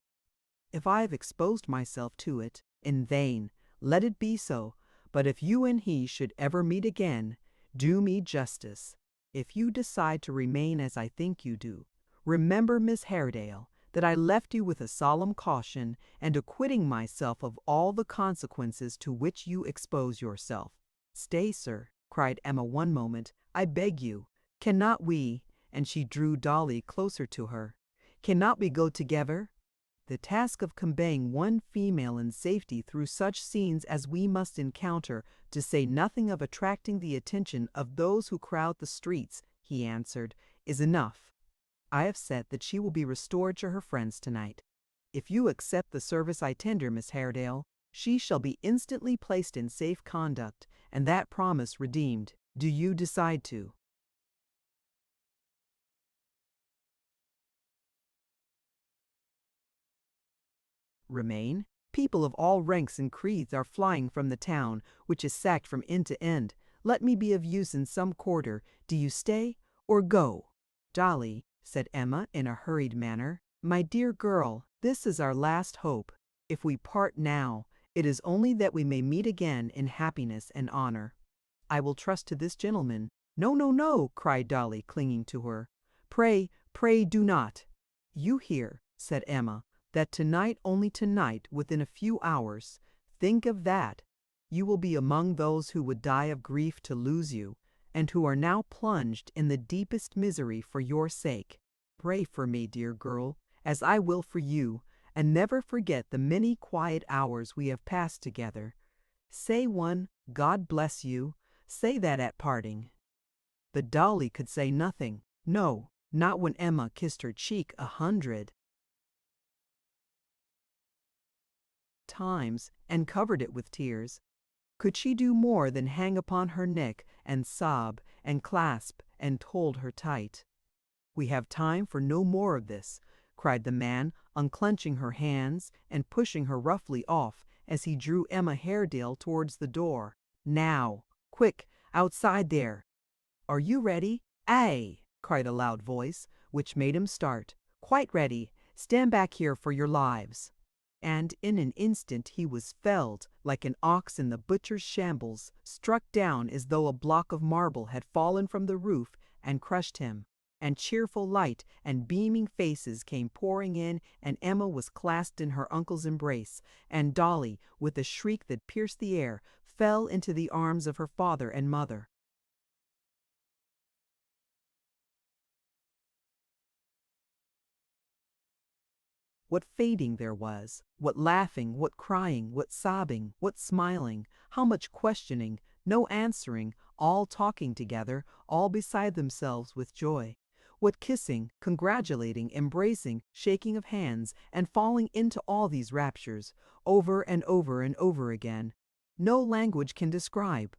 If I have exposed myself to it, in vain, let it be so, but if you and he should ever meet again, do me justice. If you decide to remain as I think you do, remember, Miss Haredale, that I left you with a solemn caution and acquitting myself of all the consequences to which you expose yourself. Stay, sir, cried Emma one moment, I beg you. Cannot we, and she drew Dolly closer to her, cannot we go together? The task of conveying one female in safety through such scenes as we must encounter, to say nothing of attracting the attention of those who crowd the streets, he answered, is enough. I have said that she will be restored to her friends tonight. If you accept the service I tender, Miss Haredale, she shall be instantly placed in safe conduct, and that promise redeemed. Do you decide to? Remain? People of all ranks and creeds are flying from the town, which is sacked from end to end. Let me be of use in some quarter. Do you stay or go? Dolly, said Emma in a hurried manner, my dear girl, this is our last hope. If we part now, it is only that we may meet again in happiness and honor. I will trust to this gentleman. No, no, no, cried Dolly, clinging to her. Pray, pray do not. You hear, said Emma, that tonight, only tonight, within a few hours, think of that, you will be among those who would die of grief to lose you, and who are now plunged in the deepest misery for your sake. Pray for me, dear girl, as I will for you, and never forget the many quiet hours we have passed together. Say one, God bless you, say that at parting. But Dolly could say nothing, no, not when Emma kissed her cheek 100 times and covered it with tears. Could she do more than hang upon her neck and sob and clasp and hold her tight? We have time for no more of this, cried the man, unclenching her hands and pushing her roughly off as he drew Emma Haredale towards the door. Now, quick, outside there. Are you ready? Aye, cried a loud voice, which made him start. Quite ready. Stand back here for your lives. And in an instant he was felled, like an ox in the butcher's shambles, struck down as though a block of marble had fallen from the roof and crushed him. And cheerful light and beaming faces came pouring in, and Emma was clasped in her uncle's embrace, and Dolly, with a shriek that pierced the air, fell into the arms of her father and mother. What fading there was, what laughing, what crying, what sobbing, what smiling, how much questioning, no answering, all talking together, all beside themselves with joy. What kissing, congratulating, embracing, shaking of hands, and falling into all these raptures, over and over and over again. No language can describe.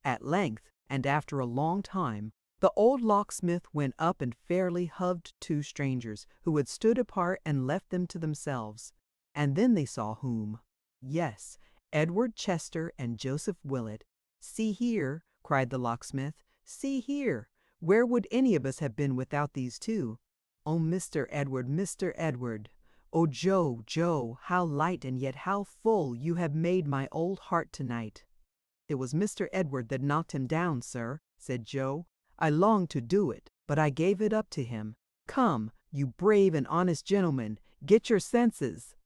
At length, and after a long time, the old locksmith went up and fairly hugged two strangers who had stood apart and left them to themselves. And then they saw whom. Yes, Edward Chester and Joseph Willett. See here, cried the locksmith, see here. Where would any of us have been without these two? Oh, Mr. Edward, Mr. Edward. Oh, Joe, Joe, how light and yet how full you have made my old heart tonight. It was Mr. Edward that knocked him down, sir, said Joe. I longed to do it, but I gave it up to him. Come, you brave and honest gentlemen, get your senses.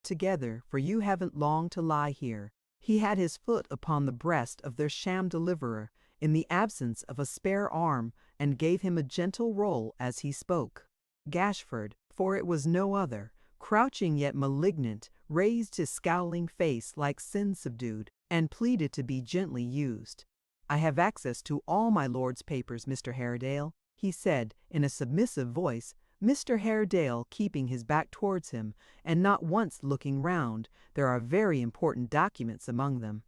Together, for you haven't long to lie here. He had his foot upon the breast of their sham deliverer, in the absence of a spare arm, and gave him a gentle roll as he spoke. Gashford, for it was no other, crouching yet malignant, raised his scowling face like sin subdued, and pleaded to be gently used. I have access to all my lord's papers, Mr. Haredale, he said in a submissive voice, Mr. Haredale keeping his back towards him, and not once looking round. There are very important documents among them.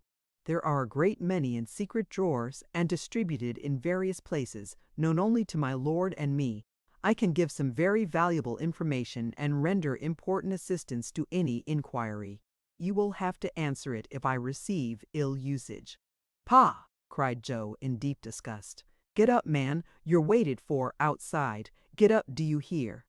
There are a great many in secret drawers and distributed in various places, known only to my lord and me. I can give some very valuable information and render important assistance to any inquiry. You will have to answer it if I receive ill usage." "Pah!" cried Joe in deep disgust. "Get up, man. You're waited for outside. Get up, do you hear?"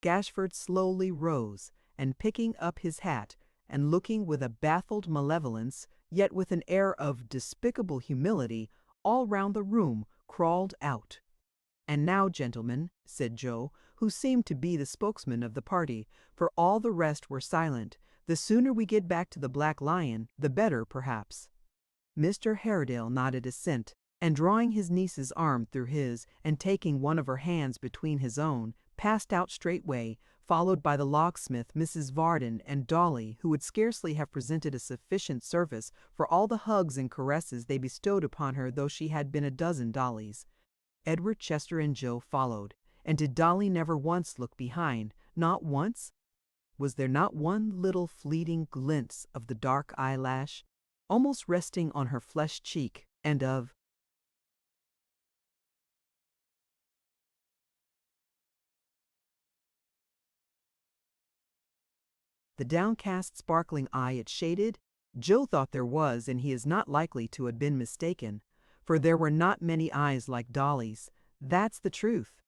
Gashford slowly rose, and picking up his hat, and looking with a baffled malevolence, yet with an air of despicable humility, all round the room, crawled out. "And now, gentlemen," said Joe, who seemed to be the spokesman of the party, for all the rest were silent, "the sooner we get back to the Black Lion, the better, perhaps." Mr. Haredale nodded assent, and drawing his niece's arm through his, and taking one of her hands between his own, passed out straightway, followed by the locksmith, Mrs. Varden, and Dolly, who would scarcely have presented a sufficient service for all the hugs and caresses they bestowed upon her though she had been a dozen Dollys. Edward Chester and Joe followed, and did Dolly never once look behind? Not once? Was there not one little fleeting glimpse of the dark eyelash, almost resting on her flesh cheek, and of the downcast sparkling eye it shaded? Joe thought there was, and he is not likely to have been mistaken, for there were not many eyes like Dolly's. That's the truth.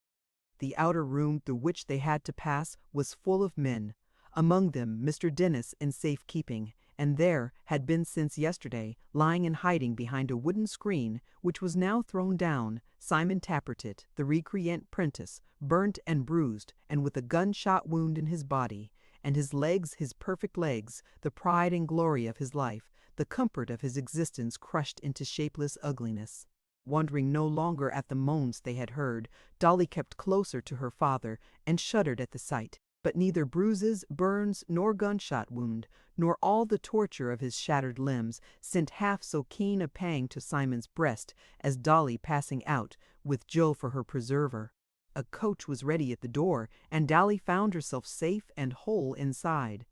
The outer room through which they had to pass was full of men, among them Mr. Dennis in safe keeping, and there had been since yesterday, lying in hiding behind a wooden screen, which was now thrown down, Simon Tappertit, the recreant prentice, burnt and bruised, and with a gunshot wound in his body, and his legs, his perfect legs, the pride and glory of his life, the comfort of his existence, crushed into shapeless ugliness. Wondering no longer at the moans they had heard, Dolly kept closer to her father, and shuddered at the sight. But neither bruises, burns, nor gunshot wound, nor all the torture of his shattered limbs, sent half so keen a pang to Simon's breast as Dolly passing out, with Joe for her preserver. A coach was ready at the door, and Dolly found herself safe and whole inside,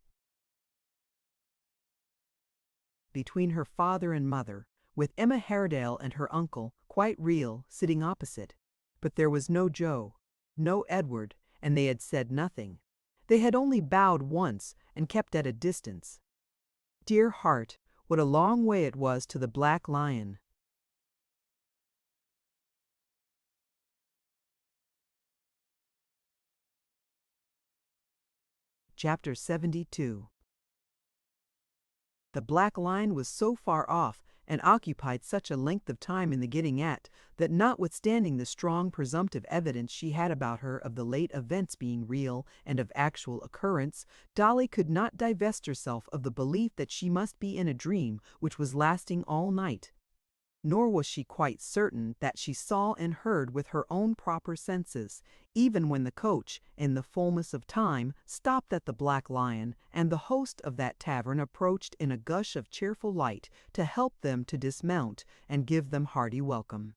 between her father and mother, with Emma Haredale and her uncle, quite real, sitting opposite. But there was no Joe, no Edward, and they had said nothing. They had only bowed once, and kept at a distance. Dear heart, what a long way it was to the Black Lion! Chapter 72. The Black Lion was so far off, and occupied such a length of time in the getting at, that notwithstanding the strong presumptive evidence she had about her of the late events being real and of actual occurrence, Dolly could not divest herself of the belief that she must be in a dream which was lasting all night. Nor was she quite certain that she saw and heard with her own proper senses, even when the coach, in the fullness of time, stopped at the Black Lion, and the host of that tavern approached in a gush of cheerful light to help them to dismount and give them hearty welcome.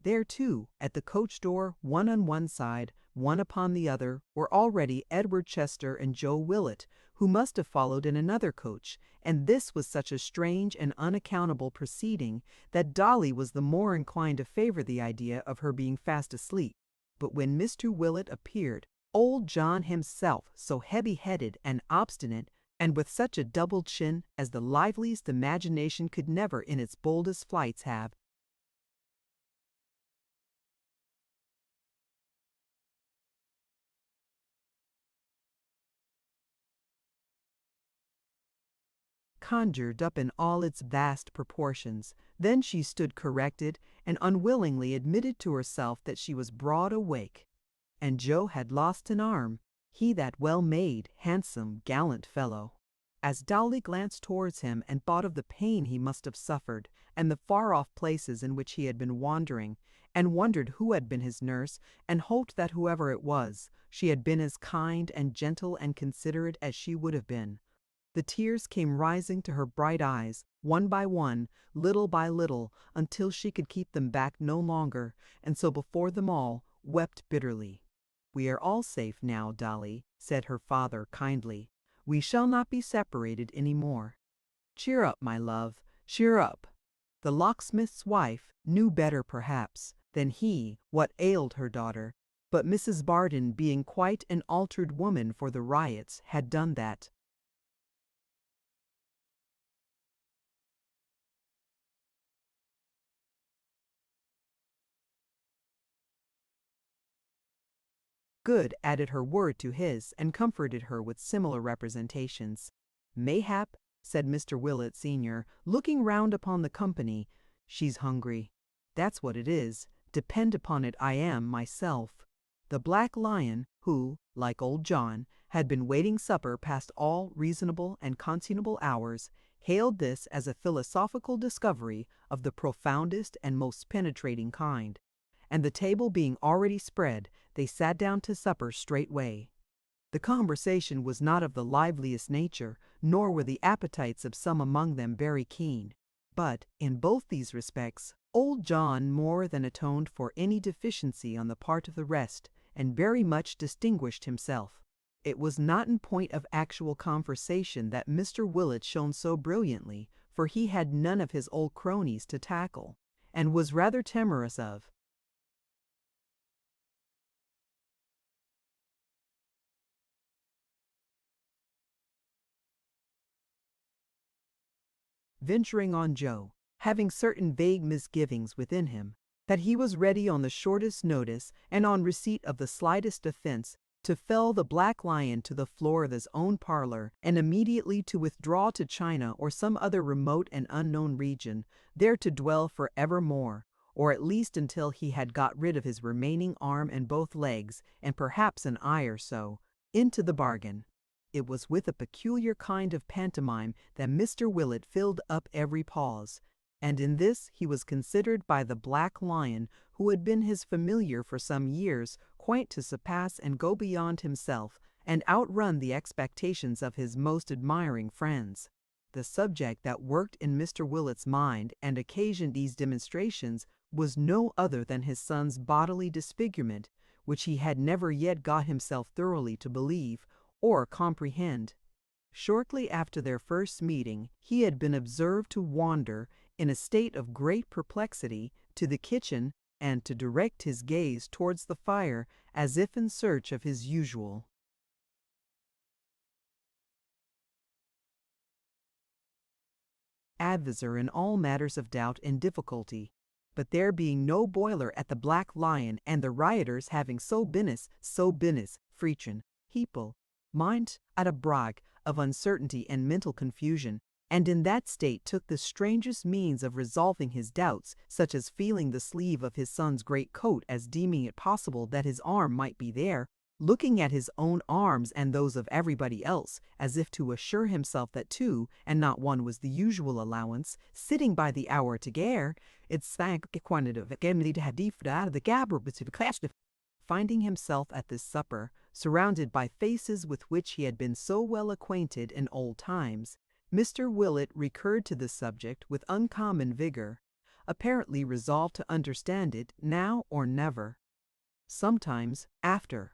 There, too, at the coach door, one on one side, one upon the other, were already Edward Chester and Joe Willett, who must have followed in another coach, and this was such a strange and unaccountable proceeding that Dolly was the more inclined to favor the idea of her being fast asleep. But when Mr. Willett appeared, old John himself, so heavy-headed and obstinate, and with such a double chin as the liveliest imagination could never in its boldest flights have, conjured up in all its vast proportions. Then she stood corrected, and unwillingly admitted to herself that she was broad awake. And Joe had lost an arm, he that well-made, handsome, gallant fellow. As Dolly glanced towards him and thought of the pain he must have suffered, and the far-off places in which he had been wandering, and wondered who had been his nurse, and hoped that whoever it was, she had been as kind and gentle and considerate as she would have been. The tears came rising to her bright eyes, one by one, little by little, until she could keep them back no longer, and so before them all wept bitterly. "We are all safe now, Dolly," said her father kindly. "We shall not be separated any more. Cheer up, my love, cheer up." The locksmith's wife knew better perhaps than he what ailed her daughter, but Mrs. Barton, being quite an altered woman for the Riots, had done that. Good added her word to his and comforted her with similar representations. "Mayhap," said Mr. Willett senior, looking round upon the company, "she's hungry. That's what it is. Depend upon it I am myself." The Black Lion, who, like old John, had been waiting supper past all reasonable and conscionable hours, hailed this as a philosophical discovery of the profoundest and most penetrating kind. And the table being already spread, they sat down to supper straightway. The conversation was not of the liveliest nature, nor were the appetites of some among them very keen. But, in both these respects, old John more than atoned for any deficiency on the part of the rest, and very much distinguished himself. It was not in point of actual conversation that Mr. Willett shone so brilliantly, for he had none of his old cronies to tackle, and was rather timorous of venturing on Joe, having certain vague misgivings within him, that he was ready on the shortest notice and on receipt of the slightest offense to fell the Black Lion to the floor of his own parlor and immediately to withdraw to China or some other remote and unknown region, there to dwell for evermore, or at least until he had got rid of his remaining arm and both legs, and perhaps an eye or so, into the bargain. It was with a peculiar kind of pantomime that Mr. Willett filled up every pause, and in this he was considered by the Black Lion, who had been his familiar for some years, quite to surpass and go beyond himself, and outrun the expectations of his most admiring friends. The subject that worked in Mr. Willett's mind and occasioned these demonstrations was no other than his son's bodily disfigurement, which he had never yet got himself thoroughly to believe or comprehend. Shortly after their first meeting, he had been observed to wander, in a state of great perplexity, to the kitchen, and to direct his gaze towards the fire, as if in search of his usual advisor in all matters of doubt and difficulty. But there being no boiler at the Black Lion, and the rioters having so binnis, friction, people, mind at a brag of uncertainty and mental confusion, and in that state took the strangest means of resolving his doubts, such as feeling the sleeve of his son's great coat as deeming it possible that his arm might be there, looking at his own arms and those of everybody else, as if to assure himself that two and not one was the usual allowance, sitting by the hour together, finding himself at this supper, surrounded by faces with which he had been so well acquainted in old times, Mr. Willett recurred to the subject with uncommon vigor, apparently resolved to understand it now or never. Sometimes after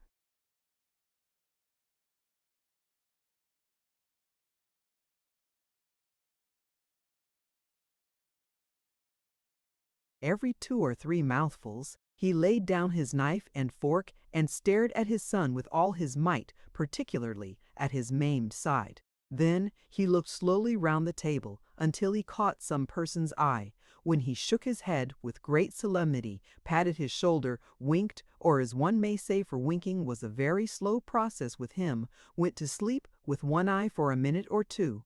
every 2 or 3 mouthfuls, he laid down his knife and fork and stared at his son with all his might, particularly at his maimed side. Then he looked slowly round the table until he caught some person's eye, when he shook his head with great solemnity, patted his shoulder, winked, or as one may say, for winking was a very slow process with him, went to sleep with one eye for a minute or two,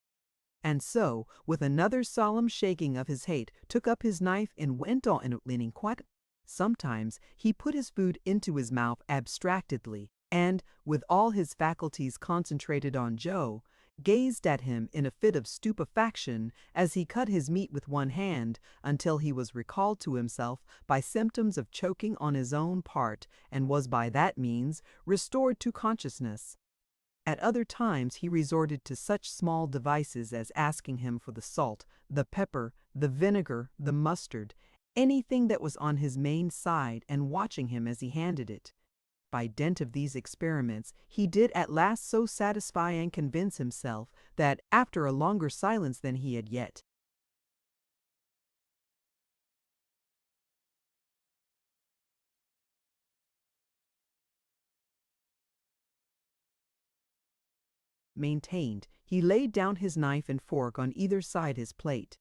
and so, with another solemn shaking of his head, took up his knife and went on leaning quite. Sometimes he put his food into his mouth abstractedly, and, with all his faculties concentrated on Joe, gazed at him in a fit of stupefaction as he cut his meat with one hand, until he was recalled to himself by symptoms of choking on his own part, and was by that means restored to consciousness. At other times he resorted to such small devices as asking him for the salt, the pepper, the vinegar, the mustard, anything that was on his main side, and watching him as he handed it. By dint of these experiments, he did at last so satisfy and convince himself that, after a longer silence than he had yet maintained, he laid down his knife and fork on either side his plate,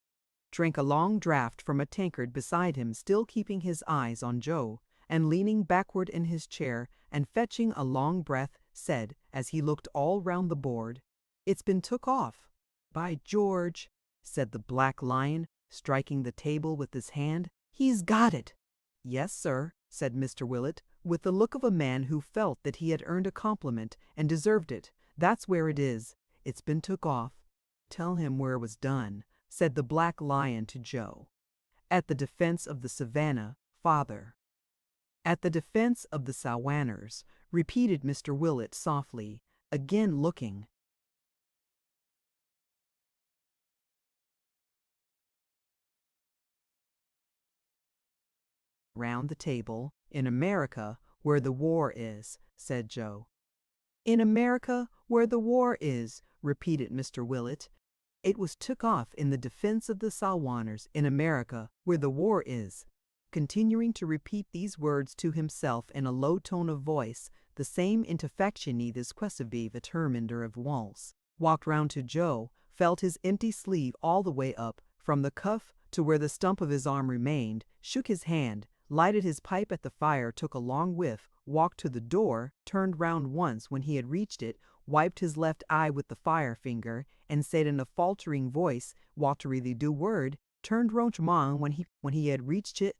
drank a long draught from a tankard beside him, still keeping his eyes on Joe, and leaning backward in his chair and fetching a long breath, said, as he looked all round the board, "It's been took off." "By George," said the Black Lion, striking the table with his hand, "he's got it." "Yes, sir," said Mr. Willett, with the look of a man who felt that he had earned a compliment and deserved it. "That's where it is. It's been took off." "Tell him where it was done," said the Black Lion to Joe. "At the defense of the Savannah, father." "At the defense of the Sowanners," repeated Mr. Willett softly, again looking round the table. "In America, where the war is," said Joe. "In America, where the war is," repeated Mr. Willett. "It was took off in the defense of the Salwaners in America, where the war is." Continuing to repeat these words to himself in a low tone of voice, the same interfectiony this quesavive a terminder of waltz, walked round to Joe, felt his empty sleeve all the way up, from the cuff to where the stump of his arm remained, shook his hand, lighted his pipe at the fire, took a long whiff, walked to the door, turned round once when he had reached it, wiped his left eye with the fire finger, and said in a faltering voice, "Watery the do word," turned round when he had reached it.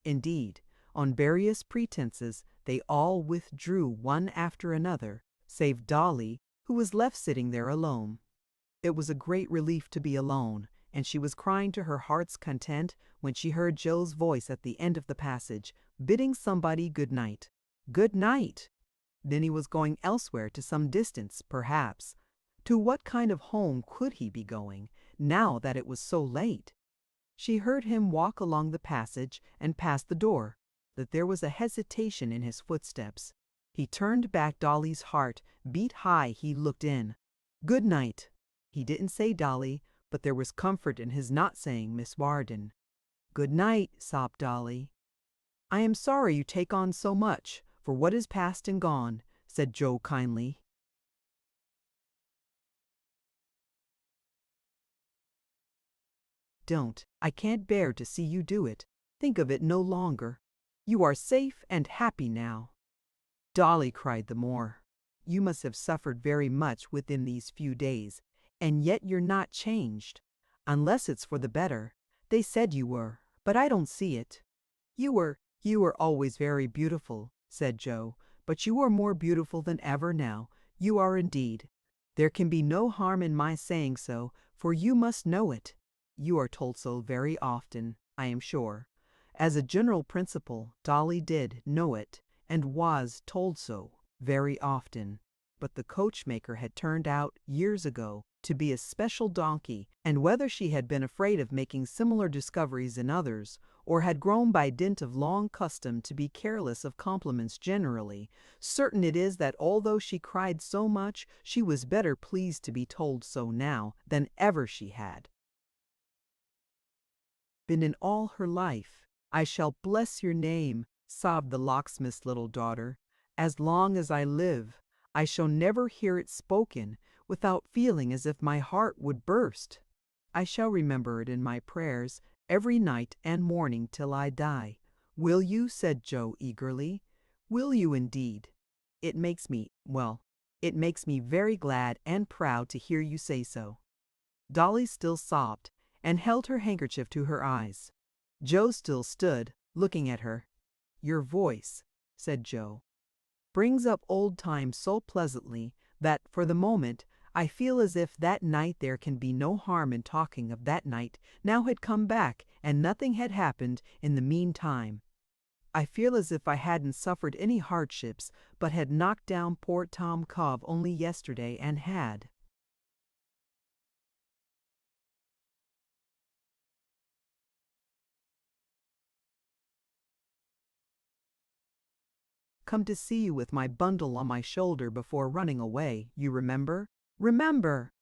Indeed, on various pretenses, they all withdrew one after another, save Dolly, who was left sitting there alone. It was a great relief to be alone, and she was crying to her heart's content when she heard Joe's voice at the end of the passage, bidding somebody good night. Good night! Then he was going elsewhere, to some distance, perhaps. To what kind of home could he be going, now that it was so late? She heard him walk along the passage and past the door, that there was a hesitation in his footsteps. He turned back. Dolly's heart beat high. He looked in. "Good night." He didn't say Dolly, but there was comfort in his not saying Miss Warden. "Good night," sobbed Dolly. "I am sorry you take on so much, for what is past and gone," said Joe kindly. "Don't. I can't bear to see you do it. Think of it no longer. You are safe and happy now." Dolly cried the more. "You must have suffered very much within these few days, and yet you're not changed. Unless it's for the better. They said you were, but I don't see it." You were always very beautiful," said Joe, "but you are more beautiful than ever now. You are indeed. There can be no harm in my saying so, for you must know it. You are told so very often, I am sure." As a general principle, Dolly did know it, and was told so very often. But the coachmaker had turned out, years ago, to be a special donkey, and whether she had been afraid of making similar discoveries in others, or had grown by dint of long custom to be careless of compliments generally, certain it is that although she cried so much, she was better pleased to be told so now than ever she had been in all her life. "I shall bless your name," sobbed the locksmith's little daughter. "As long as I live, I shall never hear it spoken without feeling as if my heart would burst. I shall remember it in my prayers every night and morning till I die." "Will you?" said Joe eagerly. "Will you indeed? It makes me very glad and proud to hear you say so." Dolly still sobbed, and held her handkerchief to her eyes. Joe still stood, looking at her. "Your voice," said Joe, "brings up old times so pleasantly that, for the moment, I feel as if that night there can be no harm in talking of that night now had come back and nothing had happened in the meantime. I feel as if I hadn't suffered any hardships, but had knocked down poor Tom Cobb only yesterday and had come to see you with my bundle on my shoulder before running away, you remember? Remember!"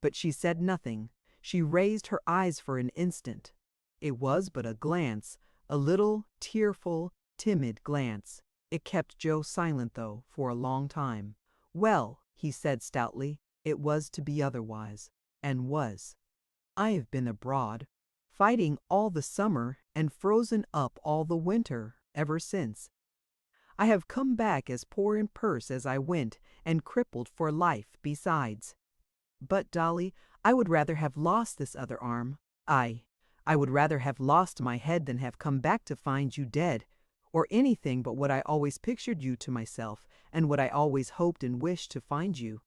But she said nothing. She raised her eyes for an instant. It was but a glance, a little, tearful, timid glance. It kept Joe silent, though, for a long time. "Well," he said stoutly, "it was to be otherwise." And was. "I have been abroad, fighting all the summer and frozen up all the winter ever since. I have come back as poor in purse as I went, and crippled for life besides. But, Dolly, I would rather have lost this other arm. I would rather have lost my head than have come back to find you dead, or anything but what I always pictured you to myself, and what I always hoped and wished to find you.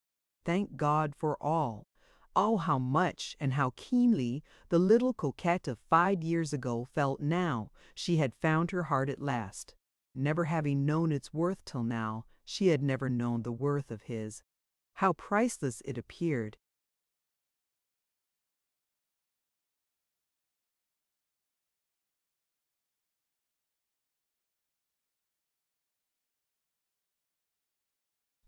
Thank God for all. Oh, how much and how keenly the little coquette of 5 years ago felt now she had found her heart at last. Never having known its worth till now, she had never known the worth of his. How priceless it appeared.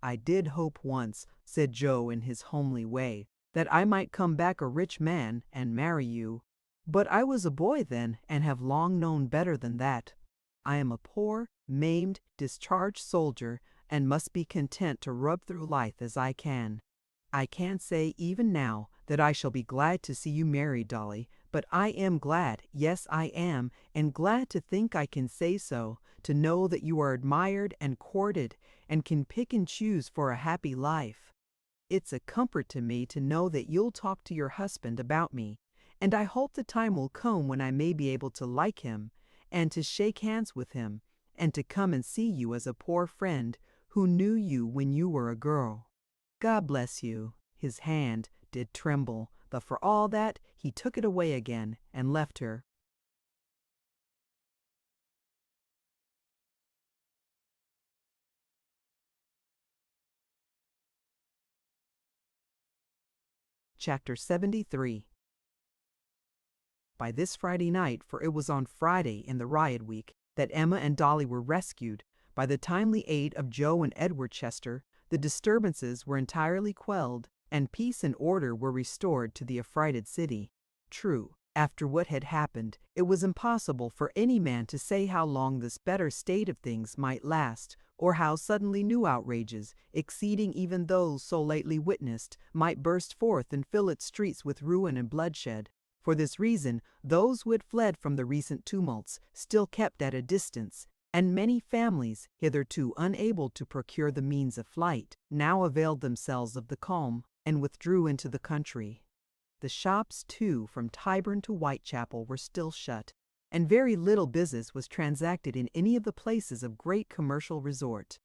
"I did hope once," said Joe in his homely way, "that I might come back a rich man and marry you. But I was a boy then, and have long known better than that. I am a poor, maimed, discharged soldier, and must be content to rub through life as I can. I can't say even now that I shall be glad to see you married, Dolly, but I am glad, yes I am, and glad to think I can say so, to know that you are admired and courted, and can pick and choose for a happy life. It's a comfort to me to know that you'll talk to your husband about me, and I hope the time will come when I may be able to like him, and to shake hands with him, and to come and see you as a poor friend who knew you when you were a girl. God bless you." His hand did tremble, but for all that he took it away again and left her. Chapter 73. By this Friday night, for it was on Friday in the riot week that Emma and Dolly were rescued, by the timely aid of Joe and Edward Chester, the disturbances were entirely quelled, and peace and order were restored to the affrighted city. True, after what had happened, it was impossible for any man to say how long this better state of things might last, or how suddenly new outrages, exceeding even those so lately witnessed, might burst forth and fill its streets with ruin and bloodshed. For this reason, those who had fled from the recent tumults still kept at a distance, and many families, hitherto unable to procure the means of flight, now availed themselves of the calm and withdrew into the country. The shops, too, from Tyburn to Whitechapel were still shut, and very little business was transacted in any of the places of great commercial resort.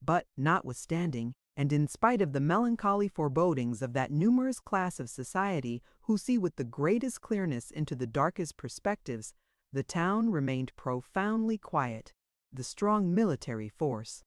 But, notwithstanding, and in spite of the melancholy forebodings of that numerous class of society who see with the greatest clearness into the darkest perspectives, the town remained profoundly quiet. The strong military force,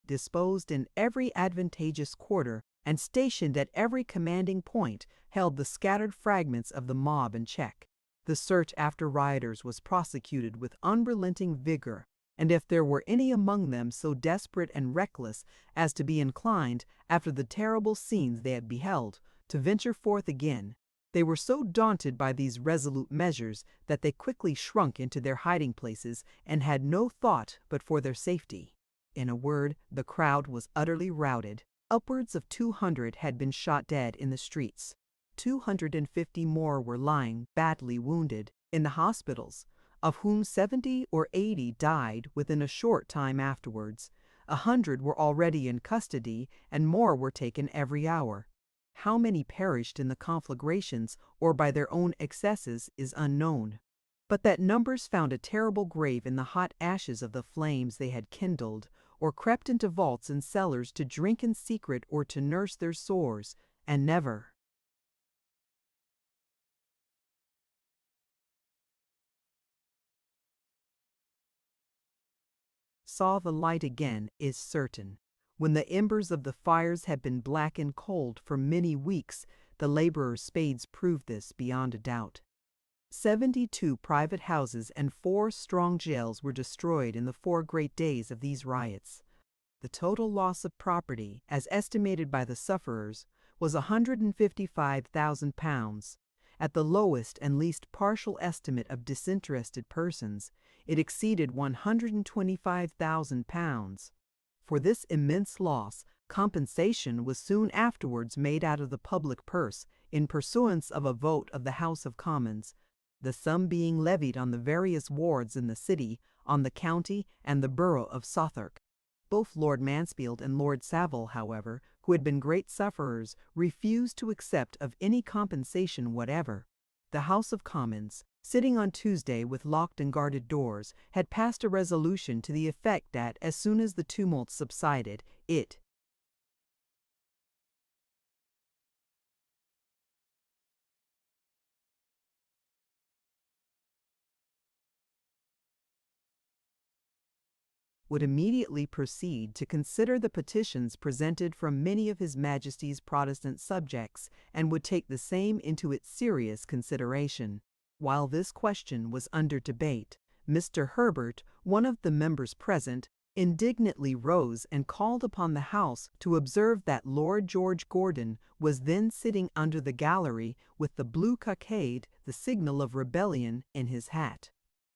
disposed in every advantageous quarter and stationed at every commanding point, held the scattered fragments of the mob in check. The search after rioters was prosecuted with unrelenting vigor, and if there were any among them so desperate and reckless as to be inclined, after the terrible scenes they had beheld, to venture forth again, they were so daunted by these resolute measures that they quickly shrunk into their hiding places and had no thought but for their safety. In a word, the crowd was utterly routed. Upwards of 200 had been shot dead in the streets. 250 more were lying, badly wounded, in the hospitals, of whom 70 or 80 died within a short time afterwards. 100 were already in custody, and more were taken every hour. How many perished in the conflagrations or by their own excesses is unknown. But that numbers found a terrible grave in the hot ashes of the flames they had kindled, or crept into vaults and cellars to drink in secret or to nurse their sores, and never saw the light again is certain. When the embers of the fires had been black and cold for many weeks, the laborers' spades proved this beyond a doubt. 72 private houses and 4 strong jails were destroyed in the 4 great days of these riots. The total loss of property, as estimated by the sufferers, was £155,000. At the lowest and least partial estimate of disinterested persons, it exceeded £125,000. For this immense loss, compensation was soon afterwards made out of the public purse in pursuance of a vote of the House of Commons, the sum being levied on the various wards in the city, on the county, and the borough of Southwark. Both Lord Mansfield and Lord Savile, however, who had been great sufferers, refused to accept of any compensation whatever. The House of Commons, sitting on Tuesday with locked and guarded doors, had passed a resolution to the effect that, as soon as the tumult subsided, it would immediately proceed to consider the petitions presented from many of His Majesty's Protestant subjects, and would take the same into its serious consideration. While this question was under debate, Mr. Herbert, one of the members present, indignantly rose and called upon the House to observe that Lord George Gordon was then sitting under the gallery with the blue cockade, the signal of rebellion, in his hat.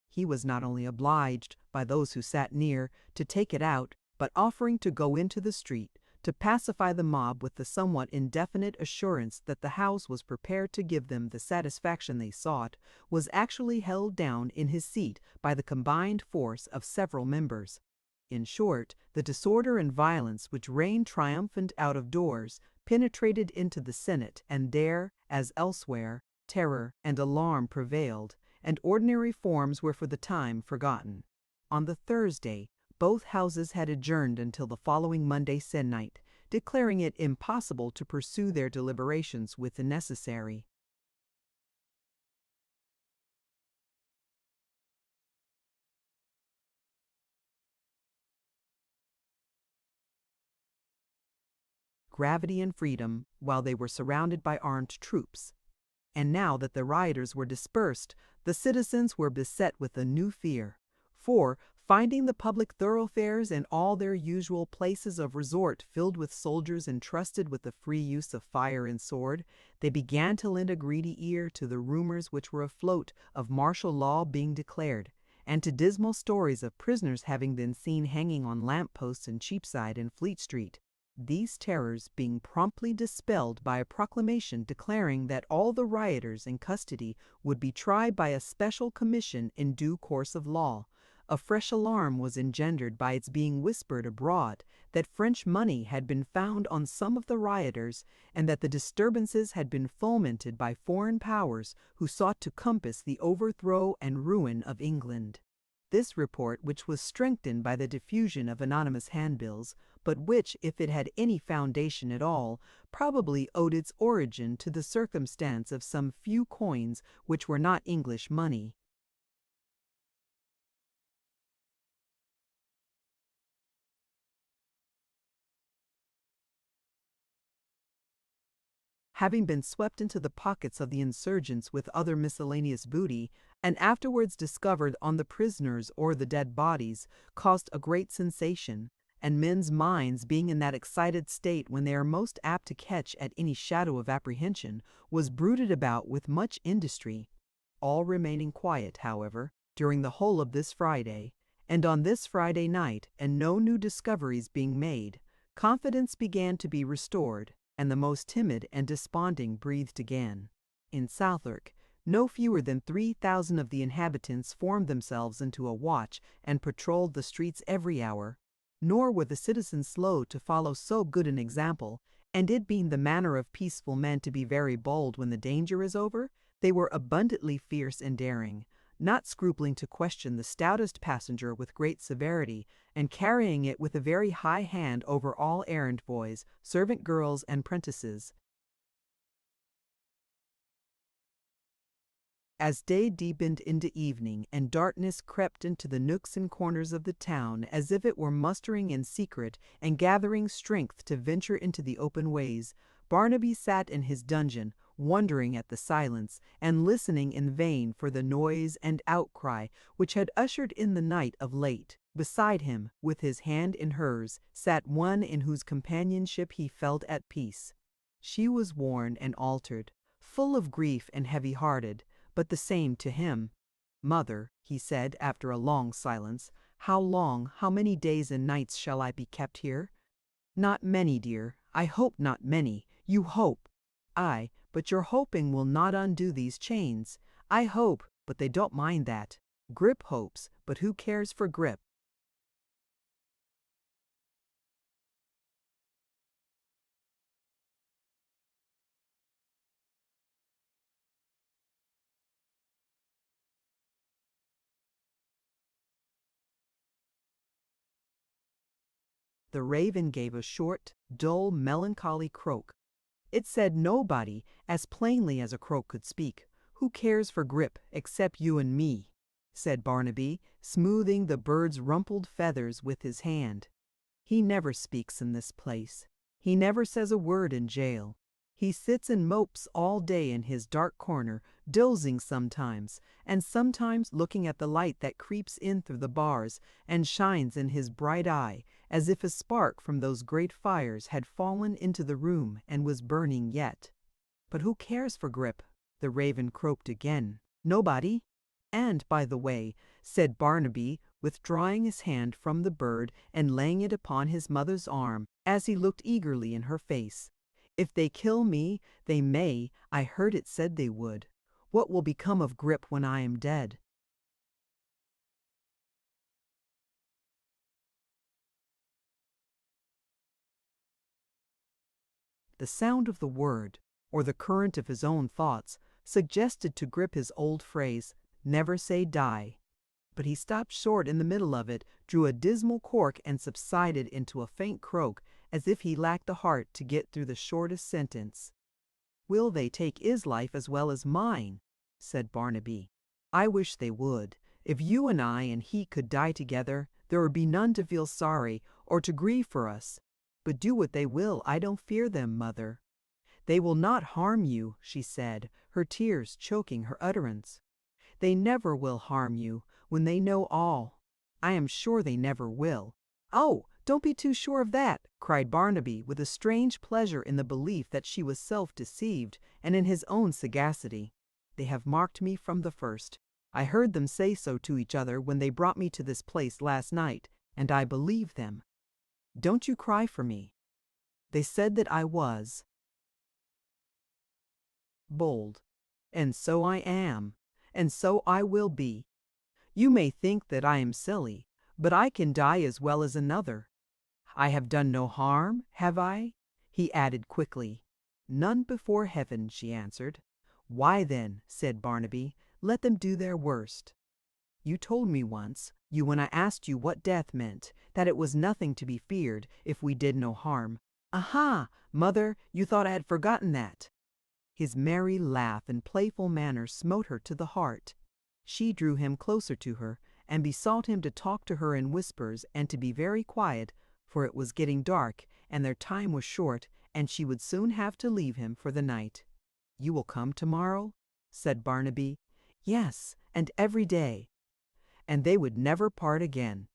He was not only obliged, by those who sat near, to take it out, but offering to go into the street, to pacify the mob with the somewhat indefinite assurance that the House was prepared to give them the satisfaction they sought, was actually held down in his seat by the combined force of several members. In short, the disorder and violence which reigned triumphant out of doors penetrated into the Senate, and there, as elsewhere, terror and alarm prevailed, and ordinary forms were for the time forgotten. On the Thursday, both houses had adjourned until the following Monday se'nnight, declaring it impossible to pursue their deliberations with the necessary gravity and freedom while they were surrounded by armed troops. And now that the rioters were dispersed, the citizens were beset with a new fear. For, finding the public thoroughfares and all their usual places of resort filled with soldiers entrusted with the free use of fire and sword, they began to lend a greedy ear to the rumors which were afloat of martial law being declared, and to dismal stories of prisoners having been seen hanging on lamp-posts in Cheapside and Fleet Street. These terrors being promptly dispelled by a proclamation declaring that all the rioters in custody would be tried by a special commission in due course of law, a fresh alarm was engendered by its being whispered abroad that French money had been found on some of the rioters, and that the disturbances had been fomented by foreign powers who sought to compass the overthrow and ruin of England. This report, which was strengthened by the diffusion of anonymous handbills, but which, if it had any foundation at all, probably owed its origin to the circumstance of some few coins which were not English money, having been swept into the pockets of the insurgents with other miscellaneous booty, and afterwards discovered on the prisoners or the dead bodies, caused a great sensation, and men's minds, being in that excited state when they are most apt to catch at any shadow of apprehension, was brooded about with much industry. All remaining quiet, however, during the whole of this Friday, and on this Friday night, and no new discoveries being made, confidence began to be restored, and the most timid and desponding breathed again. In Southwark, no fewer than 3,000 of the inhabitants formed themselves into a watch and patrolled the streets every hour, nor were the citizens slow to follow so good an example, and it being the manner of peaceful men to be very bold when the danger is over, they were abundantly fierce and daring, not scrupling to question the stoutest passenger with great severity, and carrying it with a very high hand over all errand boys, servant girls, and prentices. As day deepened into evening, and darkness crept into the nooks and corners of the town, as if it were mustering in secret and gathering strength to venture into the open ways, Barnaby sat in his dungeon, wondering at the silence and listening in vain for the noise and outcry which had ushered in the night of late. Beside him, with his hand in hers, sat one in whose companionship he felt at peace. She was worn and altered, full of grief and heavy-hearted, but the same to him. "Mother," he said after a long silence, "how long, how many days and nights shall I be kept here?" "Not many, dear. I hope not many. You hope." "Aye, but your hoping will not undo these chains. I hope, but they don't mind that. Grip hopes, but who cares for Grip?" The raven gave a short, dull, melancholy croak. It said nobody, as plainly as a croak could speak. "Who cares for Grip except you and me?" said Barnaby, smoothing the bird's rumpled feathers with his hand. "He never speaks in this place. He never says a word in jail. He sits and mopes all day in his dark corner, dozing sometimes, and sometimes looking at the light that creeps in through the bars and shines in his bright eye, as if a spark from those great fires had fallen into the room and was burning yet." "But who cares for Grip?" the raven croaked again. "Nobody. And, by the way," said Barnaby, withdrawing his hand from the bird and laying it upon his mother's arm, as he looked eagerly in her face, "if they kill me, they may. I heard it said they would. What will become of Grip when I am dead?" The sound of the word, or the current of his own thoughts, suggested to Grip his old phrase, "Never say die." But he stopped short in the middle of it, drew a dismal cork, and subsided into a faint croak, as if he lacked the heart to get through the shortest sentence. "Will they take his life as well as mine?" said Barnaby. "I wish they would. If you and I and he could die together, there would be none to feel sorry or to grieve for us. But do what they will, I don't fear them, mother." "They will not harm you," she said, her tears choking her utterance. "They never will harm you when they know all. I am sure they never will." "Oh, don't be too sure of that," cried Barnaby, with a strange pleasure in the belief that she was self-deceived and in his own sagacity. "They have marked me from the first. I heard them say so to each other when they brought me to this place last night, and I believed them. Don't you cry for me. They said that I was bold, and so I am, and so I will be. You may think that I am silly, but I can die as well as another. I have done no harm, have I?" he added quickly. "None before heaven," she answered. "Why then," said Barnaby, "let them do their worst. You told me once, when I asked you what death meant, that it was nothing to be feared if we did no harm." "Aha, mother, you thought I had forgotten that." His merry laugh and playful manner smote her to the heart. She drew him closer to her, and besought him to talk to her in whispers and to be very quiet, for it was getting dark, and their time was short, and she would soon have to leave him for the night. "You will come tomorrow?" said Barnaby. "Yes, and every day." And they would never part again.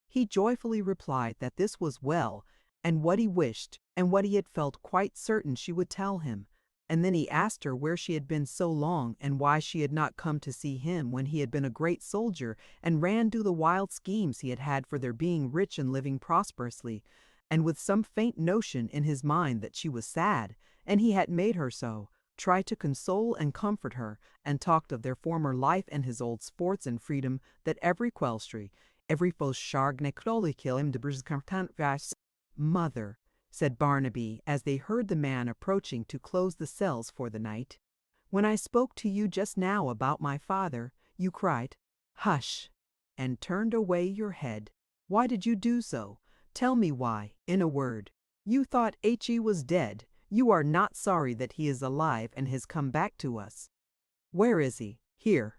He joyfully replied that this was well, and what he wished, and what he had felt quite certain she would tell him. And then he asked her where she had been so long, and why she had not come to see him when he had been a great soldier, and ran through the wild schemes he had had for their being rich and living prosperously, and with some faint notion in his mind that she was sad, and he had made her so, tried to console and comfort her, and talked of their former life and his old sports and freedom, that every quelstry, every faux chargne kill him de briscartant. "Mother," said Barnaby, as they heard the man approaching to close the cells for the night, "when I spoke to you just now about my father, you cried, 'Hush,' and turned away your head. Why did you do so? Tell me why, in a word. You thought H.E. was dead. You are not sorry that he is alive and has come back to us." Where is he? Here.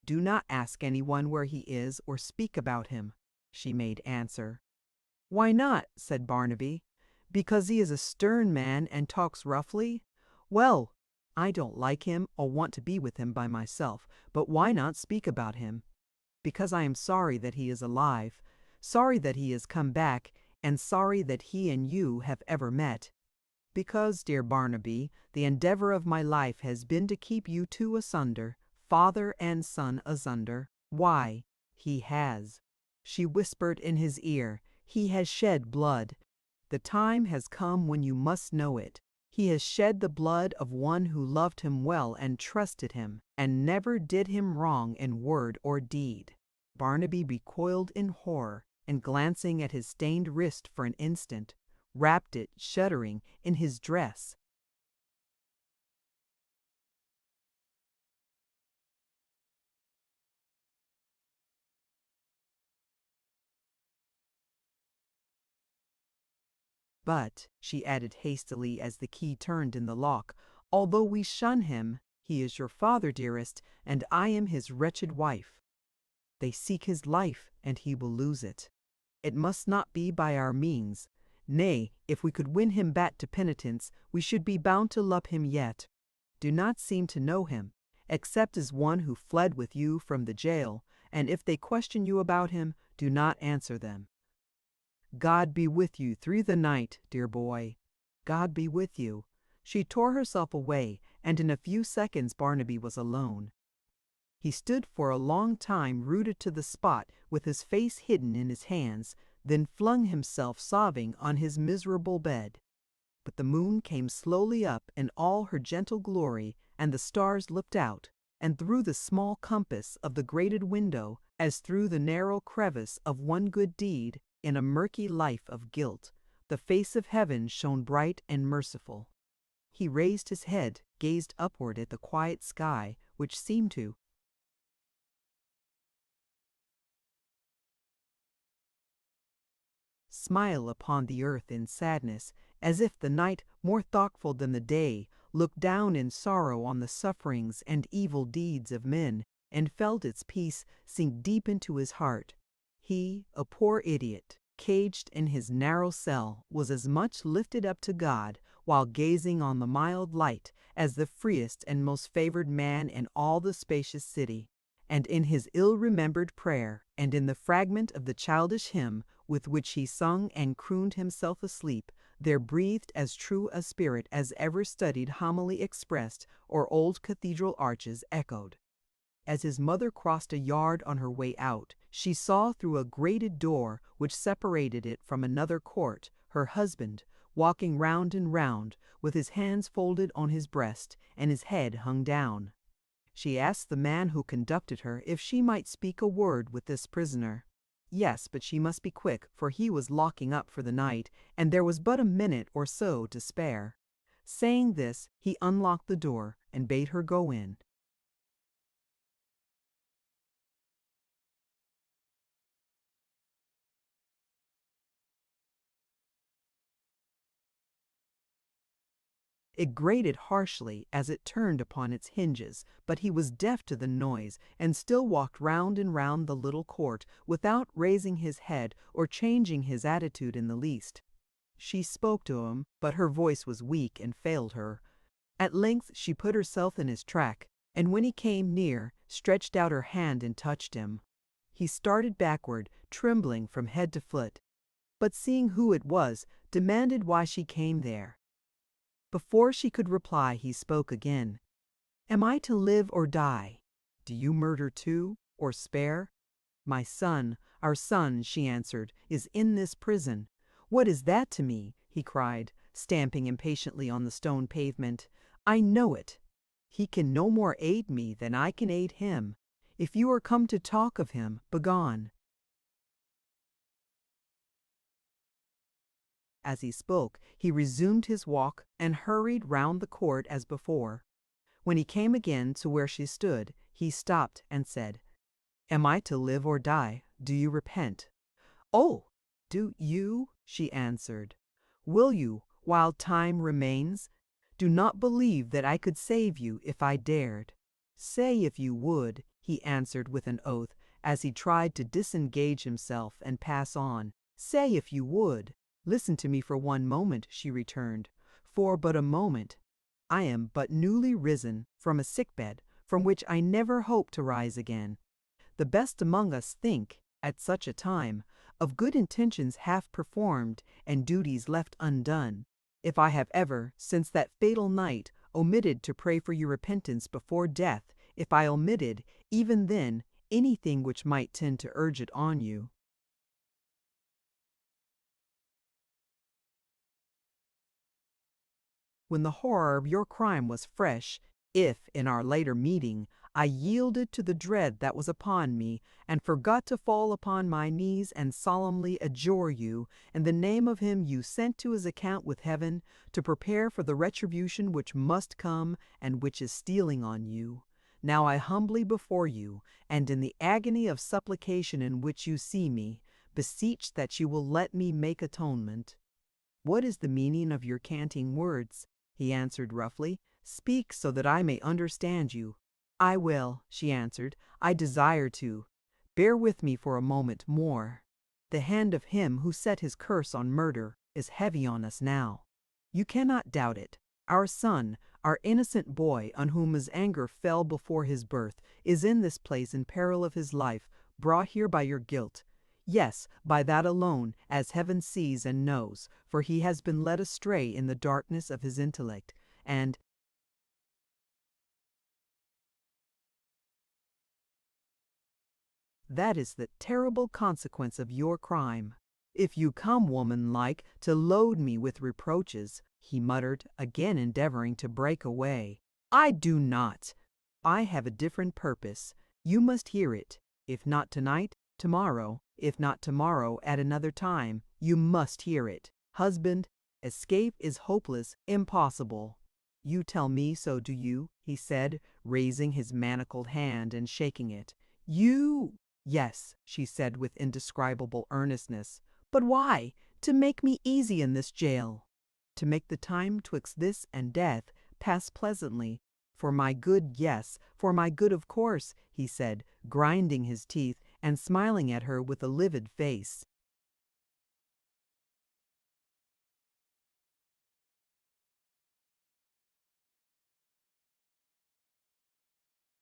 Do not ask anyone where he is or speak about him, she made answer. Why not? Said Barnaby. Because he is a stern man and talks roughly? Well, I don't like him or want to be with him by myself, but why not speak about him? Because I am sorry that he is alive, sorry that he has come back, and sorry that he and you have ever met. Because, dear Barnaby, the endeavor of my life has been to keep you two asunder, father and son asunder. Why, he has. She whispered in his ear, he has shed blood. The time has come when you must know it. He has shed the blood of one who loved him well and trusted him, and never did him wrong in word or deed. Barnaby recoiled in horror, and glancing at his stained wrist for an instant, wrapped it, shuddering, in his dress. But, she added hastily as the key turned in the lock, although we shun him, he is your father, dearest, and I am his wretched wife. They seek his life, and he will lose it. It must not be by our means. Nay, if we could win him back to penitence, we should be bound to love him yet. Do not seem to know him, except as one who fled with you from the jail, and if they question you about him, do not answer them. God be with you through the night, dear boy. God be with you. She tore herself away, and in a few seconds Barnaby was alone. He stood for a long time rooted to the spot with his face hidden in his hands, then flung himself sobbing on his miserable bed. But the moon came slowly up in all her gentle glory, and the stars looked out, and through the small compass of the grated window, as through the narrow crevice of one good deed, in a murky life of guilt, the face of heaven shone bright and merciful. He raised his head, gazed upward at the quiet sky, which seemed to smile upon the earth in sadness, as if the night, more thoughtful than the day, looked down in sorrow on the sufferings and evil deeds of men, and felt its peace sink deep into his heart. He, a poor idiot, caged in his narrow cell, was as much lifted up to God, while gazing on the mild light, as the freest and most favored man in all the spacious city. And in his ill-remembered prayer, and in the fragment of the childish hymn with which he sung and crooned himself asleep, there breathed as true a spirit as ever studied homily expressed or old cathedral arches echoed. As his mother crossed a yard on her way out, she saw through a grated door which separated it from another court, her husband, walking round and round, with his hands folded on his breast and his head hung down. She asked the man who conducted her if she might speak a word with this prisoner. Yes, but she must be quick, for he was locking up for the night, and there was but a minute or so to spare. Saying this, he unlocked the door and bade her go in. It grated harshly as it turned upon its hinges, but he was deaf to the noise, and still walked round and round the little court without raising his head or changing his attitude in the least. She spoke to him, but her voice was weak and failed her. At length she put herself in his track, and when he came near, stretched out her hand and touched him. He started backward, trembling from head to foot, but seeing who it was, demanded why she came there. Before she could reply, he spoke again. Am I to live or die? Do you murder too, or spare? My son, our son, she answered, is in this prison. What is that to me? He cried, stamping impatiently on the stone pavement. I know it. He can no more aid me than I can aid him. If you are come to talk of him, begone. As he spoke, he resumed his walk and hurried round the court as before. When he came again to where she stood, he stopped and said, Am I to live or die? Do you repent? Oh, do you? She answered. Will you, while time remains? Do not believe that I could save you if I dared. Say if you would, he answered with an oath, as he tried to disengage himself and pass on. Say if you would. Listen to me for one moment, she returned. For but a moment. I am but newly risen from a sickbed from which I never hope to rise again. The best among us think, at such a time, of good intentions half performed and duties left undone. If I have ever, since that fatal night, omitted to pray for your repentance before death, if I omitted, even then, anything which might tend to urge it on you, when the horror of your crime was fresh, if, in our later meeting, I yielded to the dread that was upon me, and forgot to fall upon my knees and solemnly adjure you, in the name of him you sent to his account with heaven, to prepare for the retribution which must come and which is stealing on you. Now I humbly before you, and in the agony of supplication in which you see me, beseech that you will let me make atonement. What is the meaning of your canting words? He answered roughly. Speak so that I may understand you. I will, she answered. I desire to. Bear with me for a moment more. The hand of him who set his curse on murder is heavy on us now. You cannot doubt it. Our son, our innocent boy, on whom his anger fell before his birth, is in this place in peril of his life, brought here by your guilt. Yes, by that alone, as heaven sees and knows, for he has been led astray in the darkness of his intellect, and that is the terrible consequence of your crime. If you come, woman-like, to load me with reproaches, he muttered, again endeavoring to break away. I do not. I have a different purpose. You must hear it. If not tonight, tomorrow. If not tomorrow, at another time. You must hear it. Husband, escape is hopeless, impossible. You tell me so, do you? He said, raising his manacled hand and shaking it. You... Yes, she said with indescribable earnestness. But why? To make me easy in this jail. To make the time twixt this and death pass pleasantly. For my good, yes, for my good, of course, he said, grinding his teeth and smiling at her with a livid face.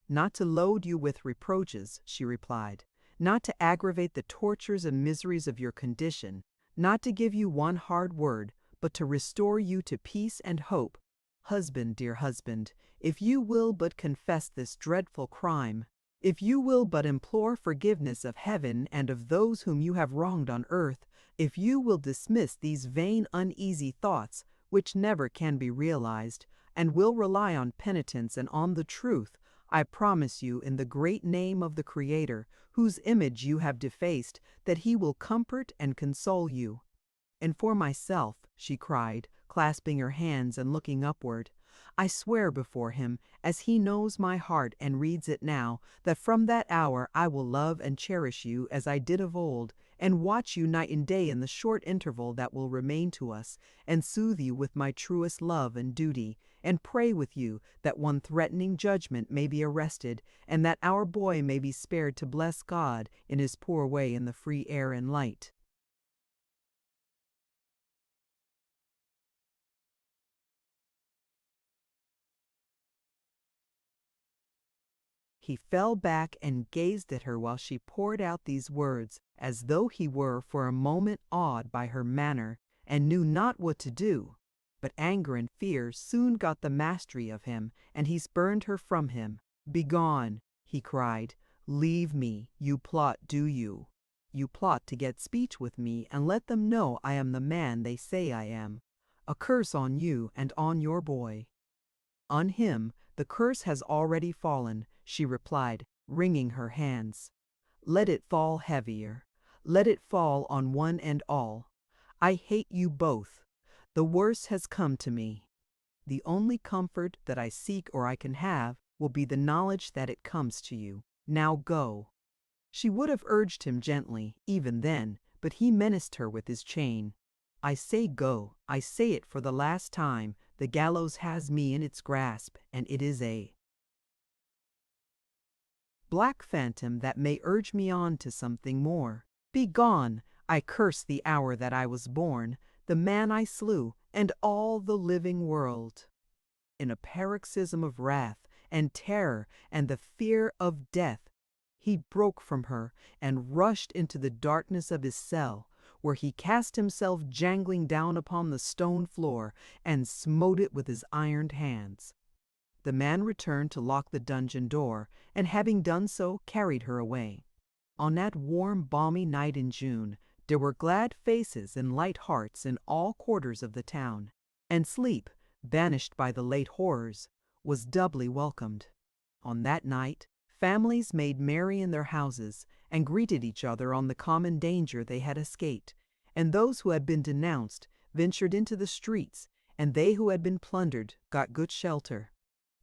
Not to load you with reproaches, she replied, not to aggravate the tortures and miseries of your condition, not to give you one hard word, but to restore you to peace and hope. Husband, dear husband, if you will but confess this dreadful crime, if you will but implore forgiveness of heaven and of those whom you have wronged on earth, if you will dismiss these vain, uneasy thoughts, which never can be realized, and will rely on penitence and on the truth, I promise you in the great name of the Creator, whose image you have defaced, that he will comfort and console you. And for myself, she cried, clasping her hands and looking upward, I swear before him, as he knows my heart and reads it now, that from that hour I will love and cherish you as I did of old, and watch you night and day in the short interval that will remain to us, and soothe you with my truest love and duty, and pray with you that one threatening judgment may be arrested, and that our boy may be spared to bless God in his poor way in the free air and light. He fell back and gazed at her while she poured out these words, as though he were for a moment awed by her manner, and knew not what to do. But anger and fear soon got the mastery of him, and he spurned her from him. Begone, he cried. Leave me, you plot, do you? You plot to get speech with me and let them know I am the man they say I am. A curse on you and on your boy. On him the curse has already fallen, she replied, wringing her hands. Let it fall heavier. Let it fall on one and all. I hate you both. The worst has come to me. The only comfort that I seek or I can have will be the knowledge that it comes to you. Now go. She would have urged him gently, even then, but he menaced her with his chain. "I say go, I say it for the last time, the gallows has me in its grasp, and it is a black phantom that may urge me on to something more. Begone! I curse the hour that I was born, the man I slew, and all the living world." In a paroxysm of wrath and terror and the fear of death, he broke from her and rushed into the darkness of his cell, where he cast himself jangling down upon the stone floor and smote it with his ironed hands. The man returned to lock the dungeon door, and having done so, carried her away. On that warm, balmy night in June, there were glad faces and light hearts in all quarters of the town, and sleep, banished by the late horrors, was doubly welcomed. On that night, families made merry in their houses, and greeted each other on the common danger they had escaped, and those who had been denounced ventured into the streets, and they who had been plundered got good shelter.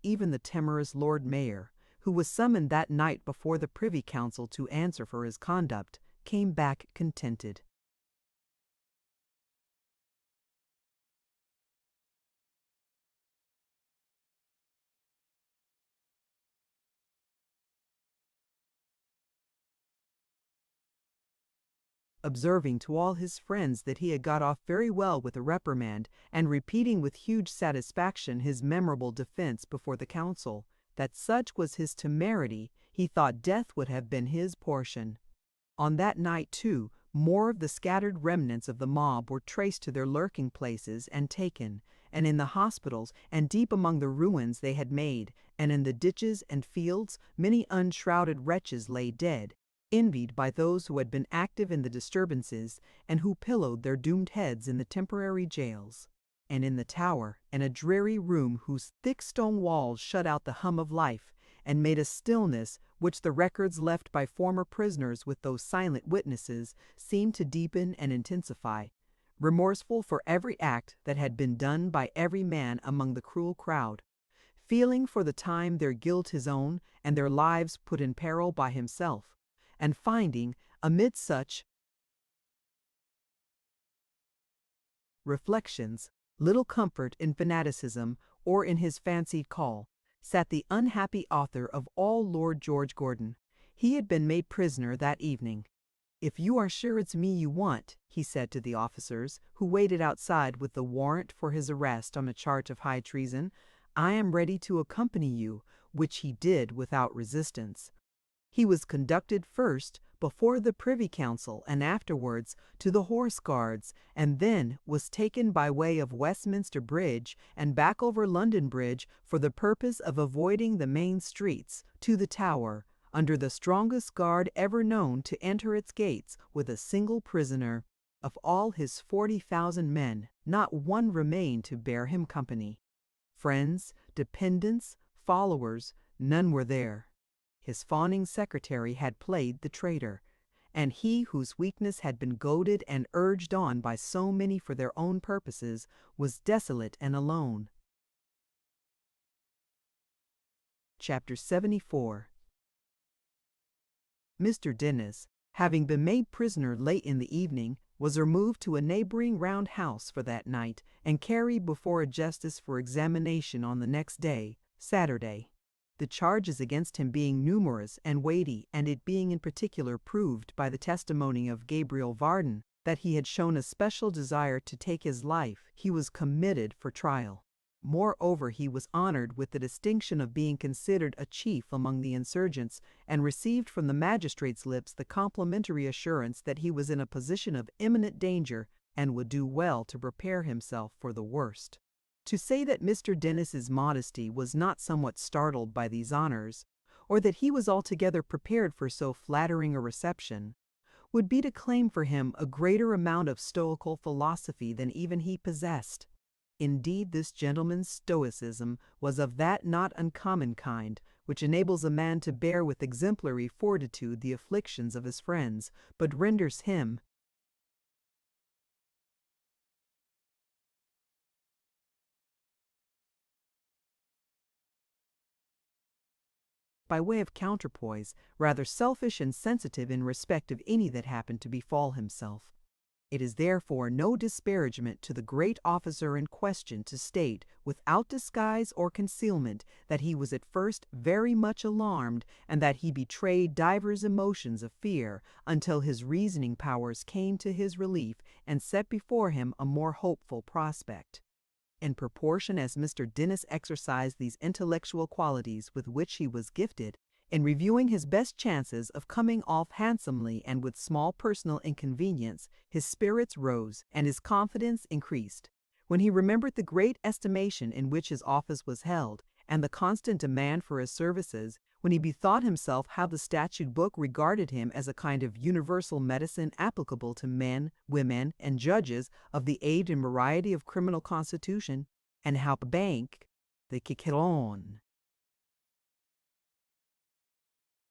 Even the timorous Lord Mayor, who was summoned that night before the Privy Council to answer for his conduct, came back contented. Observing to all his friends that he had got off very well with a reprimand, and repeating with huge satisfaction his memorable defense before the council, that such was his temerity, he thought death would have been his portion. On that night, too, more of the scattered remnants of the mob were traced to their lurking places and taken, and in the hospitals and deep among the ruins they had made, and in the ditches and fields, many unshrouded wretches lay dead, envied by those who had been active in the disturbances, and who pillowed their doomed heads in the temporary jails. And in the tower, in a dreary room whose thick stone walls shut out the hum of life, and made a stillness which the records left by former prisoners with those silent witnesses seemed to deepen and intensify, remorseful for every act that had been done by every man among the cruel crowd, feeling for the time their guilt his own, and their lives put in peril by himself, and finding, amid such reflections, little comfort in fanaticism or in his fancied call, sat the unhappy author of all Lord George Gordon. He had been made prisoner that evening. "If you are sure it's me you want," he said to the officers, who waited outside with the warrant for his arrest on a charge of high treason, "I am ready to accompany you," which he did without resistance. He was conducted first before the Privy Council and afterwards to the Horse Guards, and then was taken by way of Westminster Bridge and back over London Bridge for the purpose of avoiding the main streets to the Tower, under the strongest guard ever known to enter its gates with a single prisoner. Of all his 40,000 men, not one remained to bear him company. Friends, dependents, followers, none were there. His fawning secretary had played the traitor, and he whose weakness had been goaded and urged on by so many for their own purposes was desolate and alone. Chapter 74. Mr. Dennis, having been made prisoner late in the evening, was removed to a neighboring round house for that night, and carried before a justice for examination on the next day, Saturday. The charges against him being numerous and weighty, and it being in particular proved by the testimony of Gabriel Varden that he had shown a special desire to take his life, he was committed for trial. Moreover, he was honored with the distinction of being considered a chief among the insurgents, and received from the magistrate's lips the complimentary assurance that he was in a position of imminent danger and would do well to prepare himself for the worst. To say that Mr. Dennis's modesty was not somewhat startled by these honors, or that he was altogether prepared for so flattering a reception, would be to claim for him a greater amount of stoical philosophy than even he possessed. Indeed, this gentleman's stoicism was of that not uncommon kind which enables a man to bear with exemplary fortitude the afflictions of his friends, but renders him, by way of counterpoise, rather selfish and sensitive in respect of any that happened to befall himself. It is therefore no disparagement to the great officer in question to state, without disguise or concealment, that he was at first very much alarmed, and that he betrayed divers emotions of fear, until his reasoning powers came to his relief and set before him a more hopeful prospect. In proportion as Mr. Dennis exercised these intellectual qualities with which he was gifted, in reviewing his best chances of coming off handsomely and with small personal inconvenience, his spirits rose and his confidence increased. When he remembered the great estimation in which his office was held, and the constant demand for his services, when he bethought himself how the statute book regarded him as a kind of universal medicine applicable to men, women, and judges of the age and variety of criminal constitution, and how the bank, the Cicerone,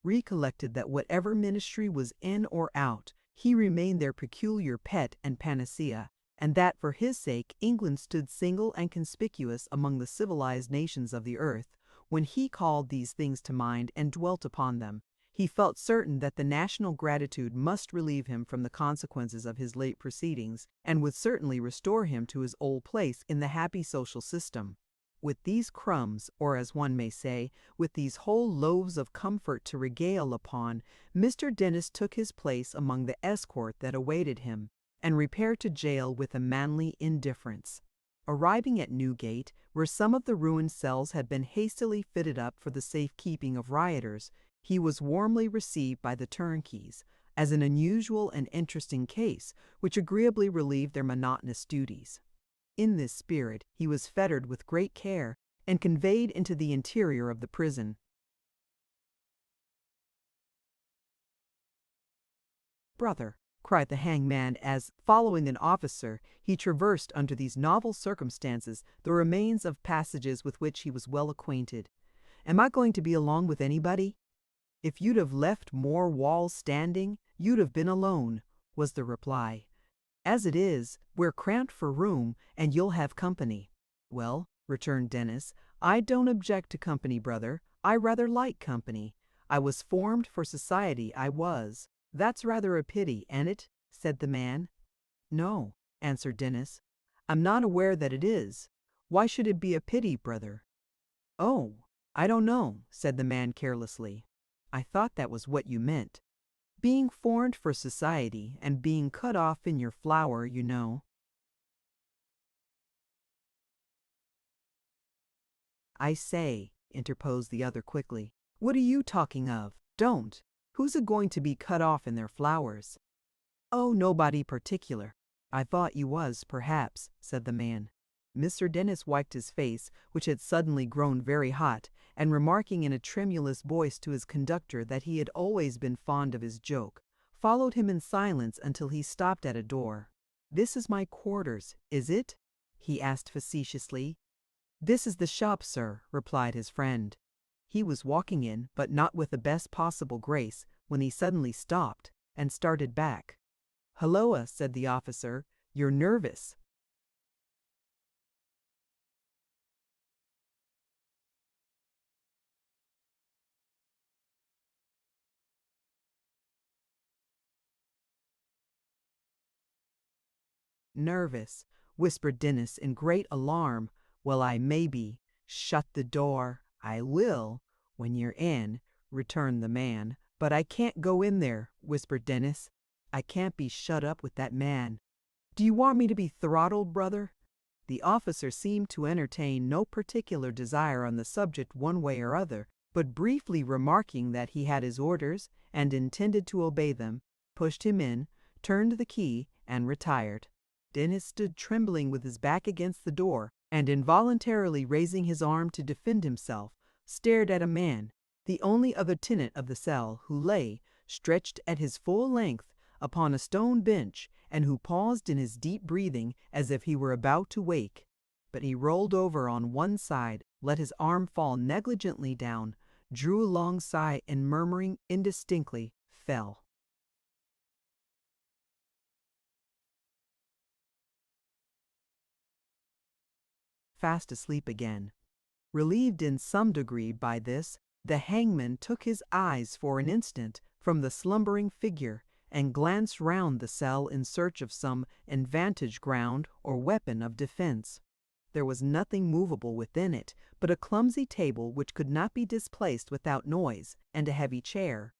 recollected that whatever ministry was in or out, he remained their peculiar pet and panacea, and that for his sake England stood single and conspicuous among the civilized nations of the earth, when he called these things to mind and dwelt upon them, he felt certain that the national gratitude must relieve him from the consequences of his late proceedings, and would certainly restore him to his old place in the happy social system. With these crumbs, or as one may say, with these whole loaves of comfort to regale upon, Mr. Dennis took his place among the escort that awaited him, and repaired to jail with a manly indifference. Arriving at Newgate, where some of the ruined cells had been hastily fitted up for the safe keeping of rioters, he was warmly received by the turnkeys, as an unusual and interesting case, which agreeably relieved their monotonous duties. In this spirit he was fettered with great care, and conveyed into the interior of the prison. "Brother," cried the hangman as, following an officer, he traversed under these novel circumstances the remains of passages with which he was well acquainted, "am I going to be along with anybody?" "If you'd have left more walls standing, you'd have been alone," was the reply. "As it is, we're cramped for room, and you'll have company." "Well," returned Dennis, "I don't object to company, brother. I rather like company. I was formed for society, I was." "That's rather a pity, ain't it?" said the man. "No," answered Dennis, "I'm not aware that it is. Why should it be a pity, brother?" "Oh, I don't know," said the man carelessly. "I thought that was what you meant. Being formed for society, and being cut off in your flower, you know." "I say," interposed the other quickly, "what are you talking of? Don't. Who's a going to be cut off in their flowers?" "Oh, nobody particular. I thought you was, perhaps," said the man. Mr. Dennis wiped his face, which had suddenly grown very hot, and remarking in a tremulous voice to his conductor that he had always been fond of his joke, followed him in silence until he stopped at a door. "This is my quarters, is it?" he asked facetiously. "This is the shop, sir," replied his friend. He was walking in, but not with the best possible grace, when he suddenly stopped and started back. "Hulloa," said the officer, "you're nervous." "Nervous," whispered Dennis in great alarm. "Well, I may be. Shut the door." "I will, when you're in," returned the man. "But I can't go in there," whispered Dennis. "I can't be shut up with that man." "Do you want me to be throttled, brother?" The officer seemed to entertain no particular desire on the subject one way or other, but briefly remarking that he had his orders, and intended to obey them, pushed him in, turned the key, and retired. Dennis stood trembling with his back against the door, and involuntarily raising his arm to defend himself, stared at a man, the only other tenant of the cell, who lay, stretched at his full length, upon a stone bench, and who paused in his deep breathing as if he were about to wake. But he rolled over on one side, let his arm fall negligently down, drew a long sigh, and murmuring indistinctly, fell fast asleep again. Relieved in some degree by this, The hangman took his eyes for an instant from the slumbering figure and glanced round the cell in search of some advantage ground or weapon of defense. There was nothing movable within it but a clumsy table which could not be displaced without noise, and a heavy chair.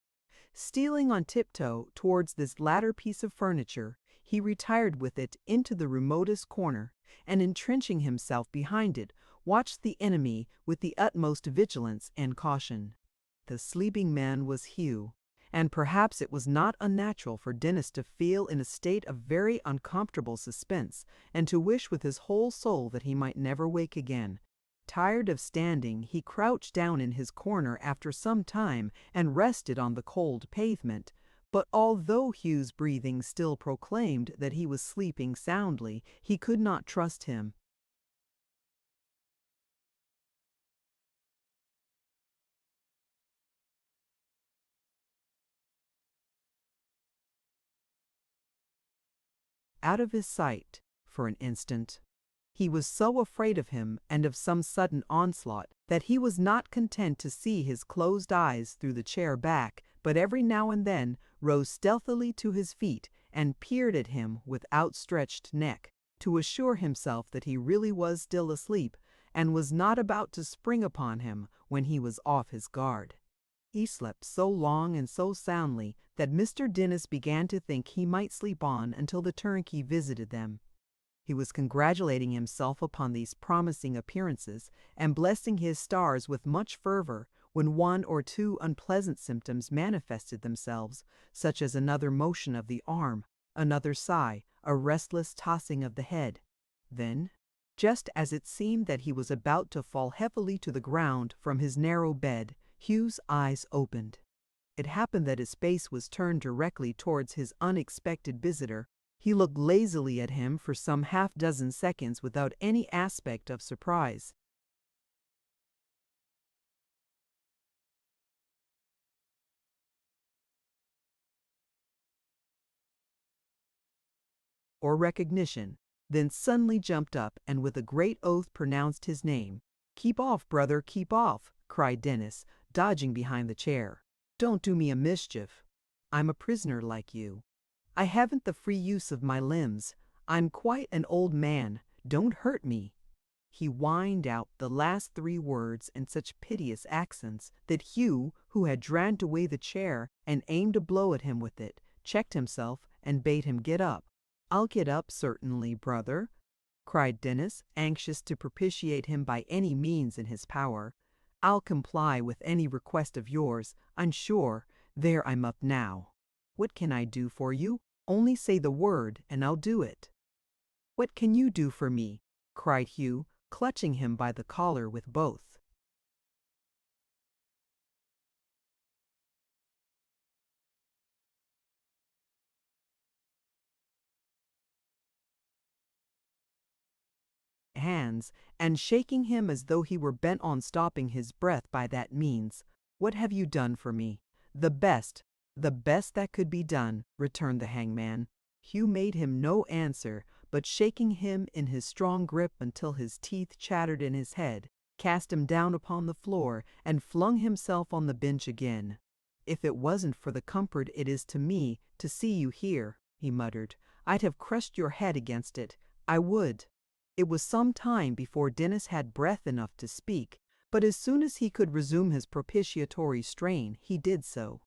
Stealing on tiptoe towards this latter piece of furniture, he retired with it into the remotest corner, and entrenching himself behind it, watched the enemy with the utmost vigilance and caution. The sleeping man was Hugh, and perhaps it was not unnatural for Denis to feel in a state of very uncomfortable suspense, and to wish with his whole soul that he might never wake again. Tired of standing, he crouched down in his corner after some time and rested on the cold pavement. But although Hugh's breathing still proclaimed that he was sleeping soundly, he could not trust him. Out of his sight for an instant. He was so afraid of him and of some sudden onslaught that he was not content to see his closed eyes through the chair back, but every now and then rose stealthily to his feet and peered at him with outstretched neck, to assure himself that he really was still asleep and was not about to spring upon him when he was off his guard. He slept so long and so soundly that Mr. Denis began to think he might sleep on until the turnkey visited them. He was congratulating himself upon these promising appearances, and blessing his stars with much fervor, when one or two unpleasant symptoms manifested themselves, such as another motion of the arm, another sigh, a restless tossing of the head. Then, just as it seemed that he was about to fall heavily to the ground from his narrow bed, Hugh's eyes opened. It happened that his face was turned directly towards his unexpected visitor. He looked lazily at him for some half-dozen seconds without any aspect of surprise. Or recognition, then suddenly jumped up and with a great oath pronounced his name. "Keep off, brother, keep off," cried Denis, dodging behind the chair. "Don't do me a mischief. I'm a prisoner like you. I haven't the free use of my limbs. I'm quite an old man. Don't hurt me." He whined out the last three words in such piteous accents that Hugh, who had dragged away the chair and aimed a blow at him with it, checked himself and bade him get up. "I'll get up, certainly, brother," cried Denis, anxious to propitiate him by any means in his power. "I'll comply with any request of yours, I'm sure. There, I'm up now. What can I do for you? Only say the word, and I'll do it." "What can you do for me?" cried Hugh, clutching him by the collar with both. Hands, and shaking him as though he were bent on stopping his breath by that means. "What have you done for me?" The best that could be done," returned the hangman. Hugh made him no answer, but shaking him in his strong grip until his teeth chattered in his head, cast him down upon the floor and flung himself on the bench again. "If it wasn't for the comfort it is to me to see you here," he muttered, "I'd have crushed your head against it. I would." It was some time before Denis had breath enough to speak, but as soon as he could resume his propitiatory strain, he did so.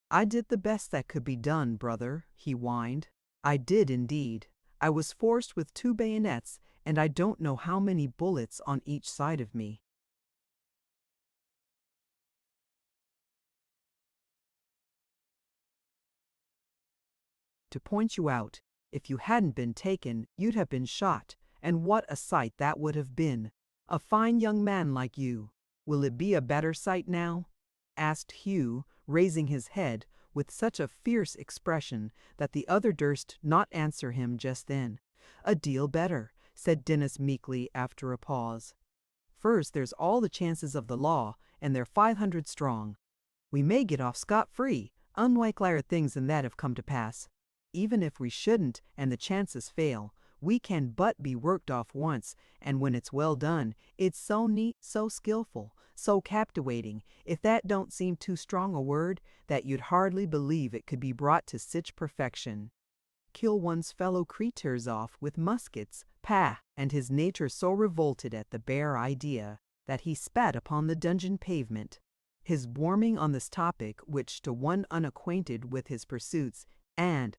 "I did the best that could be done, brother," he whined. "I did indeed. I was forced with 2 bayonets, and I don't know how many bullets on each side of me. To point you out, if you hadn't been taken, you'd have been shot, and what a sight that would have been! A fine young man like you. Will it be a better sight now?" asked Hugh, raising his head with such a fierce expression that the other durst not answer him just then. "A deal better," said Denis meekly after a pause. "First, there's all the chances of the law, and they're 500 strong. We may get off scot-free. Unlikelier things than that have come to pass. Even if we shouldn't, and the chances fail, We can but be worked off once, and when it's well done, it's so neat, so skillful, so captivating, if that don't seem too strong a word, that you'd hardly believe it could be brought to sich perfection. Kill one's fellow creatures off with muskets, pah! And his nature so revolted at the bare idea that he spat upon the dungeon pavement. His warming on this topic, which to one unacquainted with his pursuits and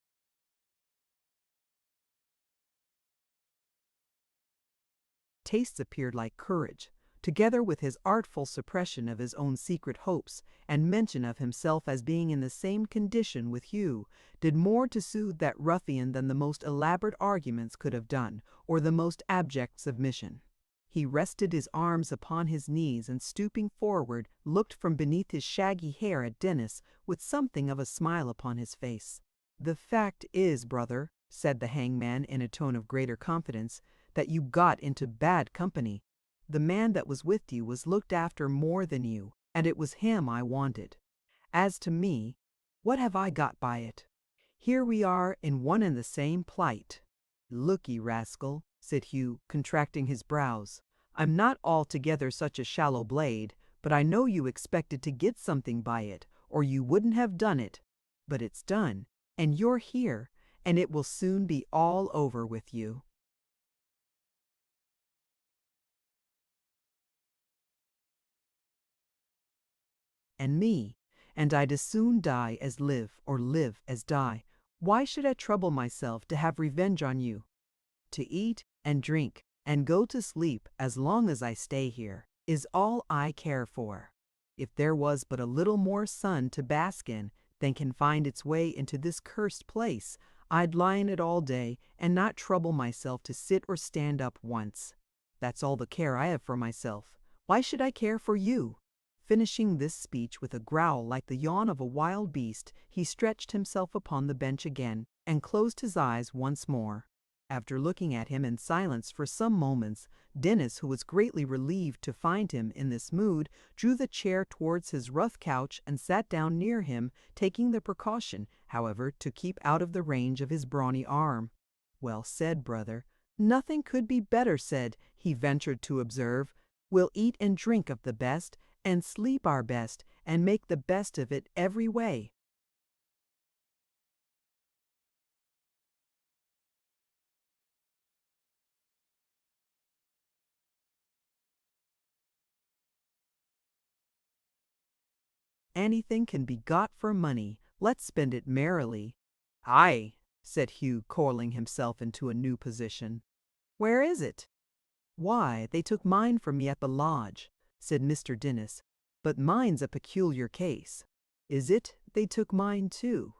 tastes appeared like courage, together with his artful suppression of his own secret hopes, and mention of himself as being in the same condition with Hugh, did more to soothe that ruffian than the most elaborate arguments could have done, or the most abject submission. He rested his arms upon his knees and stooping forward, looked from beneath his shaggy hair at Dennis with something of a smile upon his face. "The fact is, brother," said the hangman in a tone of greater confidence, "that you got into bad company. The man that was with you was looked after more than you, and it was him I wanted. As to me, what have I got by it? Here we are in one and the same plight." "Look-ye, rascal," said Hugh, contracting his brows, "I'm not altogether such a shallow blade, but I know you expected to get something by it, or you wouldn't have done it. But it's done, and you're here, and it will soon be all over with you." "And me, and I'd as soon die as live, or live as die. Why should I trouble myself to have revenge on you? To eat and drink and go to sleep as long as I stay here is all I care for. If there was but a little more sun to bask in than can find its way into this cursed place, I'd lie in it all day and not trouble myself to sit or stand up once. That's all the care I have for myself. Why should I care for you?" Finishing this speech with a growl like the yawn of a wild beast, he stretched himself upon the bench again and closed his eyes once more. After looking at him in silence for some moments, Dennis, who was greatly relieved to find him in this mood, drew the chair towards his rough couch and sat down near him, taking the precaution, however, to keep out of the range of his brawny arm. "Well said, brother. Nothing could be better said," he ventured to observe. "We'll eat and drink of the best, and sleep our best, and make the best of it every way." "Anything can be got for money. Let's spend it merrily." "Aye," said Hugh, coiling himself into a new position. "Where is it?" "Why, they took mine from me at the lodge," said Mr. Dennis. "But mine's a peculiar case." "Is it? They took mine too."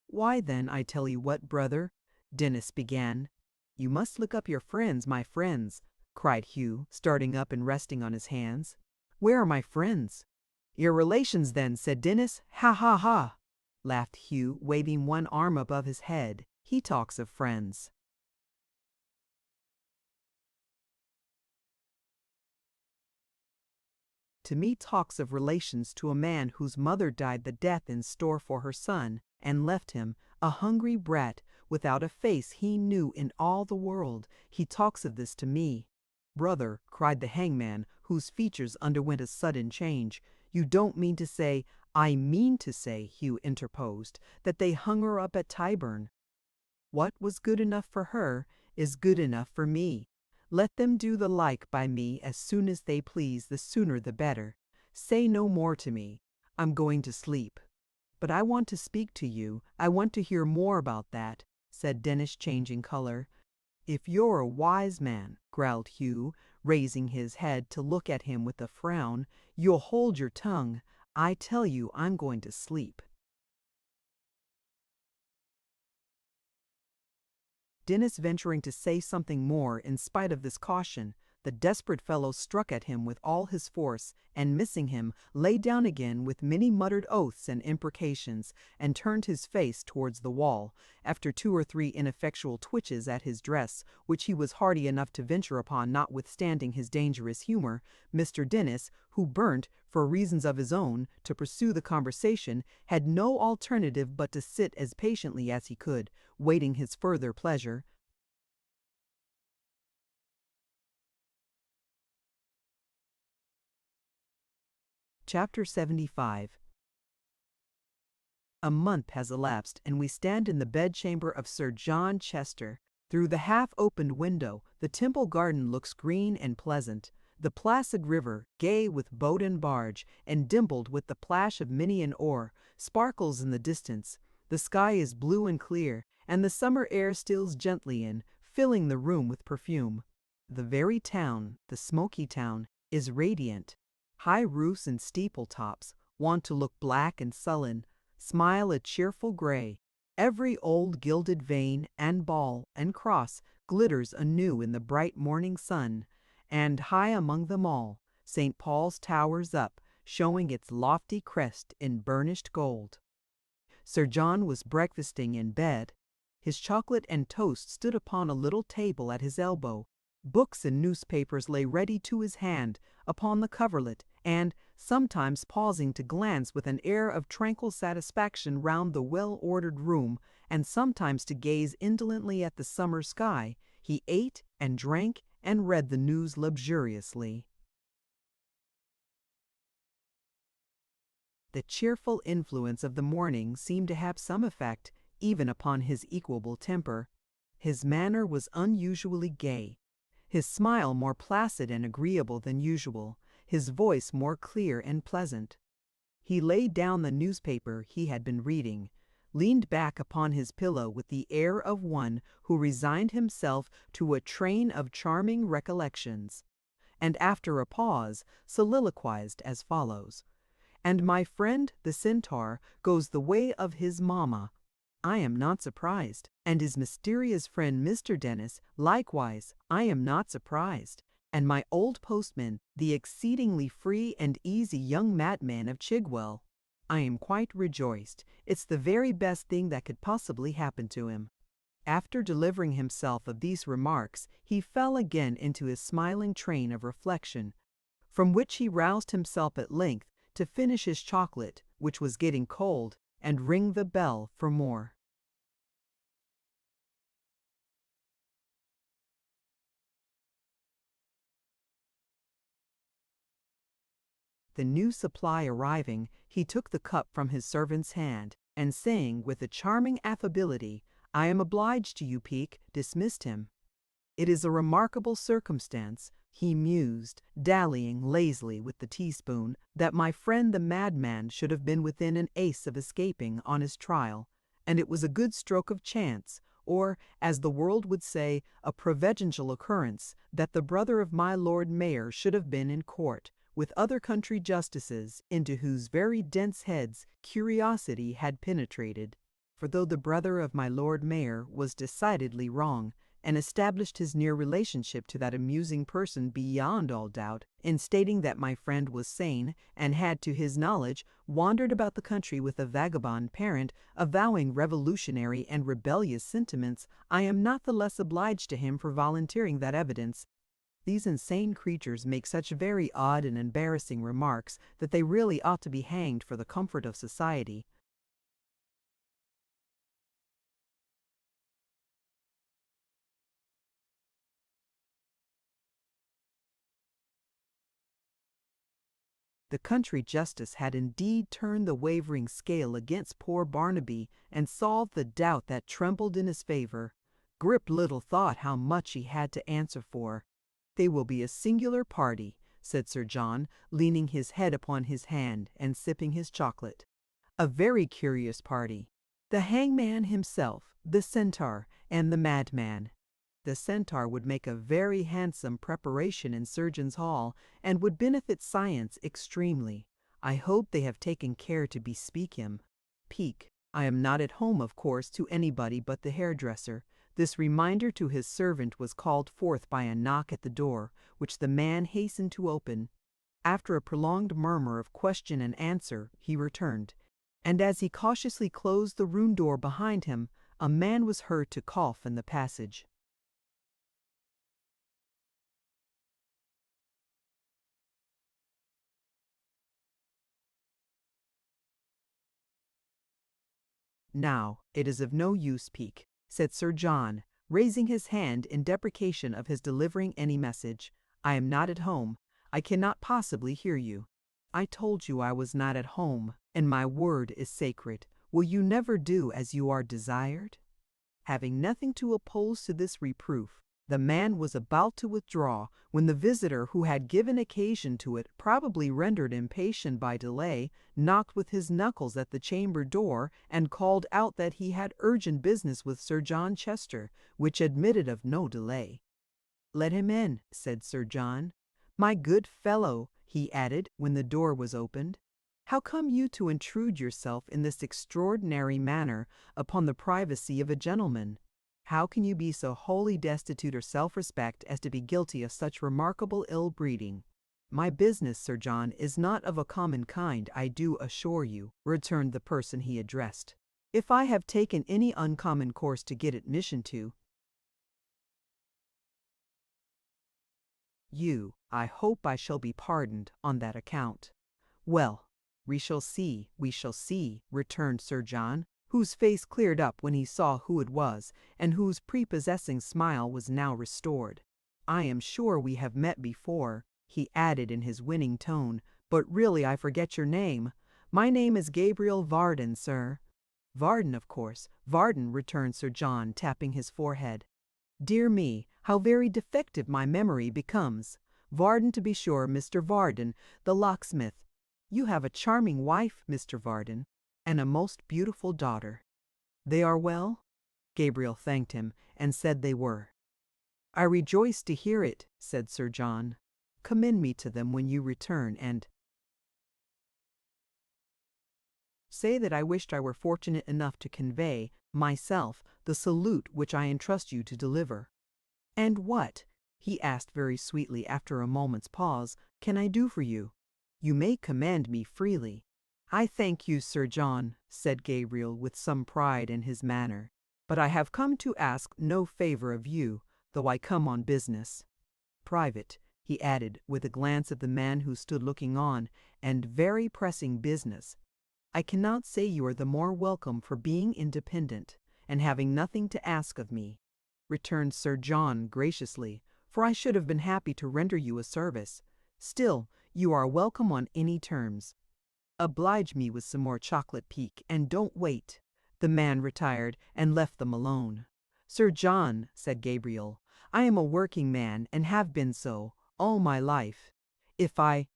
"Why then, I tell you what, brother," Dennis began. "You must look up your friends, my friends," cried Hugh, starting up and resting on his hands. "Where are my friends?" "Your relations, then," said Dennis. "Ha, ha, ha!" laughed Hugh, waving one arm above his head. "He talks of friends." To me talks of relations to a man whose mother died the death in store for her son, and left him, a hungry brat, without a face he knew in all the world. He talks of this to me." "Brother," cried the hangman, whose features underwent a sudden change, "you don't mean to say—" "I mean to say," Hugh interposed, "that they hung her up at Tyburn. What was good enough for her is good enough for me. Let them do the like by me as soon as they please, the sooner the better. Say no more to me. I'm going to sleep." "But I want to speak to you. I want to hear more about that," said Dennis, changing color. "If you're a wise man," growled Hugh, raising his head to look at him with a frown, "you'll hold your tongue. I tell you I'm going to sleep." Dennis venturing to say something more in spite of this caution, the desperate fellow struck at him with all his force, and missing him, lay down again with many muttered oaths and imprecations, and turned his face towards the wall. After 2 or 3 ineffectual twitches at his dress, which he was hardy enough to venture upon notwithstanding his dangerous humor, Mr. Dennis, who burnt, for reasons of his own, to pursue the conversation, had no alternative but to sit as patiently as he could, waiting his further pleasure. Chapter 75. A month has elapsed, and we stand in the bedchamber of Sir John Chester. Through the half-opened window, the Temple garden looks green and pleasant. The placid river, gay with boat and barge, and dimpled with the plash of many an oar, sparkles in the distance. The sky is blue and clear, and the summer air steals gently in, filling the room with perfume. The very town, the smoky town, is radiant. High roofs and steeple-tops, wont to look black and sullen, smile a cheerful gray. Every old gilded vane and ball and cross glitters anew in the bright morning sun, and high among them all, St. Paul's towers up, showing its lofty crest in burnished gold. Sir John was breakfasting in bed. His chocolate and toast stood upon a little table at his elbow. Books and newspapers lay ready to his hand upon the coverlet, and, sometimes pausing to glance with an air of tranquil satisfaction round the well-ordered room, and sometimes to gaze indolently at the summer sky, he ate and drank and read the news luxuriously. The cheerful influence of the morning seemed to have some effect even upon his equable temper. His manner was unusually gay, his smile more placid and agreeable than usual, his voice more clear and pleasant. He laid down the newspaper he had been reading, leaned back upon his pillow with the air of one who resigned himself to a train of charming recollections, and after a pause soliloquized as follows: "And my friend the centaur goes the way of his mamma. I am not surprised, and his mysterious friend Mr. Dennis, likewise, I am not surprised, and my old postman, the exceedingly free and easy young madman of Chigwell. I am quite rejoiced. It's the very best thing that could possibly happen to him." After delivering himself of these remarks, he fell again into his smiling train of reflection, from which he roused himself at length to finish his chocolate, which was getting cold, and ring the bell for more. The new supply arriving, he took the cup from his servant's hand, and saying with a charming affability, "I am obliged to you, Peake," dismissed him. "It is a remarkable circumstance," he mused, dallying lazily with the teaspoon, "that my friend the madman should have been within an ace of escaping on his trial, and it was a good stroke of chance, or, as the world would say, a providential occurrence, that the brother of my Lord Mayor should have been in court, with other country justices, into whose very dense heads curiosity had penetrated. For though the brother of my Lord Mayor was decidedly wrong, and established his near relationship to that amusing person beyond all doubt, in stating that my friend was sane, and had, to his knowledge, wandered about the country with a vagabond parent, avowing revolutionary and rebellious sentiments, I am not the less obliged to him for volunteering that evidence. These insane creatures make such very odd and embarrassing remarks that they really ought to be hanged for the comfort of society." The country justice had indeed turned the wavering scale against poor Barnaby and solved the doubt that trembled in his favor. Grip little thought how much he had to answer for. "They will be a singular party," said Sir John, leaning his head upon his hand and sipping his chocolate. "A very curious party. The hangman himself, the centaur, and the madman. The centaur would make a very handsome preparation in Surgeons' Hall, and would benefit science extremely. I hope they have taken care to bespeak him. Peake, I am not at home, of course, to anybody but the hairdresser." This reminder to his servant was called forth by a knock at the door, which the man hastened to open. After a prolonged murmur of question and answer, he returned, and as he cautiously closed the room door behind him, a man was heard to cough in the passage. "Now, it is of no use, Peake," said Sir John, raising his hand in deprecation of his delivering any message. "I am not at home. I cannot possibly hear you." I told you I was not at home, and my word is sacred. Will you never do as you are desired?" Having nothing to oppose to this reproof, the man was about to withdraw when the visitor who had given occasion to it, probably rendered impatient by delay, knocked with his knuckles at the chamber door and called out that he had urgent business with Sir John Chester, which admitted of no delay. "Let him in," said Sir John. "My good fellow," he added when the door was opened, "how come you to intrude yourself in this extraordinary manner upon the privacy of a gentleman? How can you be so wholly destitute of self-respect as to be guilty of such remarkable ill-breeding?" "My business, Sir John, is not of a common kind, I do assure you," returned the person he addressed. "If I have taken any uncommon course to get admission to you, I hope I shall be pardoned on that account." "Well, we shall see, returned Sir John, whose face cleared up when he saw who it was, and whose prepossessing smile was now restored. "I am sure we have met before," he added in his winning tone, "but really I forget your name." "My name is Gabriel Varden, sir." "Varden, of course, Varden," returned Sir John, tapping his forehead. "Dear me, how very defective my memory becomes! Varden, to be sure, Mr. Varden, the locksmith. You have a charming wife, Mr. Varden, and a most beautiful daughter." "They are well?" Gabriel thanked him, and said they were. "I rejoice to hear it," said Sir John. "Commend me to them when you return, and say that I wished I were fortunate enough to convey, myself, the salute which I entrust you to deliver." "And what," he asked very sweetly after a moment's pause, "can I do for you? You may command me freely." "I thank you, Sir John," said Gabriel with some pride in his manner, "but I have come to ask no favor of you, though I come on business. Private," he added with a glance at the man who stood looking on, "and very pressing business. I cannot say you are the more welcome for being independent, and having nothing to ask of me," returned Sir John graciously, "for I should have been happy to render you a service. Still, you are welcome on any terms. Oblige me with some more chocolate Pique, and don't wait." The man retired and left them alone. "Sir John," said Gabriel, "I am a working man, and have been so all my life. If I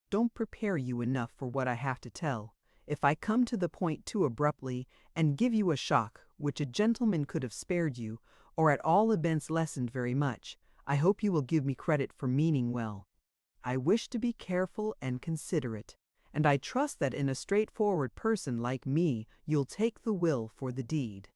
don't prepare you enough for what I have to tell, if I come to the point too abruptly, and give you a shock which a gentleman could have spared you, or at all events lessened very much, I hope you will give me credit for meaning well. I wish to be careful and considerate, and I trust that in a straightforward person like me you'll take the will for the deed."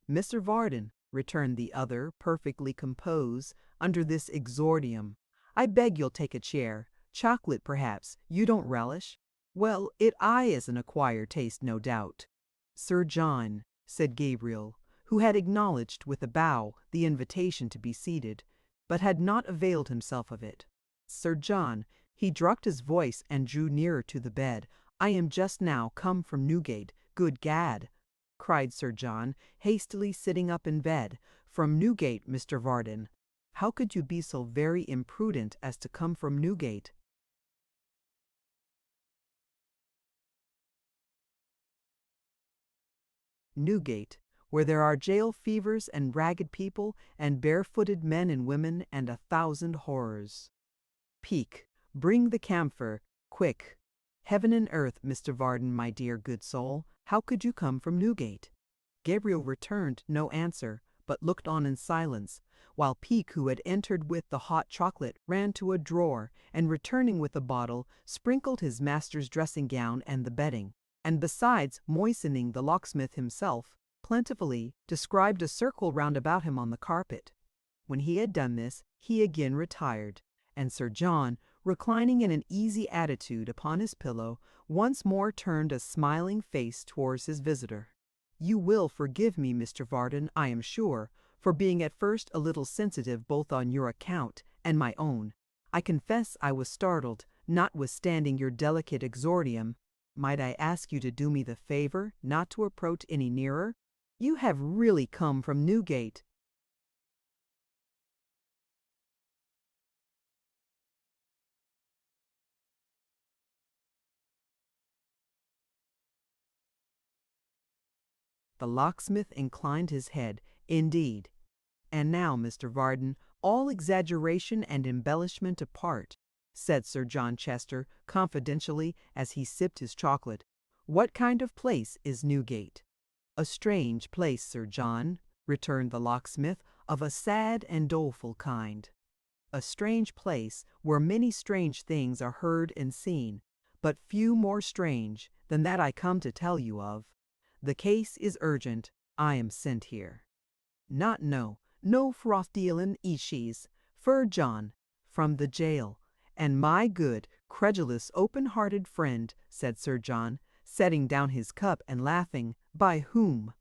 "Mr. Varden," returned the other, perfectly composed under this exordium, "I beg you'll take a chair. Chocolate, perhaps, you don't relish? Well, it is an acquired taste, no doubt." "Sir John," said Gabriel, who had acknowledged with a bow the invitation to be seated, but had not availed himself of it. "Sir John," he dropped his voice and drew nearer to the bed, "I am just now come from Newgate. Good gad!" cried Sir John, hastily sitting up in bed. "From Newgate, Mr. Varden? How could you be so very imprudent as to come from Newgate?" "Newgate, where there are jail fevers and ragged people and barefooted men and women and 1,000 horrors. Pique, bring the camphor, quick. Heaven and earth, Mr. Varden, my dear good soul, how could you come from Newgate?" Gabriel returned no answer, but looked on in silence, while Pique, who had entered with the hot chocolate, ran to a drawer, and returning with a bottle, sprinkled his master's dressing-gown and the bedding, and besides moistening the locksmith himself, plentifully described a circle round about him on the carpet. When he had done this, he again retired, and Sir John, reclining in an easy attitude upon his pillow, once more turned a smiling face towards his visitor. "You will forgive me, Mr. Varden, I am sure, for being at first a little sensitive both on your account and my own. I confess I was startled, notwithstanding your delicate exordium. Might I ask you to do me the favor not to approach any nearer? You have really come from Newgate." The locksmith inclined his head. "Indeed. And now, Mr. Varden, all exaggeration and embellishment apart," said Sir John Chester confidentially as he sipped his chocolate, "what kind of place is Newgate?" "A strange place, Sir John," returned the locksmith, "of a sad and doleful kind. A strange place where many strange things are heard and seen, but few more strange than that I come to tell you of. The case is urgent. I am sent here. No froth dealin' ishies, Fur John, from the jail, and my good, credulous, open-hearted friend," said Sir John, setting down his cup and laughing. "By whom?"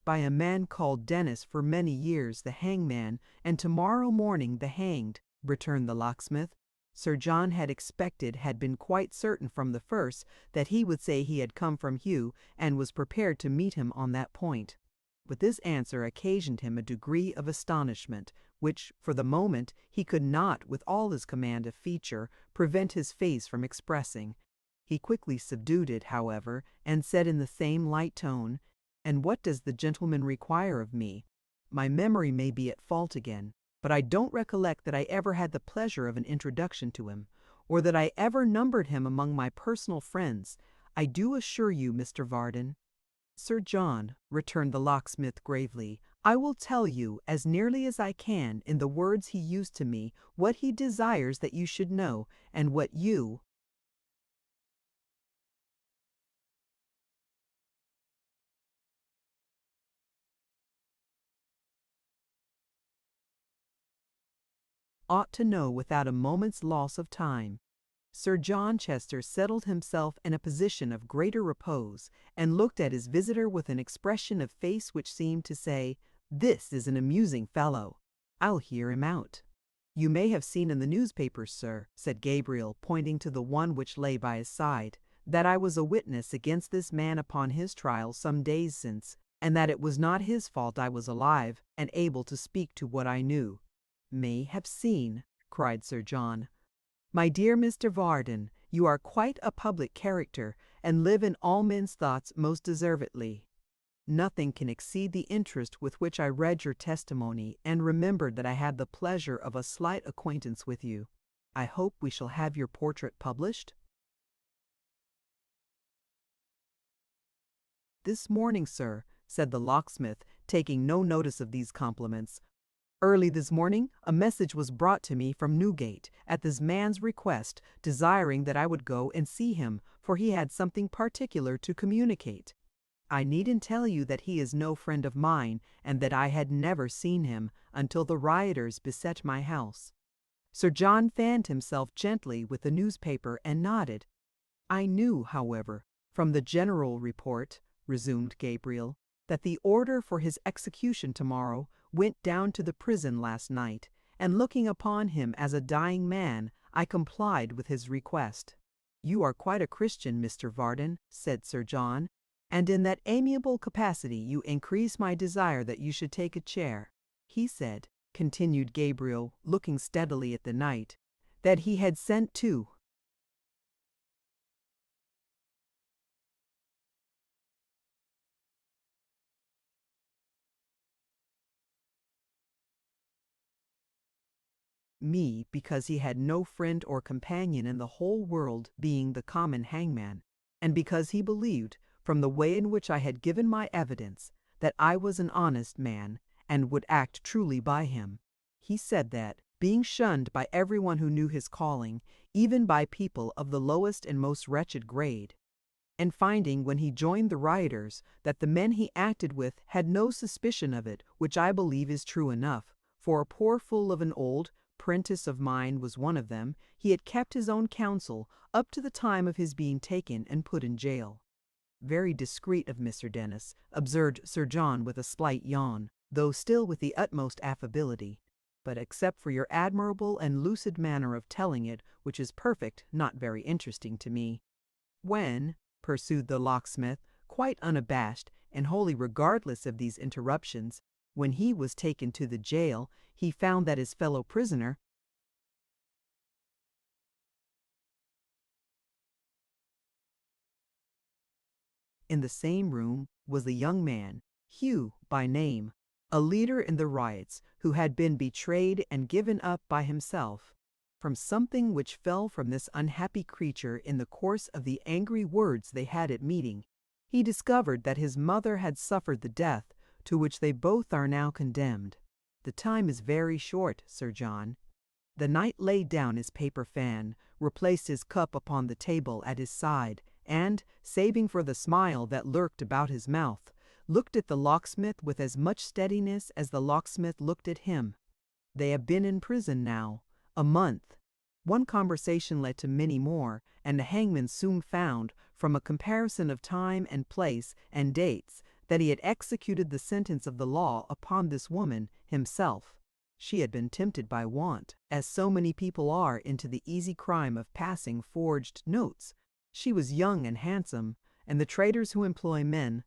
"By a man called Dennis, for many years the hangman, and tomorrow morning the hanged," returned the locksmith. Sir John had been quite certain from the first that he would say he had come from Hugh, and was prepared to meet him on that point. But this answer occasioned him a degree of astonishment, which, for the moment, he could not, with all his command of feature, prevent his face from expressing. He quickly subdued it, however, and said in the same light tone, "And what does the gentleman require of me? My memory may be at fault again, but I don't recollect that I ever had the pleasure of an introduction to him, or that I ever numbered him among my personal friends. I do assure you, Mr. Varden—" "Sir John," returned the locksmith gravely, "I will tell you, as nearly as I can, in the words he used to me, what he desires that you should know, and what you—" "ought to know without a moment's loss of time." Sir John Chester settled himself in a position of greater repose, and looked at his visitor with an expression of face which seemed to say, "This is an amusing fellow. I'll hear him out." "You may have seen in the newspapers, sir," said Gabriel, pointing to the one which lay by his side, "that I was a witness against this man upon his trial some days since, and that it was not his fault I was alive, and able to speak to what I knew." "May have seen!" cried Sir John. "My dear Mr. Varden, you are quite a public character, and live in all men's thoughts most deservedly. Nothing can exceed the interest with which I read your testimony, and remembered that I had the pleasure of a slight acquaintance with you. I hope we shall have your portrait published?" "This morning, sir," said the locksmith, taking no notice of these compliments. "Early this morning a message was brought to me from Newgate, at this man's request, desiring that I would go and see him, for he had something particular to communicate. I needn't tell you that he is no friend of mine, and that I had never seen him until the rioters beset my house." Sir John fanned himself gently with the newspaper and nodded. "I knew, however, from the general report," resumed Gabriel, "that the order for his execution tomorrow went down to the prison last night, and looking upon him as a dying man, I complied with his request." "You are quite a Christian, Mr. Varden," said Sir John, "and in that amiable capacity you increase my desire that you should take a chair. He said," continued Gabriel, looking steadily at the knight, "that he had sent to me because he had no friend or companion in the whole world, being the common hangman, and because he believed, from the way in which I had given my evidence, that I was an honest man, and would act truly by him. He said that, being shunned by everyone who knew his calling, even by people of the lowest and most wretched grade, and finding when he joined the rioters that the men he acted with had no suspicion of it, which I believe is true enough, for a poor fool of an old prentice of mine was one of them, he had kept his own counsel up to the time of his being taken and put in jail." "Very discreet of Mr. Dennis," observed Sir John with a slight yawn, though still with the utmost affability. "But except for your admirable and lucid manner of telling it, which is perfect, not very interesting to me." "When," pursued the locksmith, quite unabashed and wholly regardless of these interruptions, "when he was taken to the jail, he found that his fellow prisoner In the same room was the young man, Hugh by name, a leader in the riots who had been betrayed and given up by himself. From something which fell from this unhappy creature in the course of the angry words they had at meeting, he discovered that his mother had suffered the death to which they both are now condemned. The time is very short, Sir John. The knight laid down his paper fan, replaced his cup upon the table at his side, and, saving for the smile that lurked about his mouth, looked at the locksmith with as much steadiness as the locksmith looked at him. They have been in prison now a month. One conversation led to many more, and the hangman soon found, from a comparison of time and place and dates, that he had executed the sentence of the law upon this woman himself. She had been tempted by want, as so many people are, into the easy crime of passing forged notes. She was young and handsome, and the traders who employ men,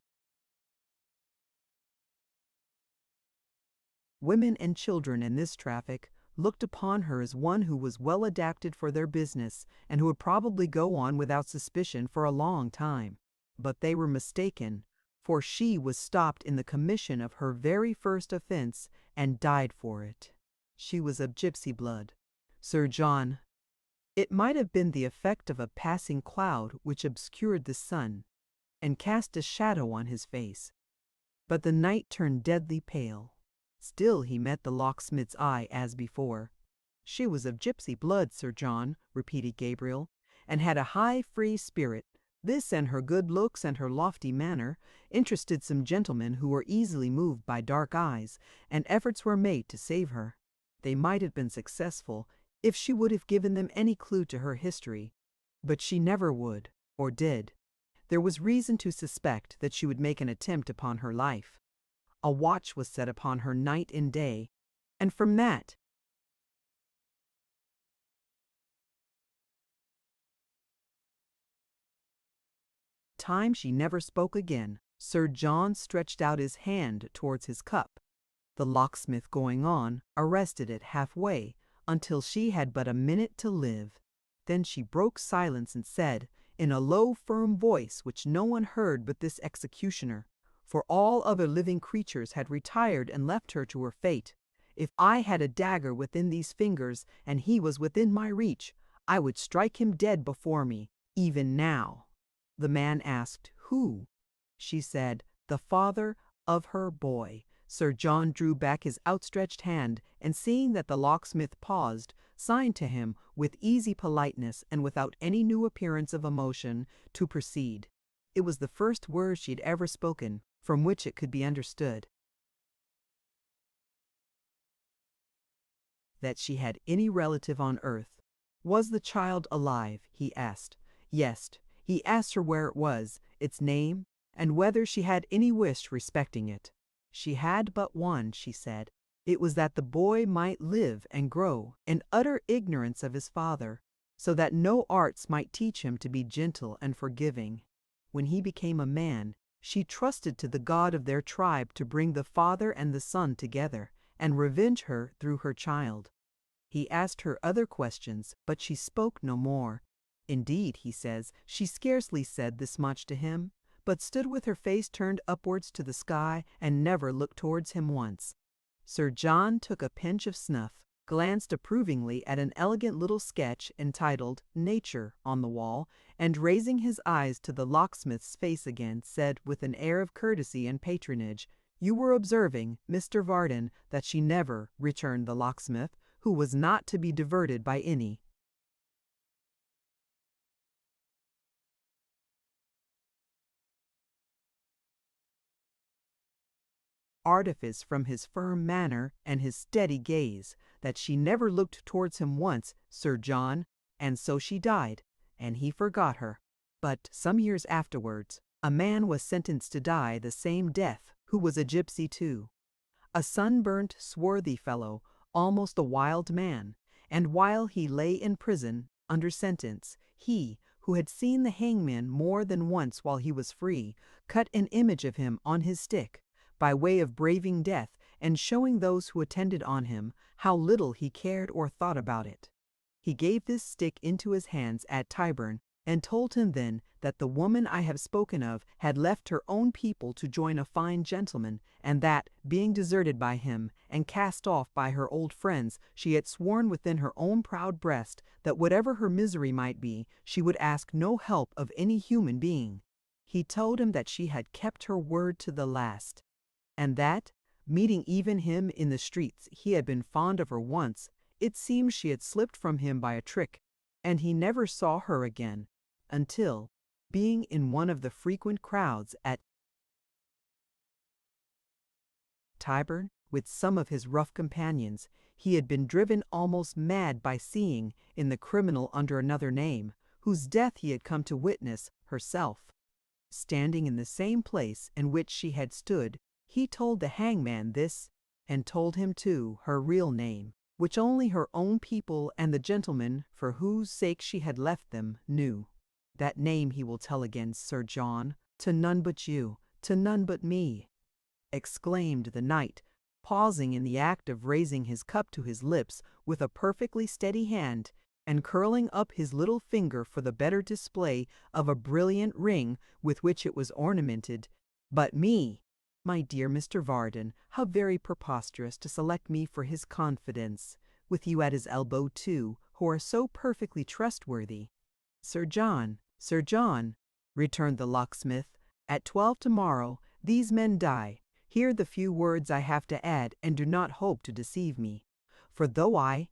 women and children in this traffic, looked upon her as one who was well adapted for their business and who would probably go on without suspicion for a long time. But they were mistaken, for she was stopped in the commission of her very first offense and died for it. She was of gypsy blood. Sir John, it might have been the effect of a passing cloud which obscured the sun and cast a shadow on his face, but the knight turned deadly pale. Still he met the locksmith's eye as before. She was of gypsy blood, Sir John, repeated Gabriel, and had a high free spirit. This and her good looks and her lofty manner interested some gentlemen who were easily moved by dark eyes, and efforts were made to save her. They might have been successful if she would have given them any clue to her history, but she never would, or did. There was reason to suspect that she would make an attempt upon her life. A watch was set upon her night and day, and from that time she never spoke again. Sir John stretched out his hand towards his cup. The locksmith, going on, arrested it halfway, until she had but a minute to live. Then she broke silence and said, in a low, firm voice which no one heard but this executioner, for all other living creatures had retired and left her to her fate, "If I had a dagger within these fingers, and he was within my reach, I would strike him dead before me, even now." The man asked, "Who?" She said, "The father of her boy." Sir John drew back his outstretched hand, and seeing that the locksmith paused, signed to him with easy politeness and without any new appearance of emotion to proceed. It was the first word she had ever spoken, from which it could be understood that she had any relative on earth. Was the child alive? He asked. Yes. He asked her where it was, its name, and whether she had any wish respecting it. She had but one, she said. It was that the boy might live and grow in utter ignorance of his father, so that no arts might teach him to be gentle and forgiving. When he became a man, she trusted to the God of their tribe to bring the father and the son together, and revenge her through her child. He asked her other questions, but she spoke no more. Indeed, he says, she scarcely said this much to him, but stood with her face turned upwards to the sky and never looked towards him once. Sir John took a pinch of snuff, glanced approvingly at an elegant little sketch entitled Nature on the wall, and raising his eyes to the locksmith's face again, said with an air of courtesy and patronage, "You were observing, Mr. Varden, that she never," returned the locksmith, who was not to be diverted by any artifice from his firm manner and his steady gaze, that she never looked towards him once, Sir John, and so she died, and he forgot her. But some years afterwards, a man was sentenced to die the same death, who was a gypsy too. A sunburnt, swarthy fellow, almost a wild man, and while he lay in prison, under sentence, he, who had seen the hangman more than once while he was free, cut an image of him on his stick, by way of braving death and showing those who attended on him how little he cared or thought about it. He gave this stick into his hands at Tyburn and told him then that the woman I have spoken of had left her own people to join a fine gentleman, and that, being deserted by him, and cast off by her old friends, she had sworn within her own proud breast that whatever her misery might be, she would ask no help of any human being. He told him that she had kept her word to the last, and that, meeting even him in the streets, he had been fond of her once. It seems she had slipped from him by a trick, and he never saw her again, until, being in one of the frequent crowds at Tyburn, with some of his rough companions, he had been driven almost mad by seeing, in the criminal under another name, whose death he had come to witness, herself. Standing in the same place in which she had stood, he told the hangman this, and told him too her real name, which only her own people and the gentleman for whose sake she had left them knew. That name he will tell again, Sir John, to none but you, to none but me, exclaimed the knight, pausing in the act of raising his cup to his lips with a perfectly steady hand, and curling up his little finger for the better display of a brilliant ring with which it was ornamented. But me! My dear Mr. Varden, how very preposterous to select me for his confidence, with you at his elbow too, who are so perfectly trustworthy. Sir John, returned the locksmith, at 12 tomorrow these men die. Hear the few words I have to add, and do not hope to deceive me. For though I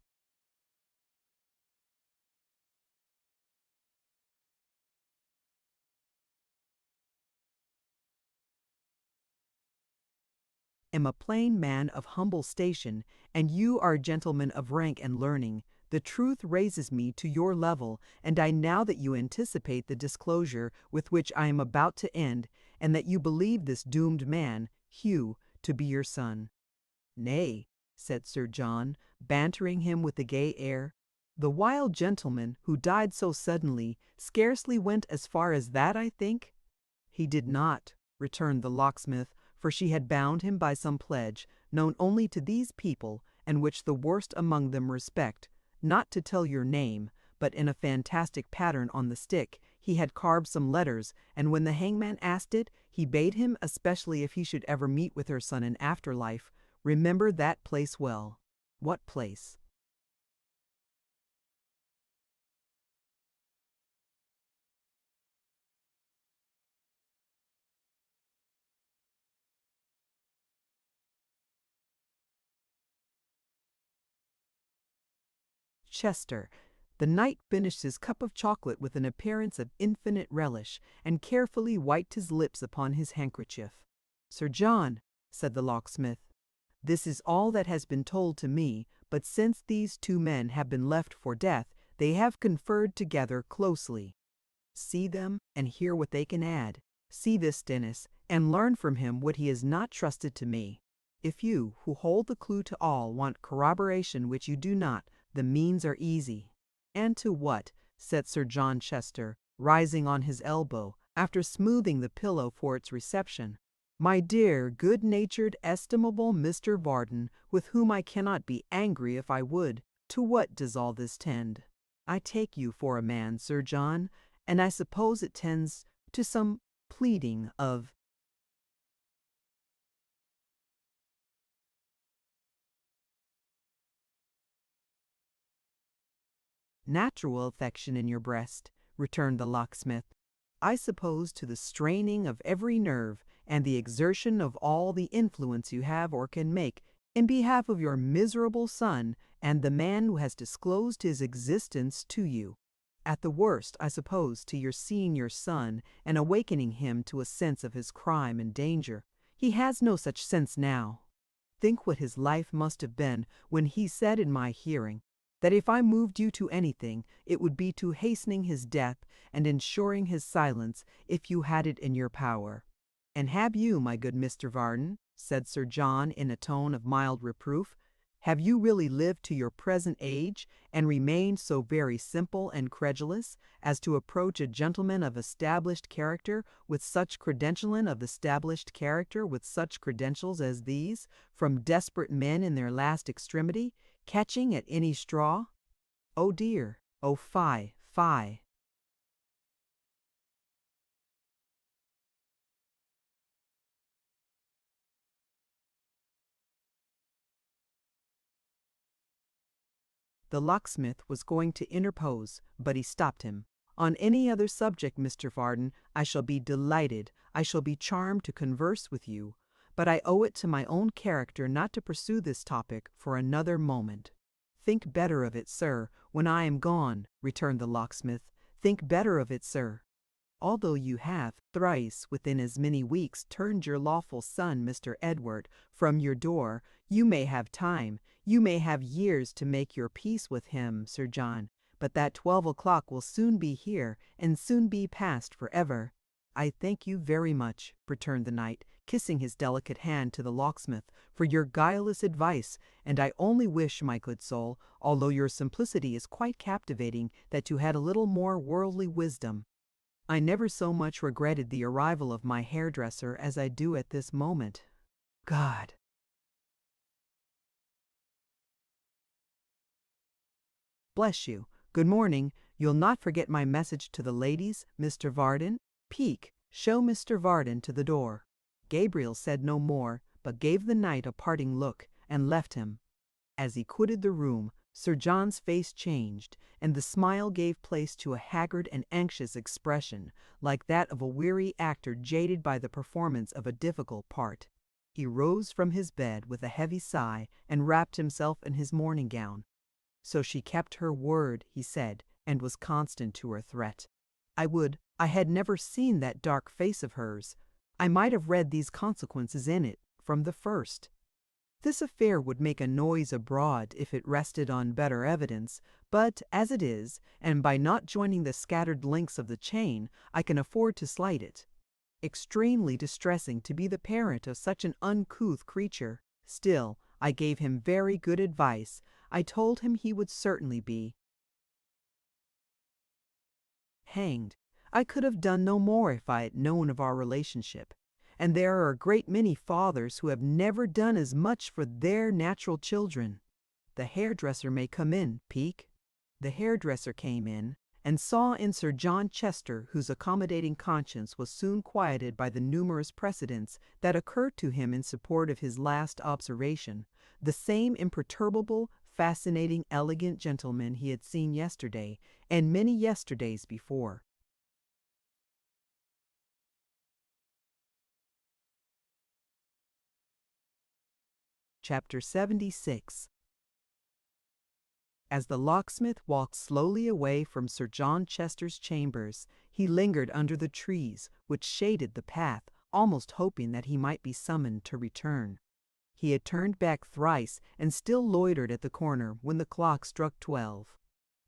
am a plain man of humble station, and you are a gentleman of rank and learning, the truth raises me to your level, and I know that you anticipate the disclosure with which I am about to end, and that you believe this doomed man, Hugh, to be your son. Nay, said Sir John, bantering him with a gay air, the wild gentleman who died so suddenly scarcely went as far as that, I think. He did not, returned the locksmith, for she had bound him by some pledge, known only to these people, and which the worst among them respect, not to tell your name, but in a fantastic pattern on the stick he had carved some letters, and when the hangman asked it, he bade him, especially if he should ever meet with her son in after life, remember that place well. What place? Chester. The knight finished his cup of chocolate with an appearance of infinite relish, and carefully wiped his lips upon his handkerchief. Sir John, said the locksmith, this is all that has been told to me, but since these two men have been left for death, they have conferred together closely. See them, and hear what they can add. See this Dennis, and learn from him what he has not trusted to me. If you, who hold the clue to all, want corroboration which you do not, the means are easy. And to what? Said Sir John Chester, rising on his elbow, after smoothing the pillow for its reception. My dear, good-natured, estimable Mr. Varden, with whom I cannot be angry if I would, to what does all this tend? I take you for a man, Sir John, and I suppose it tends to some pleading of natural affection in your breast, returned the locksmith. I suppose to the straining of every nerve, and the exertion of all the influence you have or can make in behalf of your miserable son and the man who has disclosed his existence to you. At the worst, I suppose, to your seeing your son and awakening him to a sense of his crime and danger. He has no such sense now. Think what his life must have been when he said in my hearing that if I moved you to anything, it would be to hastening his death and ensuring his silence if you had it in your power. And have you, my good Mr. Varden, said Sir John in a tone of mild reproof, have you really lived to your present age, and remained so very simple and credulous as to approach a gentleman of established character with such credentials as these, from desperate men in their last extremity, catching at any straw? Oh dear, oh fie, fie. The locksmith was going to interpose, but he stopped him. On any other subject, Mr. Varden, I shall be delighted, I shall be charmed to converse with you, but I owe it to my own character not to pursue this topic for another moment. Think better of it, sir, when I am gone, returned the locksmith. Think better of it, sir. Although you have, thrice within as many weeks, turned your lawful son, Mr. Edward, from your door, you may have time, you may have years to make your peace with him, Sir John, but that 12 o'clock will soon be here, and soon be past for ever. I thank you very much, returned the knight, kissing his delicate hand to the locksmith, for your guileless advice, and I only wish, my good soul, although your simplicity is quite captivating, that you had a little more worldly wisdom. I never so much regretted the arrival of my hairdresser as I do at this moment. God! Bless you. Good morning. You'll not forget my message to the ladies, Mr. Varden? Peak, show Mr. Varden to the door. Gabriel said no more, but gave the knight a parting look, and left him. As he quitted the room, Sir John's face changed, and the smile gave place to a haggard and anxious expression, like that of a weary actor jaded by the performance of a difficult part. He rose from his bed with a heavy sigh, and wrapped himself in his morning gown. So she kept her word, he said, and was constant to her threat. I had never seen that dark face of hers. I might have read these consequences in it, from the first. This affair would make a noise abroad if it rested on better evidence, but as it is, and by not joining the scattered links of the chain, I can afford to slight it. Extremely distressing to be the parent of such an uncouth creature. Still, I gave him very good advice. I told him he would certainly be hanged. I could have done no more if I had known of our relationship. And there are a great many fathers who have never done as much for their natural children. The hairdresser may come in, Peake. The hairdresser came in, and saw in Sir John Chester, whose accommodating conscience was soon quieted by the numerous precedents that occurred to him in support of his last observation, the same imperturbable, fascinating, elegant gentleman he had seen yesterday, and many yesterdays before. Chapter 76. As the locksmith walked slowly away from Sir John Chester's chambers, he lingered under the trees which shaded the path, almost hoping that he might be summoned to return. He had turned back thrice and still loitered at the corner when the clock struck 12.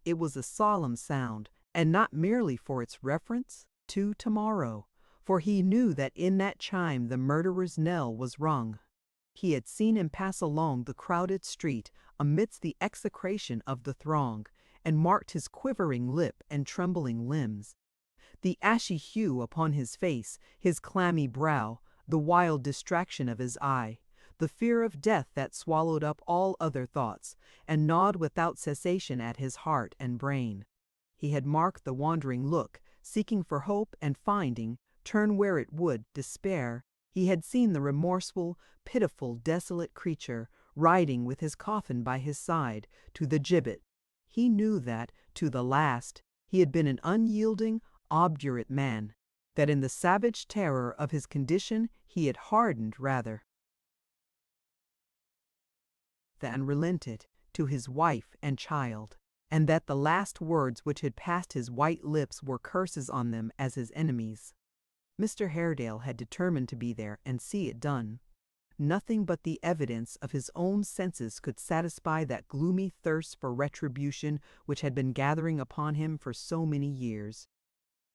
It was a solemn sound, and not merely for its reference to tomorrow, for he knew that in that chime the murderer's knell was rung. He had seen him pass along the crowded street amidst the execration of the throng, and marked his quivering lip and trembling limbs. The ashy hue upon his face, his clammy brow, the wild distraction of his eye, the fear of death that swallowed up all other thoughts, and gnawed without cessation at his heart and brain. He had marked the wandering look, seeking for hope and finding, turn where it would, despair. He had seen the remorseful, pitiful, desolate creature, riding with his coffin by his side, to the gibbet. He knew that, to the last, he had been an unyielding, obdurate man, that in the savage terror of his condition he had hardened rather than relented to his wife and child, and that the last words which had passed his white lips were curses on them as his enemies. Mr. Haredale had determined to be there and see it done. Nothing but the evidence of his own senses could satisfy that gloomy thirst for retribution which had been gathering upon him for so many years.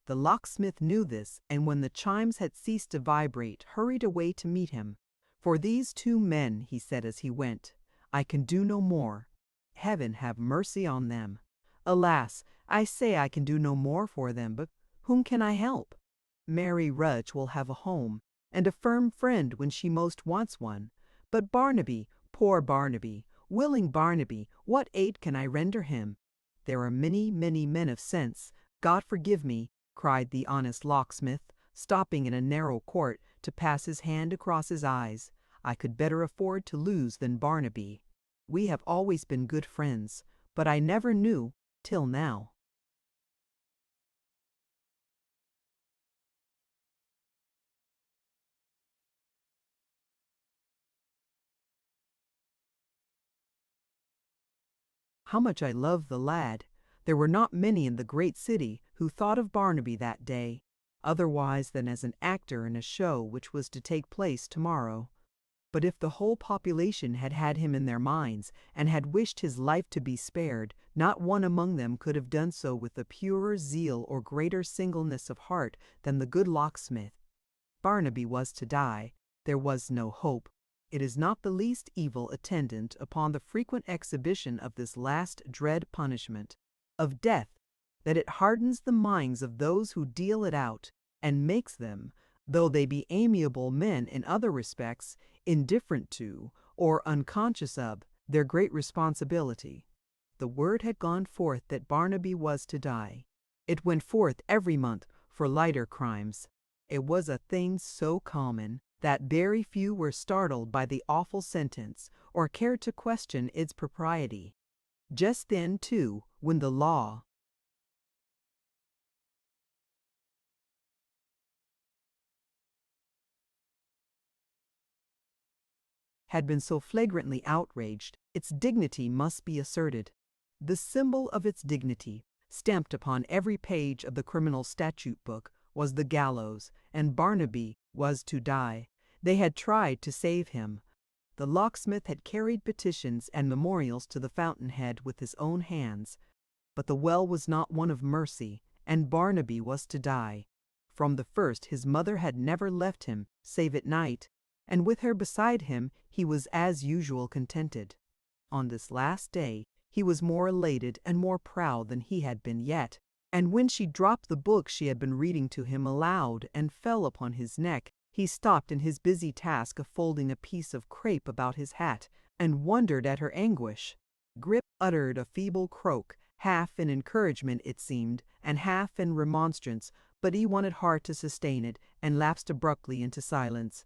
The locksmith knew this, and when the chimes had ceased to vibrate, hurried away to meet him. "For these two men," he said as he went, "I can do no more. Heaven have mercy on them. Alas, I say I can do no more for them, but whom can I help? Mary Rudge will have a home, and a firm friend when she most wants one. But Barnaby, poor Barnaby, willing Barnaby, what aid can I render him? There are many, many men of sense, God forgive me," cried the honest locksmith, stopping in a narrow court to pass his hand across his eyes. "I could better afford to lose than Barnaby. We have always been good friends, but I never knew, till now. How much I loved the lad. There were not many in the great city who thought of Barnaby that day, otherwise than as an actor in a show which was to take place tomorrow. But if the whole population had had him in their minds, and had wished his life to be spared, not one among them could have done so with a purer zeal or greater singleness of heart than the good locksmith. Barnaby was to die. There was no hope. It is not the least evil attendant upon the frequent exhibition of this last dread punishment, of death, that it hardens the minds of those who deal it out, and makes them, though they be amiable men in other respects, indifferent to, or unconscious of, their great responsibility. The word had gone forth that Barnaby was to die. It went forth every month for lighter crimes. It was a thing so common that very few were startled by the awful sentence, or cared to question its propriety. Just then, too, when the law had been so flagrantly outraged, its dignity must be asserted. The symbol of its dignity, stamped upon every page of the criminal statute book, was the gallows, and Barnaby was to die. They had tried to save him. The locksmith had carried petitions and memorials to the fountainhead with his own hands, but the well was not one of mercy, and Barnaby was to die. From the first his mother had never left him, save at night, and with her beside him he was as usual contented. On this last day he was more elated and more proud than he had been yet, and when she dropped the book she had been reading to him aloud and fell upon his neck, he stopped in his busy task of folding a piece of crape about his hat, and wondered at her anguish. Grip uttered a feeble croak, half in encouragement it seemed, and half in remonstrance, but he wanted hard to sustain it, and lapsed abruptly into silence.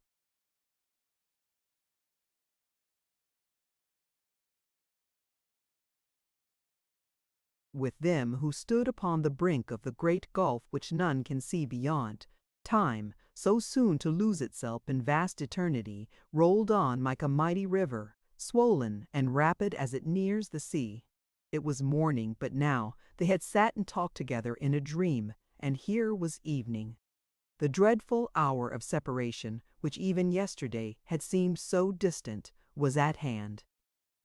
With them who stood upon the brink of the great gulf which none can see beyond, time, so soon to lose itself in vast eternity, rolled on like a mighty river, swollen and rapid as it nears the sea. It was morning, but now they had sat and talked together in a dream, and here was evening. The dreadful hour of separation, which even yesterday had seemed so distant, was at hand.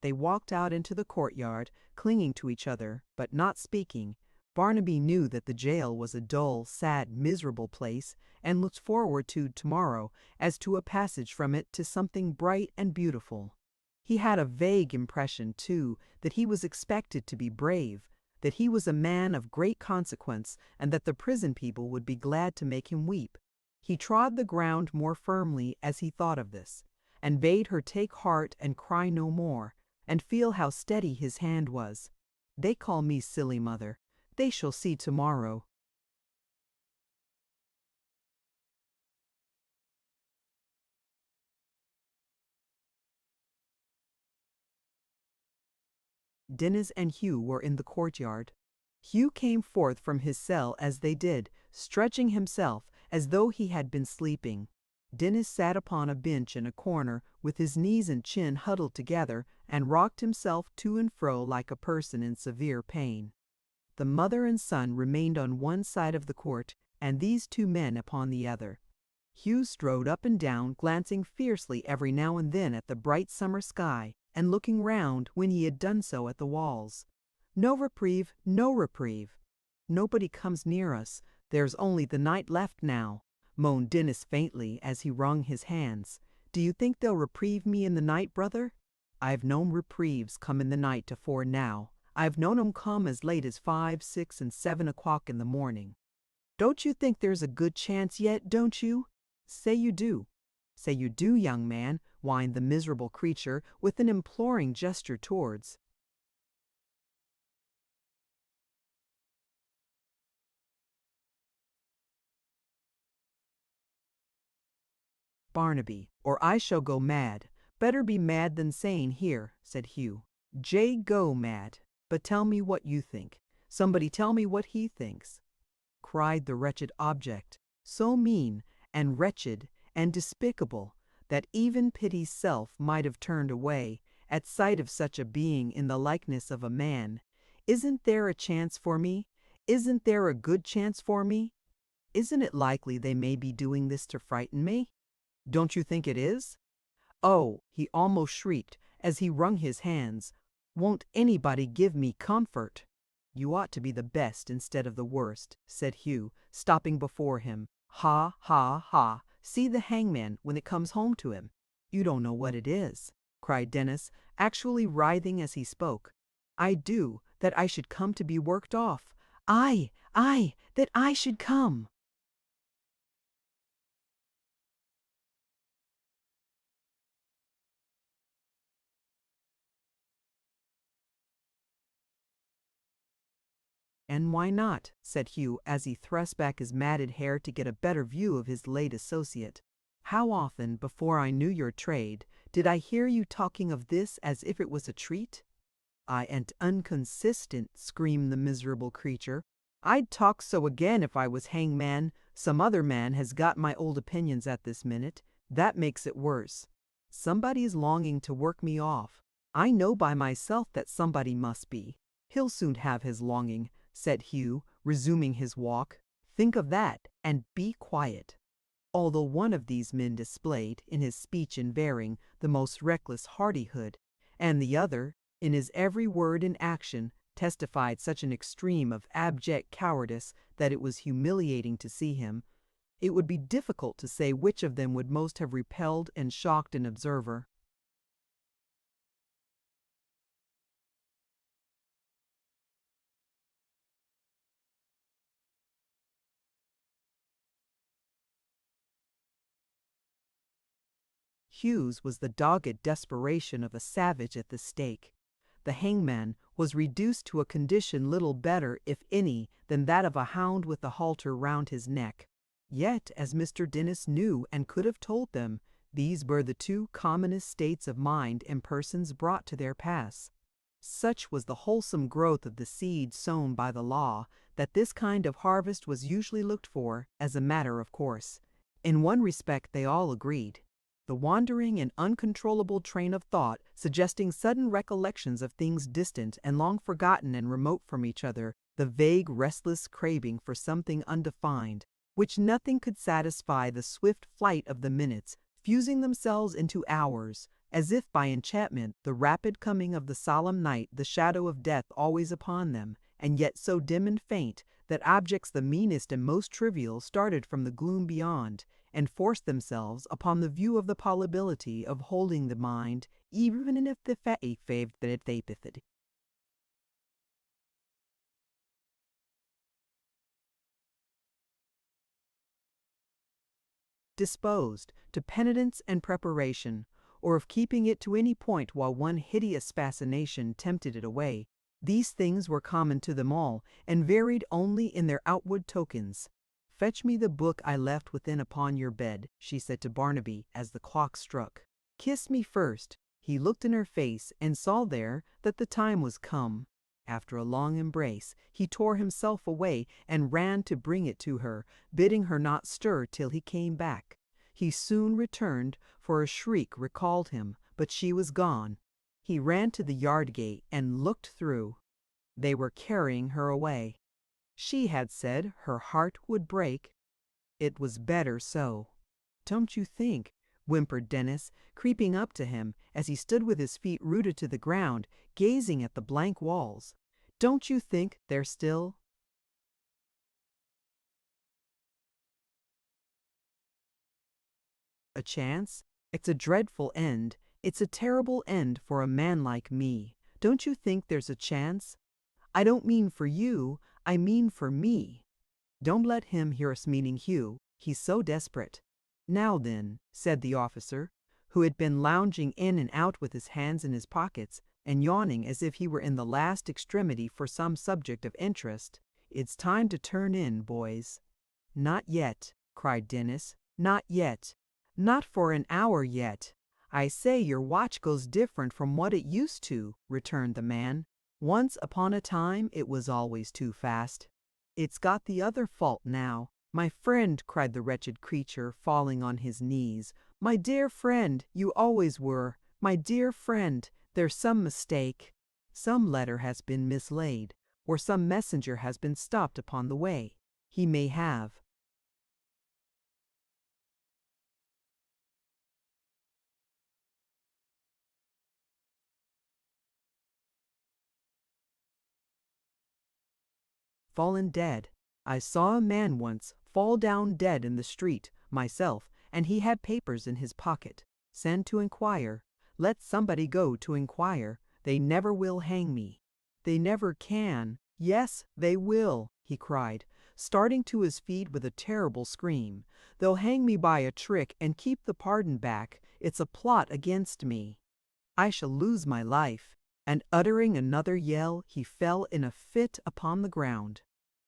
They walked out into the courtyard, clinging to each other, but not speaking. Barnaby knew that the jail was a dull, sad, miserable place, and looked forward to tomorrow as to a passage from it to something bright and beautiful. He had a vague impression, too, that he was expected to be brave, that he was a man of great consequence, and that the prison people would be glad to make him weep. He trod the ground more firmly as he thought of this, and bade her take heart and cry no more, and feel how steady his hand was. They call me silly, mother. They shall see tomorrow. Dickens and Hugh were in the courtyard. Hugh came forth from his cell as they did, stretching himself as though he had been sleeping. Dickens sat upon a bench in a corner, with his knees and chin huddled together, and rocked himself to and fro like a person in severe pain. The mother and son remained on one side of the court, and these two men upon the other. Hugh strode up and down, glancing fiercely every now and then at the bright summer sky, and looking round when he had done so at the walls. No reprieve, no reprieve. Nobody comes near us. There's only the night left now, moaned Dickens faintly as he wrung his hands. Do you think they'll reprieve me in the night, brother? I've known reprieves come in the night afore now. I've known 'em come as late as 5, 6, and 7 o'clock in the morning. Don't you think there's a good chance yet, don't you? Say you do. Say you do, young man, whined the miserable creature with an imploring gesture towards Barnaby, or I shall go mad. Better be mad than sane here, said Hugh. Go mad. But tell me what you think. Somebody tell me what he thinks," cried the wretched object, so mean and wretched and despicable that even pity's self might have turned away at sight of such a being in the likeness of a man. "Isn't there a chance for me? Isn't there a good chance for me? Isn't it likely they may be doing this to frighten me? Don't you think it is? Oh," he almost shrieked as he wrung his hands, "won't anybody give me comfort?" "You ought to be the best instead of the worst," said Hugh, stopping before him. "Ha, ha, ha! See the hangman when it comes home to him." "You don't know what it is," cried Dennis, actually writhing as he spoke. "I do, that I should come to be worked off. I, that I should come." "And why not?" said Hugh as he thrust back his matted hair to get a better view of his late associate. "How often, before I knew your trade, did I hear you talking of this as if it was a treat?" "I ain't inconsistent," screamed the miserable creature. "I'd talk so again if I was hangman. Some other man has got my old opinions at this minute. That makes it worse. Somebody's longing to work me off. I know by myself that somebody must be. He'll soon have his longing," said Hugh, resuming his walk. "Think of that, and be quiet." Although one of these men displayed, in his speech and bearing, the most reckless hardihood, and the other, in his every word and action, testified such an extreme of abject cowardice that it was humiliating to see him, it would be difficult to say which of them would most have repelled and shocked an observer. Hugh's was the dogged desperation of a savage at the stake. The hangman was reduced to a condition little better, if any, than that of a hound with a halter round his neck. Yet, as Mr. Dennis knew and could have told them, these were the two commonest states of mind and persons brought to their pass. Such was the wholesome growth of the seed sown by the law, that this kind of harvest was usually looked for as a matter of course. In one respect they all agreed. The wandering and uncontrollable train of thought, suggesting sudden recollections of things distant and long forgotten and remote from each other, the vague, restless craving for something undefined, which nothing could satisfy, the swift flight of the minutes, fusing themselves into hours, as if by enchantment, the rapid coming of the solemn night, the shadow of death always upon them, and yet so dim and faint that objects the meanest and most trivial started from the gloom beyond, and forced themselves upon the view of the probability of holding the mind, even if the faith that they bifid. Disposed to penitence and preparation, or of keeping it to any point while one hideous fascination tempted it away. These things were common to them all, and varied only in their outward tokens. "Fetch me the book I left within upon your bed," she said to Barnaby as the clock struck. "Kiss me first." He looked in her face and saw there that the time was come. After a long embrace, he tore himself away and ran to bring it to her, bidding her not stir till he came back. He soon returned, for a shriek recalled him, but she was gone. He ran to the yard gate and looked through. They were carrying her away. She had said her heart would break. It was better so. "Don't you think," whimpered Dennis, creeping up to him as he stood with his feet rooted to the ground, gazing at the blank walls, "don't you think they're still?" "A chance? It's a dreadful end. It's a terrible end for a man like me. Don't you think there's a chance? I don't mean for you, I mean for me. Don't let him hear us meaning Hugh. He's so desperate." "Now then," said the officer, who had been lounging in and out with his hands in his pockets, and yawning as if he were in the last extremity for some subject of interest, "it's time to turn in, boys." "Not yet," cried Dennis. "Not yet. Not for an hour yet. I say your watch goes different from what it used to," returned the man. Once upon a time it was always too fast. It's got the other fault now. My friend, cried the wretched creature, falling on his knees. My dear friend, you always were. My dear friend, there's some mistake. Some letter has been mislaid, or some messenger has been stopped upon the way. He may have fallen dead. I saw a man once fall down dead in the street, myself, and he had papers in his pocket. Send to inquire. Let somebody go to inquire. They never will hang me. They never can. Yes, they will, he cried, starting to his feet with a terrible scream. They'll hang me by a trick and keep the pardon back. It's a plot against me. I shall lose my life. And uttering another yell, he fell in a fit upon the ground.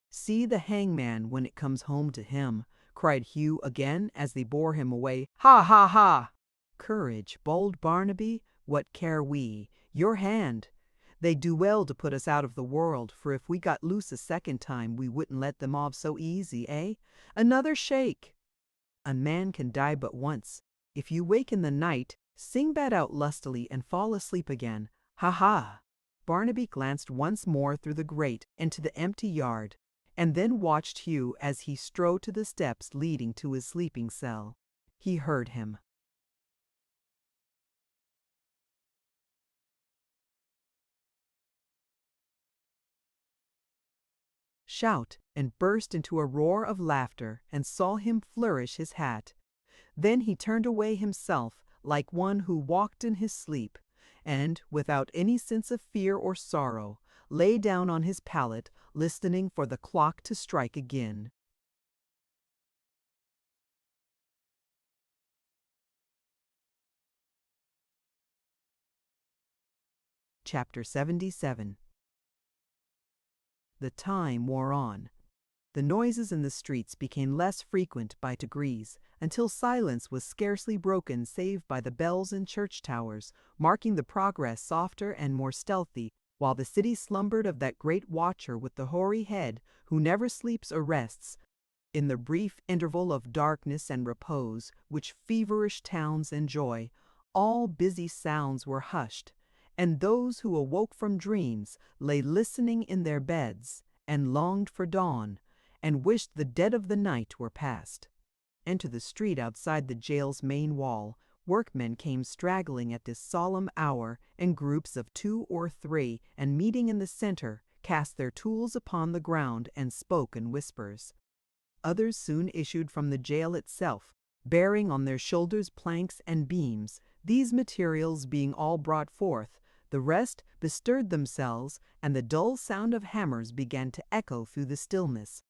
See the hangman when it comes home to him, cried Hugh again as they bore him away. Ha, ha, ha! Courage, bold Barnaby, what care we? Your hand. They do well to put us out of the world, for if we got loose a second time we wouldn't let them off so easy, eh? Another shake! A man can die but once. If you wake in the night, sing that out lustily and fall asleep again. Ha, ha! Barnaby glanced once more through the grate into the empty yard, and then watched Hugh as he strode to the steps leading to his sleeping cell. He heard him. Shout and burst into a roar of laughter and saw him flourish his hat. Then he turned away himself like one who walked in his sleep, and, without any sense of fear or sorrow, lay down on his pallet, listening for the clock to strike again. Chapter 77. The time wore on. The noises in the streets became less frequent by degrees, until silence was scarcely broken save by the bells in church towers, marking the progress softer and more stealthy, while the city slumbered of that great watcher with the hoary head, who never sleeps or rests. In the brief interval of darkness and repose which feverish towns enjoy, all busy sounds were hushed, and those who awoke from dreams lay listening in their beds, and longed for dawn, and wished the dead of the night were past. Into the street outside the jail's main wall, workmen came straggling at this solemn hour in groups of 2 or 3, and meeting in the center, cast their tools upon the ground and spoke in whispers. Others soon issued from the jail itself, bearing on their shoulders planks and beams. These materials being all brought forth, the rest bestirred themselves, and the dull sound of hammers began to echo through the stillness.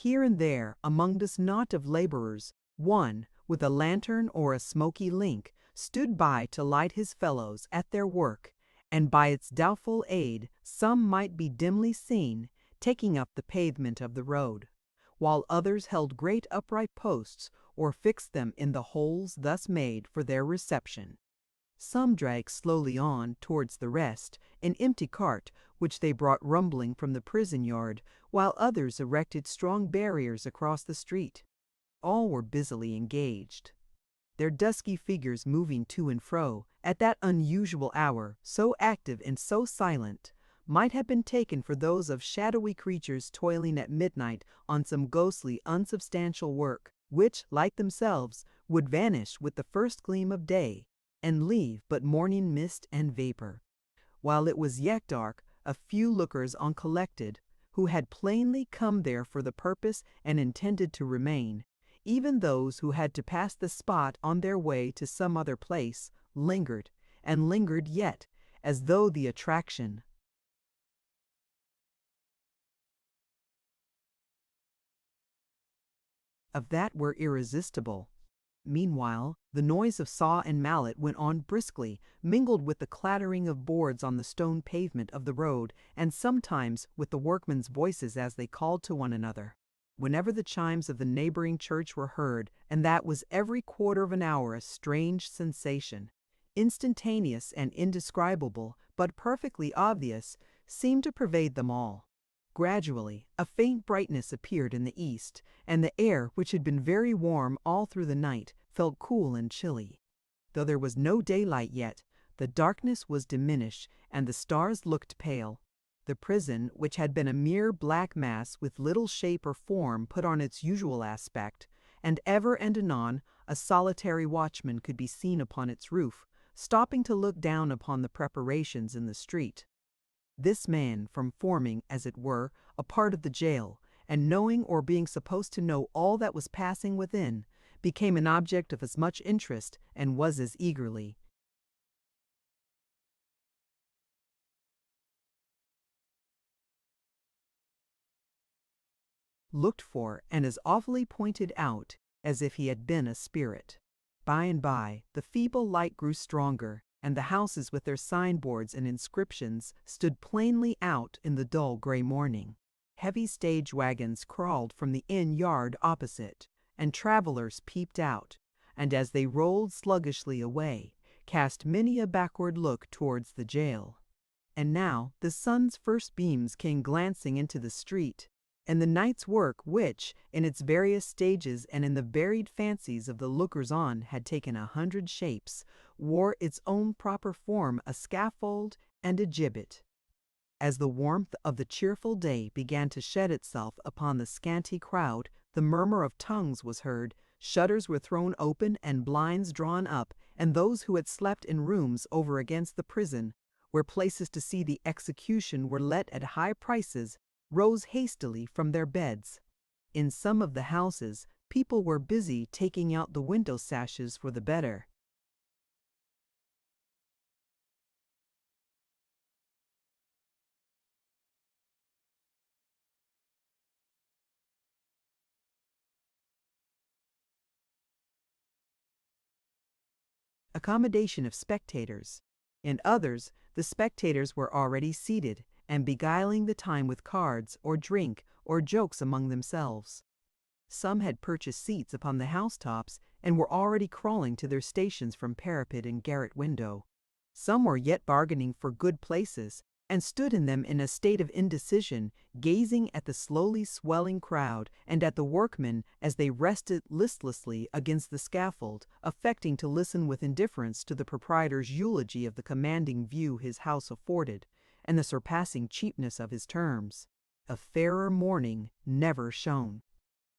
Here and there, among this knot of laborers, one, with a lantern or a smoky link, stood by to light his fellows at their work, and by its doubtful aid some might be dimly seen, taking up the pavement of the road, while others held great upright posts, or fixed them in the holes thus made for their reception. Some dragged slowly on towards the rest an empty cart, which they brought rumbling from the prison yard, while others erected strong barriers across the street. All were busily engaged, their dusky figures moving to and fro at that unusual hour, so active and so silent, might have been taken for those of shadowy creatures toiling at midnight on some ghostly, unsubstantial work, which, like themselves, would vanish with the first gleam of day, and leave but morning mist and vapor. While it was yet dark, a few lookers on collected, who had plainly come there for the purpose and intended to remain. Even those who had to pass the spot on their way to some other place, lingered, and lingered yet, as though the attraction of that were irresistible. Meanwhile, the noise of saw and mallet went on briskly, mingled with the clattering of boards on the stone pavement of the road, and sometimes with the workmen's voices as they called to one another. whenever the chimes of the neighboring church were heard, and that was every quarter of an hour. A strange sensation, instantaneous and indescribable, but perfectly obvious, seemed to pervade them all. Gradually, a faint brightness appeared in the east, and the air, which had been very warm all through the night, felt cool and chilly. Though there was no daylight yet, the darkness was diminished, and the stars looked pale. The prison, which had been a mere black mass with little shape or form, put on its usual aspect, and ever and anon a solitary watchman could be seen upon its roof, stopping to look down upon the preparations in the street. This man, from forming, as it were, a part of the jail, and knowing or being supposed to know all that was passing within, became an object of as much interest, and was as eagerly looked for and as awfully pointed out as if he had been a spirit. By and by, the feeble light grew stronger, and the houses with their signboards and inscriptions stood plainly out in the dull gray morning. Heavy stage wagons crawled from the inn yard opposite, and travelers peeped out, and as they rolled sluggishly away, cast many a backward look towards the jail. And now the sun's first beams came glancing into the street, and the night's work, which, in its various stages and in the varied fancies of the lookers-on had taken 100 shapes, wore its own proper form, a scaffold and a gibbet. As the warmth of the cheerful day began to shed itself upon the scanty crowd, the murmur of tongues was heard, shutters were thrown open and blinds drawn up, and those who had slept in rooms over against the prison, where places to see the execution were let at high prices, rose hastily from their beds. In some of the houses, people were busy taking out the window sashes for the better. Accommodation of spectators. In others, the spectators were already seated, and beguiling the time with cards, or drink, or jokes among themselves. Some had purchased seats upon the housetops, and were already crawling to their stations from parapet and garret window. Some were yet bargaining for good places, and stood in them in a state of indecision, gazing at the slowly swelling crowd, and at the workmen as they rested listlessly against the scaffold, affecting to listen with indifference to the proprietor's eulogy of the commanding view his house afforded, and the surpassing cheapness of his terms. A fairer morning never shone.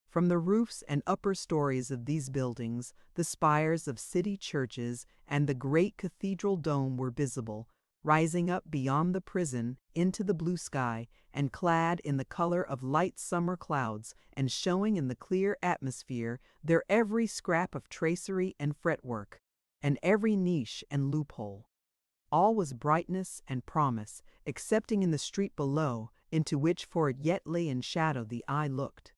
From the roofs and upper stories of these buildings, the spires of city churches and the great cathedral dome were visible, rising up beyond the prison into the blue sky, and clad in the color of light summer clouds, and showing in the clear atmosphere their every scrap of tracery and fretwork, and every niche and loophole. All was brightness and promise, excepting in the street below, into which for it yet lay in shadow the eye looked.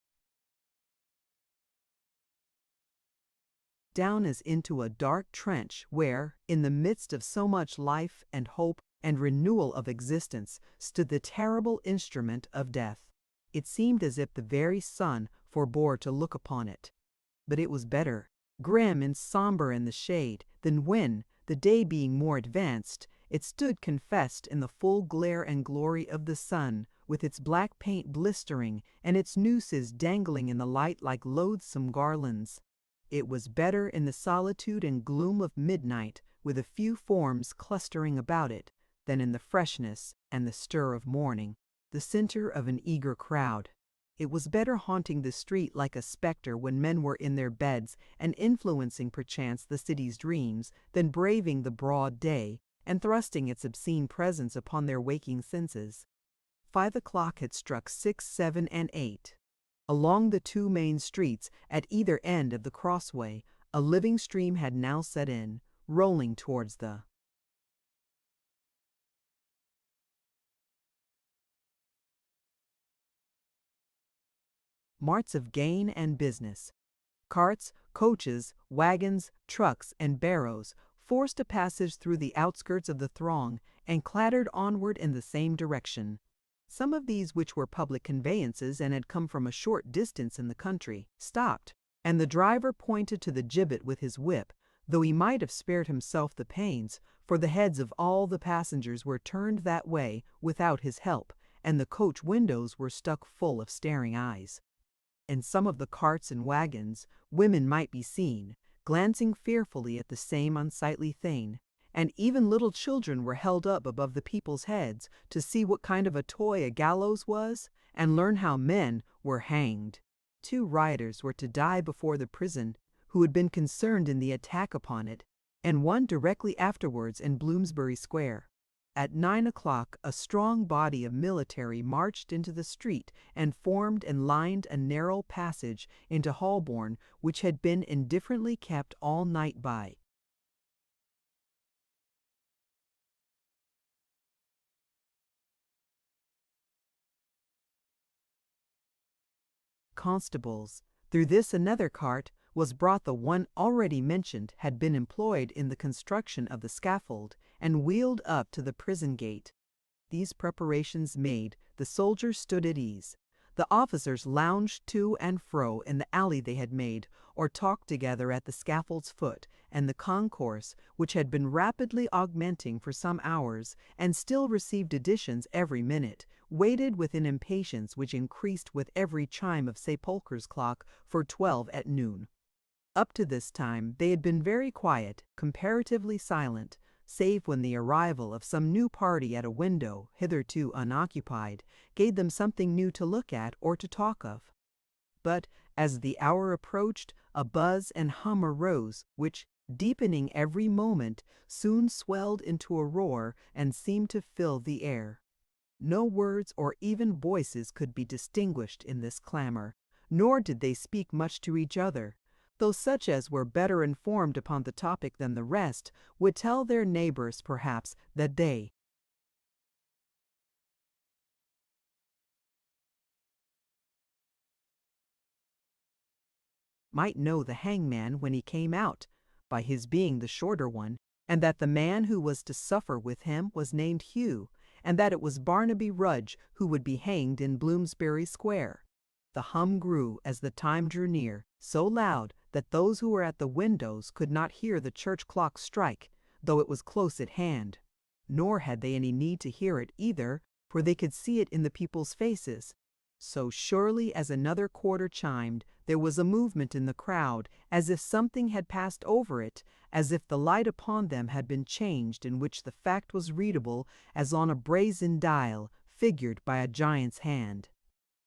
Down as into a dark trench where, in the midst of so much life and hope and renewal of existence, stood the terrible instrument of death. It seemed as if the very sun forbore to look upon it. But it was better, grim and somber in the shade, than when, the day being more advanced, it stood confessed in the full glare and glory of the sun, with its black paint blistering and its nooses dangling in the light like loathsome garlands. It was better in the solitude and gloom of midnight, with a few forms clustering about it, than in the freshness and the stir of morning, the center of an eager crowd. It was better haunting the street like a specter when men were in their beds and influencing perchance the city's dreams, than braving the broad day and thrusting its obscene presence upon their waking senses. 5 o'clock had struck 6, 7, and 8. Along the two main streets, at either end of the crossway, a living stream had now set in, rolling towards the marts of gain and business. Carts, coaches, wagons, trucks, and barrows forced a passage through the outskirts of the throng and clattered onward in the same direction. Some of these, which were public conveyances and had come from a short distance in the country, stopped, and the driver pointed to the gibbet with his whip, though he might have spared himself the pains, for the heads of all the passengers were turned that way without his help, and the coach windows were stuck full of staring eyes. In some of the carts and wagons, women might be seen, glancing fearfully at the same unsightly thing, and even little children were held up above the people's heads to see what kind of a toy a gallows was, and learn how men were hanged. 2 rioters were to die before the prison, who had been concerned in the attack upon it, and one directly afterwards in Bloomsbury Square. At 9 o'clock a strong body of military marched into the street and formed and lined a narrow passage into Holborn, which had been indifferently kept all night by constables. Through this another cart was brought. The one already mentioned had been employed in the construction of the scaffold, and wheeled up to the prison gate. These preparations made, the soldiers stood at ease. The officers lounged to and fro in the alley they had made, or talked together at the scaffold's foot, and the concourse, which had been rapidly augmenting for some hours, and still received additions every minute, waited with an impatience which increased with every chime of sepulchre's clock for 12 at noon. Up to this time they had been very quiet, comparatively silent, save when the arrival of some new party at a window, hitherto unoccupied, gave them something new to look at or to talk of. But as the hour approached, a buzz and hum arose, which, deepening every moment, soon swelled into a roar and seemed to fill the air. No words or even voices could be distinguished in this clamor, nor did they speak much to each other, though such as were better informed upon the topic than the rest would tell their neighbors perhaps that they might know the hangman when he came out, by his being the shorter one, and that the man who was to suffer with him was named Hugh, and that it was Barnaby Rudge who would be hanged in Bloomsbury Square. The hum grew as the time drew near, so loud that those who were at the windows could not hear the church clock strike, though it was close at hand. Nor had they any need to hear it either, for they could see it in the people's faces. So surely as another quarter chimed, there was a movement in the crowd, as if something had passed over it, as if the light upon them had been changed, in which the fact was readable as on a brazen dial, figured by a giant's hand.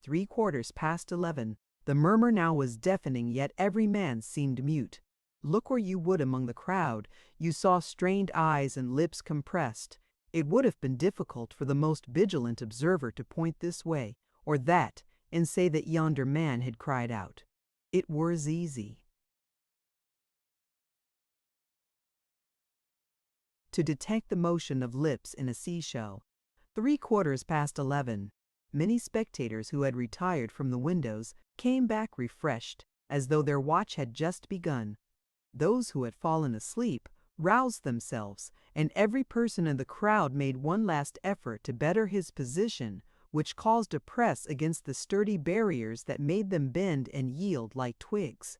11:03. The murmur now was deafening, yet every man seemed mute. Look where you would among the crowd, you saw strained eyes and lips compressed. It would have been difficult for the most vigilant observer to point this way or that and say that yonder man had cried out. It were as easy to detect the motion of lips in a seashell. 11:03. Many spectators who had retired from the windows came back refreshed, as though their watch had just begun. Those who had fallen asleep roused themselves, and every person in the crowd made one last effort to better his position, which caused a press against the sturdy barriers that made them bend and yield like twigs.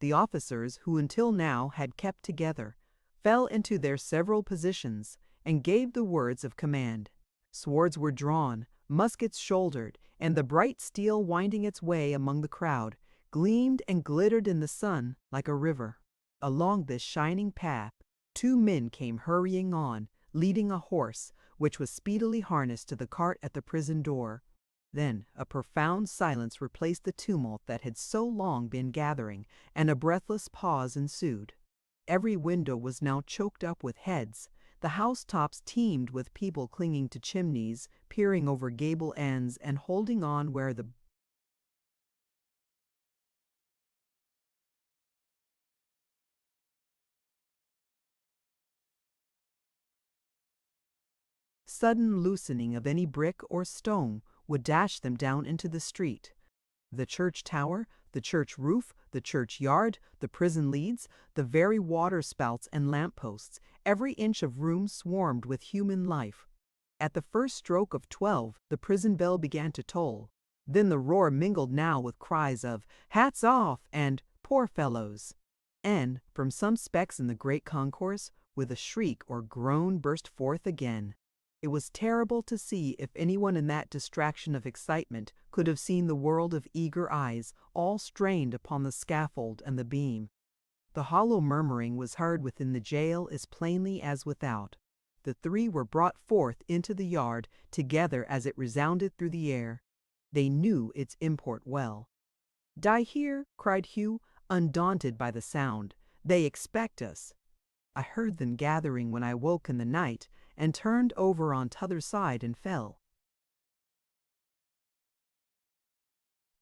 The officers, who until now had kept together, fell into their several positions and gave the words of command. Swords were drawn, muskets shouldered, and the bright steel winding its way among the crowd, gleamed and glittered in the sun like a river. Along this shining path 2 men came hurrying on, leading a horse, which was speedily harnessed to the cart at the prison door. Then a profound silence replaced the tumult that had so long been gathering, and a breathless pause ensued. Every window was now choked up with heads. The housetops teemed with people clinging to chimneys, peering over gable ends, and holding on where the sudden loosening of any brick or stone would dash them down into the street. The church tower, the church roof, the churchyard, the prison leads, the very water spouts and lamp posts, every inch of room swarmed with human life. At the first stroke of 12, the prison bell began to toll. Then the roar mingled now with cries of "Hats off!" and "Poor fellows!" And, from some specks in the great concourse, with a shriek or groan burst forth again. It was terrible to see if anyone in that distraction of excitement could have seen the world of eager eyes all strained upon the scaffold and the beam. The hollow murmuring was heard within the jail as plainly as without. The three were brought forth into the yard together as it resounded through the air. They knew its import well. "Die here?" cried Hugh, undaunted by the sound. "They expect us." "I heard them gathering when I woke in the night, and turned over on t'other side and fell."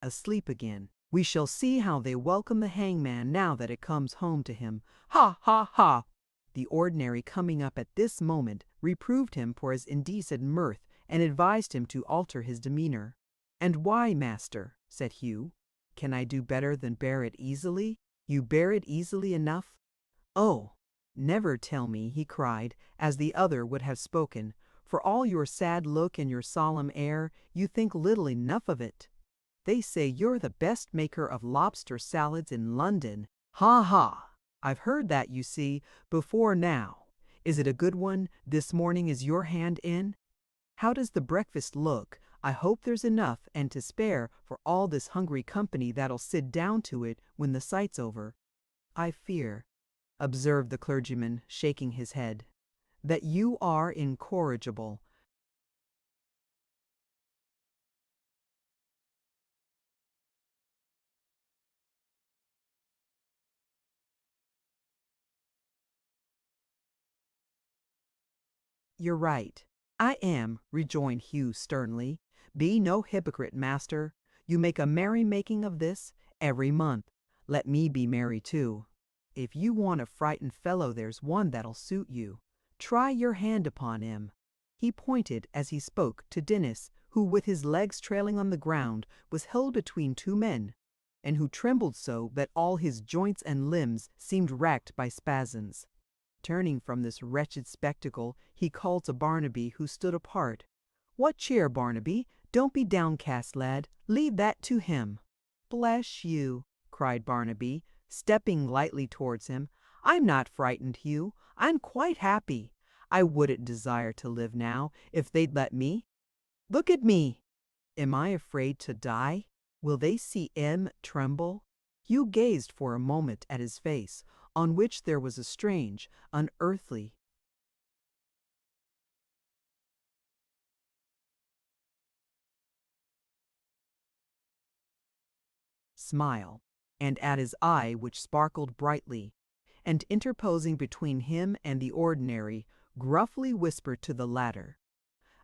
Asleep again. "We shall see how they welcome the hangman now that it comes home to him. Ha, ha, ha!" The ordinary, coming up at this moment, reproved him for his indecent mirth and advised him to alter his demeanor. "And why, master?" said Hugh. "Can I do better than bear it easily?" "You bear it easily enough." "Oh, never tell me," he cried, as the other would have spoken. "For all your sad look and your solemn air, you think little enough of it. They say you're the best maker of lobster salads in London. Ha, ha! I've heard that, you see, before now. Is it a good one this morning is your hand in? How does the breakfast look? I hope there's enough and to spare for all this hungry company that'll sit down to it when the sight's over." "I fear," observed the clergyman, shaking his head, "that you are incorrigible." "You're right. I am," rejoined Hugh sternly. "Be no hypocrite, master. You make a merry-making of this every month. Let me be merry too. If you want a frightened fellow, there's one that'll suit you. Try your hand upon him." He pointed as he spoke to Dennis, who with his legs trailing on the ground was held between two men, and who trembled so that all his joints and limbs seemed racked by spasms. Turning from this wretched spectacle, he called to Barnaby, who stood apart. "What cheer, Barnaby? Don't be downcast, lad. Leave that to him." "Bless you!" cried Barnaby, stepping lightly towards him. "I'm not frightened, Hugh. I'm quite happy. I wouldn't desire to live now, if they'd let me. Look at me. Am I afraid to die? Will they see M tremble?" Hugh gazed for a moment at his face, on which there was a strange, unearthly smile, and at his eye, which sparkled brightly, and interposing between him and the ordinary, gruffly whispered to the latter,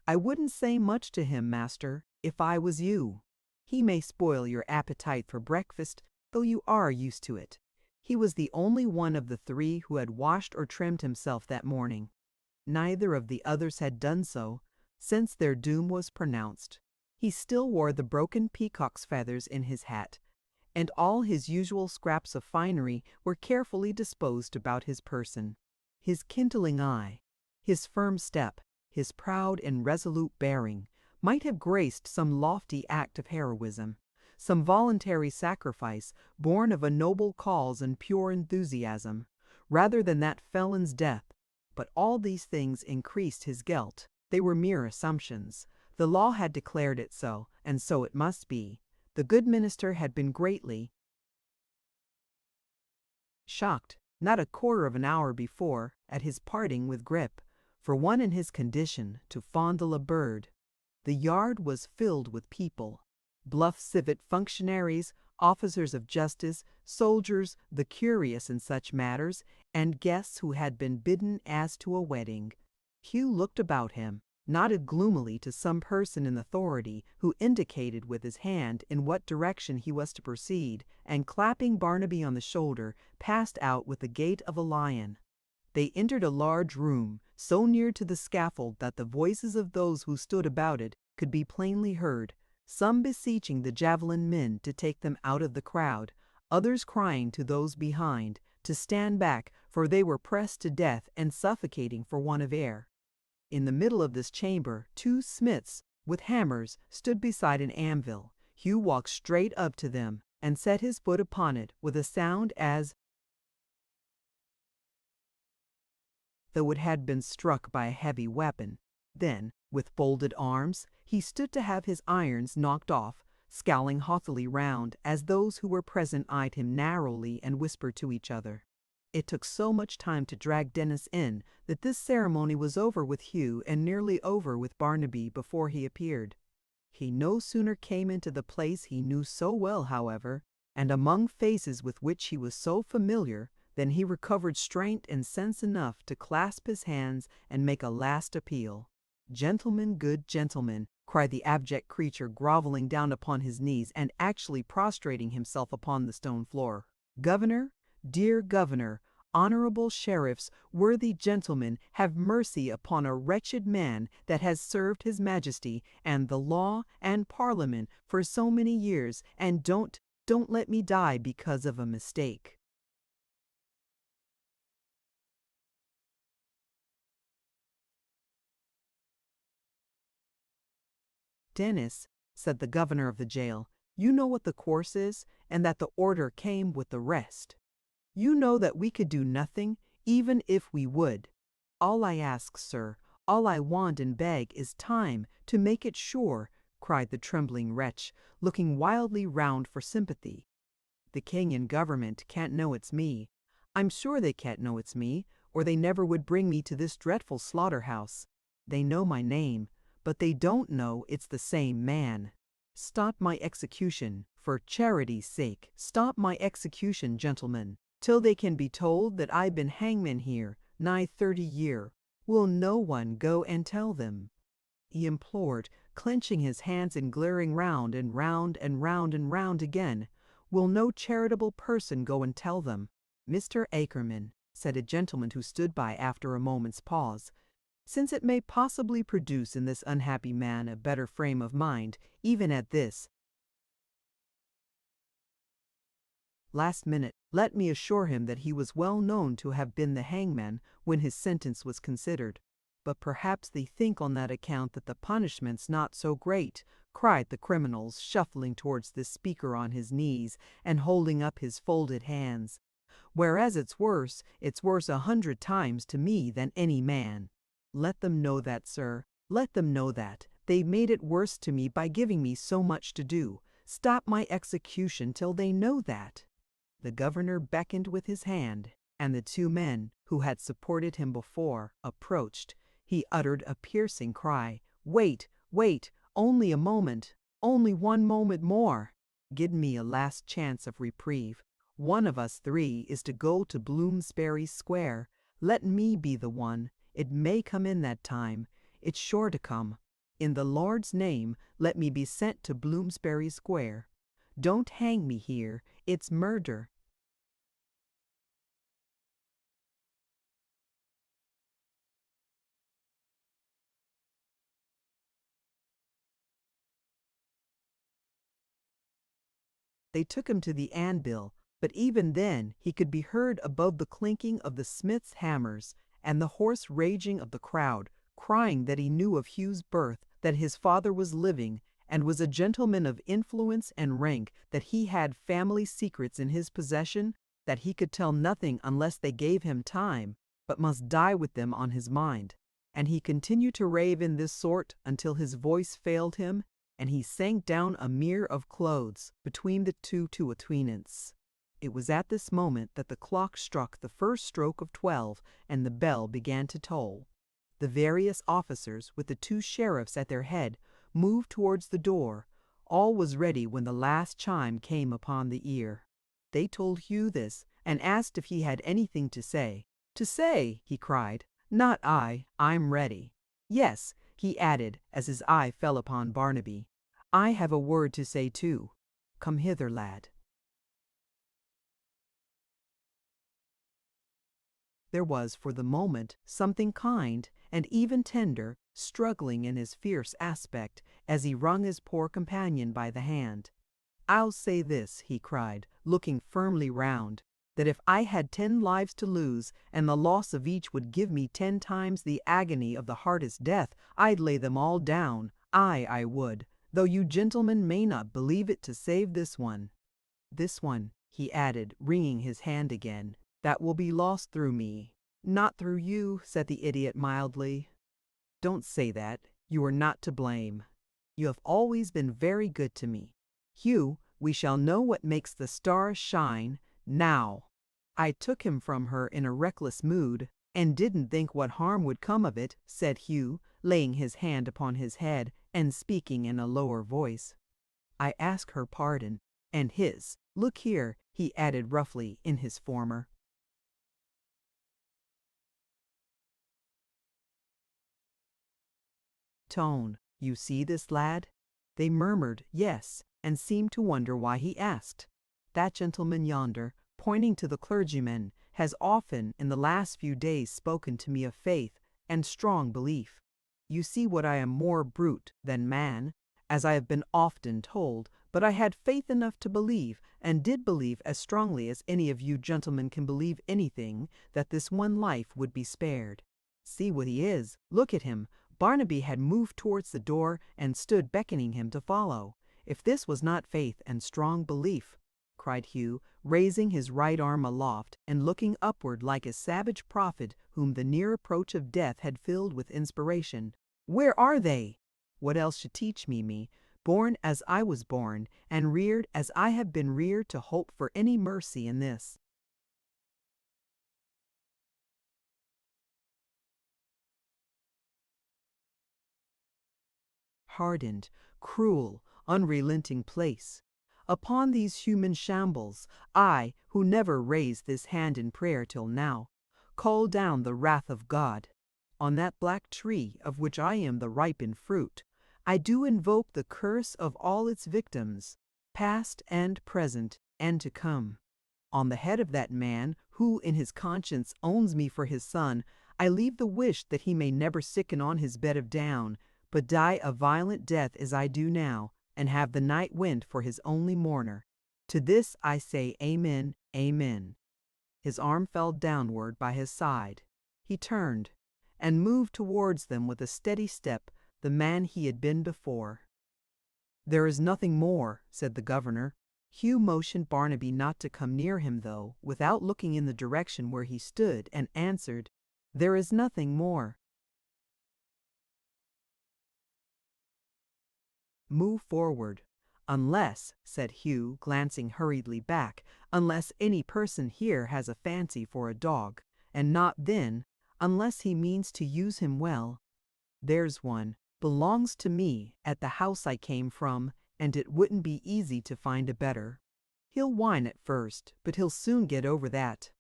"I wouldn't say much to him, master, if I was you. He may spoil your appetite for breakfast, though you are used to it." He was the only one of the three who had washed or trimmed himself that morning. Neither of the others had done so since their doom was pronounced. He still wore the broken peacock's feathers in his hat, and all his usual scraps of finery were carefully disposed about his person. His kindling eye, his firm step, his proud and resolute bearing, might have graced some lofty act of heroism, some voluntary sacrifice born of a noble cause and pure enthusiasm, rather than that felon's death. But all these things increased his guilt. They were mere assumptions. The law had declared it so, and so it must be. The good minister had been greatly shocked, not a quarter of an hour before, at his parting with Grip. For one in his condition to fondle a bird. The yard was filled with people, bluff civic functionaries, officers of justice, soldiers, the curious in such matters, and guests who had been bidden as to a wedding. Hugh looked about him, nodded gloomily to some person in authority, who indicated with his hand in what direction he was to proceed, and clapping Barnaby on the shoulder, passed out with the gait of a lion. They entered a large room, so near to the scaffold that the voices of those who stood about it could be plainly heard, some beseeching the javelin men to take them out of the crowd, others crying to those behind to stand back, for they were pressed to death and suffocating for want of air. In the middle of this chamber, two smiths with hammers stood beside an anvil. Hugh walked straight up to them and set his foot upon it with a sound as though it had been struck by a heavy weapon. Then, with folded arms, he stood to have his irons knocked off, scowling haughtily round as those who were present eyed him narrowly and whispered to each other. It took so much time to drag Dennis in that this ceremony was over with Hugh and nearly over with Barnaby before he appeared. He no sooner came into the place he knew so well, however, and among faces with which he was so familiar, than he recovered strength and sense enough to clasp his hands and make a last appeal. "Gentlemen, good gentlemen," cried the abject creature, groveling down upon his knees and actually prostrating himself upon the stone floor. "Governor, dear governor, honorable sheriffs, worthy gentlemen, have mercy upon a wretched man that has served his majesty and the law and parliament for so many years, and don't let me die because of a mistake." "Dennis," said the governor of the jail, "you know what the course is, and that the order came with the rest. You know that we could do nothing, even if we would. All I ask, sir, all I want and beg is time to make it sure," cried the trembling wretch, looking wildly round for sympathy. "The king and government can't know it's me. I'm sure they can't know it's me, or they never would bring me to this dreadful slaughterhouse. They know my name, but they don't know it's the same man. Stop my execution, for charity's sake. Stop my execution, gentlemen, till they can be told that I've been hangman here nigh 30 year. Will no one go and tell them?" he implored, clenching his hands and glaring round and round and round and round again. "Will no charitable person go and tell them?" "Mr. Ackerman," said a gentleman who stood by after a moment's pause, "since it may possibly produce in this unhappy man a better frame of mind, even at this last minute, let me assure him that he was well known to have been the hangman when his sentence was considered. But perhaps they think on that account that the punishment's not so great," cried the criminals, shuffling towards the speaker on his knees and holding up his folded hands. "Whereas it's worse 100 times to me than any man. Let them know that, sir. Let them know that. They made it worse to me by giving me so much to do. Stop my execution till they know that." The governor beckoned with his hand, and the two men, who had supported him before, approached. He uttered a piercing cry. "Wait, wait, only a moment, only one moment more. Give me a last chance of reprieve. One of us three is to go to Bloomsbury Square. Let me be the one. It may come in that time. It's sure to come. In the Lord's name, let me be sent to Bloomsbury Square. Don't hang me here. It's murder." They took him to the anvil, but even then he could be heard above the clinking of the smiths' hammers and the hoarse raging of the crowd, crying that he knew of Hugh's birth, that his father was living, and was a gentleman of influence and rank, that he had family secrets in his possession, that he could tell nothing unless they gave him time, but must die with them on his mind. And he continued to rave in this sort until his voice failed him, and he sank down a mere of clothes between the two attendants. It was at this moment that the clock struck the first stroke of 12, and the bell began to toll. The various officers, with the two sheriffs at their head, moved towards the door. All was ready when the last chime came upon the ear. They told Hugh this, and asked if he had anything to say. "To say!" he cried. "Not I. I'm ready. Yes," he added, as his eye fell upon Barnaby, "I have a word to say too. Come hither, lad." There was for the moment something kind and even tender struggling in his fierce aspect as he wrung his poor companion by the hand. "I'll say this," he cried, looking firmly round, that if I had 10 lives to lose, and the loss of each would give me 10 times the agony of the hardest death, I'd lay them all down. Aye, I would, though you gentlemen may not believe it, to save this one. This one," he added, wringing his hand again, "that will be lost through me." "Not through you," said the idiot mildly. "Don't say that. You are not to blame. You have always been very good to me. Hugh, we shall know what makes the stars shine now." "I took him from her in a reckless mood, and didn't think what harm would come of it," said Hugh, laying his hand upon his head and speaking in a lower voice. "I ask her pardon, and his. Look here," he added roughly in his former tone. "You see this lad?" They murmured yes, and seemed to wonder why he asked. "That gentleman yonder," pointing to the clergyman, "has often in the last few days spoken to me of faith and strong belief. You see what I am more brute than man, as I have been often told, but I had faith enough to believe, and did believe as strongly as any of you gentlemen can believe anything, that this one life would be spared. See what he is. Look at him." Barnaby had moved towards the door and stood beckoning him to follow. "If this was not faith and strong belief," cried Hugh, raising his right arm aloft and looking upward like a savage prophet whom the near approach of death had filled with inspiration, "where are they? What else should teach me, born as I was born, and reared as I have been reared, to hope for any mercy in this?" Hardened, cruel, unrelenting place. Upon these human shambles, I, who never raised this hand in prayer till now, call down the wrath of God. On that black tree, of which I am the ripened fruit, I do invoke the curse of all its victims, past and present and to come. On the head of that man, who in his conscience owns me for his son, I leave the wish that he may never sicken on his bed of down, but die a violent death as I do now, and have the night wind for his only mourner. To this I say amen, amen." His arm fell downward by his side. He turned, and moved towards them with a steady step, the man he had been before. "There is nothing more," said the governor. Hugh motioned Barnaby not to come near him, though, without looking in the direction where he stood, and answered, "There is nothing more." "Move forward. Unless," said Hugh, glancing hurriedly back, "unless any person here has a fancy for a dog, and not then, unless he means to use him well. There's one, belongs to me, at the house I came from, and it wouldn't be easy to find a better. He'll whine at first, but he'll soon get over that.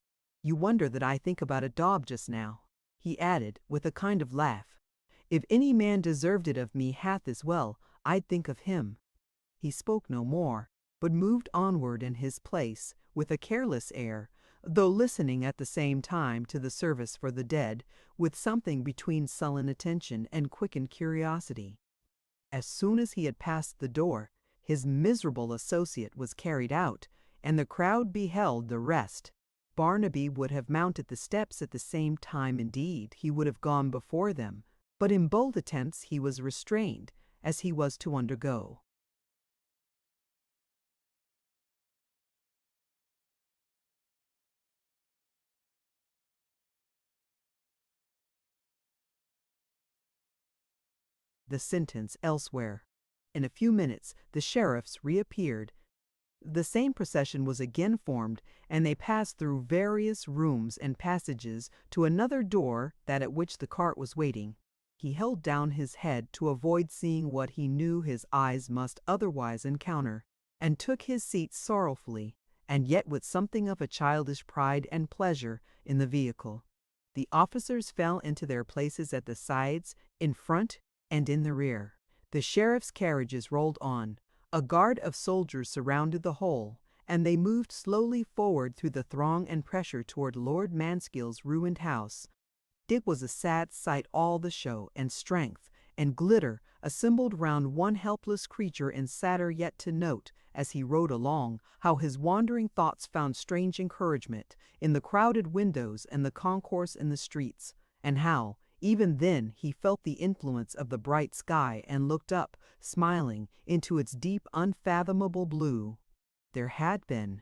You wonder that I think about a dog just now," he added, with a kind of laugh. "If any man deserved it of me half as well, I'd think of him." He spoke no more, but moved onward in his place, with a careless air, though listening at the same time to the service for the dead, with something between sullen attention and quickened curiosity. As soon as he had passed the door, his miserable associate was carried out, and the crowd beheld the rest. Barnaby would have mounted the steps at the same time. Indeed, he would have gone before them, but in both attempts he was restrained, as he was to undergo. The sentence elsewhere. In a few minutes the sheriffs reappeared. The same procession was again formed, and they passed through various rooms and passages to another door, that at which the cart was waiting. He held down his head to avoid seeing what he knew his eyes must otherwise encounter, and took his seat sorrowfully, and yet with something of a childish pride and pleasure, in the vehicle. The officers fell into their places at the sides, in front, and in the rear. The sheriff's carriages rolled on. A guard of soldiers surrounded the whole, and they moved slowly forward through the throng and pressure toward Lord Mansfield's ruined house. It was a sad sight, all the show and strength and glitter assembled round one helpless creature, and sadder yet to note, as he rode along, how his wandering thoughts found strange encouragement in the crowded windows and the concourse in the streets, and how, even then, he felt the influence of the bright sky and looked up, smiling, into its deep, unfathomable blue. There had been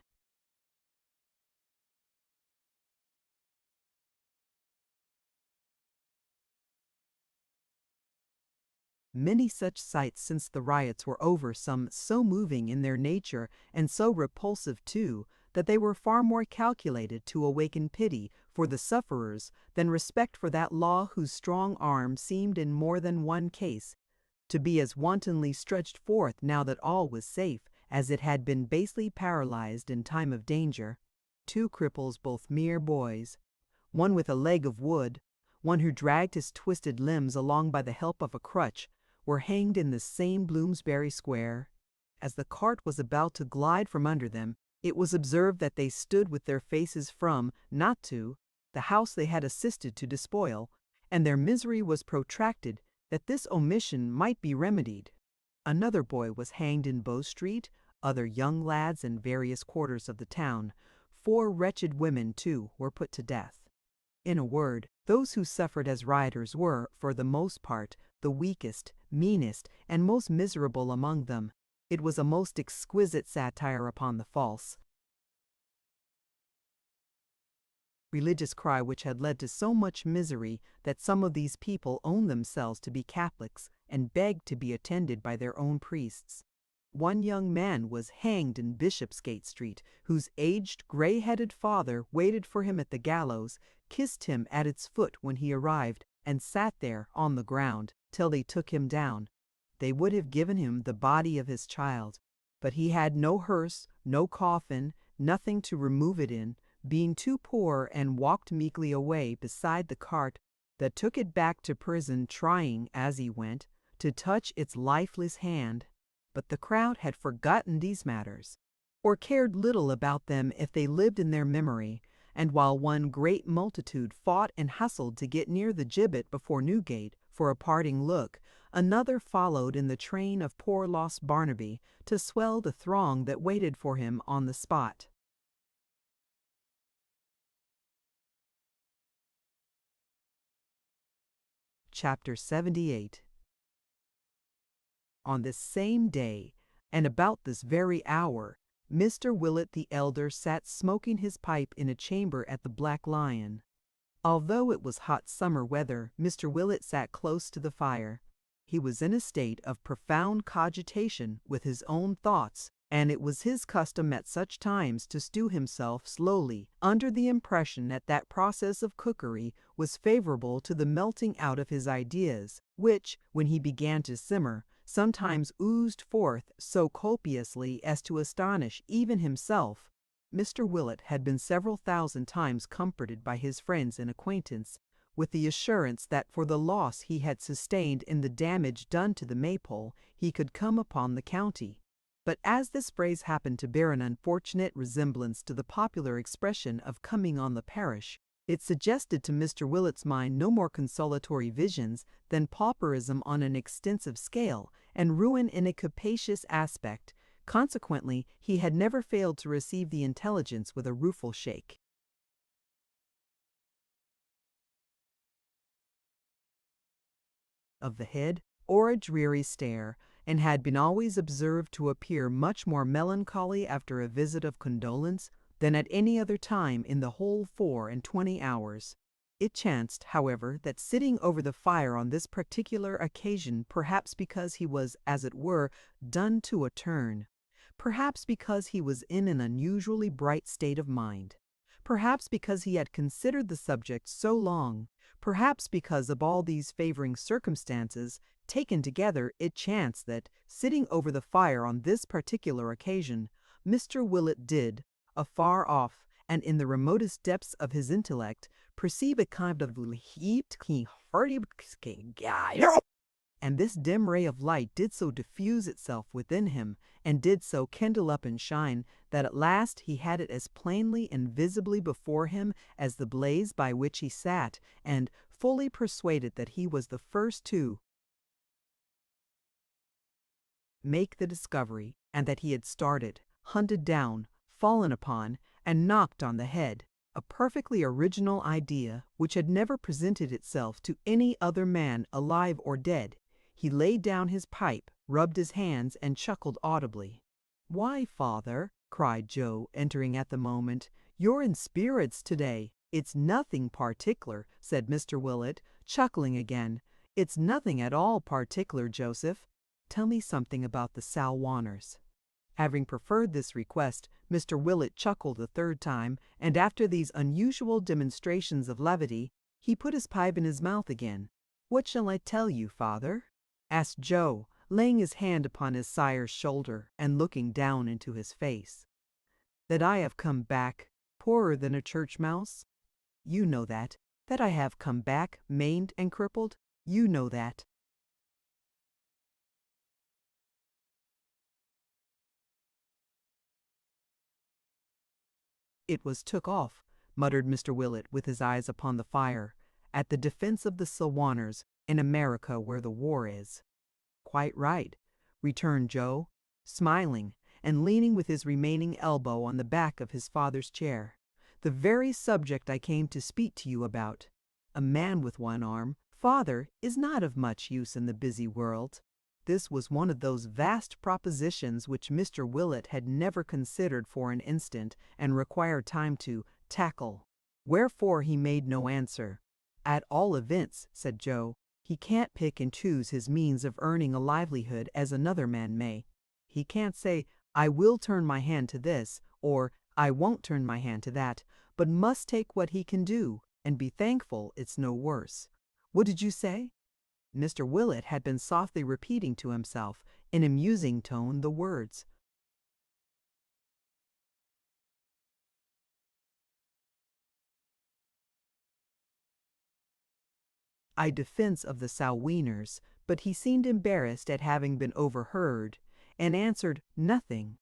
many such sights since the riots were over, some so moving in their nature and so repulsive too, that they were far more calculated to awaken pity for the sufferers than respect for that law whose strong arm seemed in more than one case to be as wantonly stretched forth now that all was safe as it had been basely paralyzed in time of danger. Two cripples, both mere boys, one with a leg of wood, one who dragged his twisted limbs along by the help of a crutch, were hanged in the same Bloomsbury Square. As the cart was about to glide from under them, it was observed that they stood with their faces from, not to, the house they had assisted to despoil, and their misery was protracted that this omission might be remedied. Another boy was hanged in Bow Street, other young lads in various quarters of the town. 4 wretched women, too, were put to death. In a word, those who suffered as rioters were, for the most part, the weakest, meanest, and most miserable among them. It was a most exquisite satire upon the false religious cry which had led to so much misery that some of these people owned themselves to be Catholics and begged to be attended by their own priests. One young man was hanged in Bishopsgate Street, whose aged, gray-headed father waited for him at the gallows, kissed him at its foot when he arrived, and sat there on the ground till they took him down. They would have given him the body of his child, but he had no hearse, no coffin, nothing to remove it in, being too poor, and walked meekly away beside the cart that took it back to prison, trying, as he went, to touch its lifeless hand. But the crowd had forgotten these matters, or cared little about them if they lived in their memory, and while one great multitude fought and hustled to get near the gibbet before Newgate for a parting look, another followed in the train of poor lost Barnaby to swell the throng that waited for him on the spot. Chapter 78. On this same day, and about this very hour, Mr. Willett the elder sat smoking his pipe in a chamber at the Black Lion. Although it was hot summer weather, Mr. Willett sat close to the fire. He was in a state of profound cogitation with his own thoughts, and it was his custom at such times to stew himself slowly, under the impression that that process of cookery was favorable to the melting out of his ideas, which, when he began to simmer, sometimes oozed forth so copiously as to astonish even himself. Mr. Willett had been several thousand times comforted by his friends and acquaintance with the assurance that for the loss he had sustained in the damage done to the Maypole he could come upon the county. But as this phrase happened to bear an unfortunate resemblance to the popular expression of coming on the parish, it suggested to Mr. Willett's mind no more consolatory visions than pauperism on an extensive scale and ruin in a capacious aspect. Consequently, he had never failed to receive the intelligence with a rueful shake of the head or a dreary stare, and had been always observed to appear much more melancholy after a visit of condolence than at any other time in the whole 24 hours. It chanced, however, that sitting over the fire on this particular occasion, perhaps because he was, as it were, done to a turn, perhaps because he was in an unusually bright state of mind, perhaps because he had considered the subject so long, perhaps because of all these favoring circumstances taken together, it chanced that, sitting over the fire on this particular occasion, Mr. Willett did, afar off and in the remotest depths of his intellect, perceive a kind of and this dim ray of light did so diffuse itself within him, and did so kindle up and shine, that at last he had it as plainly and visibly before him as the blaze by which he sat, and, fully persuaded that he was the first to make the discovery, and that he had started, hunted down, fallen upon, and knocked on the head. A perfectly original idea which had never presented itself to any other man alive or dead. He laid down his pipe, rubbed his hands, and chuckled audibly. "Why, father," cried Joe, entering at the moment, "you're in spirits today." "It's nothing particular," said Mr. Willett, chuckling again. "It's nothing at all particular, Joseph. Tell me something about the Salwanners." Having preferred this request, Mr. Willett chuckled a third time, and after these unusual demonstrations of levity, he put his pipe in his mouth again. "What shall I tell you, father?" asked Joe, laying his hand upon his sire's shoulder and looking down into his face. "That I have come back, poorer than a church mouse? You know that. That I have come back, maimed and crippled? You know that." "It was took off," muttered Mr. Willett with his eyes upon the fire, "at the defense of the Salwanners in America where the war is." "Quite right," returned Joe, smiling and leaning with his remaining elbow on the back of his father's chair. "The very subject I came to speak to you about. A man with one arm, father, is not of much use in the busy world." This was one of those vast propositions which Mr. Willett had never considered for an instant and required time to tackle. Wherefore he made no answer. "At all events," said Joe, "he can't pick and choose his means of earning a livelihood as another man may. He can't say, 'I will turn my hand to this,' or 'I won't turn my hand to that,' but must take what he can do, and be thankful it's no worse. What did you say?" Mr. Willett had been softly repeating to himself, in a musing tone, the words. "I defense of the Salweeners," but he seemed embarrassed at having been overheard, and answered nothing.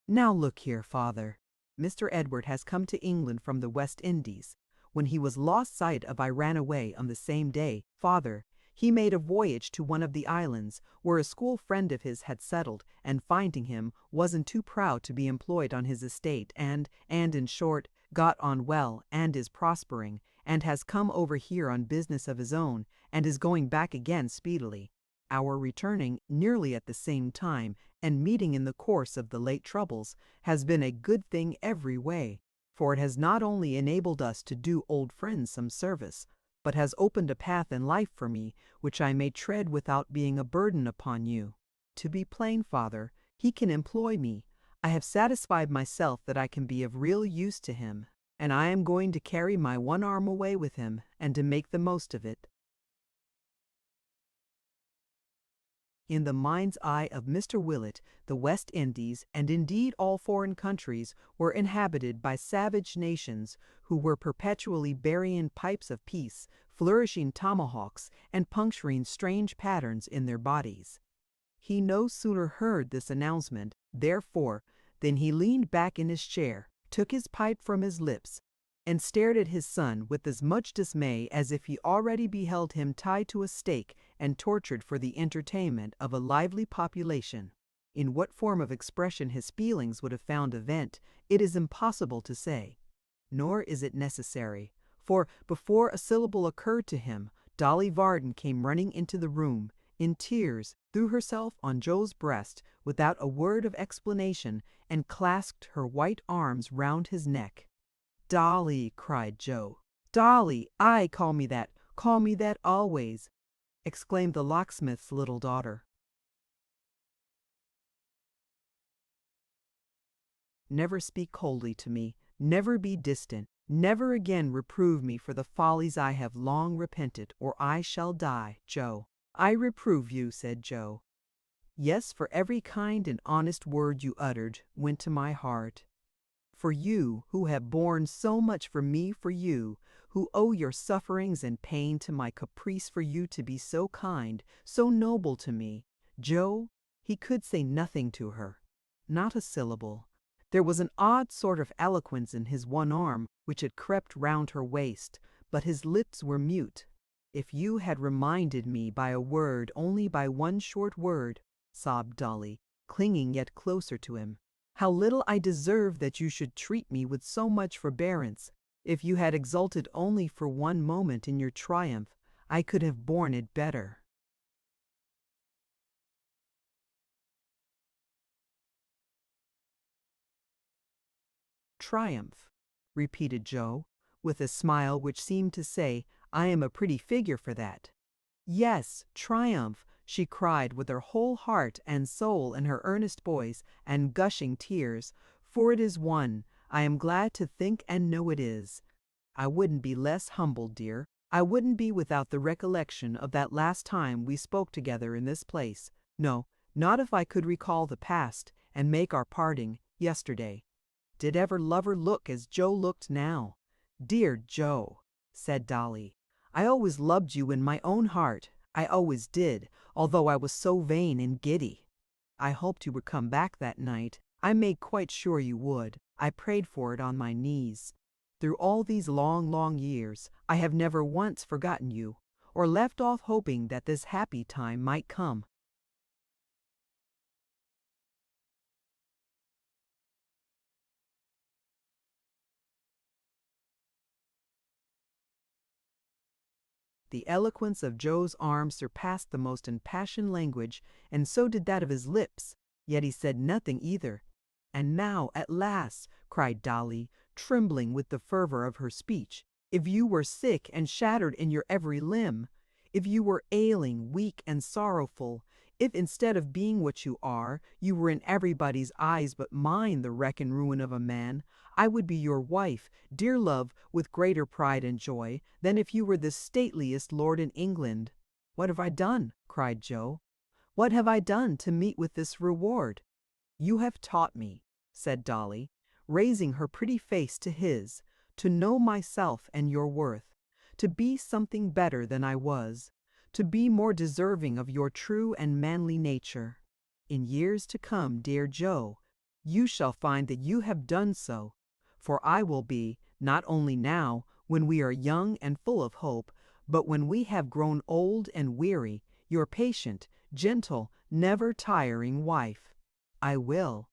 "Now look here, father. Mr. Edward has come to England from the West Indies. When he was lost sight of I ran away on the same day, father. He made a voyage to one of the islands, where a school friend of his had settled, and finding him, wasn't too proud to be employed on his estate, and in short, got on well, and is prospering, and has come over here on business of his own, and is going back again speedily. Our returning nearly at the same time, and meeting in the course of the late troubles, has been a good thing every way, for it has not only enabled us to do old friends some service, but has opened a path in life for me which I may tread without being a burden upon you. To be plain, father, he can employ me. I have satisfied myself that I can be of real use to him, and I am going to carry my one arm away with him, and to make the most of it." In the mind's eye of Mr. Willett, the West Indies, and indeed all foreign countries, were inhabited by savage nations who were perpetually burying pipes of peace, flourishing tomahawks, and puncturing strange patterns in their bodies. He no sooner heard this announcement, therefore, than he leaned back in his chair, took his pipe from his lips, and stared at his son with as much dismay as if he already beheld him tied to a stake and tortured for the entertainment of a lively population. In what form of expression his feelings would have found a vent, it is impossible to say. Nor is it necessary, for before a syllable occurred to him, Dolly Varden came running into the room, in tears, threw herself on Joe's breast without a word of explanation, and clasped her white arms round his neck. "Dolly," cried Joe. "Dolly, aye, call me that always," exclaimed the locksmith's little daughter. "Never speak coldly to me, never be distant, never again reprove me for the follies I have long repented, or I shall die, Joe." "I reprove you," said Joe. "Yes, for every kind and honest word you uttered went to my heart. For you, who have borne so much for me, for you, who owe your sufferings and pain to my caprice for you to be so kind, so noble to me." Joe, he could say nothing to her, not a syllable. There was an odd sort of eloquence in his one arm which had crept round her waist, but his lips were mute. "If you had reminded me by a word, only by one short word," sobbed Dolly, clinging yet closer to him. "How little I deserve that you should treat me with so much forbearance. If you had exulted only for one moment in your triumph, I could have borne it better." "Triumph," repeated Joe, with a smile which seemed to say, "I am a pretty figure for that." "Yes, triumph," she cried with her whole heart and soul in her earnest voice and gushing tears, "for it is won. I am glad to think and know it is. I wouldn't be less humbled, dear. I wouldn't be without the recollection of that last time we spoke together in this place. No, not if I could recall the past and make our parting yesterday. Did ever lover look as Joe looked now?" "Dear Joe," said Dolly, "I always loved you in my own heart. I always did, although I was so vain and giddy. I hoped you would come back that night. I made quite sure you would. I prayed for it on my knees. Through all these long, long years, I have never once forgotten you, or left off hoping that this happy time might come." The eloquence of Joe's arms surpassed the most impassioned language, and so did that of his lips, yet he said nothing either. "And now, at last," cried Dolly, trembling with the fervor of her speech, "if you were sick and shattered in your every limb, if you were ailing, weak, and sorrowful, if instead of being what you are, you were in everybody's eyes but mine the wreck and ruin of a man, I would be your wife, dear love, with greater pride and joy, than if you were the stateliest lord in England." "What have I done?" cried Joe. "What have I done to meet with this reward?" "You have taught me," said Dolly, raising her pretty face to his, "to know myself and your worth, to be something better than I was, to be more deserving of your true and manly nature. In years to come, dear Joe, you shall find that you have done so, for I will be, not only now, when we are young and full of hope, but when we have grown old and weary, your patient, gentle, never tiring wife. I will."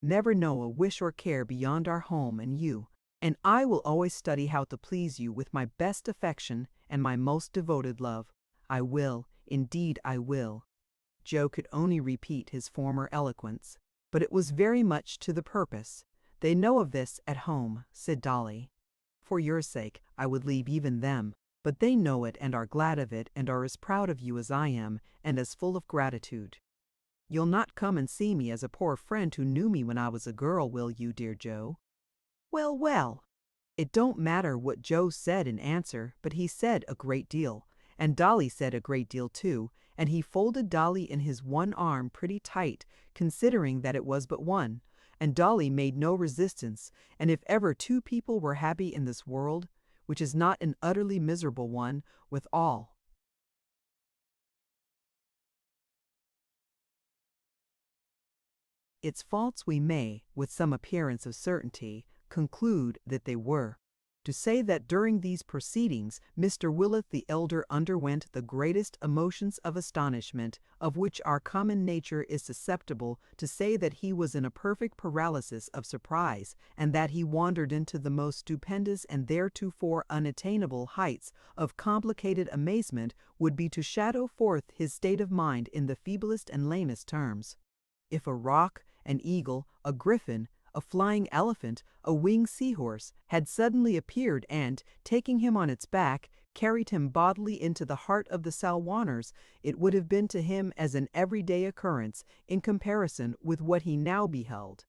"Never know a wish or care beyond our home and you, and I will always study how to please you with my best affection and my most devoted love. I will, indeed I will." Joe could only repeat his former eloquence, but it was very much to the purpose. "They know of this at home," said Dolly. "For your sake I would leave even them, but they know it and are glad of it and are as proud of you as I am, and as full of gratitude. You'll not come and see me as a poor friend who knew me when I was a girl, will you, dear Joe?" "Well, well." It don't matter what Joe said in answer, but he said a great deal, and Dolly said a great deal too, and he folded Dolly in his one arm pretty tight, considering that it was but one, and Dolly made no resistance, and if ever two people were happy in this world, which is not an utterly miserable one, with all its faults, we may, with some appearance of certainty, conclude that they were. To say that during these proceedings Mr. Willett the elder underwent the greatest emotions of astonishment of which our common nature is susceptible, to say that he was in a perfect paralysis of surprise, and that he wandered into the most stupendous and theretofore unattainable heights of complicated amazement, would be to shadow forth his state of mind in the feeblest and lamest terms. If a roc, an eagle, a griffin, a flying elephant, a winged seahorse, had suddenly appeared and, taking him on its back, carried him bodily into the heart of the Salwanners, it would have been to him as an everyday occurrence in comparison with what he now beheld.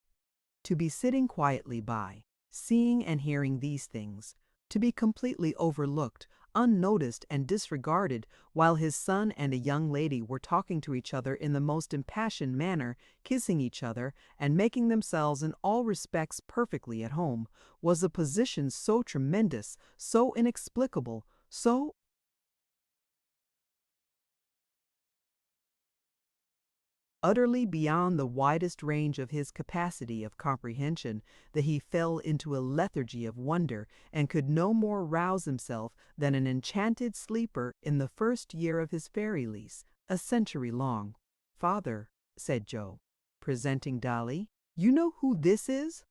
To be sitting quietly by, seeing and hearing these things, to be completely overlooked, unnoticed and disregarded, while his son and a young lady were talking to each other in the most impassioned manner, kissing each other, and making themselves in all respects perfectly at home, was a position so tremendous, so inexplicable, so utterly beyond the widest range of his capacity of comprehension, that he fell into a lethargy of wonder and could no more rouse himself than an enchanted sleeper in the first year of his fairy lease, a century long. "Father," said Joe, presenting Dolly, "you know who this is?"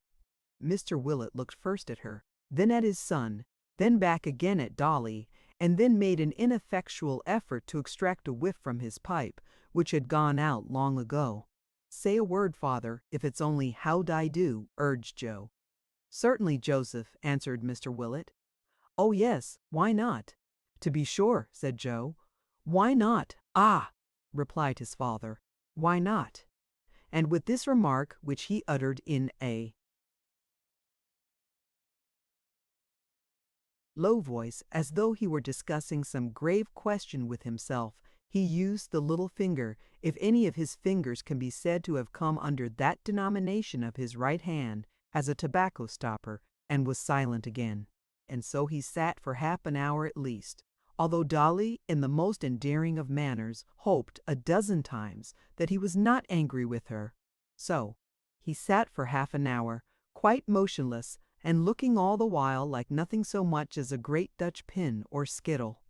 Mr. Willett looked first at her, then at his son, then back again at Dolly, and then made an ineffectual effort to extract a whiff from his pipe, which had gone out long ago. "Say a word, father, if it's only how'd I do," urged Joe. "Certainly, Joseph," answered Mr. Willett. "Oh yes, why not?" "To be sure," said Joe. "Why not? Ah!" replied his father. "Why not?" And with this remark, which he uttered in a low voice, as though he were discussing some grave question with himself, he used the little finger, if any of his fingers can be said to have come under that denomination of his right hand, as a tobacco stopper, and was silent again. And so he sat for half an hour at least, although Dolly, in the most endearing of manners, hoped a dozen times that he was not angry with her. So he sat for half an hour, quite motionless, and looking all the while like nothing so much as a great Dutch pin or skittle.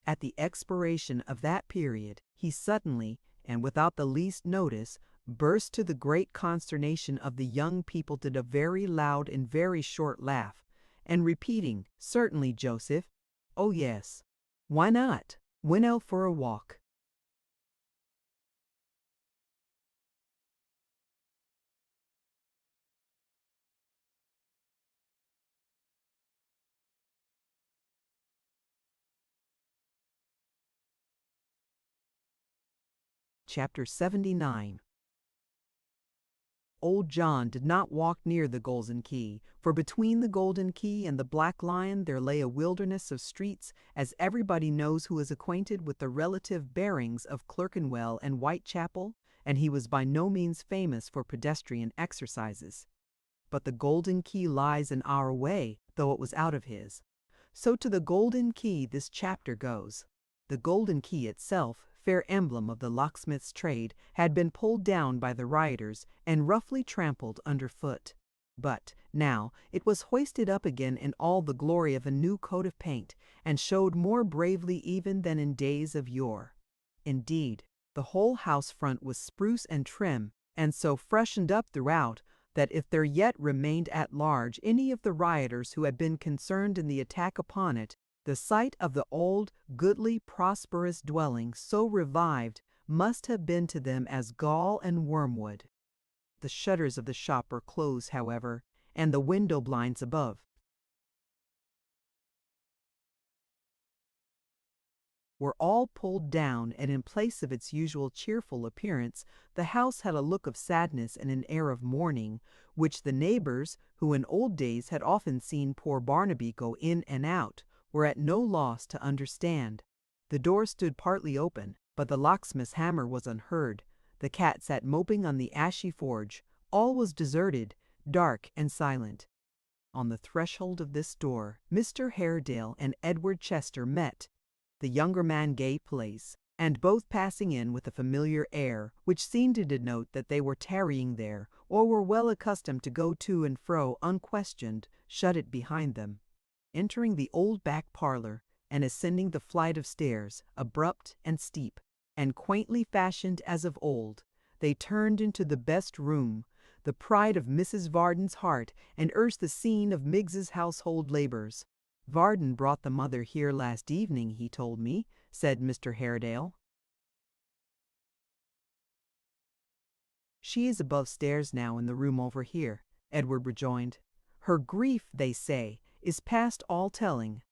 At the expiration of that period, he suddenly, and without the least notice, burst, to the great consternation of the young people, did a very loud and very short laugh, and repeating, "Certainly, Joseph. Oh yes. Why not? Went out for a walk." Chapter 79. Old John did not walk near the Golden Key, for between the Golden Key and the Black Lion there lay a wilderness of streets, as everybody knows who is acquainted with the relative bearings of Clerkenwell and Whitechapel, and he was by no means famous for pedestrian exercises. But the Golden Key lies in our way, though it was out of his. So to the Golden Key this chapter goes. The Golden Key itself, fair emblem of the locksmith's trade, had been pulled down by the rioters and roughly trampled underfoot. But now it was hoisted up again in all the glory of a new coat of paint, and showed more bravely even than in days of yore. Indeed, the whole house front was spruce and trim, and so freshened up throughout, that if there yet remained at large any of the rioters who had been concerned in the attack upon it, the sight of the old, goodly, prosperous dwelling so revived must have been to them as gall and wormwood. The shutters of the shop were closed, however, and the window blinds above were all pulled down, and in place of its usual cheerful appearance, the house had a look of sadness and an air of mourning, which the neighbors, who in old days had often seen poor Barnaby go in and out, were at no loss to understand. The door stood partly open, but the locksmith's hammer was unheard. The cat sat moping on the ashy forge. All was deserted, dark and silent. On the threshold of this door, Mr. Haredale and Edward Chester met. The younger man gave place, and both passing in with a familiar air, which seemed to denote that they were tarrying there, or were well accustomed to go to and fro unquestioned, shut it behind them. Entering the old back parlor, and ascending the flight of stairs, abrupt and steep, and quaintly fashioned as of old, they turned into the best room, the pride of Mrs. Varden's heart, and erst the scene of Miggs's household labors. "Varden brought the mother here last evening, he told me," said Mr. Haredale. "She is above stairs now in the room over here," Edward rejoined. "Her grief, they say, is past all telling.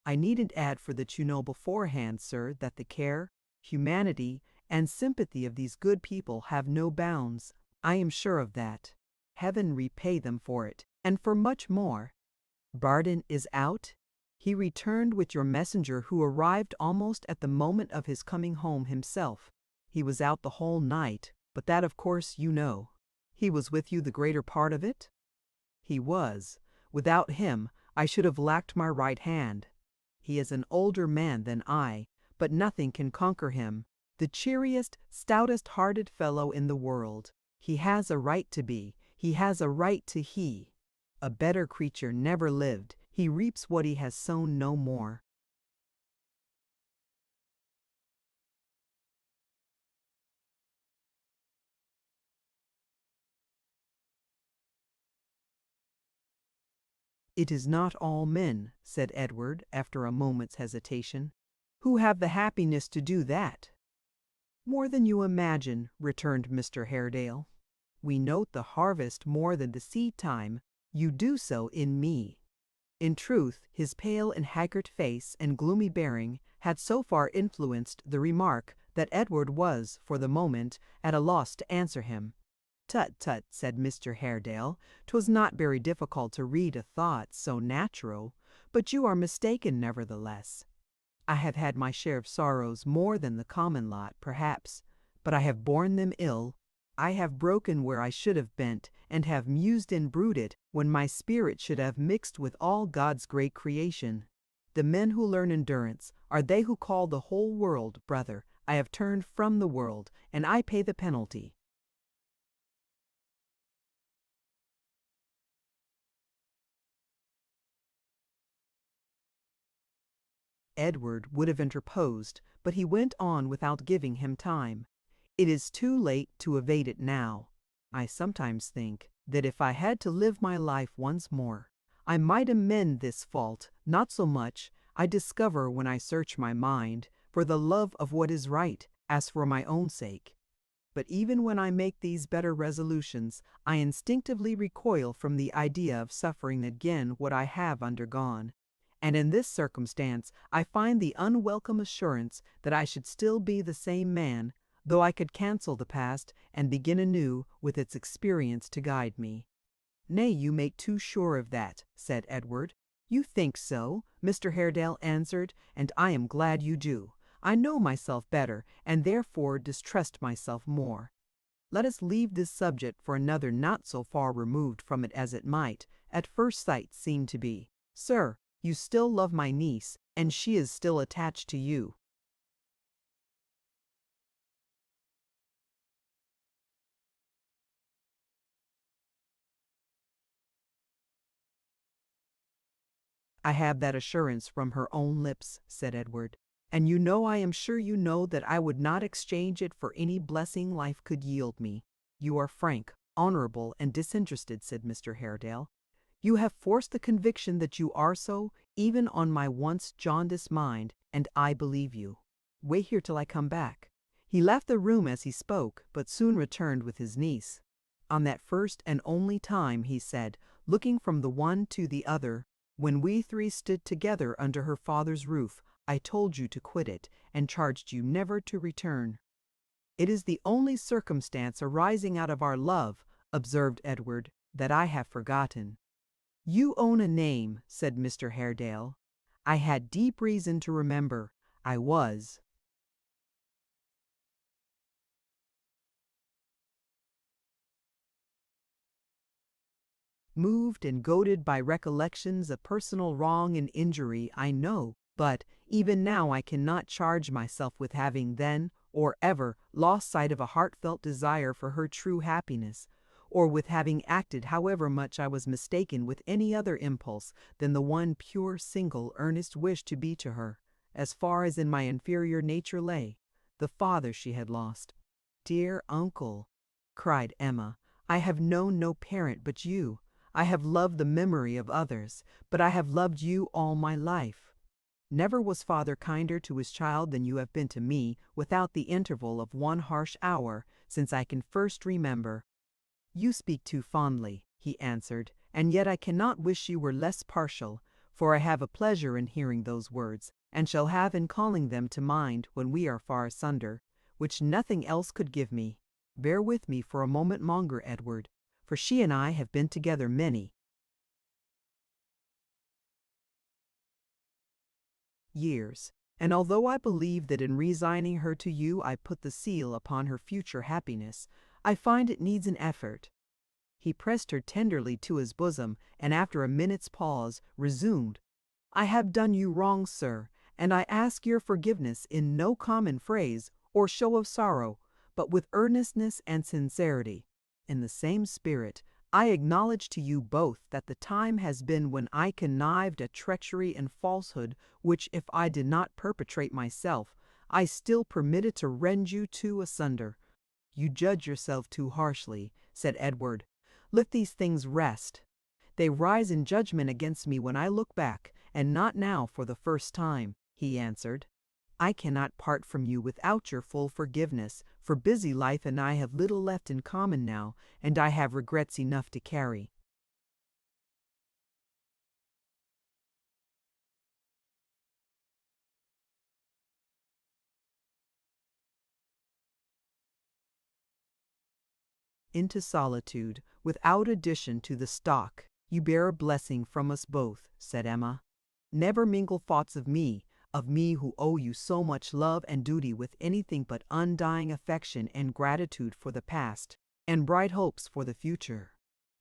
I needn't add for that you know beforehand, sir, that the care, humanity, and sympathy of these good people have no bounds. I am sure of that. Heaven repay them for it, and for much more. Barden is out? He returned with your messenger, who arrived almost at the moment of his coming home himself. He was out the whole night, but that of course you know. He was with you the greater part of it?" "He was. Without him I should have lacked my right hand. He is an older man than I, but nothing can conquer him. The cheeriest, stoutest-hearted fellow in the world. He has a right to be. He has a right to he. A better creature never lived. He reaps what he has sown no more. It is not all men, said Edward, after a moment's hesitation, who have the happiness to do that. More than you imagine, returned Mr. Haredale. We note the harvest more than the seed time. You do so in me. In truth, his pale and haggard face and gloomy bearing had so far influenced the remark that Edward was, for the moment, at a loss to answer him. Tut, tut, said Mr. Haredale, 'twas not very difficult to read a thought so natural, but you are mistaken nevertheless. I have had my share of sorrows more than the common lot, perhaps, but I have borne them ill. I have broken where I should have bent, and have mused and brooded when my spirit should have mixed with all God's great creation. The men who learn endurance are they who call the whole world brother. I have turned from the world, and I pay the penalty. Edward would have interposed, but he went on without giving him time. It is too late to evade it now. I sometimes think that if I had to live my life once more, I might amend this fault, not so much, I discover when I search my mind, for the love of what is right, as for my own sake. But even when I make these better resolutions, I instinctively recoil from the idea of suffering again what I have undergone. And in this circumstance I find the unwelcome assurance that I should still be the same man, though I could cancel the past and begin anew with its experience to guide me. Nay, you make too sure of that, said Edward. You think so, Mr. Haredale answered, and I am glad you do. I know myself better, and therefore distrust myself more. Let us leave this subject for another not so far removed from it as it might, at first sight, seem to be. Sir, you still love my niece, and she is still attached to you. I have that assurance from her own lips, said Edward. And you know I am sure you know that I would not exchange it for any blessing life could yield me. You are frank, honorable, and disinterested, said Mr. Haredale. You have forced the conviction that you are so, even on my once jaundiced mind, and I believe you. Wait here till I come back. He left the room as he spoke, but soon returned with his niece. On that first and only time, he said, looking from the one to the other, when we three stood together under her father's roof, I told you to quit it, and charged you never to return. It is the only circumstance arising out of our love, observed Edward, that I have forgotten. You own a name, said Mr. Haredale. I had deep reason to remember. I was. Moved and goaded by recollections of personal wrong and injury, I know, but even now I cannot charge myself with having then, or ever, lost sight of a heartfelt desire for her true happiness, or with having acted however much I was mistaken with any other impulse than the one pure, single, earnest wish to be to her, as far as in my inferior nature lay, the father she had lost. Dear uncle, cried Emma, I have known no parent but you. I have loved the memory of others, but I have loved you all my life. Never was father kinder to his child than you have been to me, without the interval of one harsh hour, since I can first remember. You speak too fondly, he answered, and yet I cannot wish you were less partial, for I have a pleasure in hearing those words, and shall have in calling them to mind when we are far asunder, which nothing else could give me. Bear with me for a moment longer, Edward, for she and I have been together many years, and although I believe that in resigning her to you I put the seal upon her future happiness, I find it needs an effort. He pressed her tenderly to his bosom, and after a minute's pause, resumed, I have done you wrong, sir, and I ask your forgiveness in no common phrase or show of sorrow, but with earnestness and sincerity. In the same spirit, I acknowledge to you both that the time has been when I connived at treachery and falsehood, which, if I did not perpetrate myself, I still permitted to rend you two asunder. You judge yourself too harshly, said Edward. Let these things rest. They rise in judgment against me when I look back, and not now for the first time, he answered. I cannot part from you without your full forgiveness, for busy life and I have little left in common now, and I have regrets enough to carry. Into solitude, without addition to the stock, you bear a blessing from us both, said Emma. Never mingle thoughts of me who owe you so much love and duty, with anything but undying affection and gratitude for the past, and bright hopes for the future.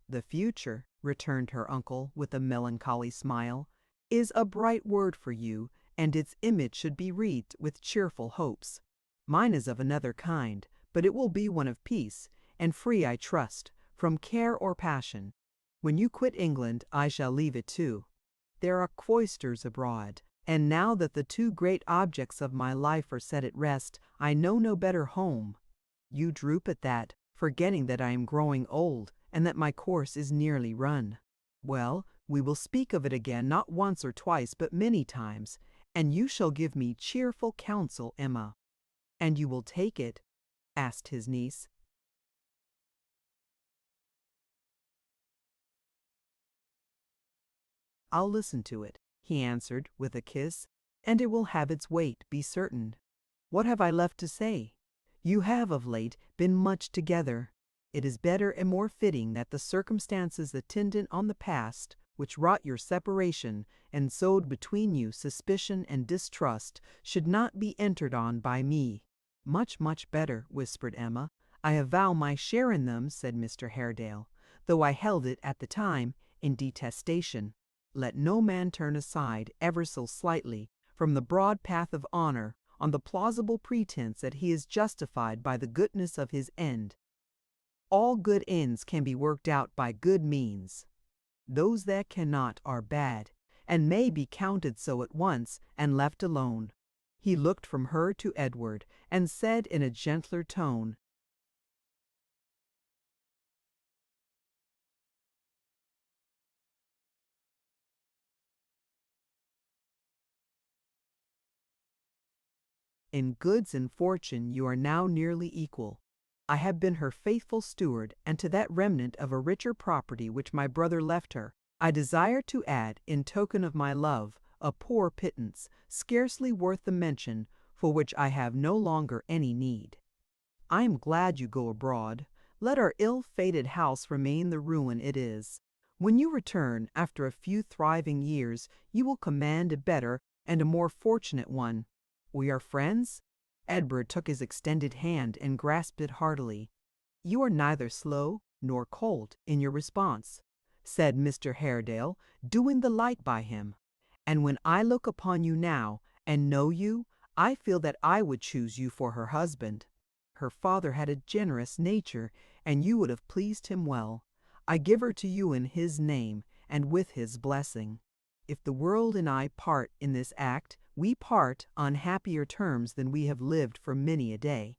The future, returned her uncle with a melancholy smile, is a bright word for you, and its image should be wreathed with cheerful hopes. Mine is of another kind, but it will be one of peace, and free, I trust, from care or passion. When you quit England, I shall leave it too. There are cloisters abroad, and now that the two great objects of my life are set at rest, I know no better home. You droop at that, forgetting that I am growing old, and that my course is nearly run. Well, we will speak of it again, not once or twice, but many times, and you shall give me cheerful counsel, Emma. And you will take it? asked his niece. I'll listen to it, he answered with a kiss, and it will have its weight, be certain. What have I left to say? You have of late been much together. It is better and more fitting that the circumstances attendant on the past, which wrought your separation and sowed between you suspicion and distrust, should not be entered on by me. Much, much better, whispered Emma. I avow my share in them, said Mr. Haredale, though I held it at the time in detestation. Let no man turn aside, ever so slightly, from the broad path of honor, on the plausible pretense that he is justified by the goodness of his end. All good ends can be worked out by good means. Those that cannot are bad, and may be counted so at once and left alone. He looked from her to Edward, and said in a gentler tone, in goods and fortune you are now nearly equal. I have been her faithful steward, and to that remnant of a richer property which my brother left her, I desire to add, in token of my love, a poor pittance, scarcely worth the mention, for which I have no longer any need. I am glad you go abroad. Let our ill-fated house remain the ruin it is. When you return, after a few thriving years, you will command a better and a more fortunate one. We are friends? Edward took his extended hand and grasped it heartily. You are neither slow nor cold in your response, said Mr. Haredale, doing the like by him. And when I look upon you now, and know you, I feel that I would choose you for her husband. Her father had a generous nature, and you would have pleased him well. I give her to you in his name, and with his blessing. If the world and I part in this act, we part on happier terms than we have lived for many a day.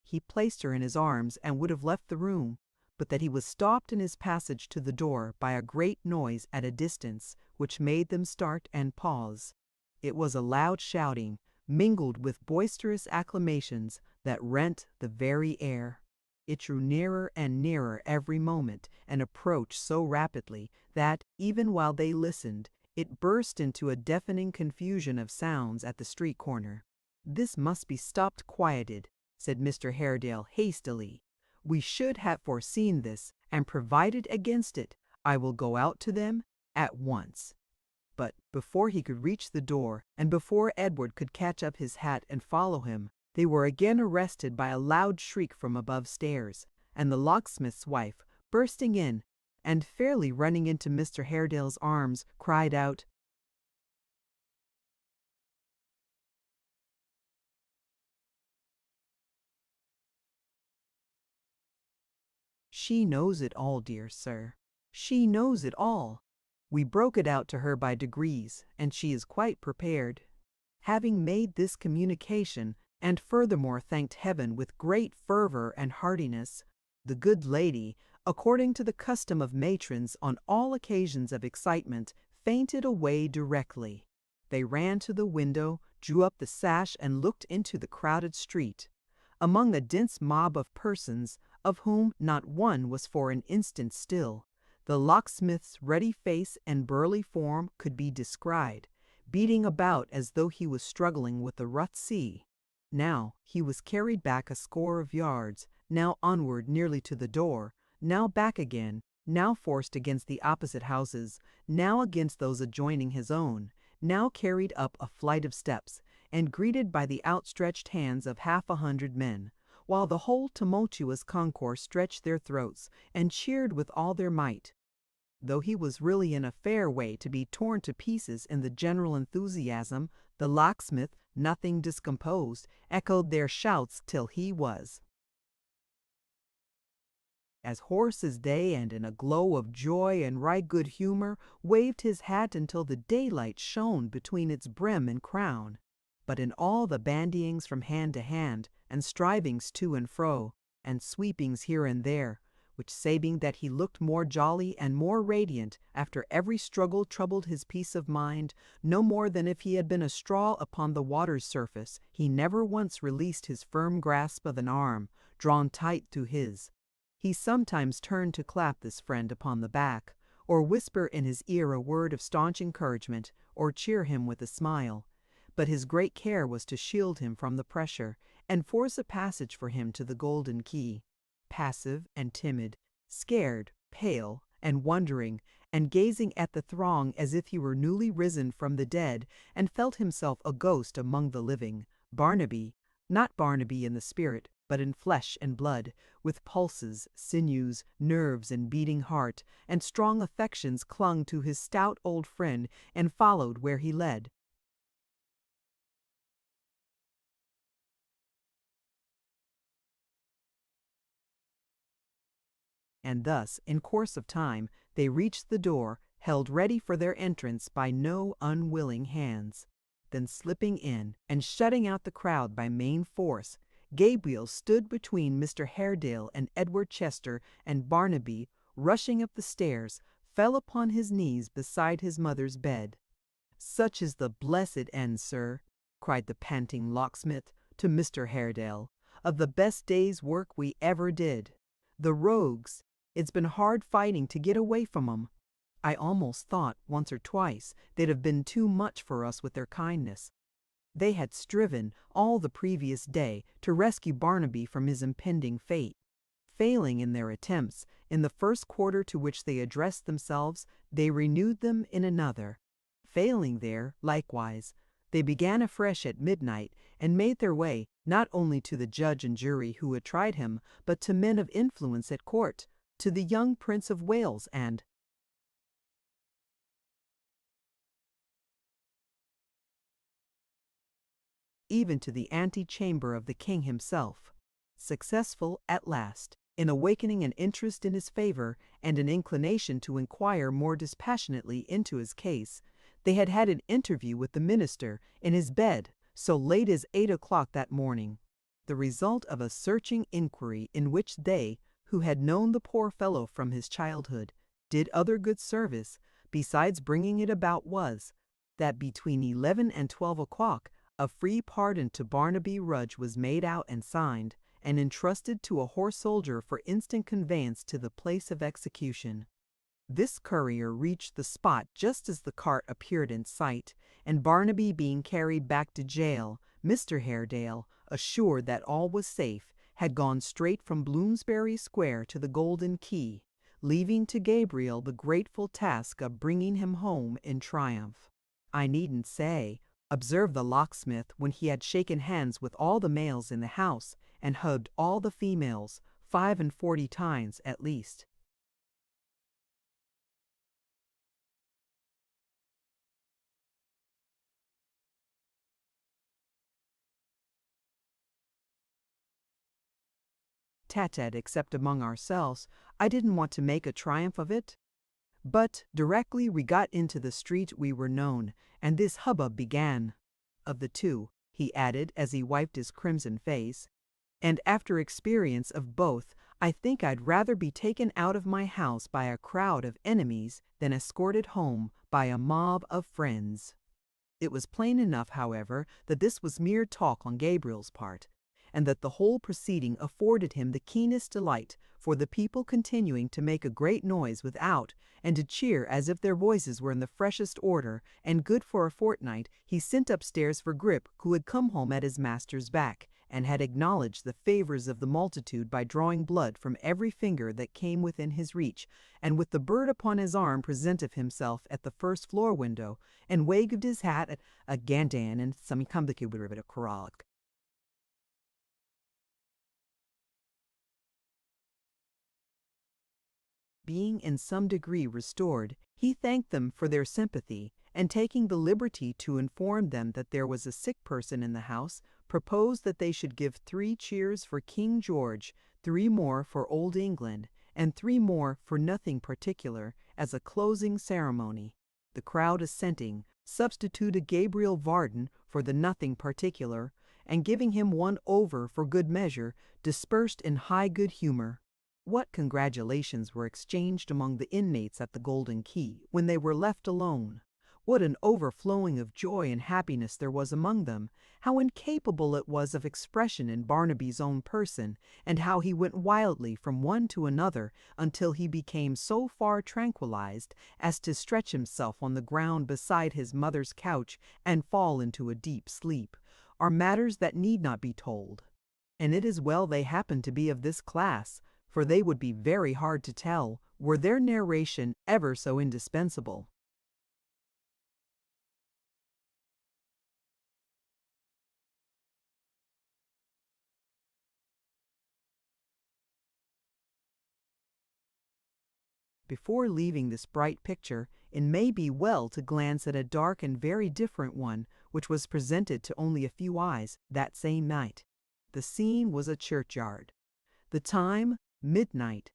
He placed her in his arms and would have left the room, but that he was stopped in his passage to the door by a great noise at a distance, which made them start and pause. It was a loud shouting, mingled with boisterous acclamations, that rent the very air. It drew nearer and nearer every moment, and approached so rapidly that, even while they listened, it burst into a deafening confusion of sounds at the street corner. This must be stopped, quieted, said Mr. Haredale hastily. We should have foreseen this and provided against it. I will go out to them at once. But before he could reach the door, and before Edward could catch up his hat and follow him, They were again arrested by a loud shriek from above stairs, and the locksmith's wife, bursting in, and fairly running into Mr. Haredale's arms, cried out, "She knows it all, dear sir. She knows it all. We broke it out to her by degrees, and she is quite prepared." Having made this communication, and furthermore thanked heaven with great fervor and heartiness, the good lady, according to the custom of matrons on all occasions of excitement, fainted away directly. They ran to the window, drew up the sash, and looked into the crowded street. Among the dense mob of persons, of whom not one was for an instant still, the locksmith's ruddy face and burly form could be descried, beating about as though he was struggling with the rough sea. Now he was carried back a score of yards, now onward nearly to the door, now back again, now forced against the opposite houses, now against those adjoining his own, now carried up a flight of steps, and greeted by the outstretched hands of 100 men, while the whole tumultuous concourse stretched their throats and cheered with all their might. Though he was really in a fair way to be torn to pieces in the general enthusiasm, the locksmith, nothing discomposed, echoed their shouts till he was as hoarse as they, and in a glow of joy and right good humor, waved his hat until the daylight shone between its brim and crown. But in all the bandyings from hand to hand, and strivings to and fro, and sweepings here and there, which saving that he looked more jolly and more radiant after every struggle troubled his peace of mind, no more than if he had been a straw upon the water's surface, he never once released his firm grasp of an arm, drawn tight through his. He sometimes turned to clap this friend upon the back, or whisper in his ear a word of staunch encouragement, or cheer him with a smile. But his great care was to shield him from the pressure, and force a passage for him to the golden key. Passive and timid, scared, pale, and wondering, and gazing at the throng as if he were newly risen from the dead, and felt himself a ghost among the living, Barnaby, not Barnaby in the spirit, but in flesh and blood, with pulses, sinews, nerves, and beating heart, and strong affections, clung to his stout old friend and followed where he led. And thus, in course of time, they reached the door, held ready for their entrance by no unwilling hands. Then slipping in, and shutting out the crowd by main force, Gabriel stood between Mr. Haredale and Edward Chester, and Barnaby, rushing up the stairs, fell upon his knees beside his mother's bed. "Such is the blessed end, sir," cried the panting locksmith to Mr. Haredale, "of the best day's work we ever did. The rogues, it's been hard fighting to get away from 'em. I almost thought, once or twice, they'd have been too much for us with their kindness. They had striven all the previous day to rescue Barnaby from his impending fate. Failing in their attempts, in the first quarter to which they addressed themselves, they renewed them in another. Failing there, likewise, they began afresh at midnight, and made their way, not only to the judge and jury who had tried him, but to men of influence at court, to the young Prince of Wales, and even to the ante-chamber of the king himself. Successful at last in awakening an interest in his favor and an inclination to inquire more dispassionately into his case, they had had an interview with the minister in his bed so late as 8 o'clock that morning, the result of a searching inquiry in which they, who had known the poor fellow from his childhood, did other good service, besides bringing it about, was, that between 11 and 12 o'clock a free pardon to Barnaby Rudge was made out and signed, and entrusted to a horse soldier for instant conveyance to the place of execution. This courier reached the spot just as the cart appeared in sight, and Barnaby being carried back to jail, Mr. Haredale, assured that all was safe, had gone straight from Bloomsbury Square to the Golden Key, leaving to Gabriel the grateful task of bringing him home in triumph. I needn't say, observed the locksmith when he had shaken hands with all the males in the house and hugged all the females 45 times at least. Tated, except among ourselves, I didn't want to make a triumph of it. But directly we got into the street we were known, and this hubbub began. Of the two, he added as he wiped his crimson face, and after experience of both, I think I'd rather be taken out of my house by a crowd of enemies than escorted home by a mob of friends. It was plain enough, however, that this was mere talk on Gabriel's part, and that the whole proceeding afforded him the keenest delight, for the people continuing to make a great noise without, and to cheer as if their voices were in the freshest order, and good for a fortnight, he sent upstairs for Grip, who had come home at his master's back, and had acknowledged the favors of the multitude by drawing blood from every finger that came within his reach, and with the bird upon his arm presented himself at the first floor window, and waved his hat at a Gandan and some complicated corral. Being in some degree restored, he thanked them for their sympathy, and taking the liberty to inform them that there was a sick person in the house, proposed that they should give 3 cheers for King George, 3 more for Old England, and 3 more for nothing particular, as a closing ceremony. The crowd assenting, substituted Gabriel Varden for the nothing particular, and giving him 1 over for good measure, dispersed in high good humor. What congratulations were exchanged among the inmates at the Golden Key when they were left alone! What an overflowing of joy and happiness there was among them! How incapable it was of expression in Barnaby's own person, and how he went wildly from one to another until he became so far tranquilized as to stretch himself on the ground beside his mother's couch and fall into a deep sleep, are matters that need not be told. And it is well they happen to be of this class, for they would be very hard to tell, were their narration ever so indispensable. Before leaving this bright picture, it may be well to glance at a dark and very different one, which was presented to only a few eyes that same night. The scene was a churchyard. The time, midnight.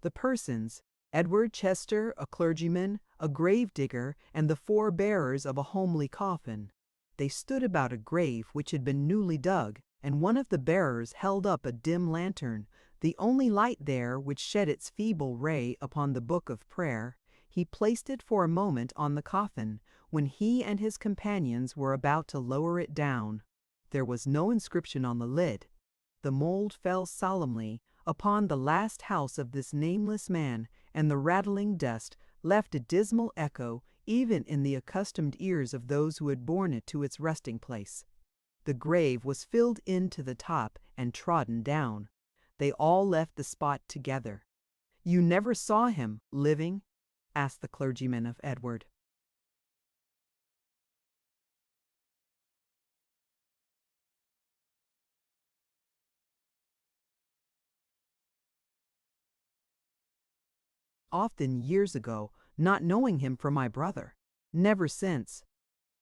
The persons, Edward Chester, a clergyman, a grave-digger, and the 4 bearers of a homely coffin. They stood about a grave which had been newly dug, and one of the bearers held up a dim lantern, the only light there which shed its feeble ray upon the book of prayer. He placed it for a moment on the coffin, when he and his companions were about to lower it down. There was no inscription on the lid. The mold fell solemnly upon the last house of this nameless man, and the rattling dust left a dismal echo even in the accustomed ears of those who had borne it to its resting place. The grave was filled in to the top and trodden down. They all left the spot together. "You never saw him, living?" asked the clergyman of Edward. "Often years ago, not knowing him for my brother. Never since.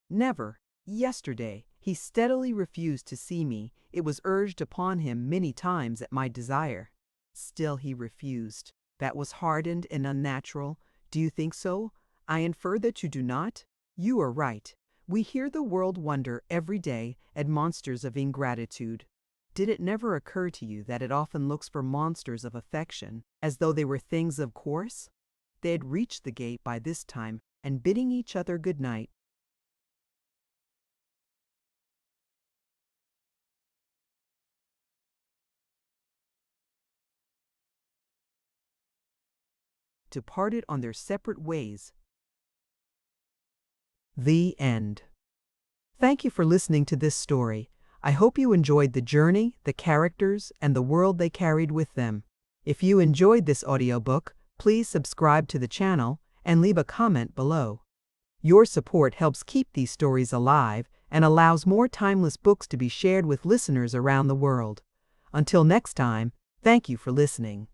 Never. Yesterday, he steadily refused to see me. It was urged upon him many times at my desire. Still he refused. That was hardened and unnatural. Do you think so? I infer that you do not? You are right. We hear the world wonder every day at monsters of ingratitude. Did it never occur to you that it often looks for monsters of affection, as though they were things of course?" They had reached the gate by this time, and bidding each other good night, departed on their separate ways. The end. Thank you for listening to this story. I hope you enjoyed the journey, the characters, and the world they carried with them. If you enjoyed this audiobook, please subscribe to the channel and leave a comment below. Your support helps keep these stories alive and allows more timeless books to be shared with listeners around the world. Until next time, thank you for listening.